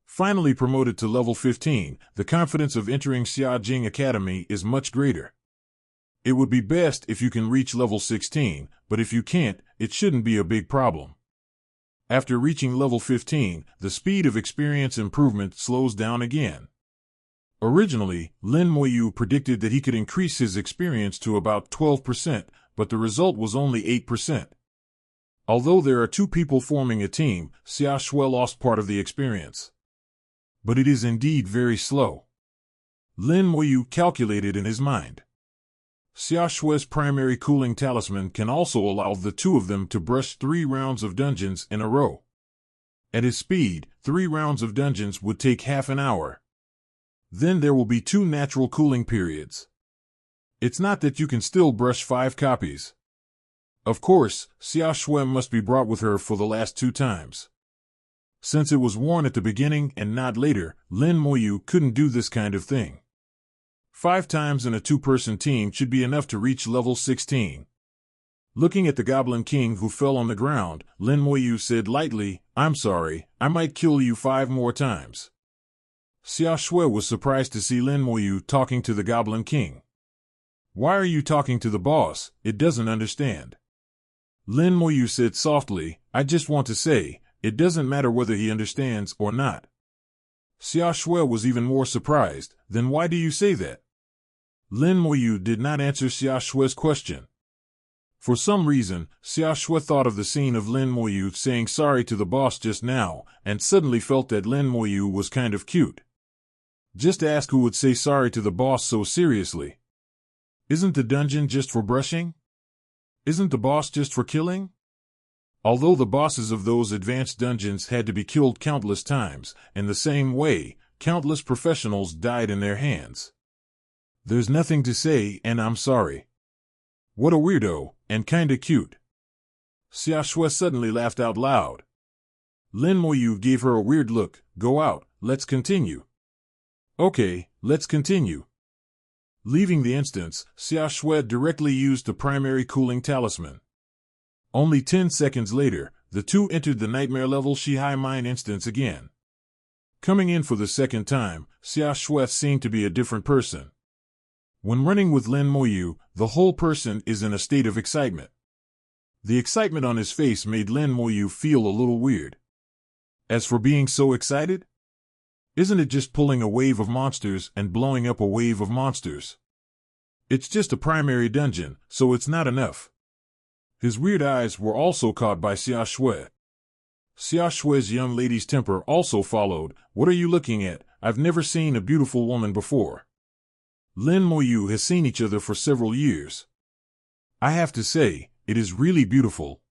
Finally promoted to level 15, the confidence of entering Xiaojing Academy is much greater. It would be best if you can reach level 16, but if you can't, it shouldn't be a big problem. After reaching level 15, the speed of experience improvement slows down again. Originally, Lin Moyu predicted that he could increase his experience to about 12%, but the result was only 8%. Although there are 2 people forming a team, Xia Shui lost part of the experience. But it is indeed very slow. Lin Moyu calculated in his mind. Xia Shui's primary cooling talisman can also allow the 2 of them to brush 3 rounds of dungeons in a row. At his speed, 3 rounds of dungeons would take half an hour. Then there will be 2 natural cooling periods. It's not that you can still brush 5 copies. Of course, Xia Shui must be brought with her for the last 2 times. Since it was worn at the beginning and not later, Lin Moyu couldn't do this kind of thing. 5 times in a 2-person team should be enough to reach level 16. Looking at the Goblin King who fell on the ground, Lin Moyu said lightly, "I'm sorry, I might kill you 5 more times." Xia Shui was surprised to see Lin Moyu talking to the Goblin King. "Why are you talking to the boss? It doesn't understand." Lin Moyu said softly, "I just want to say, it doesn't matter whether he understands or not." Xia Shui was even more surprised. "Then why do you say that?" Lin Moyu did not answer Xia Shui's question. For some reason, Xia Shui thought of the scene of Lin Moyu saying sorry to the boss just now, and suddenly felt that Lin Moyu was kind of cute. Just ask who would say sorry to the boss so seriously. Isn't the dungeon just for brushing? Isn't the boss just for killing? Although the bosses of those advanced dungeons had to be killed countless times, in the same way, countless professionals died in their hands. There's nothing to say, and I'm sorry. What a weirdo, and kinda cute. Xia Shui suddenly laughed out loud. Lin Moyu gave her a weird look. "Go out, let's continue." "Okay, let's continue." Leaving the instance, Xia Shui directly used the primary cooling talisman. Only 10 seconds later, the 2 entered the nightmare level Shihai Mine instance again. Coming in for the second time, Xia Shui seemed to be a different person. When running with Lin Moyu, the whole person is in a state of excitement. The excitement on his face made Lin Moyu feel a little weird. As for being so excited? Isn't it just pulling a wave of monsters and blowing up a wave of monsters? It's just a primary dungeon, so it's not enough. His weird eyes were also caught by Xia Shui. Xia Shui's young lady's temper also followed. "What are you looking at? I've never seen a beautiful woman before." Lin Moyu has seen each other for several years. I have to say, it is really beautiful.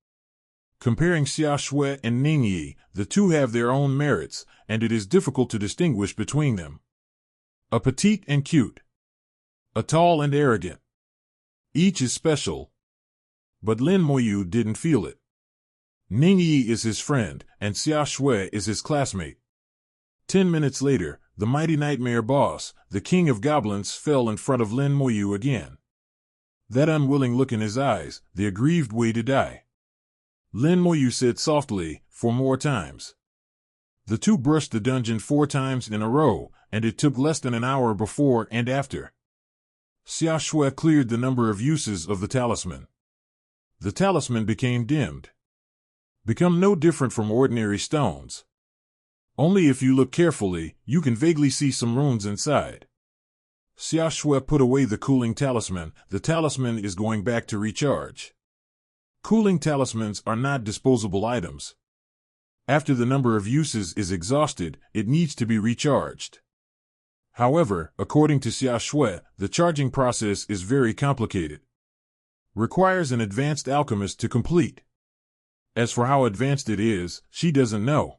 Comparing Xia Shui and Ningyi, the 2 have their own merits, and it is difficult to distinguish between them. A petite and cute. A tall and arrogant. Each is special. But Lin Moyu didn't feel it. Ningyi is his friend, and Xia Shui is his classmate. 10 minutes later, the mighty nightmare boss, the king of goblins, fell in front of Lin Moyu again. That unwilling look in his eyes, the aggrieved way to die. Lin Moyu said softly, "4 more times." The 2 brushed the dungeon 4 times in a row, and it took less than an hour before and after. Xia Shui cleared the number of uses of the talisman. The talisman became dimmed. Become no different from ordinary stones. Only if you look carefully, you can vaguely see some runes inside. Xia Shui put away the cooling talisman. The talisman is going back to recharge. Cooling talismans are not disposable items. After the number of uses is exhausted, it needs to be recharged. However, according to Xia Shui, the charging process is very complicated. Requires an advanced alchemist to complete. As for how advanced it is, she doesn't know.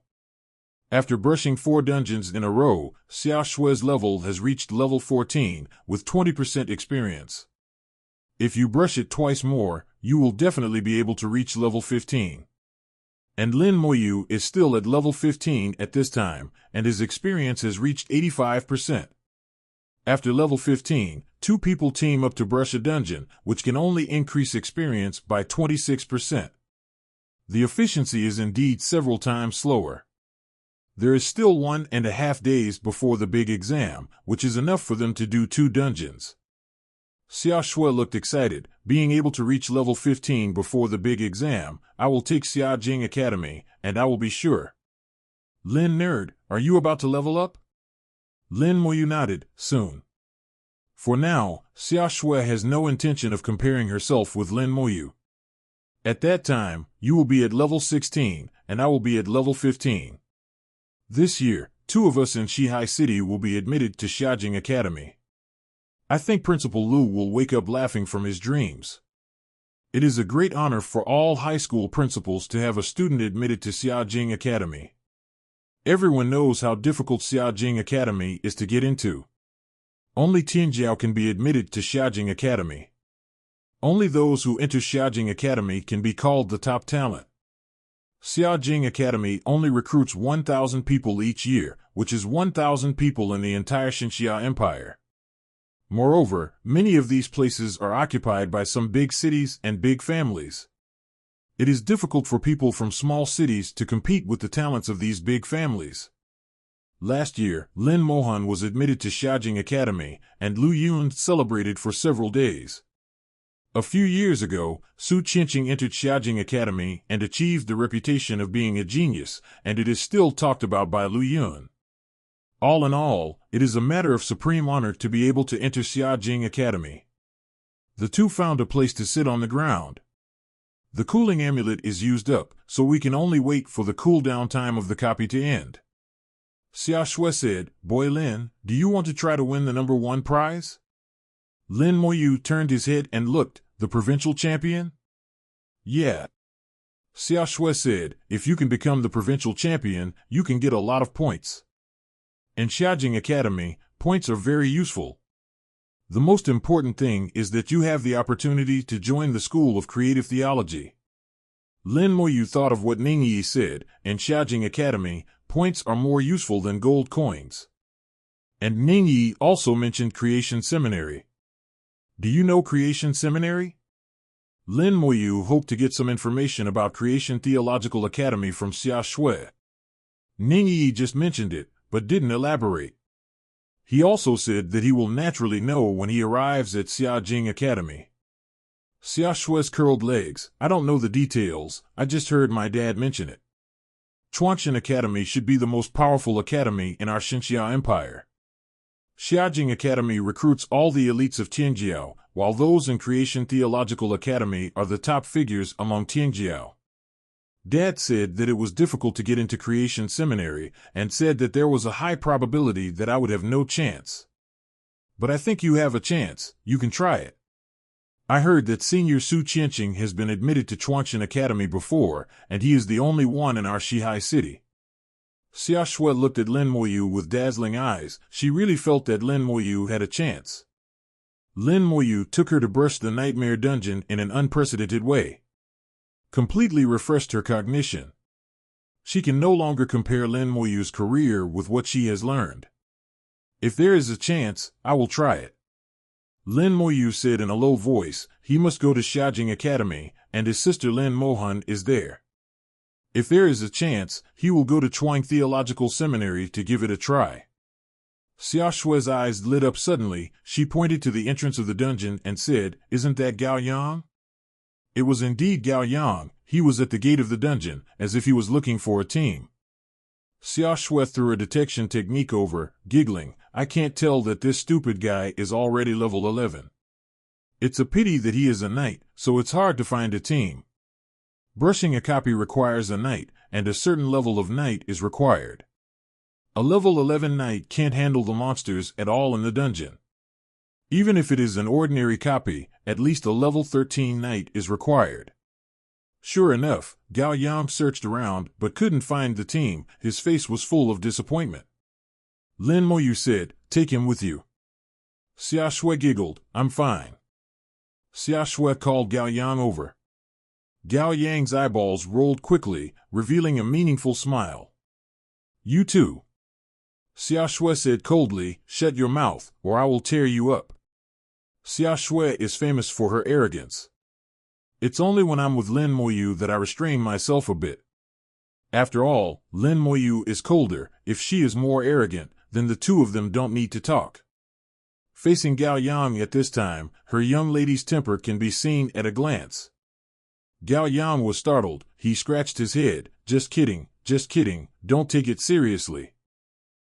After brushing 4 dungeons in a row, Xia Shui's level has reached level 14, with 20% experience. If you brush it twice more, you will definitely be able to reach level 15. And Lin Moyu is still at level 15 at this time, and his experience has reached 85%. After level 15, 2 people team up to brush a dungeon, which can only increase experience by 26%. The efficiency is indeed several times slower. There is still 1.5 days before the big exam, which is enough for them to do 2 dungeons. Xia Shui looked excited. Being able to reach level 15 before the big exam, I will take Xia Jing Academy, and I will be sure. Lin Nerd, are you about to level up? Lin Moyu nodded, soon. For now, Xia Shui has no intention of comparing herself with Lin Moyu. At that time, you will be at level 16, and I will be at level 15. This year, 2 of us in Shihai City will be admitted to Xiajing Academy. I think Principal Lu will wake up laughing from his dreams. It is a great honor for all high school principals to have a student admitted to Xiajing Academy. Everyone knows how difficult Xiajing Academy is to get into. Only Tianjiao can be admitted to Xiajing Academy. Only those who enter Xiajing Academy can be called the top talent. Xiajing Academy only recruits 1,000 people each year, which is 1,000 people in the entire Xinxia Empire. Moreover, many of these places are occupied by some big cities and big families. It is difficult for people from small cities to compete with the talents of these big families. Last year, Lin Mohan was admitted to Xiajing Academy, and Lu Yun celebrated for several days. A few years ago, Su Qianqing entered Xiajing Academy and achieved the reputation of being a genius, and it is still talked about by Lu Yun. All in all, it is a matter of supreme honor to be able to enter Xiajing Academy. The 2 found a place to sit on the ground. The cooling amulet is used up, so we can only wait for the cooldown time of the copy to end. Xia Shui said, Boy Lin, do you want to try to win the number 1 prize? Lin Moyu turned his head and looked, the provincial champion? Yeah. Xia Shui said, if you can become the provincial champion, you can get a lot of points. In Xiajing Academy, points are very useful. The most important thing is that you have the opportunity to join the School of Creative Theology. Lin Moyu thought of what Ning Yi said, in Xiajing Academy, points are more useful than gold coins. And Ning Yi also mentioned Creation Seminary. Do you know Creation Seminary? Lin Moyu hoped to get some information about Creation Theological Academy from Xia Shui. Ning Yi just mentioned it, but didn't elaborate. He also said that he will naturally know when he arrives at Xiajing Academy. Xia Shui's curled legs, I don't know the details, I just heard my dad mention it. Chuanshan Academy should be the most powerful academy in our Xinxia Empire. Xiajing Academy recruits all the elites of Tianjiao, while those in Creation Theological Academy are the top figures among Tianjiao. Dad said that it was difficult to get into Creation Seminary, and said that there was a high probability that I would have no chance. But I think you have a chance, you can try it. I heard that Senior Su Qianqing has been admitted to Chuanshan Academy before, and he is the only one in our Shihai City. Xia Shui looked at Lin Moyu with dazzling eyes. She really felt that Lin Moyu had a chance. Lin Moyu took her to brush the nightmare dungeon in an unprecedented way. Completely refreshed her cognition. She can no longer compare Lin Moyu's career with what she has learned. If there is a chance, I will try it. Lin Moyu said in a low voice, he must go to Xiajing Academy, and his sister Lin Mohan is there. If there is a chance, he will go to Chuang Theological Seminary to give it a try. Xia Shui's eyes lit up suddenly. She pointed to the entrance of the dungeon and said, Isn't that Gao Yang? It was indeed Gao Yang. He was at the gate of the dungeon, as if he was looking for a team. Xia Shui threw a detection technique over, giggling, I can't tell that this stupid guy is already level 11. It's a pity that he is a knight, so it's hard to find a team. Brushing a copy requires a knight, and a certain level of knight is required. A level 11 knight can't handle the monsters at all in the dungeon. Even if it is an ordinary copy, at least a level 13 knight is required. Sure enough, Gao Yang searched around but couldn't find the team. His face was full of disappointment. Lin Moyu said, Take him with you. Xia Shui giggled, I'm fine. Xia Shui called Gao Yang over. Gao Yang's eyeballs rolled quickly, revealing a meaningful smile. You too. Xia Shui said coldly, shut your mouth, or I will tear you up. Xia Shui is famous for her arrogance. It's only when I'm with Lin Moyu that I restrain myself a bit. After all, Lin Moyu is colder. If she is more arrogant, then the two of them don't need to talk. Facing Gao Yang at this time, her young lady's temper can be seen at a glance. Gao Yang was startled. He scratched his head. Just kidding, don't take it seriously.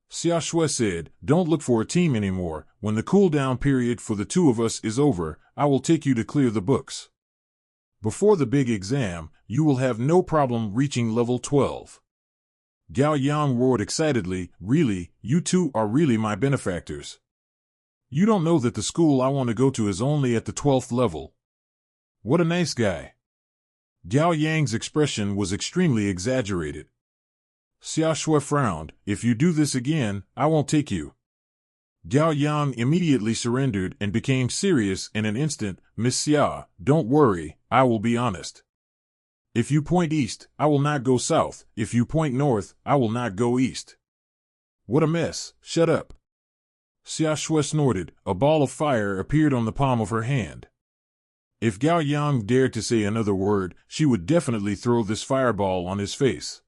Xia Shui said, don't look for a team anymore. When the cool-down period for the two of us is over, I will take you to clear the books. Before the big exam, you will have no problem reaching level 12. Gao Yang roared excitedly, really, you two are really my benefactors. You don't know that the school I want to go to is only at the 12th level. What a nice guy. Gao Yang's expression was extremely exaggerated. Xia Shui frowned. If you do this again, I won't take you. Gao Yang immediately surrendered and became serious in an instant. Miss Xia, don't worry, I will be honest. If you point east, I will not go south. If you point north, I will not go east. What a mess, shut up. Xia Shui snorted. A ball of fire appeared on the palm of her hand. If Gao Yang dared to say another word, she would definitely throw this fireball on his face.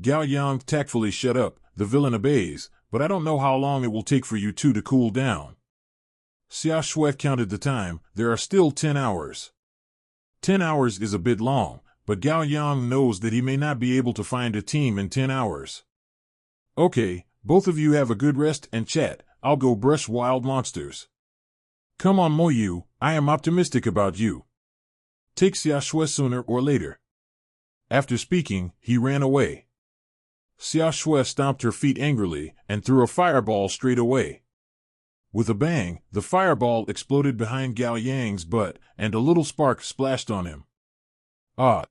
Gao Yang tactfully shut up. The villain obeys, but I don't know how long it will take for you two to cool down. Xia Shui counted the time. There are still 10 hours. 10 hours is a bit long, but Gao Yang knows that he may not be able to find a team in 10 hours. Okay, both of you have a good rest and chat. I'll go brush wild monsters. Come on, Moyu, I am optimistic about you. Take Xia Shui sooner or later. After speaking, he ran away. Xia Shui stomped her feet angrily and threw a fireball straight away. With a bang, the fireball exploded behind Gao Yang's butt, and a little spark splashed on him. Ah!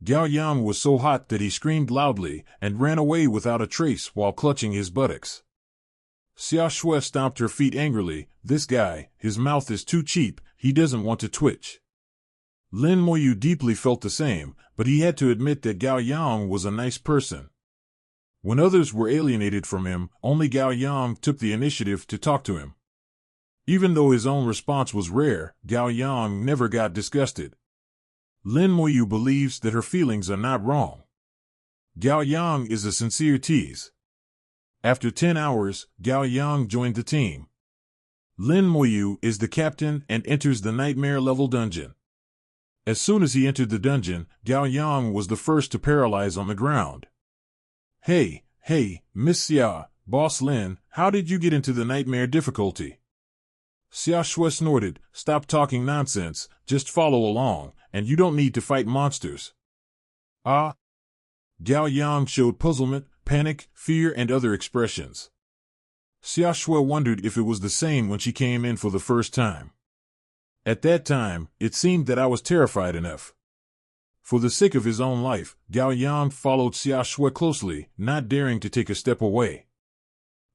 Gao Yang was so hot that he screamed loudly and ran away without a trace while clutching his buttocks. Xia Shui stomped her feet angrily. This guy, his mouth is too cheap, he doesn't want to twitch. Lin Moyu deeply felt the same, but he had to admit that Gao Yang was a nice person. When others were alienated from him, only Gao Yang took the initiative to talk to him. Even though his own response was rare, Gao Yang never got disgusted. Lin Moyu believes that her feelings are not wrong. Gao Yang is a sincere tease. After 10 hours, Gao Yang joined the team. Lin Moyu is the captain and enters the nightmare-level dungeon. As soon as he entered the dungeon, Gao Yang was the first to paralyze on the ground. Hey, Miss Xia, Boss Lin, how did you get into the nightmare difficulty? Xia Shui snorted, stop talking nonsense, just follow along, and you don't need to fight monsters. Ah? Gao Yang showed puzzlement, panic, fear, and other expressions. Xia Shui wondered if it was the same when she came in for the first time. At that time, it seemed that I was terrified enough. For the sake of his own life, Gao Yang followed Xia Shui closely, not daring to take a step away.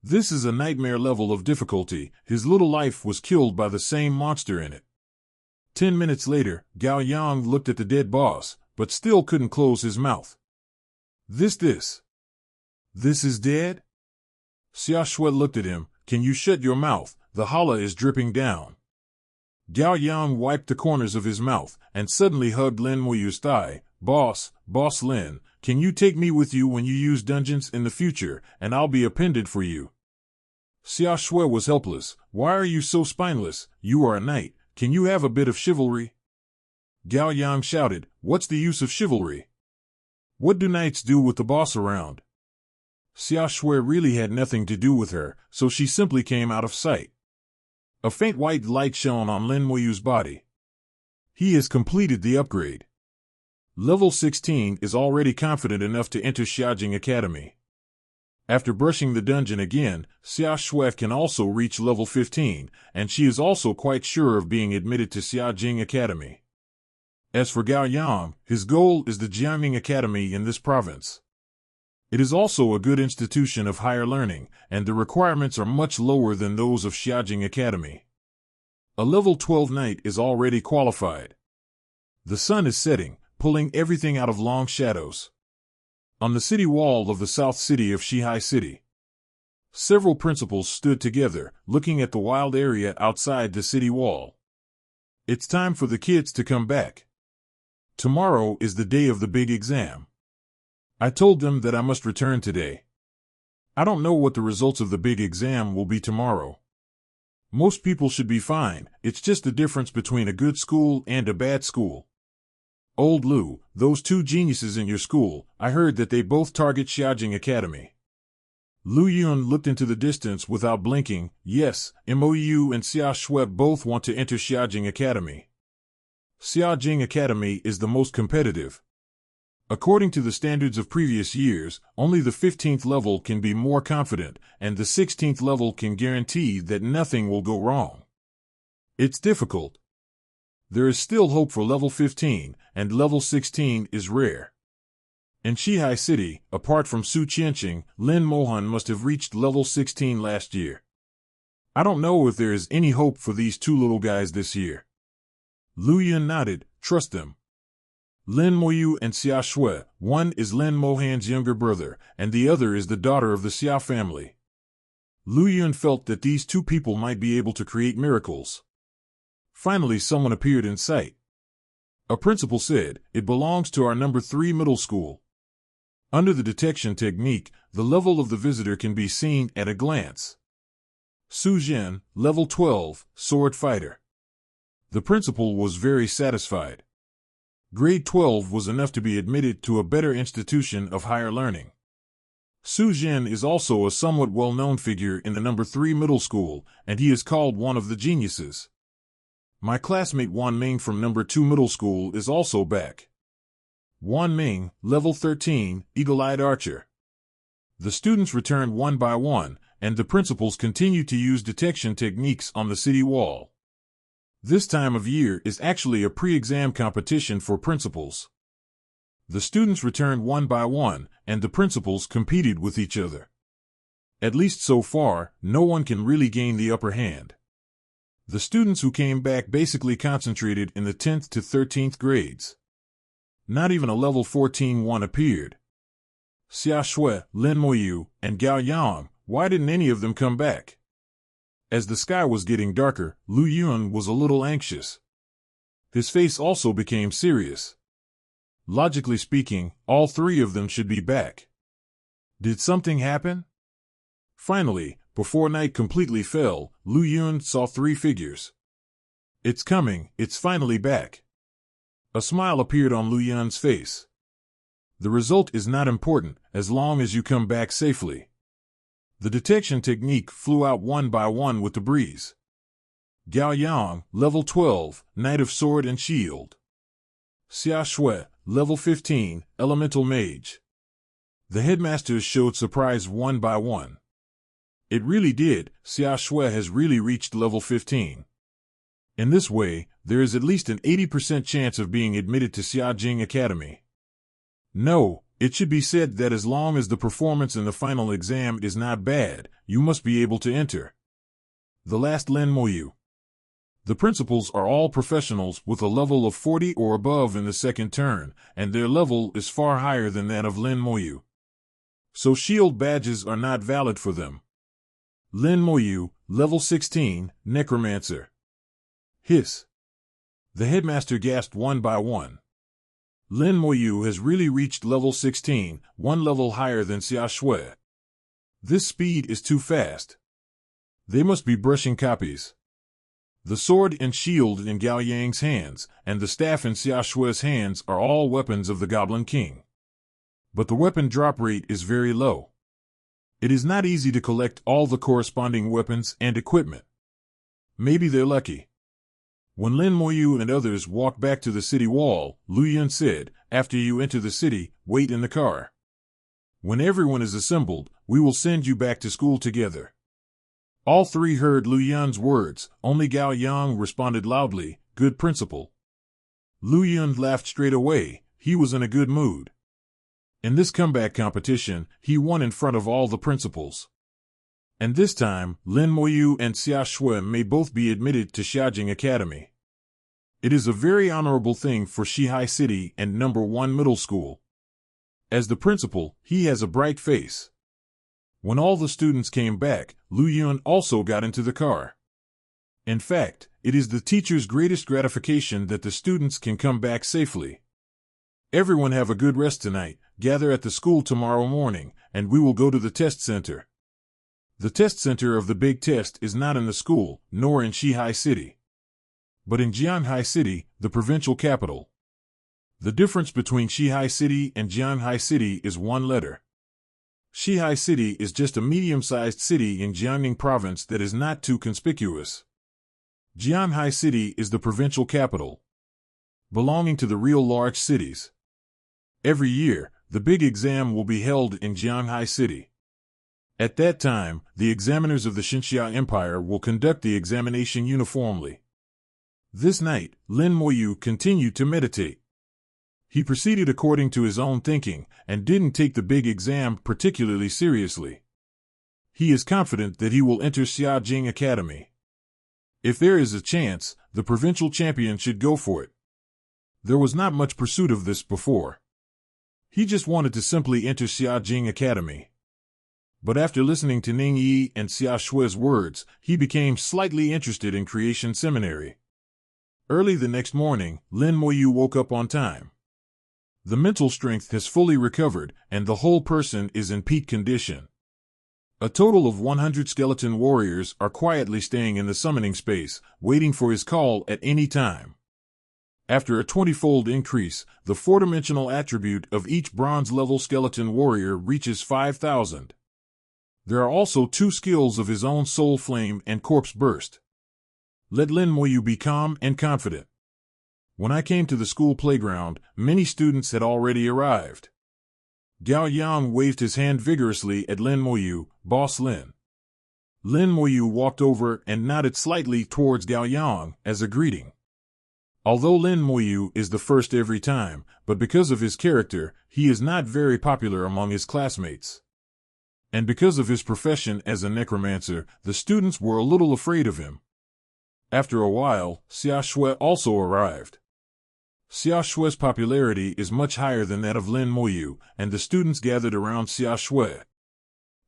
This is a nightmare level of difficulty. His little life was killed by the same monster in it. 10 minutes later, Gao Yang looked at the dead boss, but still couldn't close his mouth. This is dead? Xia Shui looked at him. Can you shut your mouth? The hala is dripping down. Gao Yang wiped the corners of his mouth and suddenly hugged Lin Moyu's thigh. Boss Lin, can you take me with you when you use dungeons in the future, and I'll be appended for you? Xia Shui was helpless. Why are you so spineless? You are a knight. Can you have a bit of chivalry? Gao Yang shouted, what's the use of chivalry? What do knights do with the boss around? Xia Shui really had nothing to do with her, so she simply came out of sight. A faint white light shone on Lin Moyu's body. He has completed the upgrade. Level 16 is already confident enough to enter Xiajing Academy. After brushing the dungeon again, Xia Shui can also reach level 15, and she is also quite sure of being admitted to Xiajing Academy. As for Gao Yang, his goal is the Jiangning Academy in this province. It is also a good institution of higher learning, and the requirements are much lower than those of Xiajing Academy. A level 12 knight is already qualified. The sun is setting, pulling everything out of long shadows. On the city wall of the south city of Shihai City, several principals stood together, looking at the wild area outside the city wall. It's time for the kids to come back. Tomorrow is the day of the big exam. I told them that I must return today. I don't know what the results of the big exam will be tomorrow. Most people should be fine, it's just the difference between a good school and a bad school. Old Lu, those two geniuses in your school, I heard that they both target Xiaojing Academy. Lu Yun looked into the distance without blinking. Yes, Mou and Xia Shui both want to enter Xiaojing Academy. Xiaojing Academy is the most competitive. According to the standards of previous years, only the 15th level can be more confident, and the 16th level can guarantee that nothing will go wrong. It's difficult. There is still hope for level 15, and level 16 is rare. In Shihai City, apart from Su Qianqing, Lin Mohan must have reached level 16 last year. I don't know if there is any hope for these two little guys this year. Lu Yun nodded. Trust them. Lin Moyu and Xia Shui, one is Lin Mohan's younger brother, and the other is the daughter of the Xia family. Lu Yun felt that these two people might be able to create miracles. Finally, someone appeared in sight. A principal said, "It belongs to our number 3 middle school." Under the detection technique, the level of the visitor can be seen at a glance. Su Zhen, level 12, sword fighter. The principal was very satisfied. Grade 12 was enough to be admitted to a better institution of higher learning. Su Zhen is also a somewhat well-known figure in the number 3 middle school, and he is called one of the geniuses. My classmate Wan Ming from number 2 middle school is also back. Wan Ming, level 13, eagle-eyed archer. The students returned one by one, and the principals continue to use detection techniques on the city wall. This time of year is actually a pre-exam competition for principals. The students returned one by one, and the principals competed with each other. At least so far, no one can really gain the upper hand. The students who came back basically concentrated in the 10th to 13th grades. Not even a level 14 one appeared. Xia Shui, Lin Moyu, and Gao Yang, why didn't any of them come back? As the sky was getting darker, Lu Yun was a little anxious. His face also became serious. Logically speaking, all 3 of them should be back. Did something happen? Finally, before night completely fell, Lu Yun saw 3 figures. It's coming, it's finally back. A smile appeared on Lu Yun's face. The result is not important, as long as you come back safely. The detection technique flew out one by one with the breeze. Gao Yang, level 12, Knight of Sword and Shield. Xia Shui, level 15, Elemental Mage. The headmasters showed surprise one by one. It really did, Xia Shui has really reached level 15. In this way, there is at least an 80% chance of being admitted to Xiaojing Academy. No, it should be said that as long as the performance in the final exam is not bad, you must be able to enter. The last Lin Moyu. The principals are all professionals with a level of 40 or above in the second turn, and their level is far higher than that of Lin Moyu. So shield badges are not valid for them. Lin Moyu, level 16, Necromancer. Hiss. The headmaster gasped one by one. Lin Moyu has really reached level 16, one level higher than Xia Shui. This speed is too fast. They must be brushing copies. The sword and shield in Gao Yang's hands, and the staff in Xia Shui's hands are all weapons of the Goblin King. But the weapon drop rate is very low. It is not easy to collect all the corresponding weapons and equipment. Maybe they're lucky. When Lin Moyu and others walked back to the city wall, Lu Yun said, "After you enter the city, wait in the car. When everyone is assembled, we will send you back to school together." All 3 heard Lu Yun's words, only Gao Yang responded loudly, "Good principal." Lu Yun laughed straight away, he was in a good mood. In this comeback competition, he won in front of all the principals. And this time, Lin Moyu and Xia Shui may both be admitted to Xiaojing Academy. It is a very honorable thing for Shihai City and number 1 middle school. As the principal, he has a bright face. When all the students came back, Lu Yun also got into the car. In fact, it is the teacher's greatest gratification that the students can come back safely. Everyone have a good rest tonight, gather at the school tomorrow morning, and we will go to the test center. The test center of the big test is not in the school, nor in Shihai City, but in Jianhai City, the provincial capital. The difference between Shihai City and Jianhai City is one letter. Shihai City is just a medium-sized city in Jiangning Province that is not too conspicuous. Jianhai City is the provincial capital, belonging to the real large cities. Every year, the big exam will be held in Jianhai City. At that time, the examiners of the Xinxia Empire will conduct the examination uniformly. This night, Lin Moyu continued to meditate. He proceeded according to his own thinking, and didn't take the big exam particularly seriously. He is confident that he will enter Xiajing Academy. If there is a chance, the provincial champion should go for it. There was not much pursuit of this before. He just wanted to simply enter Xiajing Academy. But after listening to Ning Yi and Xia Shui's words, he became slightly interested in Creation Seminary. Early the next morning, Lin Moyu woke up on time. The mental strength has fully recovered, and the whole person is in peak condition. A total of 100 skeleton warriors are quietly staying in the summoning space, waiting for his call at any time. After a 20-fold increase, the 4-dimensional attribute of each bronze-level skeleton warrior reaches 5,000. There are also 2 skills of his own Soul Flame and Corpse Burst. Let Lin Moyu be calm and confident. When I came to the school playground, many students had already arrived. Gao Yang waved his hand vigorously at Lin Moyu, Boss Lin. Lin Moyu walked over and nodded slightly towards Gao Yang as a greeting. Although Lin Moyu is the first every time, but because of his character, he is not very popular among his classmates. And because of his profession as a necromancer, the students were a little afraid of him. After a while, Xia Shui also arrived. Xia Shui's popularity is much higher than that of Lin Moyu, and the students gathered around Xia Shui.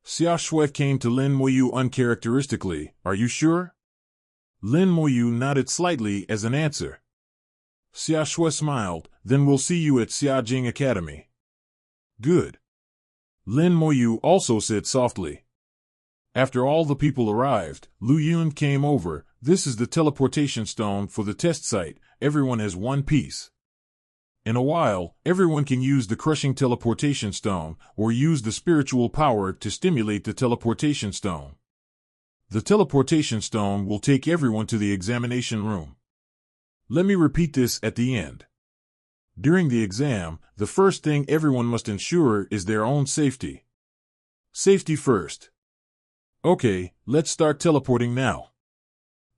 Xia Shui came to Lin Moyu uncharacteristically, "Are you sure?" Lin Moyu nodded slightly as an answer. Xia Shui smiled, "Then we'll see you at Xiajing Academy." "Good." Lin Moyu also said softly. After all the people arrived, Lu Yun came over. "This is the teleportation stone for the test site. Everyone has 1 piece. In a while, everyone can use the crushing teleportation stone, or use the spiritual power to stimulate the teleportation stone. The teleportation stone will take everyone to the examination room. Let me repeat this at the end. During the exam, the first thing everyone must ensure is their own safety. Safety first. Okay, let's start teleporting now."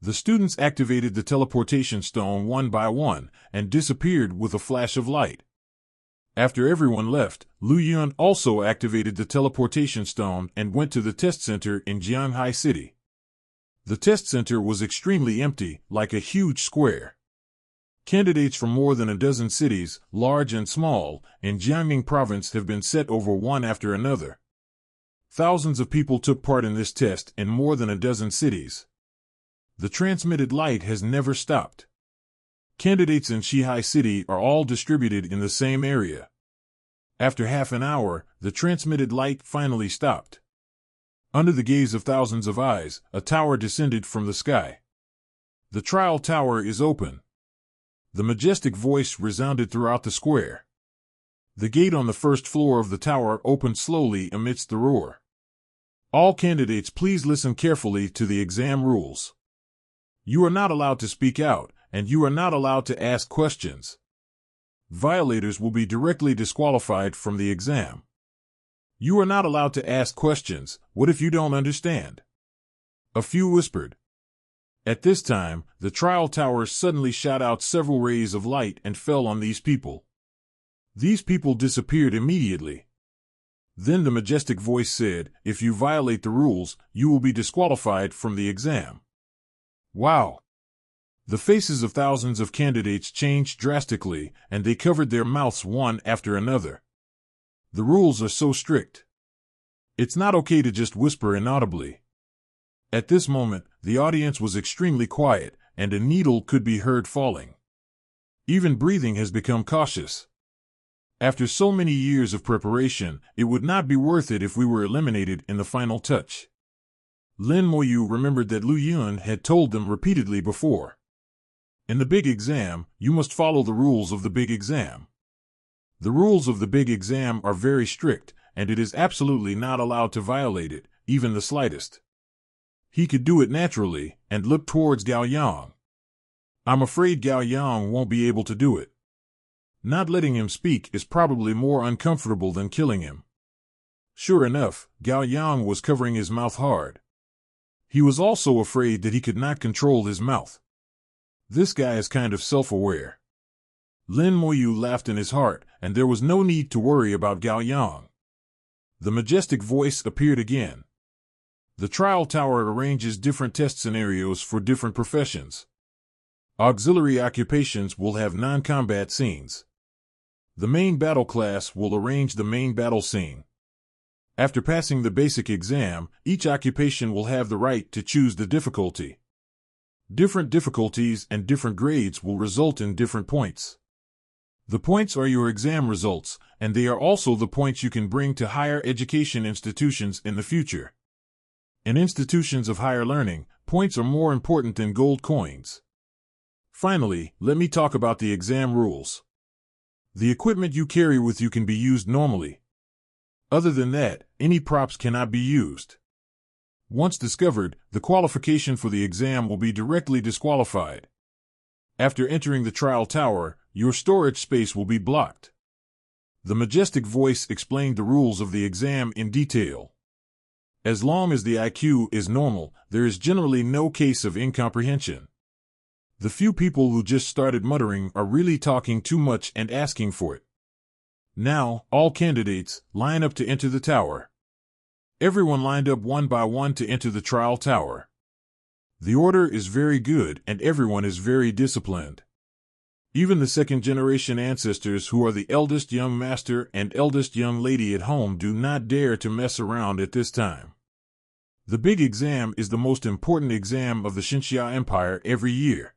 The students activated the teleportation stone one by one, and disappeared with a flash of light. After everyone left, Lu Yun also activated the teleportation stone and went to the test center in Jianhai City. The test center was extremely empty, like a huge square. Candidates from more than a dozen cities, large and small, in Jiangning Province have been set over one after another. Thousands of people took part in this test in more than a dozen cities. The transmitted light has never stopped. Candidates in Shihai City are all distributed in the same area. After half an hour, the transmitted light finally stopped. Under the gaze of thousands of eyes, a tower descended from the sky. "The trial tower is open." The majestic voice resounded throughout the square. The gate on the first floor of the tower opened slowly amidst the roar. "All candidates, please listen carefully to the exam rules. You are not allowed to speak out, and you are not allowed to ask questions. Violators will be directly disqualified from the exam. You are not allowed to ask questions. What if you don't understand?" A few whispered. At this time, the trial tower suddenly shot out several rays of light and fell on these people. These people disappeared immediately. Then the majestic voice said, "If you violate the rules, you will be disqualified from the exam." Wow! The faces of thousands of candidates changed drastically, and they covered their mouths one after another. The rules are so strict. It's not okay to just whisper inaudibly. At this moment, the audience was extremely quiet, and a needle could be heard falling. Even breathing has become cautious. After so many years of preparation, it would not be worth it if we were eliminated in the final touch. Lin Moyu remembered that Lu Yun had told them repeatedly before. In the big exam, you must follow the rules of the big exam. The rules of the big exam are very strict, and it is absolutely not allowed to violate it, even the slightest. He could do it naturally, and looked towards Gao Yang. I'm afraid Gao Yang won't be able to do it. Not letting him speak is probably more uncomfortable than killing him. Sure enough, Gao Yang was covering his mouth hard. He was also afraid that he could not control his mouth. This guy is kind of self-aware. Lin Moyu laughed in his heart, and there was no need to worry about Gao Yang. The majestic voice appeared again. The trial tower arranges different test scenarios for different professions. Auxiliary occupations will have non-combat scenes. The main battle class will arrange the main battle scene. After passing the basic exam, each occupation will have the right to choose the difficulty. Different difficulties and different grades will result in different points. The points are your exam results, and they are also the points you can bring to higher education institutions in the future. In institutions of higher learning, points are more important than gold coins. Finally, let me talk about the exam rules. The equipment you carry with you can be used normally. Other than that, any props cannot be used. Once discovered, the qualification for the exam will be directly disqualified. After entering the trial tower, your storage space will be blocked. The majestic voice explained the rules of the exam in detail. As long as the IQ is normal, there is generally no case of incomprehension. The few people who just started muttering are really talking too much and asking for it. Now, all candidates, line up to enter the tower. Everyone lined up one by one to enter the trial tower. The order is very good and everyone is very disciplined. Even the second-generation ancestors who are the eldest young master and eldest young lady at home do not dare to mess around at this time. The big exam is the most important exam of the Xinxia Empire every year.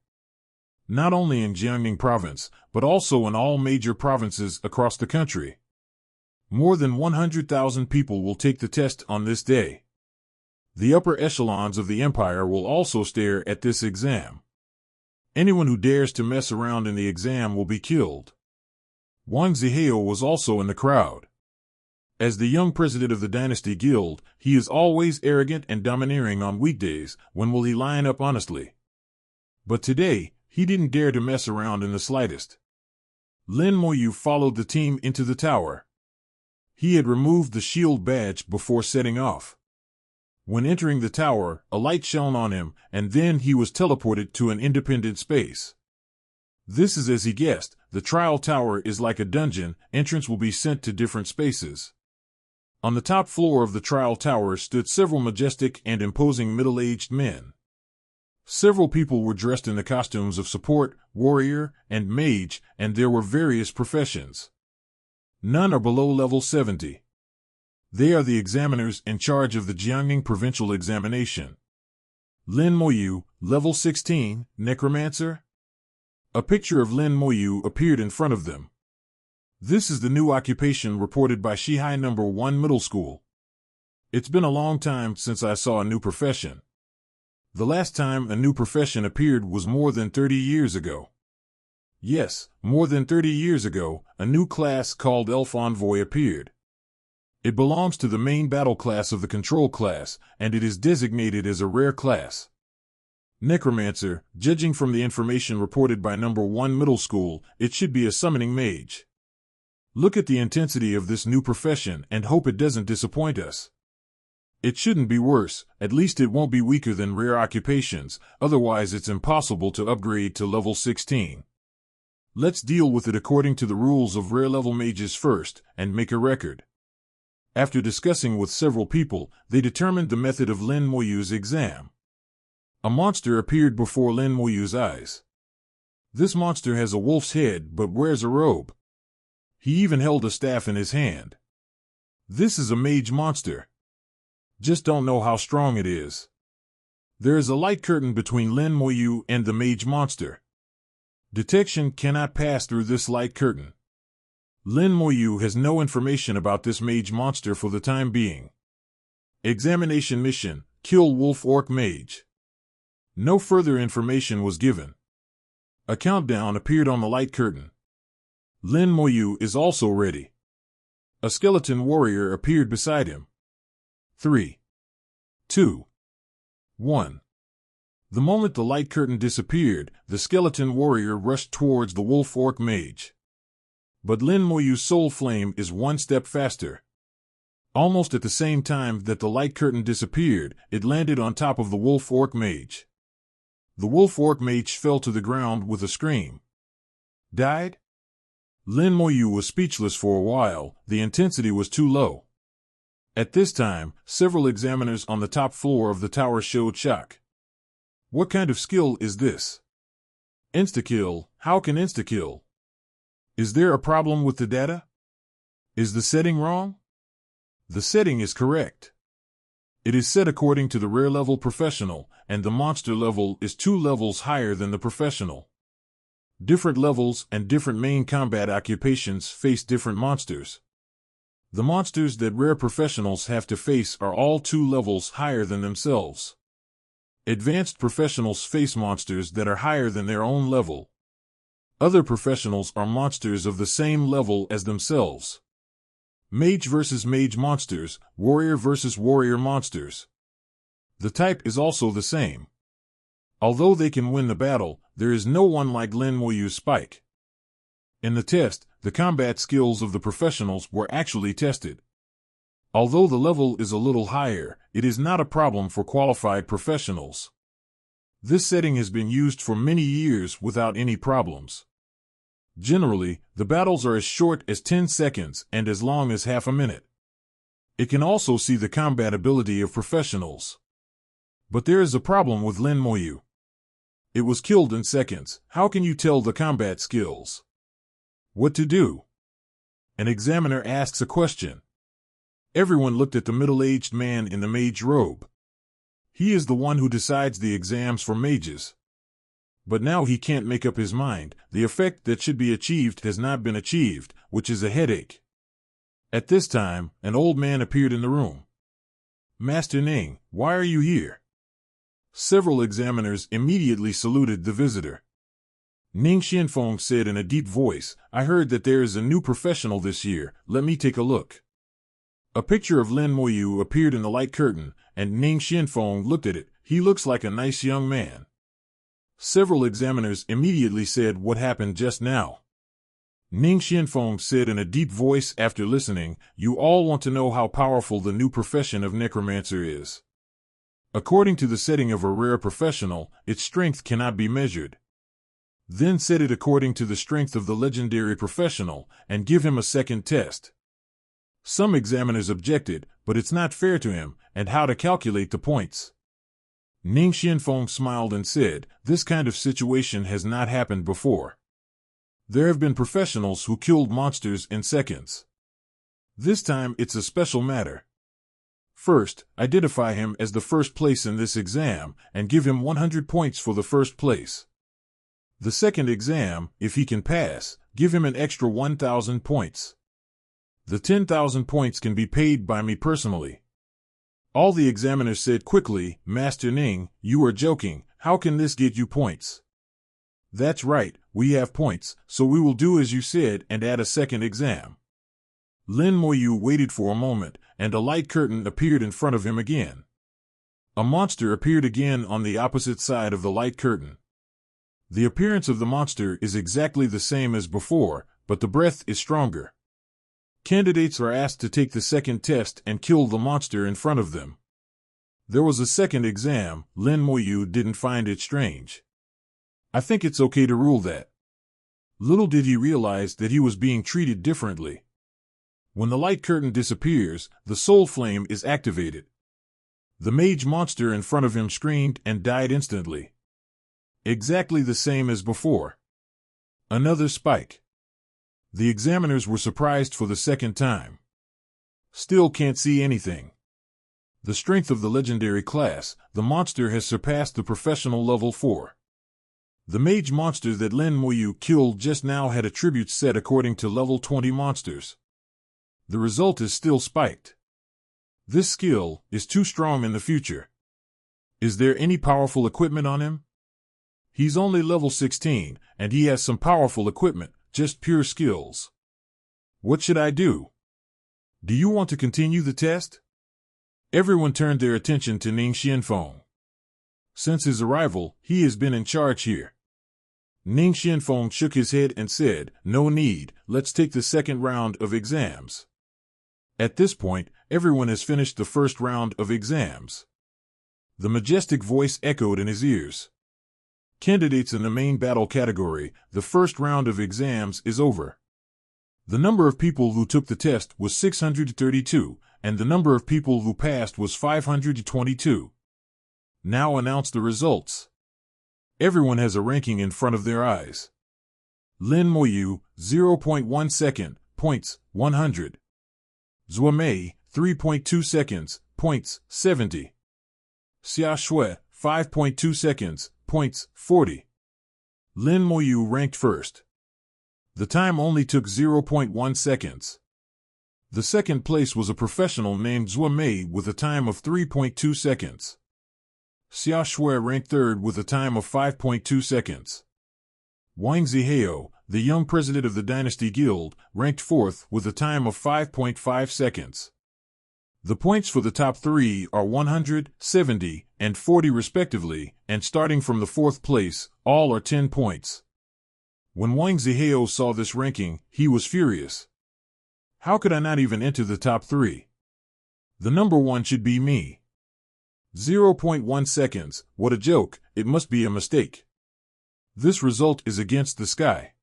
Not only in Jiangning province, but also in all major provinces across the country. More than 100,000 people will take the test on this day. The upper echelons of the empire will also stare at this exam. Anyone who dares to mess around in the exam will be killed. Wang Zihao was also in the crowd. As the young president of the Dynasty Guild, he is always arrogant and domineering on weekdays. When will he line up honestly? But today, he didn't dare to mess around in the slightest. Lin Moyu followed the team into the tower. He had removed the shield badge before setting off. When entering the tower, a light shone on him, and then he was teleported to an independent space. This is as he guessed. The trial tower is like a dungeon. Entrance will be sent to different spaces. On the top floor of the trial tower stood several majestic and imposing middle-aged men. Several people were dressed in the costumes of support, warrior, and mage, and there were various professions. None are below level 70. They are the examiners in charge of the Jiangning provincial examination. Lin Moyu, level 16, Necromancer. A picture of Lin Moyu appeared in front of them. This is the new occupation reported by Shihai No. 1 Middle School. It's been a long time since I saw a new profession. The last time a new profession appeared was more than 30 years ago. Yes, more than 30 years ago, a new class called Elf Envoy appeared. It belongs to the main battle class of the control class, and it is designated as a rare class. Necromancer, judging from the information reported by No. 1 Middle School, it should be a summoning mage. Look at the intensity of this new profession and hope it doesn't disappoint us. It shouldn't be worse, at least it won't be weaker than rare occupations, otherwise it's impossible to upgrade to level 16. Let's deal with it according to the rules of rare level mages first, and make a record. After discussing with several people, they determined the method of Lin Moyu's exam. A monster appeared before Lin Moyu's eyes. This monster has a wolf's head but wears a robe. He even held a staff in his hand. This is a mage monster. Just don't know how strong it is. There is a light curtain between Lin Moyu and the mage monster. Detection cannot pass through this light curtain. Lin Moyu has no information about this mage monster for the time being. Examination mission: kill wolf orc mage. No further information was given. A countdown appeared on the light curtain. Lin Moyu is also ready. A skeleton warrior appeared beside him. 3, 2, 1. The moment the light curtain disappeared, the skeleton warrior rushed towards the wolf orc mage. But Lin Moyu's soul flame is one step faster. Almost at the same time that the light curtain disappeared, it landed on top of the wolf orc mage. The wolf orc mage fell to the ground with a scream. Died? Lin Moyu was speechless for a while. The intensity was too low. At this time, several examiners on the top floor of the tower showed shock. What kind of skill is this? Insta-kill? How can insta-kill? Is there a problem with the data? Is the setting wrong? The setting is correct. It is set according to the rare level professional, and the monster level is 2 levels higher than the professional. Different levels and different main combat occupations face different monsters. The monsters that rare professionals have to face are all 2 levels higher than themselves. Advanced professionals face monsters that are higher than their own level. Other professionals are monsters of the same level as themselves. Mage versus mage monsters, warrior versus warrior monsters. The type is also the same. Although they can win the battle, there is no one like Lin Moyu's Spike. In the test, the combat skills of the professionals were actually tested. Although the level is a little higher, it is not a problem for qualified professionals. This setting has been used for many years without any problems. Generally, the battles are as short as 10 seconds and as long as half a minute. It can also see the combat ability of professionals. But there is a problem with Lin Moyu. It was killed in seconds. How can you tell the combat skills? What to do? An examiner asks a question. Everyone looked at the middle-aged man in the mage robe. He is the one who decides the exams for mages. But now he can't make up his mind. The effect that should be achieved has not been achieved, which is a headache. At this time, an old man appeared in the room. Master Ning, why are you here? Several examiners immediately saluted the visitor. Ning Xianfeng said in a deep voice, I heard that there is a new professional this year. Let me take a look. A picture of Lin Moyu appeared in the light curtain, and Ning Xianfeng looked at it. He looks like a nice young man. Several examiners immediately said, what happened just now? Ning Xianfeng said in a deep voice after listening, you all want to know how powerful the new profession of Necromancer is. According to the setting of a rare professional, its strength cannot be measured. Then set it according to the strength of the legendary professional, and give him a second test. Some examiners objected, but it's not fair to him, and how to calculate the points. Ning Xianfeng smiled and said, this kind of situation has not happened before. There have been professionals who killed monsters in seconds. This time it's a special matter. First, identify him as the first place in this exam, and give him 100 points for the first place. The second exam, if he can pass, give him an extra 1,000 points. The 10,000 points can be paid by me personally. All the examiners said quickly, Master Ning, you are joking, how can this get you points? That's right, we have points, so we will do as you said and add a second exam. Lin Moyu waited for a moment, and a light curtain appeared in front of him again. A monster appeared again on the opposite side of the light curtain. The appearance of the monster is exactly the same as before, but the breath is stronger. Candidates are asked to take the second test and kill the monster in front of them. There was a second exam. Lin Moyu didn't find it strange. I think it's okay to rule that. Little did he realize that he was being treated differently. When the light curtain disappears, the soul flame is activated. The mage monster in front of him screamed and died instantly. Exactly the same as before. Another spike. The examiners were surprised for the second time. Still can't see anything. The strength of the legendary class, the monster has surpassed the professional level 4. The mage monster that Lin Moyu killed just now had attributes set according to level 20 monsters. The result is still spiked. This skill is too strong in the future. Is there any powerful equipment on him? He's only level 16, and he has some powerful equipment, just pure skills. What should I do? Do you want to continue the test? Everyone turned their attention to Ning Xianfeng. Since his arrival, he has been in charge here. Ning Xianfeng shook his head and said, "No need, let's take the second round of exams." At this point, everyone has finished the first round of exams. The majestic voice echoed in his ears. Candidates in the main battle category, the first round of exams is over. The number of people who took the test was 632, and the number of people who passed was 522. Now announce the results. Everyone has a ranking in front of their eyes. Lin Moyu, 0.1 second, points, 100. Zhua Mei, 3.2 seconds, points, 70. Xia Shui, 5.2 seconds, points, 40. Lin Moyu ranked first. The time only took 0.1 seconds. The second place was a professional named Zhua Mei with a time of 3.2 seconds. Xia Shui ranked third with a time of 5.2 seconds. Wang Zihao, the young president of the Dynasty Guild, ranked fourth with a time of 5.5 seconds. The points for the top three are 100, 70, and 40 respectively, and starting from the fourth place, all are 10 points. When Wang Zihao saw this ranking, he was furious. How could I not even enter the top three? The number one should be me. 0.1 seconds, what a joke, it must be a mistake. This result is against the sky.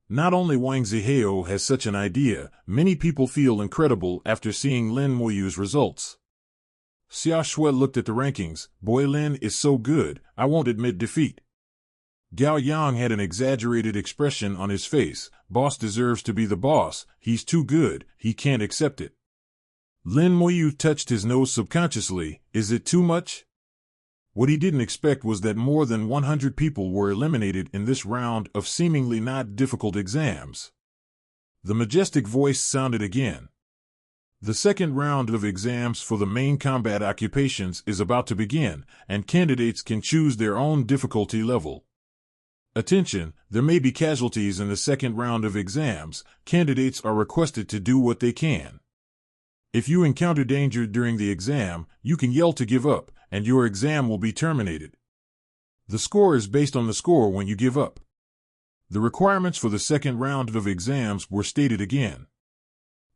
Not only Wang Zihao has such an idea, many people feel incredible after seeing Lin Moyu's results. Xia Shui looked at the rankings. Boy, Lin is so good, I won't admit defeat. Gao Yang had an exaggerated expression on his face. Boss deserves to be the boss, he's too good, he can't accept it. Lin Moyu touched his nose subconsciously. Is it too much? What he didn't expect was that more than 100 people were eliminated in this round of seemingly not difficult exams. The majestic voice sounded again. The second round of exams for the main combat occupations is about to begin, and candidates can choose their own difficulty level. Attention, there may be casualties in the second round of exams. Candidates are requested to do what they can. If you encounter danger during the exam, you can yell to give up, and your exam will be terminated. The score is based on the score when you give up. The requirements for the second round of exams were stated again.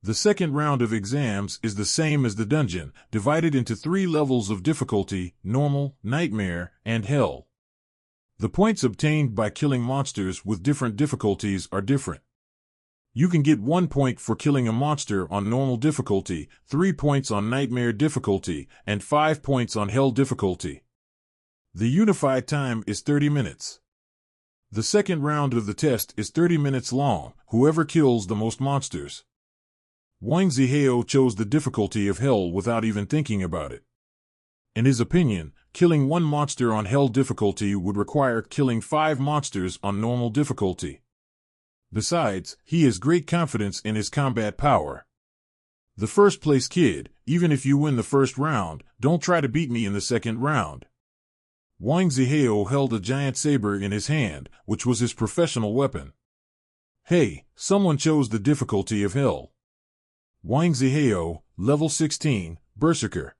The second round of exams is the same as the dungeon, divided into 3 levels of difficulty: normal, nightmare, and hell. The points obtained by killing monsters with different difficulties are different. You can get 1 point for killing a monster on normal difficulty, 3 points on nightmare difficulty, and 5 points on hell difficulty. The unified time is 30 minutes. The second round of the test is 30 minutes long, whoever kills the most monsters. Wang Zihao chose the difficulty of hell without even thinking about it. In his opinion, killing 1 monster on hell difficulty would require killing 5 monsters on normal difficulty. Besides, he has great confidence in his combat power. The first place kid, even if you win the first round, don't try to beat me in the second round. Wang Zihao held a giant saber in his hand, which was his professional weapon. Hey, someone chose the difficulty of hell. Wang Zihao, level 16, Berserker.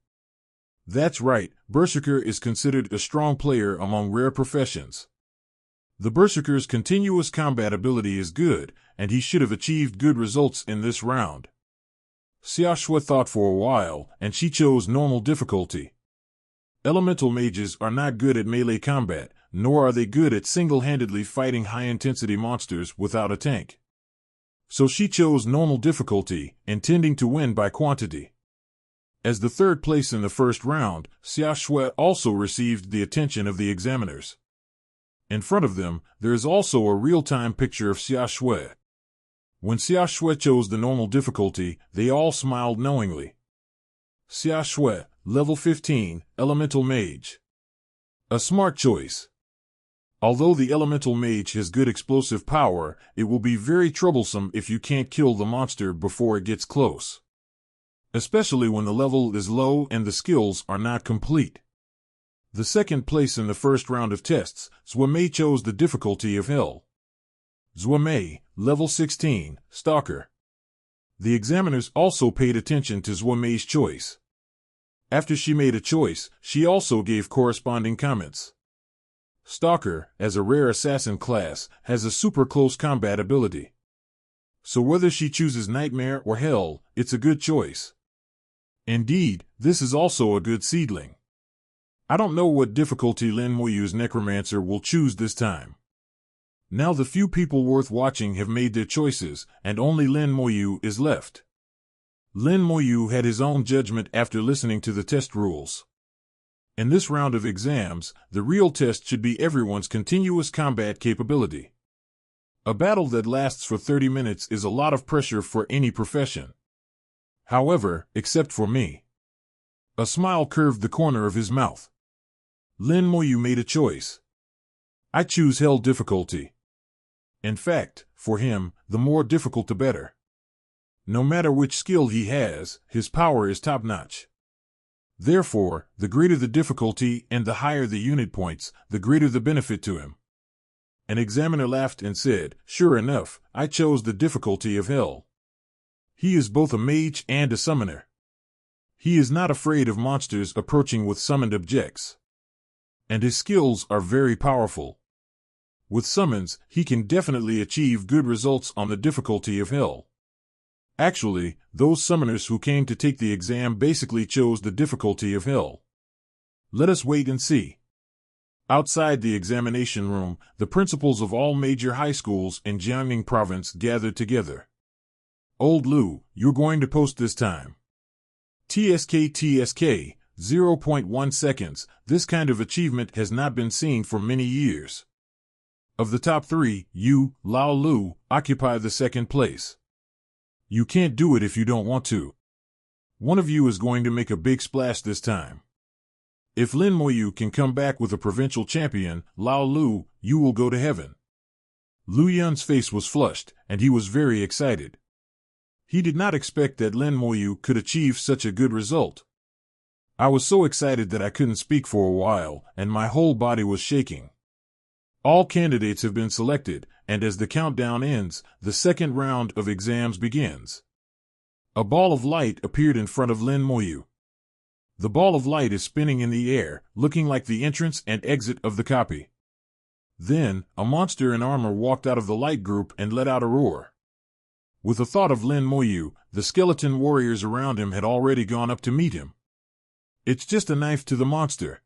That's right, Berserker is considered a strong player among rare professions. The Berserker's continuous combat ability is good, and he should have achieved good results in this round. Xia Shui thought for a while, and she chose normal difficulty. Elemental mages are not good at melee combat, nor are they good at single-handedly fighting high-intensity monsters without a tank. So she chose normal difficulty, intending to win by quantity. As the third place in the first round, Xia Shui also received the attention of the examiners. In front of them, there is also a real-time picture of Xia Shui. When Xia Shui chose the normal difficulty, they all smiled knowingly. Xia Shui, level 15, Elemental Mage. A smart choice. Although the Elemental Mage has good explosive power, it will be very troublesome if you can't kill the monster before it gets close. Especially when the level is low and the skills are not complete. The second place in the first round of tests, Zhuamei chose the difficulty of Hell. Zhuamei, level 16, Stalker. The examiners also paid attention to Zhuamei's choice. After she made a choice, she also gave corresponding comments. Stalker, as a rare assassin class, has a super close combat ability. So whether she chooses Nightmare or Hell, it's a good choice. Indeed, this is also a good seedling. I don't know what difficulty Lin Moyu's Necromancer will choose this time. Now the few people worth watching have made their choices, and only Lin Moyu is left. Lin Moyu had his own judgment after listening to the test rules. In this round of exams, the real test should be everyone's continuous combat capability. A battle that lasts for 30 minutes is a lot of pressure for any profession. However, except for me. A smile curved the corner of his mouth. Lin Moyu made a choice. I choose Hell difficulty. In fact, for him, the more difficult the better. No matter which skill he has, his power is top-notch. Therefore, the greater the difficulty and the higher the unit points, the greater the benefit to him. An examiner laughed and said, "Sure enough, I chose the difficulty of Hell." He is both a mage and a summoner. He is not afraid of monsters approaching with summoned objects. And his skills are very powerful. With summons, he can definitely achieve good results on the difficulty of Hell. Actually, those summoners who came to take the exam basically chose the difficulty of Hell. Let us wait and see. Outside the examination room, the principals of all major high schools in Jiangning province gathered together. Old Lu, you're going to post this time. TSK, 0.1 seconds, this kind of achievement has not been seen for many years. Of the top three, you, Lao Lu, occupy the second place. You can't do it if you don't want to. One of you is going to make a big splash this time. If Lin Moyu can come back with a provincial champion, Lao Lu, you will go to heaven. Lu Yun's face was flushed, and he was very excited. He did not expect that Lin Moyu could achieve such a good result. I was so excited that I couldn't speak for a while, and my whole body was shaking. All candidates have been selected, and as the countdown ends, the second round of exams begins. A ball of light appeared in front of Lin Moyu. The ball of light is spinning in the air, looking like the entrance and exit of the copy. Then, a monster in armor walked out of the light group and let out a roar. With the thought of Lin Moyu, the skeleton warriors around him had already gone up to meet him. It's just a knife to the monster.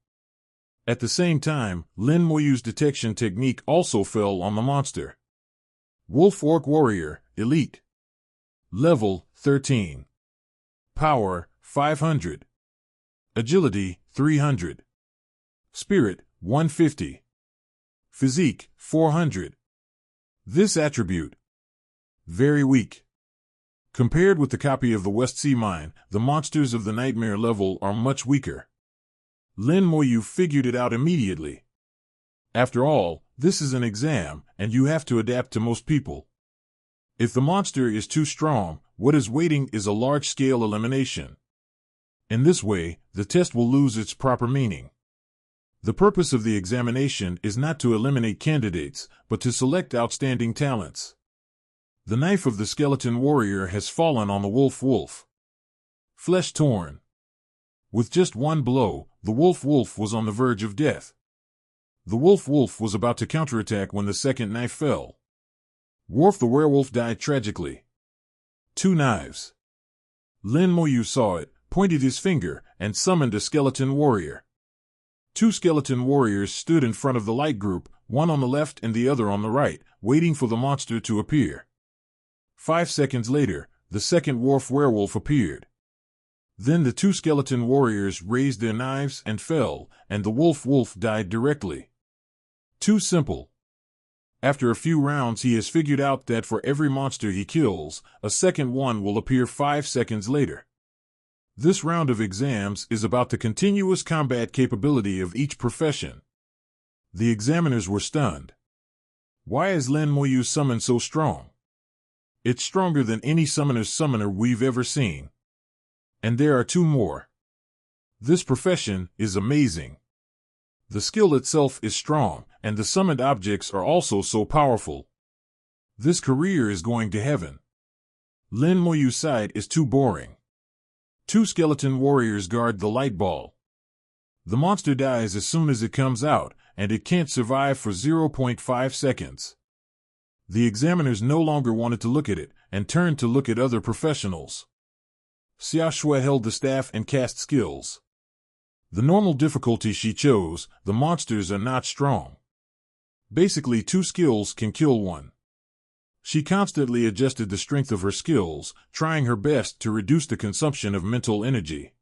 At the same time, Lin Moyu's detection technique also fell on the monster. Wolf Orc Warrior, Elite. Level, 13. Power, 500. Agility, 300. Spirit, 150. Physique, 400. This attribute. Very weak. Compared with the copy of the West Sea Mine, the monsters of the Nightmare level are much weaker. Lin Moyu figured it out immediately. After all, this is an exam, and you have to adapt to most people. If the monster is too strong, what is waiting is a large-scale elimination. In this way, the test will lose its proper meaning. The purpose of the examination is not to eliminate candidates, but to select outstanding talents. The knife of the skeleton warrior has fallen on the wolf. Flesh torn. With just one blow, the wolf was on the verge of death. The wolf was about to counterattack when the second knife fell. Worf the werewolf died tragically. 2 knives. Lin Moyu saw it, pointed his finger, and summoned a skeleton warrior. 2 skeleton warriors stood in front of the light group, one on the left and the other on the right, waiting for the monster to appear. 5 seconds later, the second Worf werewolf appeared. Then the two skeleton warriors raised their knives and fell, and the wolf died directly. Too simple. After a few rounds he has figured out that for every monster he kills, a second one will appear 5 seconds later. This round of exams is about the continuous combat capability of each profession. The examiners were stunned. Why is Lin Moyu's summon so strong? It's stronger than any summoner's summoner we've ever seen. And there are two more. This profession is amazing. The skill itself is strong, and the summoned objects are also so powerful. This career is going to heaven. Lin Moyu's side is too boring. Two skeleton warriors guard the light ball. The monster dies as soon as it comes out, and it can't survive for 0.5 seconds. The examiners no longer wanted to look at it, and turned to look at other professionals. Xia Shui held the staff and cast skills. The normal difficulty she chose, the monsters are not strong. Basically, two skills can kill one. She constantly adjusted the strength of her skills, trying her best to reduce the consumption of mental energy.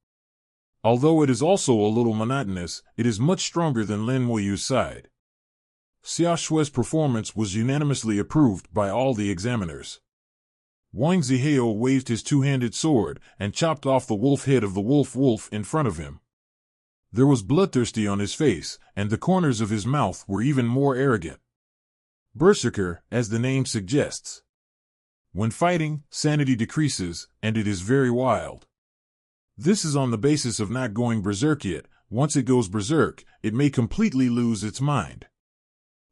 Although it is also a little monotonous, it is much stronger than Lin Moyu's side. Xia Shui's performance was unanimously approved by all the examiners. Wang Zihao waved his two-handed sword and chopped off the wolf head of the wolf in front of him. There was bloodthirsty on his face, and the corners of his mouth were even more arrogant. Berserker, as the name suggests. When fighting, sanity decreases, and it is very wild. This is on the basis of not going berserk yet. Once it goes berserk, it may completely lose its mind.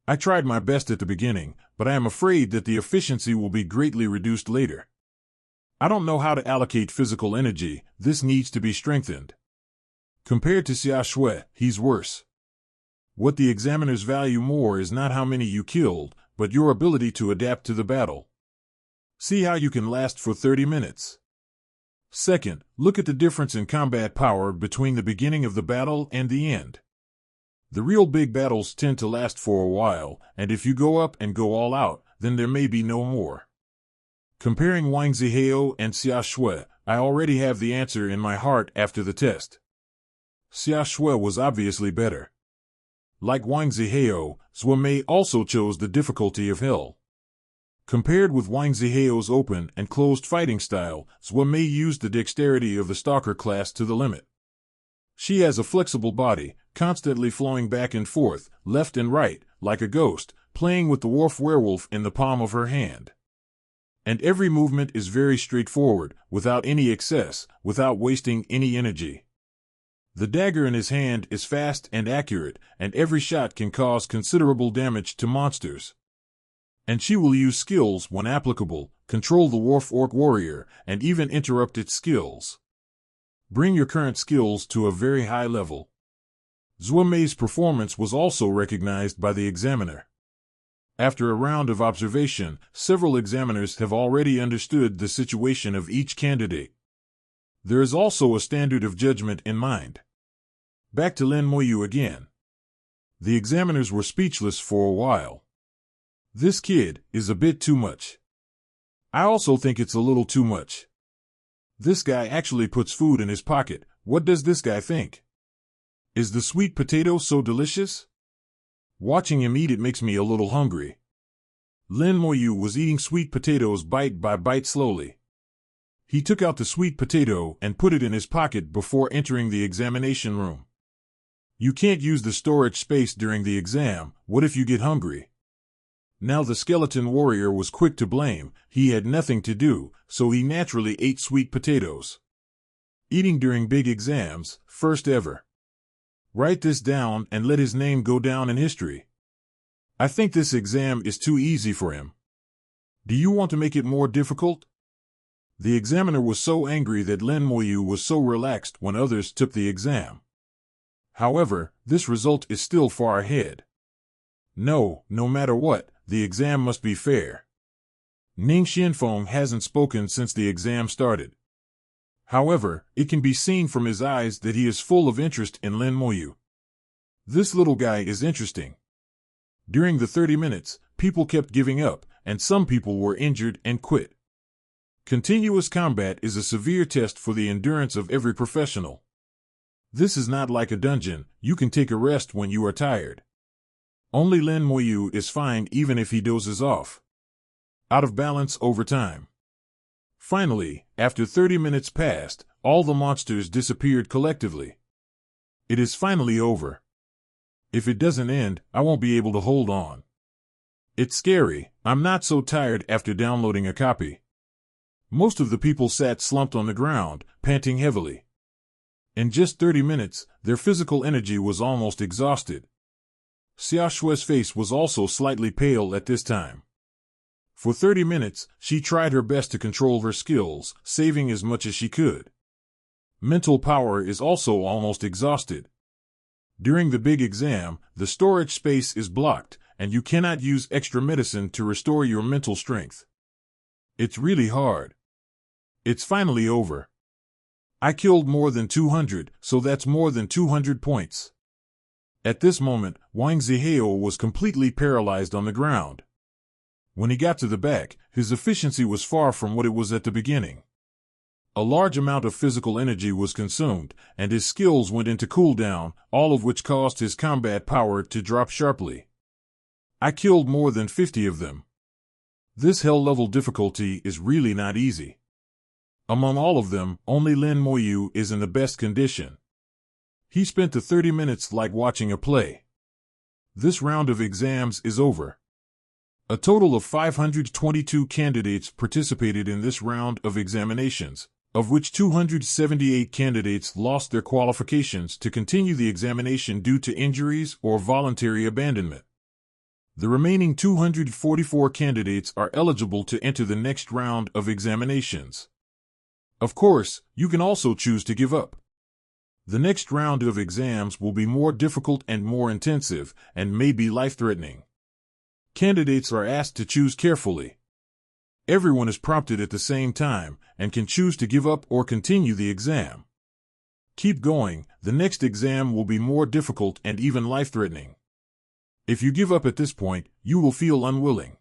I tried my best at the beginning, but I am afraid that the efficiency will be greatly reduced later. I don't know how to allocate physical energy. This needs to be strengthened. Compared to Xia Shui, he's worse. What the examiners value more is not how many you killed, but your ability to adapt to the battle. See how you can last for 30 minutes. Second, look at the difference in combat power between the beginning of the battle and the end. The real big battles tend to last for a while, and if you go up and go all out, then there may be no more. Comparing Wang Zihao and Xia Shui, I already have the answer in my heart after the test. Xia Shui was obviously better. Like Wang Zihao, Zhuo Mei also chose the difficulty of hell. Compared with Wang Zihao's open and closed fighting style, Zhuo Mei used the dexterity of the stalker class to the limit. She has a flexible body, constantly flowing back and forth, left and right, like a ghost, playing with the werewolf in the palm of her hand. And every movement is very straightforward, without any excess, without wasting any energy. The dagger in his hand is fast and accurate, and every shot can cause considerable damage to monsters. And she will use skills when applicable, control the Orc warrior, and even interrupt its skills. Bring your current skills to a very high level. Zhuo Mei's performance was also recognized by the examiner. After a round of observation, several examiners have already understood the situation of each candidate. There is also a standard of judgment in mind. Back to Lin Moyu again. The examiners were speechless for a while. This kid is a bit too much. I also think it's a little too much. This guy actually puts food in his pocket. What does this guy think? Is the sweet potato so delicious? Watching him eat it makes me a little hungry. Lin Moyu was eating sweet potatoes bite by bite slowly. He took out the sweet potato and put it in his pocket before entering the examination room. You can't use the storage space during the exam. What if you get hungry? Now the skeleton warrior was quick to blame. He had nothing to do, so he naturally ate sweet potatoes. Eating during big exams, first ever. Write this down and let his name go down in history. I think this exam is too easy for him. Do you want to make it more difficult? The examiner was so angry that Lin Moyu was so relaxed when others took the exam. However, this result is still far ahead. No matter what, the exam must be fair. Ning Xianfeng hasn't spoken since the exam started. However, it can be seen from his eyes that he is full of interest in Lin Moyu. This little guy is interesting. During the 30 minutes, people kept giving up, and some people were injured and quit. Continuous combat is a severe test for the endurance of every professional. This is not like a dungeon, you can take a rest when you are tired. Only Lin Moyu is fine even if he dozes off. Out of balance over time. Finally, after 30 minutes passed, all the monsters disappeared collectively. It is finally over. If it doesn't end, I won't be able to hold on. It's scary, I'm not so tired after downloading a copy. Most of the people sat slumped on the ground, panting heavily. In just 30 minutes, their physical energy was almost exhausted. Xia Shue's face was also slightly pale at this time. For 30 minutes, she tried her best to control her skills, saving as much as she could. Mental power is also almost exhausted. During the big exam, the storage space is blocked, and you cannot use extra medicine to restore your mental strength. It's really hard. It's finally over. I killed more than 200, so that's more than 200 points. At this moment, Wang Zihao was completely paralyzed on the ground. When he got to the back, his efficiency was far from what it was at the beginning. A large amount of physical energy was consumed, and his skills went into cooldown, all of which caused his combat power to drop sharply. I killed more than 50 of them. This hell-level difficulty is really not easy. Among all of them, only Lin Moyu is in the best condition. He spent the 30 minutes like watching a play. This round of exams is over. A total of 522 candidates participated in this round of examinations, of which 278 candidates lost their qualifications to continue the examination due to injuries or voluntary abandonment. The remaining 244 candidates are eligible to enter the next round of examinations. Of course, you can also choose to give up. The next round of exams will be more difficult and more intensive, and may be life-threatening. Candidates are asked to choose carefully. Everyone is prompted at the same time, and can choose to give up or continue the exam. Keep going, the next exam will be more difficult and even life-threatening. If you give up at this point, you will feel unwilling.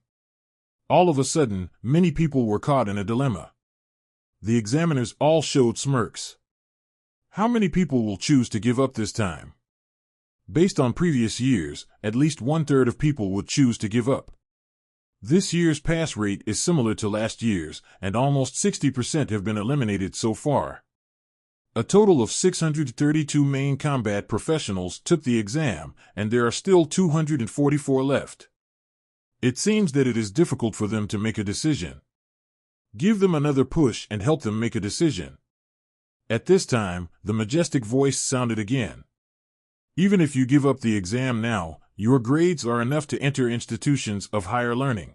All of a sudden, many people were caught in a dilemma. The examiners all showed smirks. How many people will choose to give up this time? Based on previous years, at least 1/3 of people would choose to give up. This year's pass rate is similar to last year's, and almost 60% have been eliminated so far. A total of 632 main combat professionals took the exam, and there are still 244 left. It seems that it is difficult for them to make a decision. Give them another push and help them make a decision. At this time, the majestic voice sounded again. Even if you give up the exam now, your grades are enough to enter institutions of higher learning.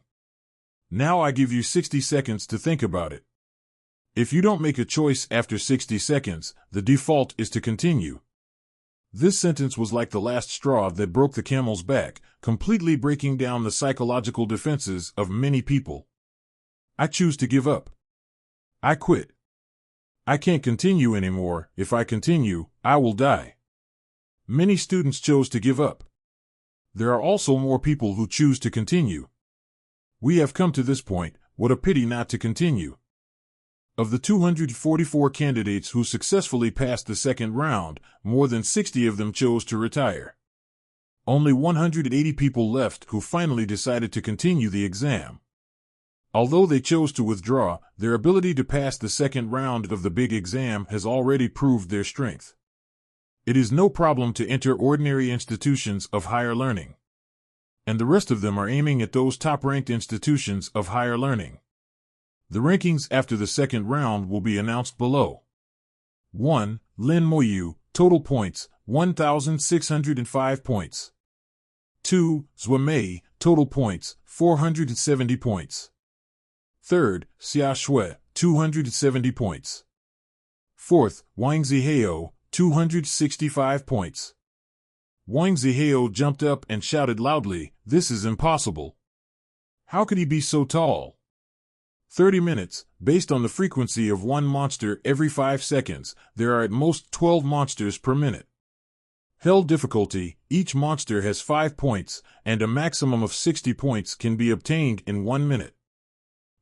Now I give you 60 seconds to think about it. If you don't make a choice after 60 seconds, the default is to continue. This sentence was like the last straw that broke the camel's back, completely breaking down the psychological defenses of many people. I choose to give up. I quit. I can't continue anymore. If I continue, I will die. Many students chose to give up. There are also more people who choose to continue. We have come to this point, what a pity not to continue. Of the 244 candidates who successfully passed the second round, more than 60 of them chose to retire. Only 180 people left who finally decided to continue the exam. Although they chose to withdraw, their ability to pass the second round of the big exam has already proved their strength. It is no problem to enter ordinary institutions of higher learning. And the rest of them are aiming at those top-ranked institutions of higher learning. The rankings after the second round will be announced below. 1. Lin Moyu, total points, 1,605 points. 2. Zhuamei, total points, 470 points. 3rd, Xia Shui, 270 points. 4th, Wang Zihao, 265 points. Wang Zihao jumped up and shouted loudly, "This is impossible. How could he be so tall?" 30 minutes, based on the frequency of one monster every 5 seconds, there are at most 12 monsters per minute. Hell difficulty, each monster has 5 points, and a maximum of 60 points can be obtained in 1 minute.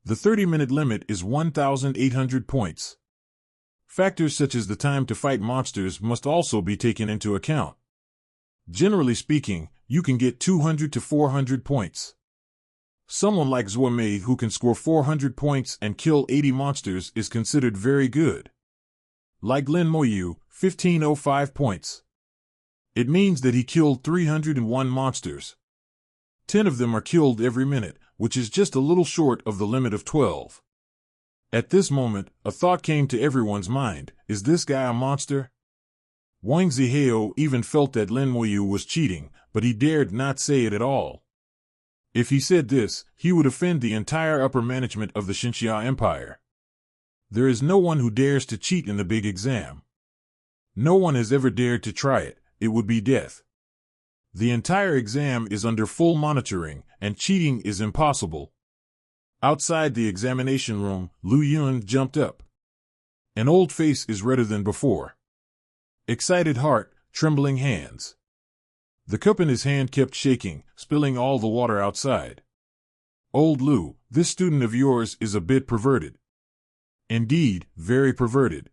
The 30-minute limit is 1,800 points. Factors such as the time to fight monsters must also be taken into account. Generally speaking, you can get 200 to 400 points. Someone like Zuomei who can score 400 points and kill 80 monsters is considered very good. Like Lin Moyu, 1505 points. It means that he killed 301 monsters. 10 of them are killed every minute, which is just a little short of the limit of 12. At this moment, a thought came to everyone's mind: is this guy a monster? Wang Zihao even felt that Lin Moyu was cheating, but he dared not say it at all. If he said this, he would offend the entire upper management of the Xinxia Empire. There is no one who dares to cheat in the big exam. No one has ever dared to try it. It would be death. The entire exam is under full monitoring, and cheating is impossible. Outside the examination room, Lu Yun jumped up. An old face is redder than before. Excited heart, trembling hands. The cup in his hand kept shaking, spilling all the water outside. Old Lu, this student of yours is a bit perverted. Indeed, very perverted.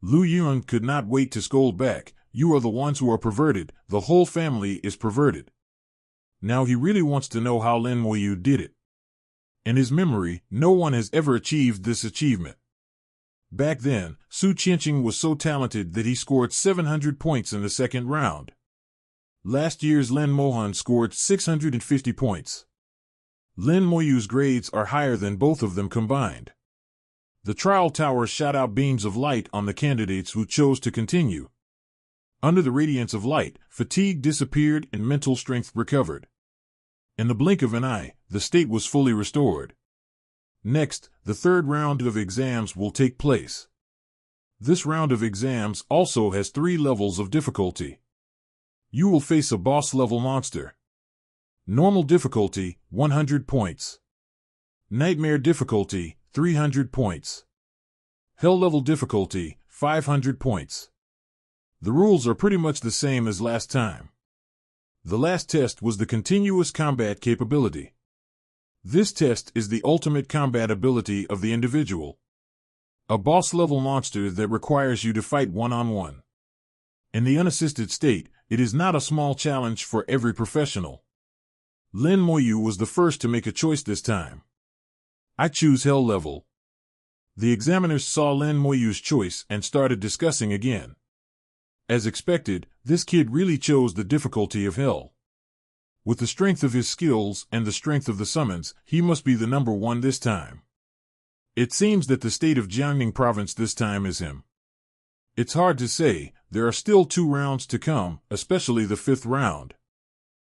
Lu Yun could not wait to scold back. You are the ones who are perverted. The whole family is perverted. Now he really wants to know how Lin Moyu did it. In his memory, no one has ever achieved this achievement. Back then, Su Qianqing was so talented that he scored 700 points in the second round. Last year's Lin Mohan scored 650 points. Lin Moyu's grades are higher than both of them combined. The trial tower shot out beams of light on the candidates who chose to continue. Under the radiance of light, fatigue disappeared and mental strength recovered. In the blink of an eye, the state was fully restored. Next, the third round of exams will take place. This round of exams also has 3 levels of difficulty. You will face a boss-level monster. Normal difficulty, 100 points. Nightmare difficulty, 300 points. Hell-level difficulty, 500 points. The rules are pretty much the same as last time. The last test was the continuous combat capability. This test is the ultimate combat ability of the individual. A boss-level monster that requires you to fight one-on-one. In the unassisted state, it is not a small challenge for every professional. Lin Moyu was the first to make a choice this time. I choose Hell level. The examiners saw Lin Moyu's choice and started discussing again. As expected, this kid really chose the difficulty of Hell. With the strength of his skills and the strength of the summons, he must be the number 1 this time. It seems that the state of Jiangning province this time is him. It's hard to say. There are still 2 rounds to come, especially the 5th round.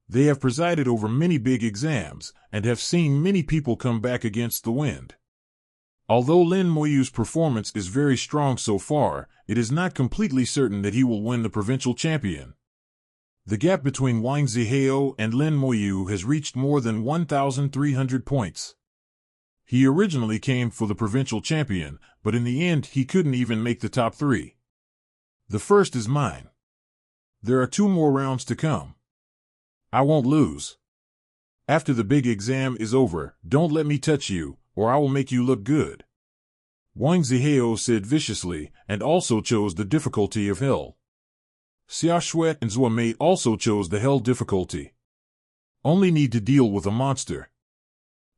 They have presided over many big exams, and have seen many people come back against the wind. Although Lin Moyu's performance is very strong so far, it is not completely certain that he will win the provincial champion. The gap between Wang Zihao and Lin Moyu has reached more than 1,300 points. He originally came for the provincial champion, but in the end he couldn't even make the top 3. The first is mine. There are 2 more rounds to come. I won't lose. After the big exam is over, don't let me touch you, or I will make you look good. Wang Zihao said viciously, and also chose the difficulty of Hell. Xia Shuet and Zuomei also chose the Hell difficulty. Only need to deal with a monster.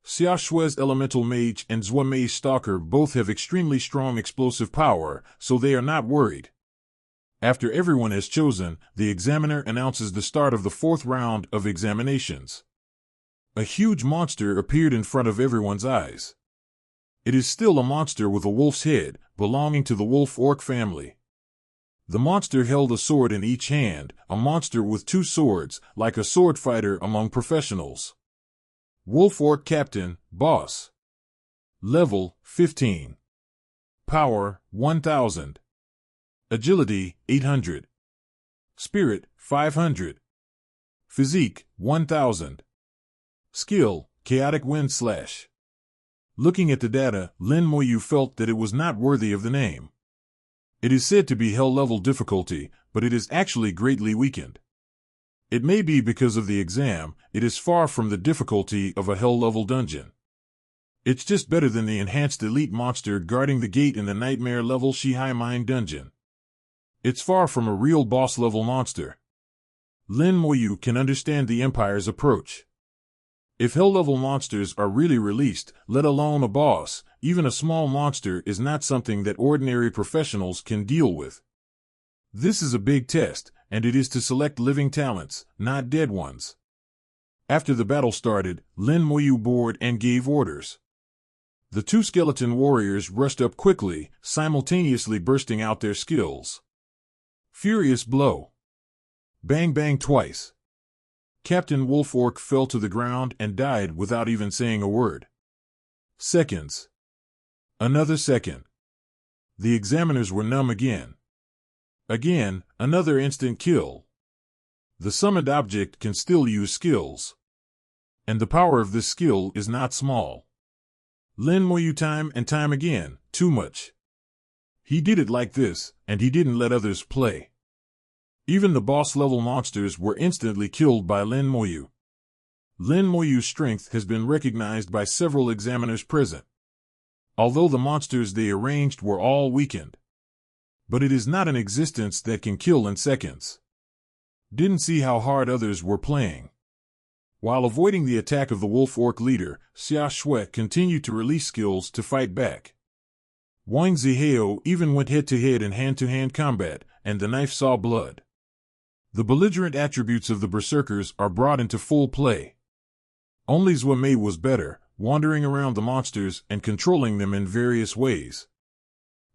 Xia Shue's elemental mage and Zuomei's stalker both have extremely strong explosive power, so they are not worried. After everyone has chosen, the examiner announces the start of the 4th round of examinations. A huge monster appeared in front of everyone's eyes. It is still a monster with a wolf's head, belonging to the wolf-orc family. The monster held a sword in each hand, a monster with 2 swords, like a sword fighter among professionals. Wolf-orc captain, boss. Level, 15. Power, 1,000. Agility, 800. Spirit, 500. Physique, 1,000. Skill, Chaotic Wind Slash. Looking at the data, Lin Moyu felt that it was not worthy of the name. It is said to be Hell-level difficulty, but it is actually greatly weakened. It may be because of the exam, it is far from the difficulty of a Hell-level dungeon. It's just better than the enhanced elite monster guarding the gate in the nightmare-level Shihai Mine dungeon. It's far from a real boss-level monster. Lin Moyu can understand the Empire's approach. If hell-level monsters are really released, let alone a boss, even a small monster is not something that ordinary professionals can deal with. This is a big test, and it is to select living talents, not dead ones. After the battle started, Lin Moyu bored and gave orders. The two skeleton warriors rushed up quickly, simultaneously bursting out their skills. Furious blow. Bang bang twice. Captain Wolfork fell to the ground and died without even saying a word. Seconds. Another second. The examiners were numb again. Again, another instant kill. The summoned object can still use skills. And the power of this skill is not small. Lin Moyu time and time again, too much. He did it like this, and he didn't let others play. Even the boss-level monsters were instantly killed by Lin Moyu. Lin Moyu's strength has been recognized by several examiners present. Although the monsters they arranged were all weakened. But it is not an existence that can kill in seconds. Didn't see how hard others were playing. While avoiding the attack of the Wolf Orc leader, Xia Shui continued to release skills to fight back. Wang Zihao even went head-to-head in hand-to-hand combat, and the knife saw blood. The belligerent attributes of the berserkers are brought into full play. Only Zhou Mei was better, wandering around the monsters and controlling them in various ways.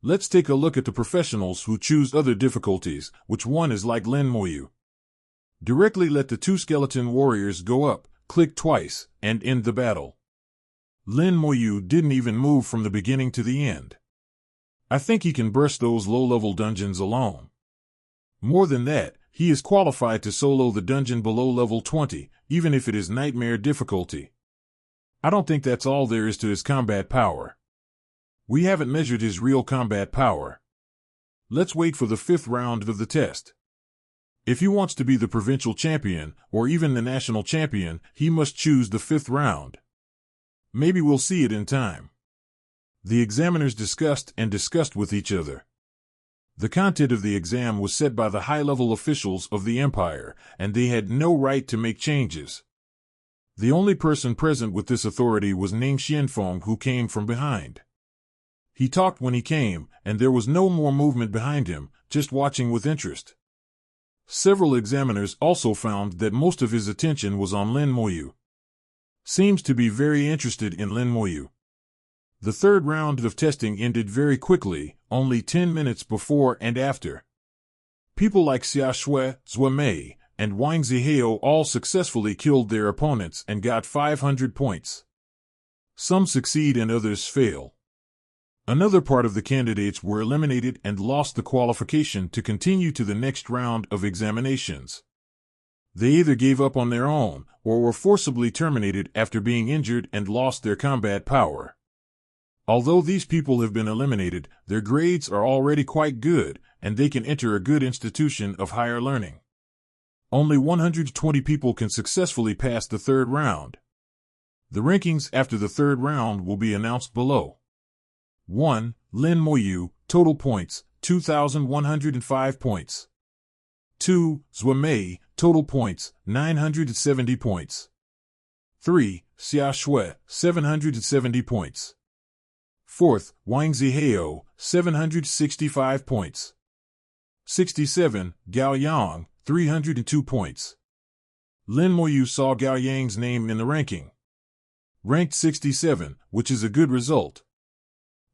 Let's take a look at the professionals who choose other difficulties, which one is like Lin Moyu. Directly let the two skeleton warriors go up, click twice, and end the battle. Lin Moyu didn't even move from the beginning to the end. I think he can burst those low-level dungeons alone. More than that, he is qualified to solo the dungeon below level 20, even if it is nightmare difficulty. I don't think that's all there is to his combat power. We haven't measured his real combat power. Let's wait for the 5th round of the test. If he wants to be the provincial champion, or even the national champion, he must choose the 5th round. Maybe we'll see it in time. The examiners discussed with each other. The content of the exam was set by the high-level officials of the Empire, and they had no right to make changes. The only person present with this authority was Ning Xianfeng, who came from behind. He talked when he came, and there was no more movement behind him, just watching with interest. Several examiners also found that most of his attention was on Lin Moyu. Seems to be very interested in Lin Moyu. The 3rd round of testing ended very quickly, only 10 minutes before and after. People like Xia Shui, Zhou Mei, and Wang Zihao all successfully killed their opponents and got 500 points. Some succeed and others fail. Another part of the candidates were eliminated and lost the qualification to continue to the next round of examinations. They either gave up on their own, or were forcibly terminated after being injured and lost their combat power. Although these people have been eliminated, their grades are already quite good, and they can enter a good institution of higher learning. Only 120 people can successfully pass the 3rd round. The rankings after the 3rd round will be announced below. 1. Lin Moyu, total points, 2,105 points. 2. Zhou Mei, total points, 970 points. 3. Xia Shui, 770 points. 4th, Wang Zihao, 765 points. 67, Gao Yang, 302 points. Lin Moyu saw Gao Yang's name in the ranking. Ranked 67, which is a good result.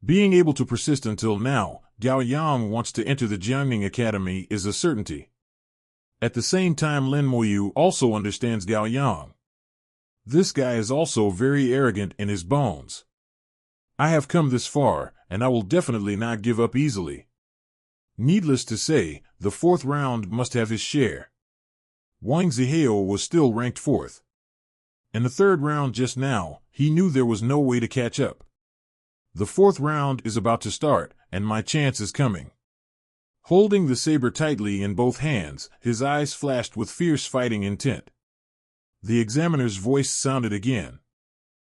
Being able to persist until now, Gao Yang wants to enter the Jiangning Academy is a certainty. At the same time, Lin Moyu also understands Gao Yang. This guy is also very arrogant in his bones. I have come this far, and I will definitely not give up easily. Needless to say, the 4th round must have his share. Wang Zihao was still ranked 4th. In the 3rd round just now, he knew there was no way to catch up. The 4th round is about to start, and my chance is coming. Holding the saber tightly in both hands, his eyes flashed with fierce fighting intent. The examiner's voice sounded again.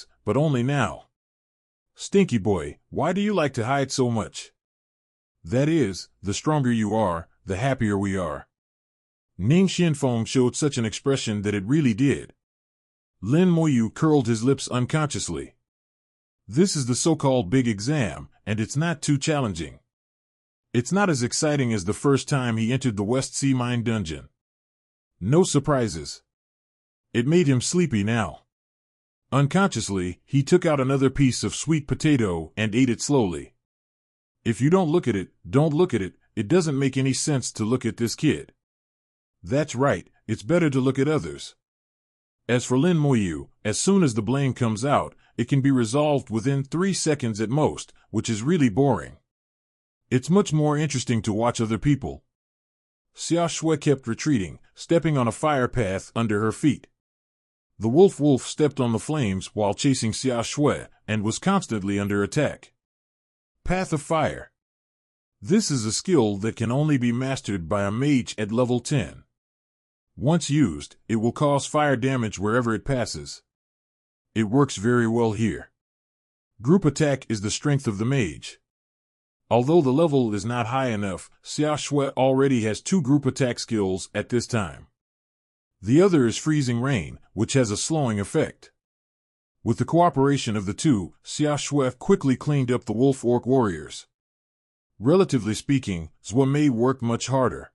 face, but only now. Stinky boy, why do you like to hide so much? That is, the stronger you are, the happier we are. Ning Xianfeng showed such an expression that it really did. Lin Moyu curled his lips unconsciously. This is the so-called big exam, and it's not too challenging. It's not as exciting as the first time he entered the West Sea Mine dungeon. No surprises. It made him sleepy now. Unconsciously, he took out another piece of sweet potato and ate it slowly. If you don't look at it, don't look at it. It doesn't make any sense to look at this kid. That's right, it's better to look at others. As for Lin Moyu, as soon as the blame comes out, it can be resolved within 3 seconds at most, which is really boring. It's much more interesting to watch other people. Xia Shui kept retreating, stepping on a fire path under her feet. The wolf stepped on the flames while chasing Xia Shui, and was constantly under attack. Path of fire. This is a skill that can only be mastered by a mage at level 10. Once used, it will cause fire damage wherever it passes. It works very well here. Group attack is the strength of the mage. Although the level is not high enough, Xia Shui already has 2 group attack skills at this time. The other is freezing rain, which has a slowing effect. With the cooperation of the two, Xia Shui quickly cleaned up the wolf-orc warriors. Relatively speaking, Zhuo Mei worked much harder.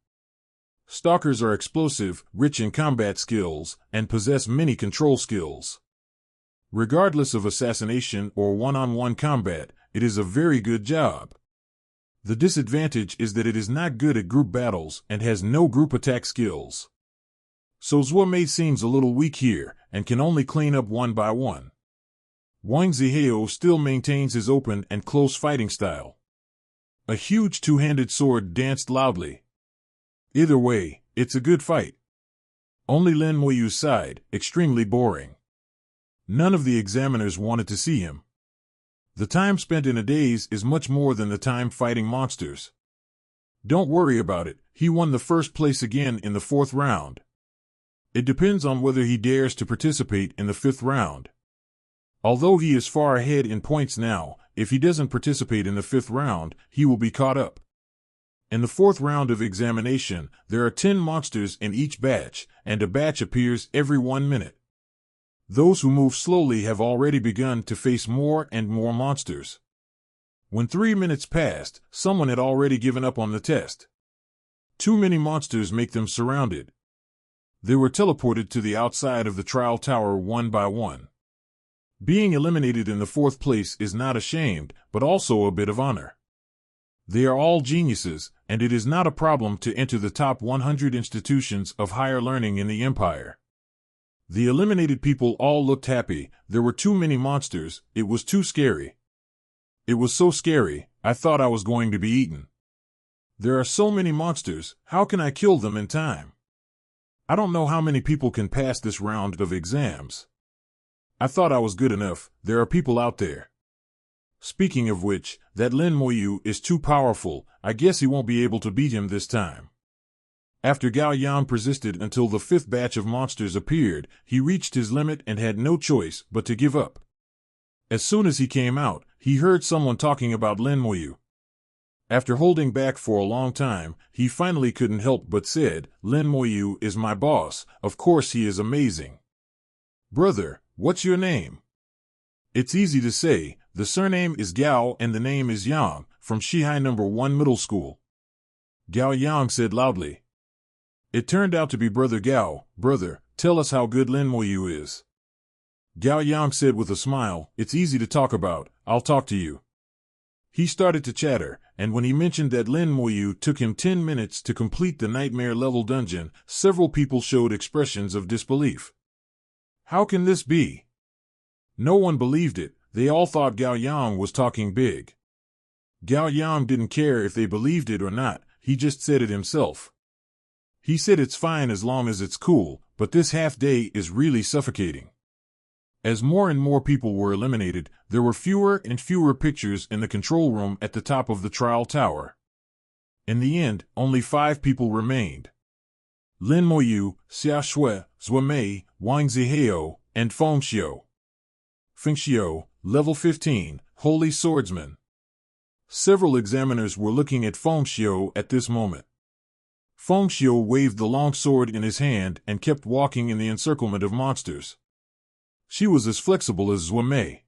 Stalkers are explosive, rich in combat skills, and possess many control skills. Regardless of assassination or one-on-one combat, it is a very good job. The disadvantage is that it is not good at group battles and has no group attack skills. So Zhuo Mei seems a little weak here, and can only clean up one by one. Wang Zihao still maintains his open and close fighting style. A huge two-handed sword danced loudly. Either way, it's a good fight. Only Lin Muyu sighed, extremely boring. None of the examiners wanted to see him. The time spent in a daze is much more than the time fighting monsters. Don't worry about it, he won the first place again in the 4th round. It depends on whether he dares to participate in the 5th round. Although he is far ahead in points now, if he doesn't participate in the 5th round, he will be caught up. In the 4th round of examination, there are 10 monsters in each batch, and a batch appears every 1 minute. Those who move slowly have already begun to face more and more monsters. When 3 minutes passed, someone had already given up on the test. Too many monsters make them surrounded. They were teleported to the outside of the trial tower one by one. Being eliminated in the 4th place is not ashamed, but also a bit of honor. They are all geniuses, and it is not a problem to enter the top 100 institutions of higher learning in the Empire. The eliminated people all looked happy. There were too many monsters, it was too scary. It was so scary, I thought I was going to be eaten. There are so many monsters, how can I kill them in time? I don't know how many people can pass this round of exams. I thought I was good enough, there are people out there. Speaking of which, that Lin Muyu is too powerful, I guess he won't be able to beat him this time. After Gao Yan persisted until the 5th batch of monsters appeared, he reached his limit and had no choice but to give up. As soon as he came out, he heard someone talking about Lin Muyu. After holding back for a long time, he finally couldn't help but said, Lin Muyu is my boss, of course he is amazing. Brother, what's your name? It's easy to say, the surname is Gao and the name is Yang, from Shihai No. 1 Middle School. Gao Yang said loudly. It turned out to be Brother Gao. Brother, tell us how good Lin Muyu is. Gao Yang said with a smile, it's easy to talk about, I'll talk to you. He started to chatter, and when he mentioned that Lin Muyu took him 10 minutes to complete the nightmare level dungeon, several people showed expressions of disbelief. How can this be? No one believed it, they all thought Gao Yang was talking big. Gao Yang didn't care if they believed it or not, he just said it himself. He said it's fine as long as it's cool, but this half day is really suffocating. As more and more people were eliminated, there were fewer and fewer pictures in the control room at the top of the trial tower. In the end, only 5 people remained. Lin Muyu, Xia Shui, Zhuo Mei, Wang Zihao, and Feng Xiu. Feng Xiu, level 15, Holy Swordsman. Several examiners were looking at Feng Xiu at this moment. Feng Xiu waved the long sword in his hand and kept walking in the encirclement of monsters. She was as flexible as Zhuo Mei.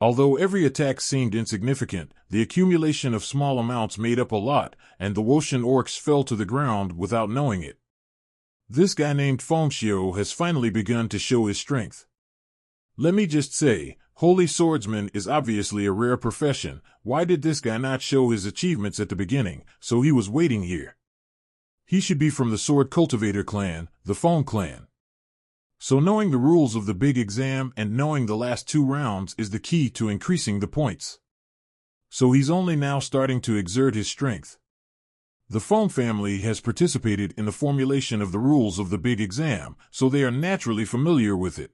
Although every attack seemed insignificant, the accumulation of small amounts made up a lot, and the Woshan orcs fell to the ground without knowing it. This guy named Feng Xiu has finally begun to show his strength. Let me just say, Holy Swordsman is obviously a rare profession. Why did this guy not show his achievements at the beginning, so he was waiting here? He should be from the Sword Cultivator clan, the Feng clan. So knowing the rules of the big exam and knowing the last 2 rounds is the key to increasing the points. So he's only now starting to exert his strength. The Feng family has participated in the formulation of the rules of the big exam, so they are naturally familiar with it.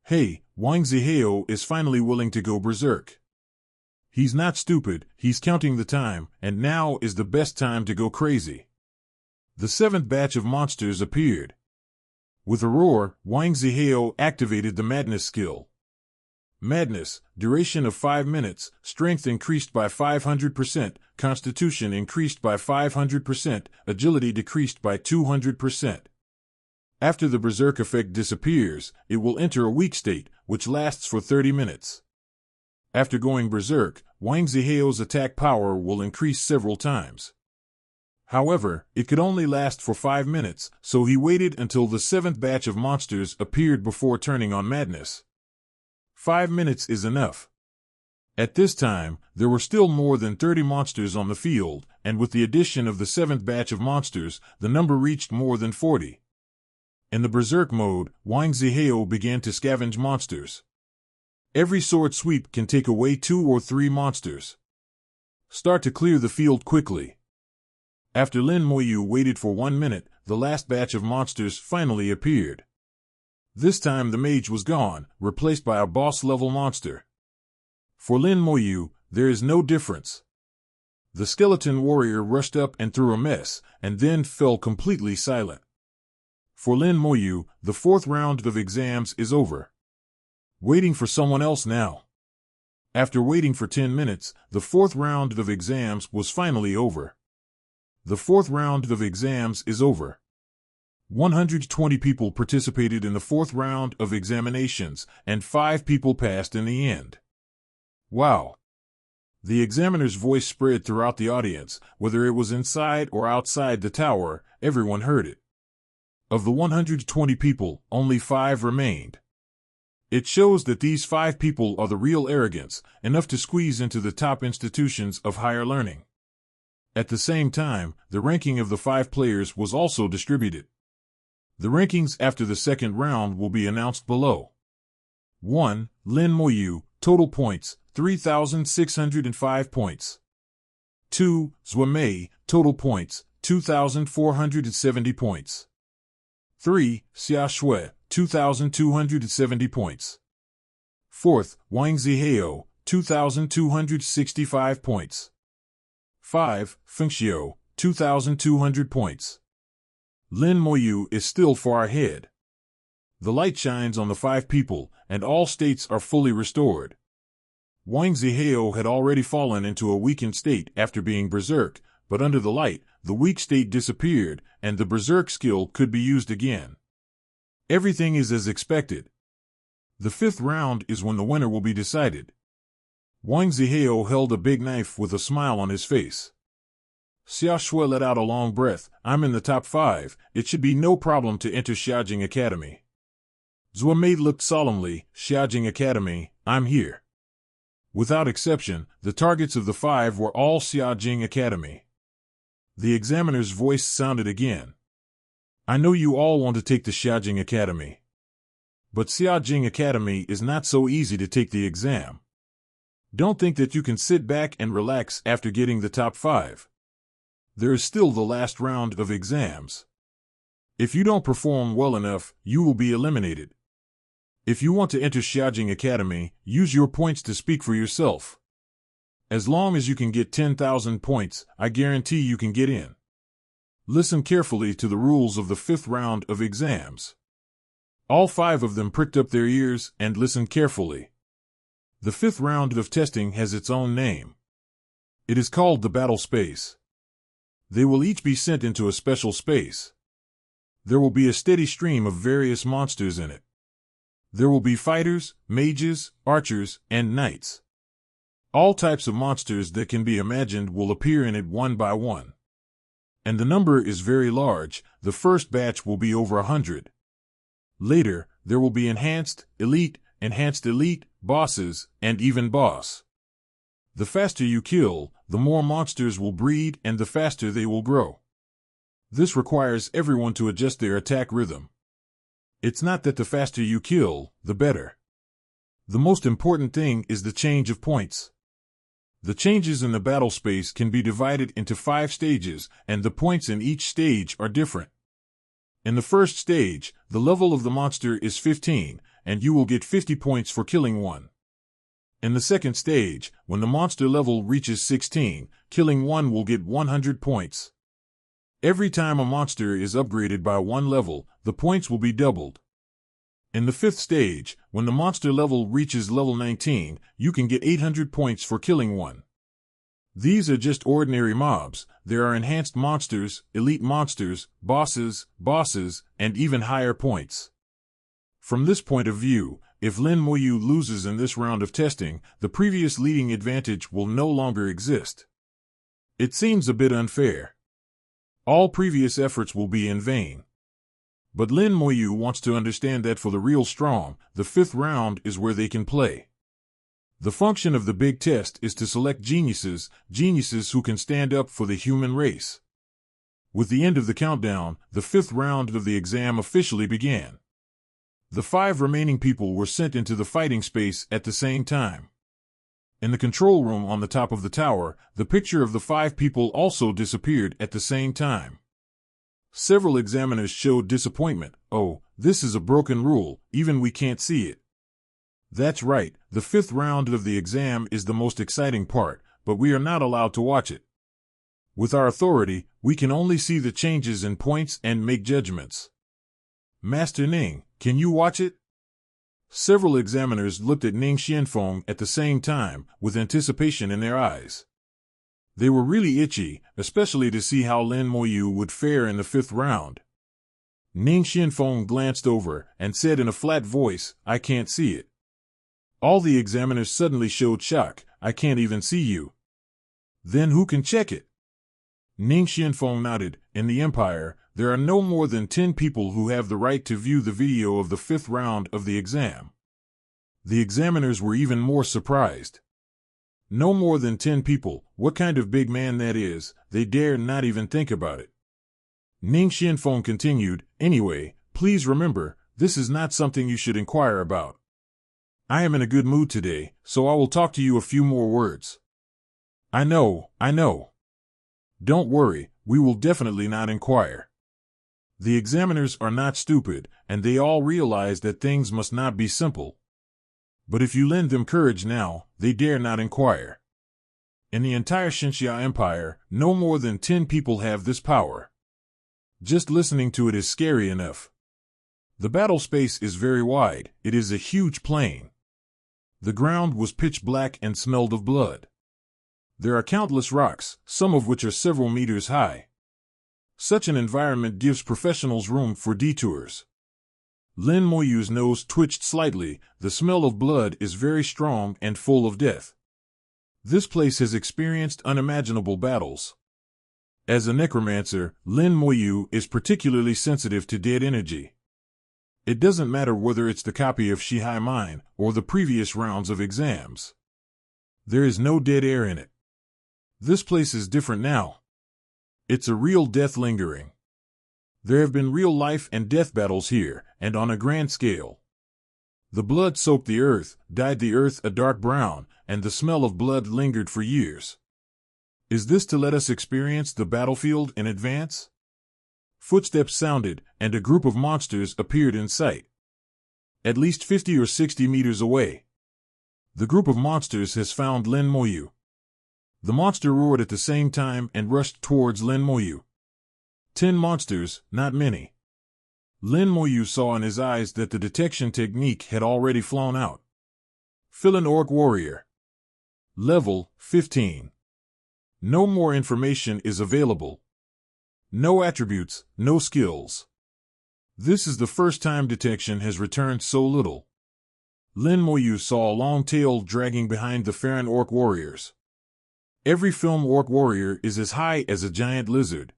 Hey, Wang Zihao is finally willing to go berserk. He's not stupid, he's counting the time, and now is the best time to go crazy. The seventh batch of monsters appeared. With a roar, Wang Zihao activated the Madness skill. Madness, duration of 5 minutes, strength increased by 500%, constitution increased by 500%, agility decreased by 200%. After the berserk effect disappears, it will enter a weak state, which lasts for 30 minutes. After going berserk, Wang Zihao's attack power will increase several times. However, it could only last for 5 minutes, so he waited until the seventh batch of monsters appeared before turning on Madness. 5 minutes is enough. At this time, there were still more than 30 monsters on the field, and with the addition of the seventh batch of monsters, the number reached more than 40. In the berserk mode, Wang Zihao began to scavenge monsters. Every sword sweep can take away 2 or 3 monsters. Start to clear the field quickly. After Lin Moyu waited for 1 minute, the last batch of monsters finally appeared. This time the mage was gone, replaced by a boss-level monster. For Lin Moyu, there is no difference. The skeleton warrior rushed up and threw a mess, and then fell completely silent. For Lin Moyu, the 4th round of exams is over. Waiting for someone else now. After waiting for 10 minutes, the 4th round of exams was finally over. The 4th round of exams is over. 120 people participated in the 4th round of examinations, and 5 people passed in the end. Wow! The examiner's voice spread throughout the audience, whether it was inside or outside the tower, everyone heard it. Of the 120 people, only 5 remained. It shows that these 5 people are the real arrogants, enough to squeeze into the top institutions of higher learning. At the same time, the ranking of the 5 players was also distributed. The rankings after the second round will be announced below. 1. Lin Moyu, total points, 3,605 points. 2. Zhuamei, total points, 2,470 points. 3. Xia Shui, 2,270 points. 4th, Wang Zihao, 2,265 points. 5. Fengxiu, 2,200 points. Lin Moyu is still far ahead. The light shines on the 5 people, and all states are fully restored. Wang Zihao had already fallen into a weakened state after being berserk, but under the light, the weak state disappeared, and the berserk skill could be used again. Everything is as expected. The 5th round is when the winner will be decided. Wang Zihao held a big knife with a smile on his face. Xia Shui let out a long breath. I'm in the top 5, it should be no problem to enter Xiaojing Academy. Zhuamei looked solemnly. Xiaojing Academy, I'm here. Without exception, the targets of the 5 were all Xiaojing Academy. The examiner's voice sounded again. I know you all want to take the Xiaojing Academy. But Xiaojing Academy is not so easy to take the exam. Don't think that you can sit back and relax after getting the top 5. There is still the last round of exams. If you don't perform well enough, you will be eliminated. If you want to enter Xiaojing Academy, use your points to speak for yourself. As long as you can get 10,000 points, I guarantee you can get in. Listen carefully to the rules of the 5th round of exams. All 5 of them pricked up their ears and listened carefully. The 5th round of testing has its own name. It is called the battle space. They will each be sent into a special space. There will be a steady stream of various monsters in it. There will be fighters, mages, archers, and knights. All types of monsters that can be imagined will appear in it one by one. And the number is very large. The first batch will be over 100. Later, there will be enhanced elite, bosses, and even boss. The faster you kill, the more monsters will breed and the faster they will grow. This requires everyone to adjust their attack rhythm. It's not that the faster you kill, the better. The most important thing is the change of points. The changes in the battle space can be divided into 5 stages, and the points in each stage are different. In the first stage, the level of the monster is 15, and you will get 50 points for killing one. In the second stage, when the monster level reaches 16, killing one will get 100 points. Every time a monster is upgraded by one level, the points will be doubled. In the fifth stage, when the monster level reaches level 19, you can get 800 points for killing one. These are just ordinary mobs. There are enhanced monsters, elite monsters, bosses, and even higher points. From this point of view, if Lin Moyu loses in this round of testing, the previous leading advantage will no longer exist. It seems a bit unfair. All previous efforts will be in vain. But Lin Moyu wants to understand that for the real strong, the fifth round is where they can play. The function of the big test is to select geniuses who can stand up for the human race. With the end of the countdown, the fifth round of the exam officially began. The 5 remaining people were sent into the fighting space at the same time. In the control room on the top of the tower, the picture of the 5 people also disappeared at the same time. Several examiners showed disappointment. "Oh, this is a broken rule, even we can't see it." That's right, the fifth round of the exam is the most exciting part, but we are not allowed to watch it. With our authority, we can only see the changes in points and make judgments. Master Ning, can you watch it? Several examiners looked at Ning Xianfeng at the same time, with anticipation in their eyes. They were really itchy, especially to see how Lin Moyu would fare in the fifth round. Ning Xianfeng glanced over and said in a flat voice, "I can't see it." All the examiners suddenly showed shock. "I can't even see you." "Then who can check it?" Ning Xianfeng nodded. "In the Empire, there are no more than 10 people who have the right to view the video of the fifth round of the exam." The examiners were even more surprised. No more than 10 people, what kind of big man that is, they dare not even think about it. Ning Xianfeng continued, "Anyway, please remember, this is not something you should inquire about. I am in a good mood today, so I will talk to you a few more words." I know. Don't worry, we will definitely not inquire." The examiners are not stupid, and they all realize that things must not be simple. But if you lend them courage now, they dare not inquire. In the entire Xinxia Empire, no more than 10 people have this power. Just listening to it is scary enough. The battle space is very wide. It is a huge plain. The ground was pitch black and smelled of blood. There are countless rocks, some of which are several meters high. Such an environment gives professionals room for detours. Lin Moyu's nose twitched slightly. The smell of blood is very strong and full of death. This place has experienced unimaginable battles. As a necromancer, Lin Moyu is particularly sensitive to dead energy. It doesn't matter whether it's the copy of Shihai Mine or the previous rounds of exams. There is no dead air in it. This place is different now. It's a real death lingering. There have been real life and death battles here, and on a grand scale. The blood soaked the earth, dyed the earth a dark brown, and the smell of blood lingered for years. Is this to let us experience the battlefield in advance? Footsteps sounded, and a group of monsters appeared in sight. At least 50 or 60 meters away. The group of monsters has found Lin Moyu. The monster roared at the same time and rushed towards Lin Moyu. 10 monsters, not many. Lin Moyu saw in his eyes that the detection technique had already flown out. Fill an orc warrior. Level 15. No more information is available. No attributes, no skills. This is the first time detection has returned so little. Lin Moyu saw a long tail dragging behind the Farron orc warriors. Every film orc warrior is as high as a giant lizard.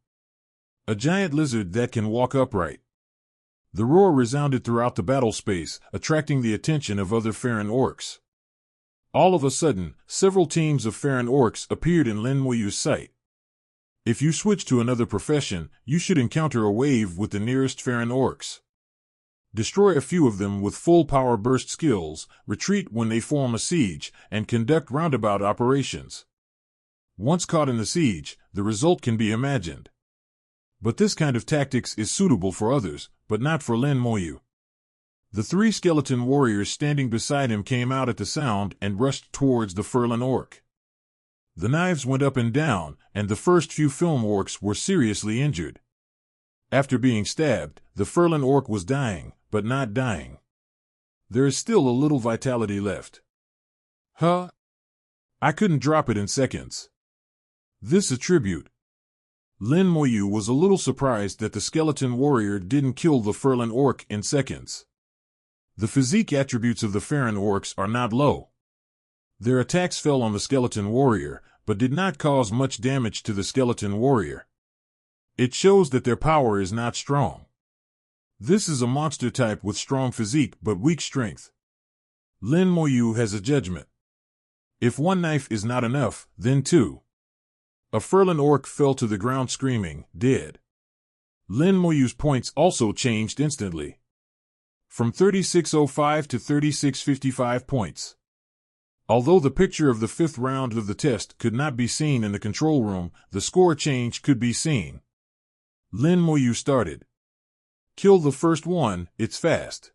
A giant lizard that can walk upright. The roar resounded throughout the battle space, attracting the attention of other Farron orcs. All of a sudden, several teams of Farron orcs appeared in Lin Moyu's sight. If you switch to another profession, you should encounter a wave with the nearest Farron orcs. Destroy a few of them with full power burst skills, retreat when they form a siege, and conduct roundabout operations. Once caught in the siege, the result can be imagined. But this kind of tactics is suitable for others, but not for Lin Moyu. The three skeleton warriors standing beside him came out at the sound and rushed towards the Furlan orc. The knives went up and down, and the first few film orcs were seriously injured. After being stabbed, the Furlan orc was dying, but not dying. There is still a little vitality left. Huh? I couldn't drop it in seconds. This a tribute. Lin Moyu was a little surprised that the skeleton warrior didn't kill the Furlan orc in seconds. The physique attributes of the Farron orcs are not low. Their attacks fell on the skeleton warrior, but did not cause much damage to the skeleton warrior. It shows that their power is not strong. This is a monster type with strong physique but weak strength. Lin Moyu has a judgment. If one knife is not enough, then two. A Furlan orc fell to the ground screaming, dead. Lin Moyu's points also changed instantly. From 3605 to 3655 points. Although the picture of the fifth round of the test could not be seen in the control room, the score change could be seen. Lin Moyu started. Kill the first one, it's fast.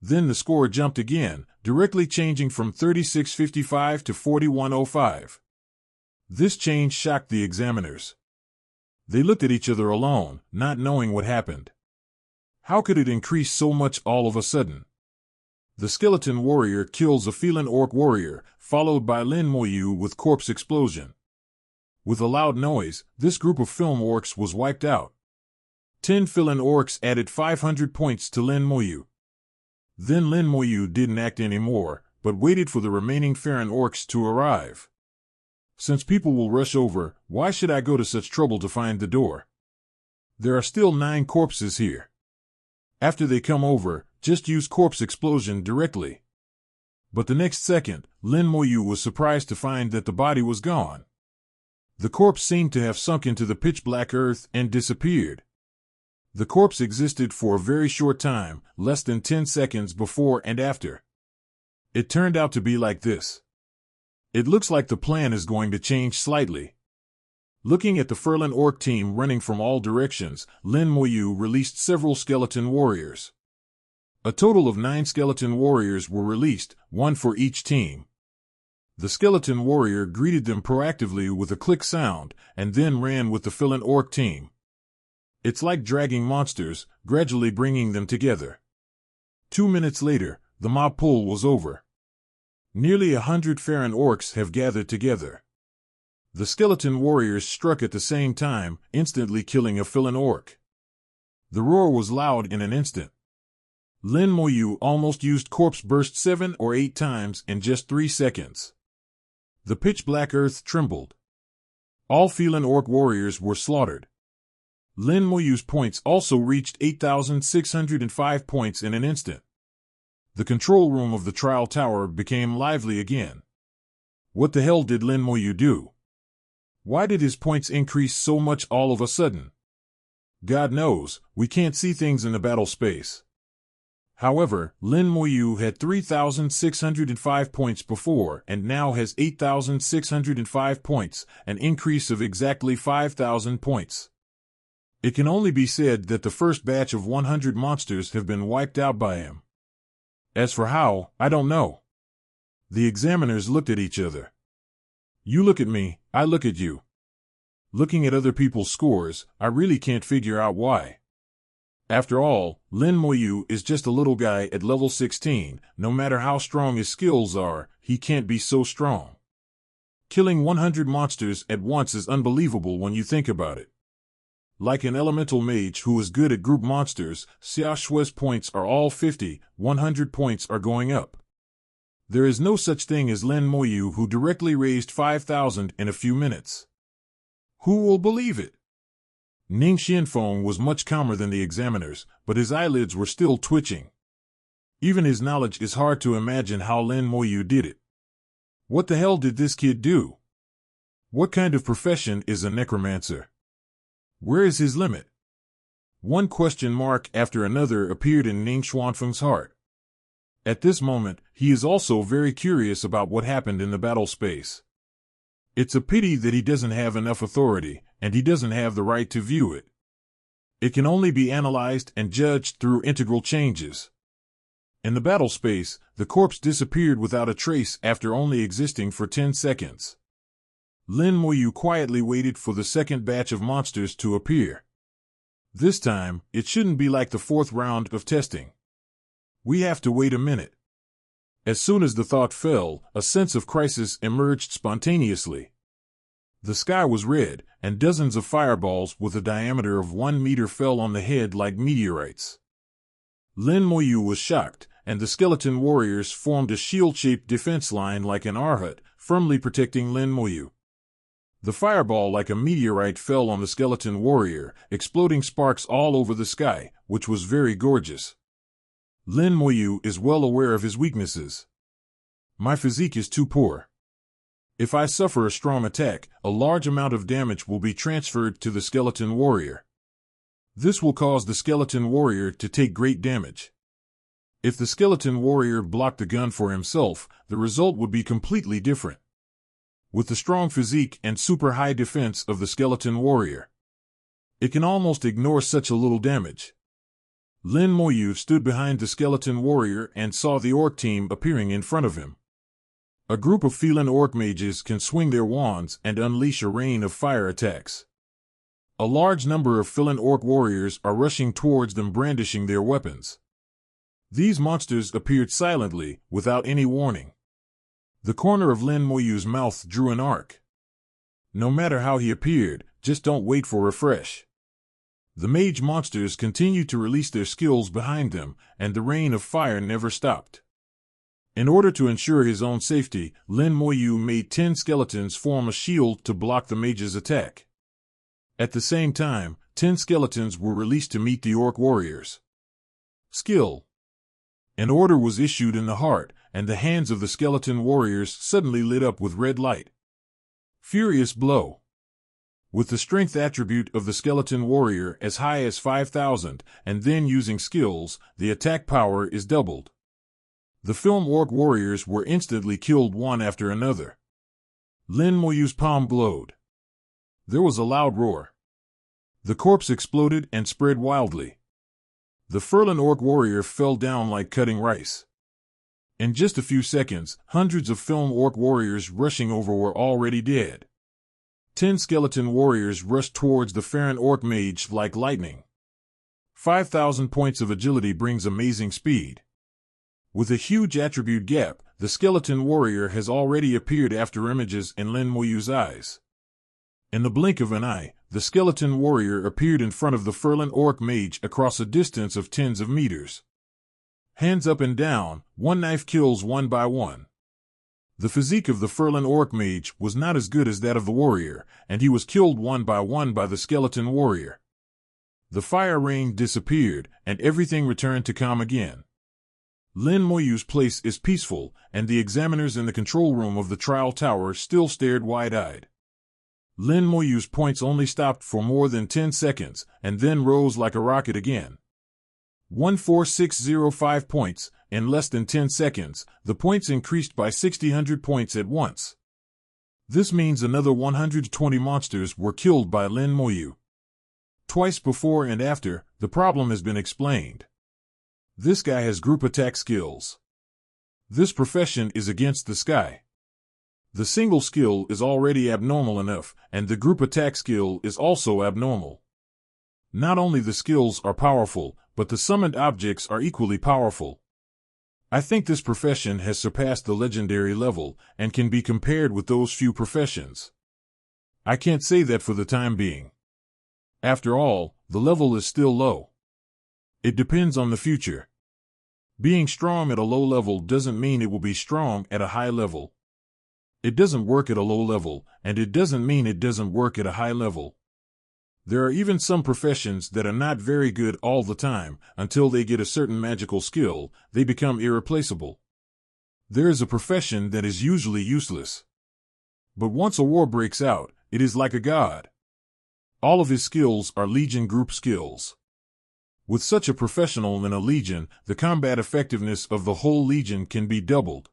Then the score jumped again, directly changing from 3655 to 4105. This change shocked the examiners. They looked at each other alone, not knowing what happened. How could it increase so much all of a sudden? The skeleton warrior kills a Phelan orc warrior, followed by Lin Moyu with corpse explosion. With a loud noise, this group of film orcs was wiped out. 10 Phelan orcs added 500 points to Lin Moyu. Then Lin Moyu didn't act anymore, but waited for the remaining Farron orcs to arrive. Since people will rush over, why should I go to such trouble to find the door? There are still 9 corpses here. After they come over, just use corpse explosion directly. But the next second, Lin Moyu was surprised to find that the body was gone. The corpse seemed to have sunk into the pitch-black earth and disappeared. The corpse existed for a very short time, less than 10 seconds before and after. It turned out to be like this. It looks like the plan is going to change slightly. Looking at the Furlan orc team running from all directions, Lin Moyu released several skeleton warriors. A total of 9 skeleton warriors were released, 1 for each team. The skeleton warrior greeted them proactively with a click sound, and then ran with the Furlan orc team. It's like dragging monsters, gradually bringing them together. 2 minutes later, the mob pull was over. Nearly 100 Farron orcs have gathered together. The skeleton warriors struck at the same time, instantly killing a Phelan orc. The roar was loud in an instant. Lin Moyu almost used corpse burst 7 or 8 times in just 3 seconds. The pitch-black earth trembled. All Phelan orc warriors were slaughtered. Lin Moyu's points also reached 8,605 points in an instant. The control room of the trial tower became lively again. What the hell did Lin Moyu do? Why did his points increase so much all of a sudden? God knows, we can't see things in the battle space. However, Lin Moyu had 3,605 points before and now has 8,605 points, an increase of exactly 5,000 points. It can only be said that the first batch of 100 monsters have been wiped out by him. As for how, I don't know. The examiners looked at each other. You look at me, I look at you. Looking at other people's scores, I really can't figure out why. After all, Lin Moyu is just a little guy at level 16, no matter how strong his skills are, he can't be so strong. Killing 100 monsters at once is unbelievable when you think about it. Like an elemental mage who is good at group monsters, Xia Shui's points are all 50, 100 points are going up. There is no such thing as Lin Moyu who directly raised 5,000 in a few minutes. Who will believe it? Ning Xianfeng was much calmer than the examiners, but his eyelids were still twitching. Even his knowledge is hard to imagine how Lin Moyu did it. What the hell did this kid do? What kind of profession is a necromancer? Where is his limit? One question mark after another appeared in Ning Xianfeng's heart. At this moment, he is also very curious about what happened in the battle space. It's a pity that he doesn't have enough authority, and he doesn't have the right to view it. It can only be analyzed and judged through integral changes. In the battle space, the corpse disappeared without a trace after only existing for 10 seconds. Lin Moyu quietly waited for the second batch of monsters to appear. This time, it shouldn't be like the fourth round of testing. We have to wait a minute. As soon as the thought fell, a sense of crisis emerged spontaneously. The sky was red, and dozens of fireballs with a diameter of 1 meter fell on the head like meteorites. Lin Moyu was shocked, and the skeleton warriors formed a shield-shaped defense line like an R-hut, firmly protecting Lin Moyu. The fireball like a meteorite fell on the skeleton warrior, exploding sparks all over the sky, which was very gorgeous. Lin Moyu is well aware of his weaknesses. My physique is too poor. If I suffer a strong attack, a large amount of damage will be transferred to the skeleton warrior. This will cause the skeleton warrior to take great damage. If the skeleton warrior blocked the gun for himself, the result would be completely different. With the strong physique and super high defense of the skeleton warrior, it can almost ignore such a little damage. Lin Moyu stood behind the skeleton warrior and saw the orc team appearing in front of him. A group of feline orc mages can swing their wands and unleash a rain of fire attacks. A large number of feline orc warriors are rushing towards them brandishing their weapons. These monsters appeared silently, without any warning. The corner of Lin Moyu's mouth drew an arc. No matter how he appeared, just don't wait for refresh. The mage monsters continued to release their skills behind them, and the rain of fire never stopped. In order to ensure his own safety, Lin Moyu made 10 skeletons form a shield to block the mage's attack. At the same time, 10 skeletons were released to meet the orc warriors. Skill. An order was issued in the heart, and the hands of the skeleton warriors suddenly lit up with red light. Furious blow. With the strength attribute of the skeleton warrior as high as 5,000, and then using skills, the attack power is doubled. The film orc warriors were instantly killed one after another. Lin Moyu's palm glowed. There was a loud roar. The corpse exploded and spread wildly. The Furlan orc warrior fell down like cutting rice. In just a few seconds, hundreds of film orc warriors rushing over were already dead. 10 skeleton warriors rushed towards the Farron orc mage like lightning. 5,000 points of agility brings amazing speed. With a huge attribute gap, the skeleton warrior has already appeared after images in Lin Moyu's eyes. In the blink of an eye, the skeleton warrior appeared in front of the Furlan orc mage across a distance of tens of meters. Hands up and down, one knife kills one by one. The physique of the Furlan orc mage was not as good as that of the warrior, and he was killed one by the skeleton warrior. The fire rain disappeared, and everything returned to calm again. Lin Moyu's place is peaceful, and the examiners in the control room of the trial tower still stared wide-eyed. Lin Moyu's points only stopped for more than 10 seconds, and then rose like a rocket again. 14605 points. In less than 10 seconds, the points increased by 600 points at once. This means another 120 monsters were killed by Lin Moyu. Twice before and after, the problem has been explained. This guy has group attack skills. This profession is against the sky. The single skill is already abnormal enough, and the group attack skill is also abnormal. Not only the skills are powerful, but the summoned objects are equally powerful. I think this profession has surpassed the legendary level, and can be compared with those few professions. I can't say that for the time being. After all, the level is still low. It depends on the future. Being strong at a low level doesn't mean it will be strong at a high level. It doesn't work at a low level, and it doesn't mean it doesn't work at a high level. There are even some professions that are not very good all the time. Until they get a certain magical skill, they become irreplaceable. There is a profession that is usually useless. But once a war breaks out, it is like a god. All of his skills are Legion group skills. With such a professional in a Legion, the combat effectiveness of the whole Legion can be doubled.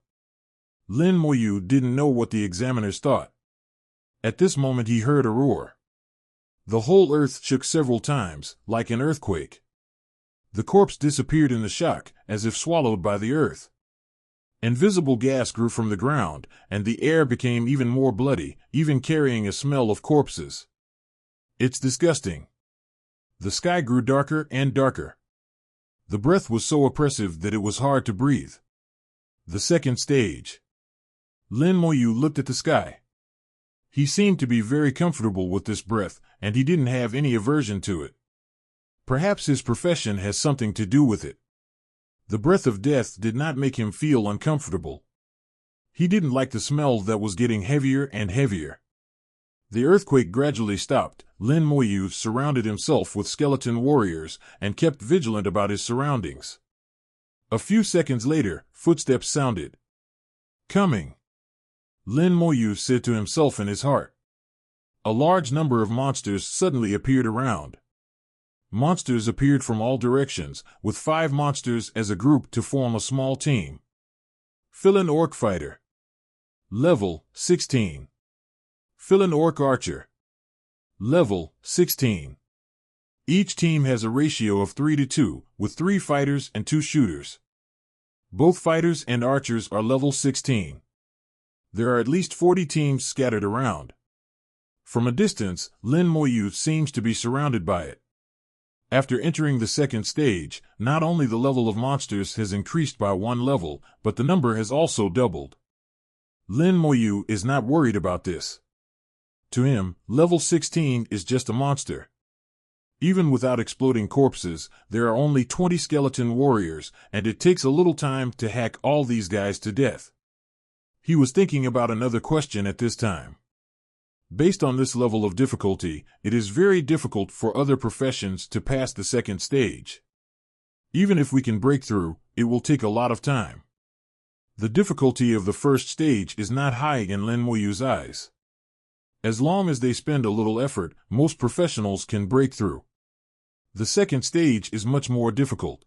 Lin Moyu didn't know what the examiners thought. At this moment he heard a roar. The whole earth shook several times, like an earthquake. The corpse disappeared in the shock, as if swallowed by the earth. Invisible gas grew from the ground, and the air became even more bloody, even carrying a smell of corpses. It's disgusting. The sky grew darker and darker. The breath was so oppressive that it was hard to breathe. The second stage. Lin Moyu looked at the sky. He seemed to be very comfortable with this breath, and he didn't have any aversion to it. Perhaps his profession has something to do with it. The breath of death did not make him feel uncomfortable. He didn't like the smell that was getting heavier and heavier. The earthquake gradually stopped. Lin Moyu surrounded himself with skeleton warriors and kept vigilant about his surroundings. A few seconds later, footsteps sounded. Coming. Lin Moyu said to himself in his heart. A large number of monsters suddenly appeared around. Monsters appeared from all directions, with 5 monsters as a group to form a small team. Fill-in Orc Fighter. Level 16. Fill-in Orc Archer. Level 16. Each team has a ratio of 3-2, with 3 fighters and 2 shooters. Both fighters and archers are level 16. There are at least 40 teams scattered around. From a distance, Lin Moyu seems to be surrounded by it. After entering the second stage, not only the level of monsters has increased by 1 level, but the number has also doubled. Lin Moyu is not worried about this. To him, level 16 is just a monster. Even without exploding corpses, there are only 20 skeleton warriors, and it takes a little time to hack all these guys to death. He was thinking about another question at this time. Based on this level of difficulty, it is very difficult for other professions to pass the second stage. Even if we can break through, it will take a lot of time. The difficulty of the first stage is not high in Lin Moyu's eyes. As long as they spend a little effort, most professionals can break through. The second stage is much more difficult.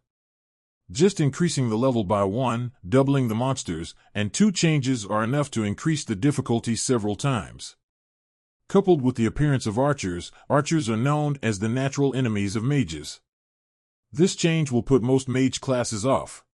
Just increasing the level by 1, doubling the monsters, and 2 changes are enough to increase the difficulty several times. Coupled with the appearance of archers, archers are known as the natural enemies of mages. This change will put most mage classes off.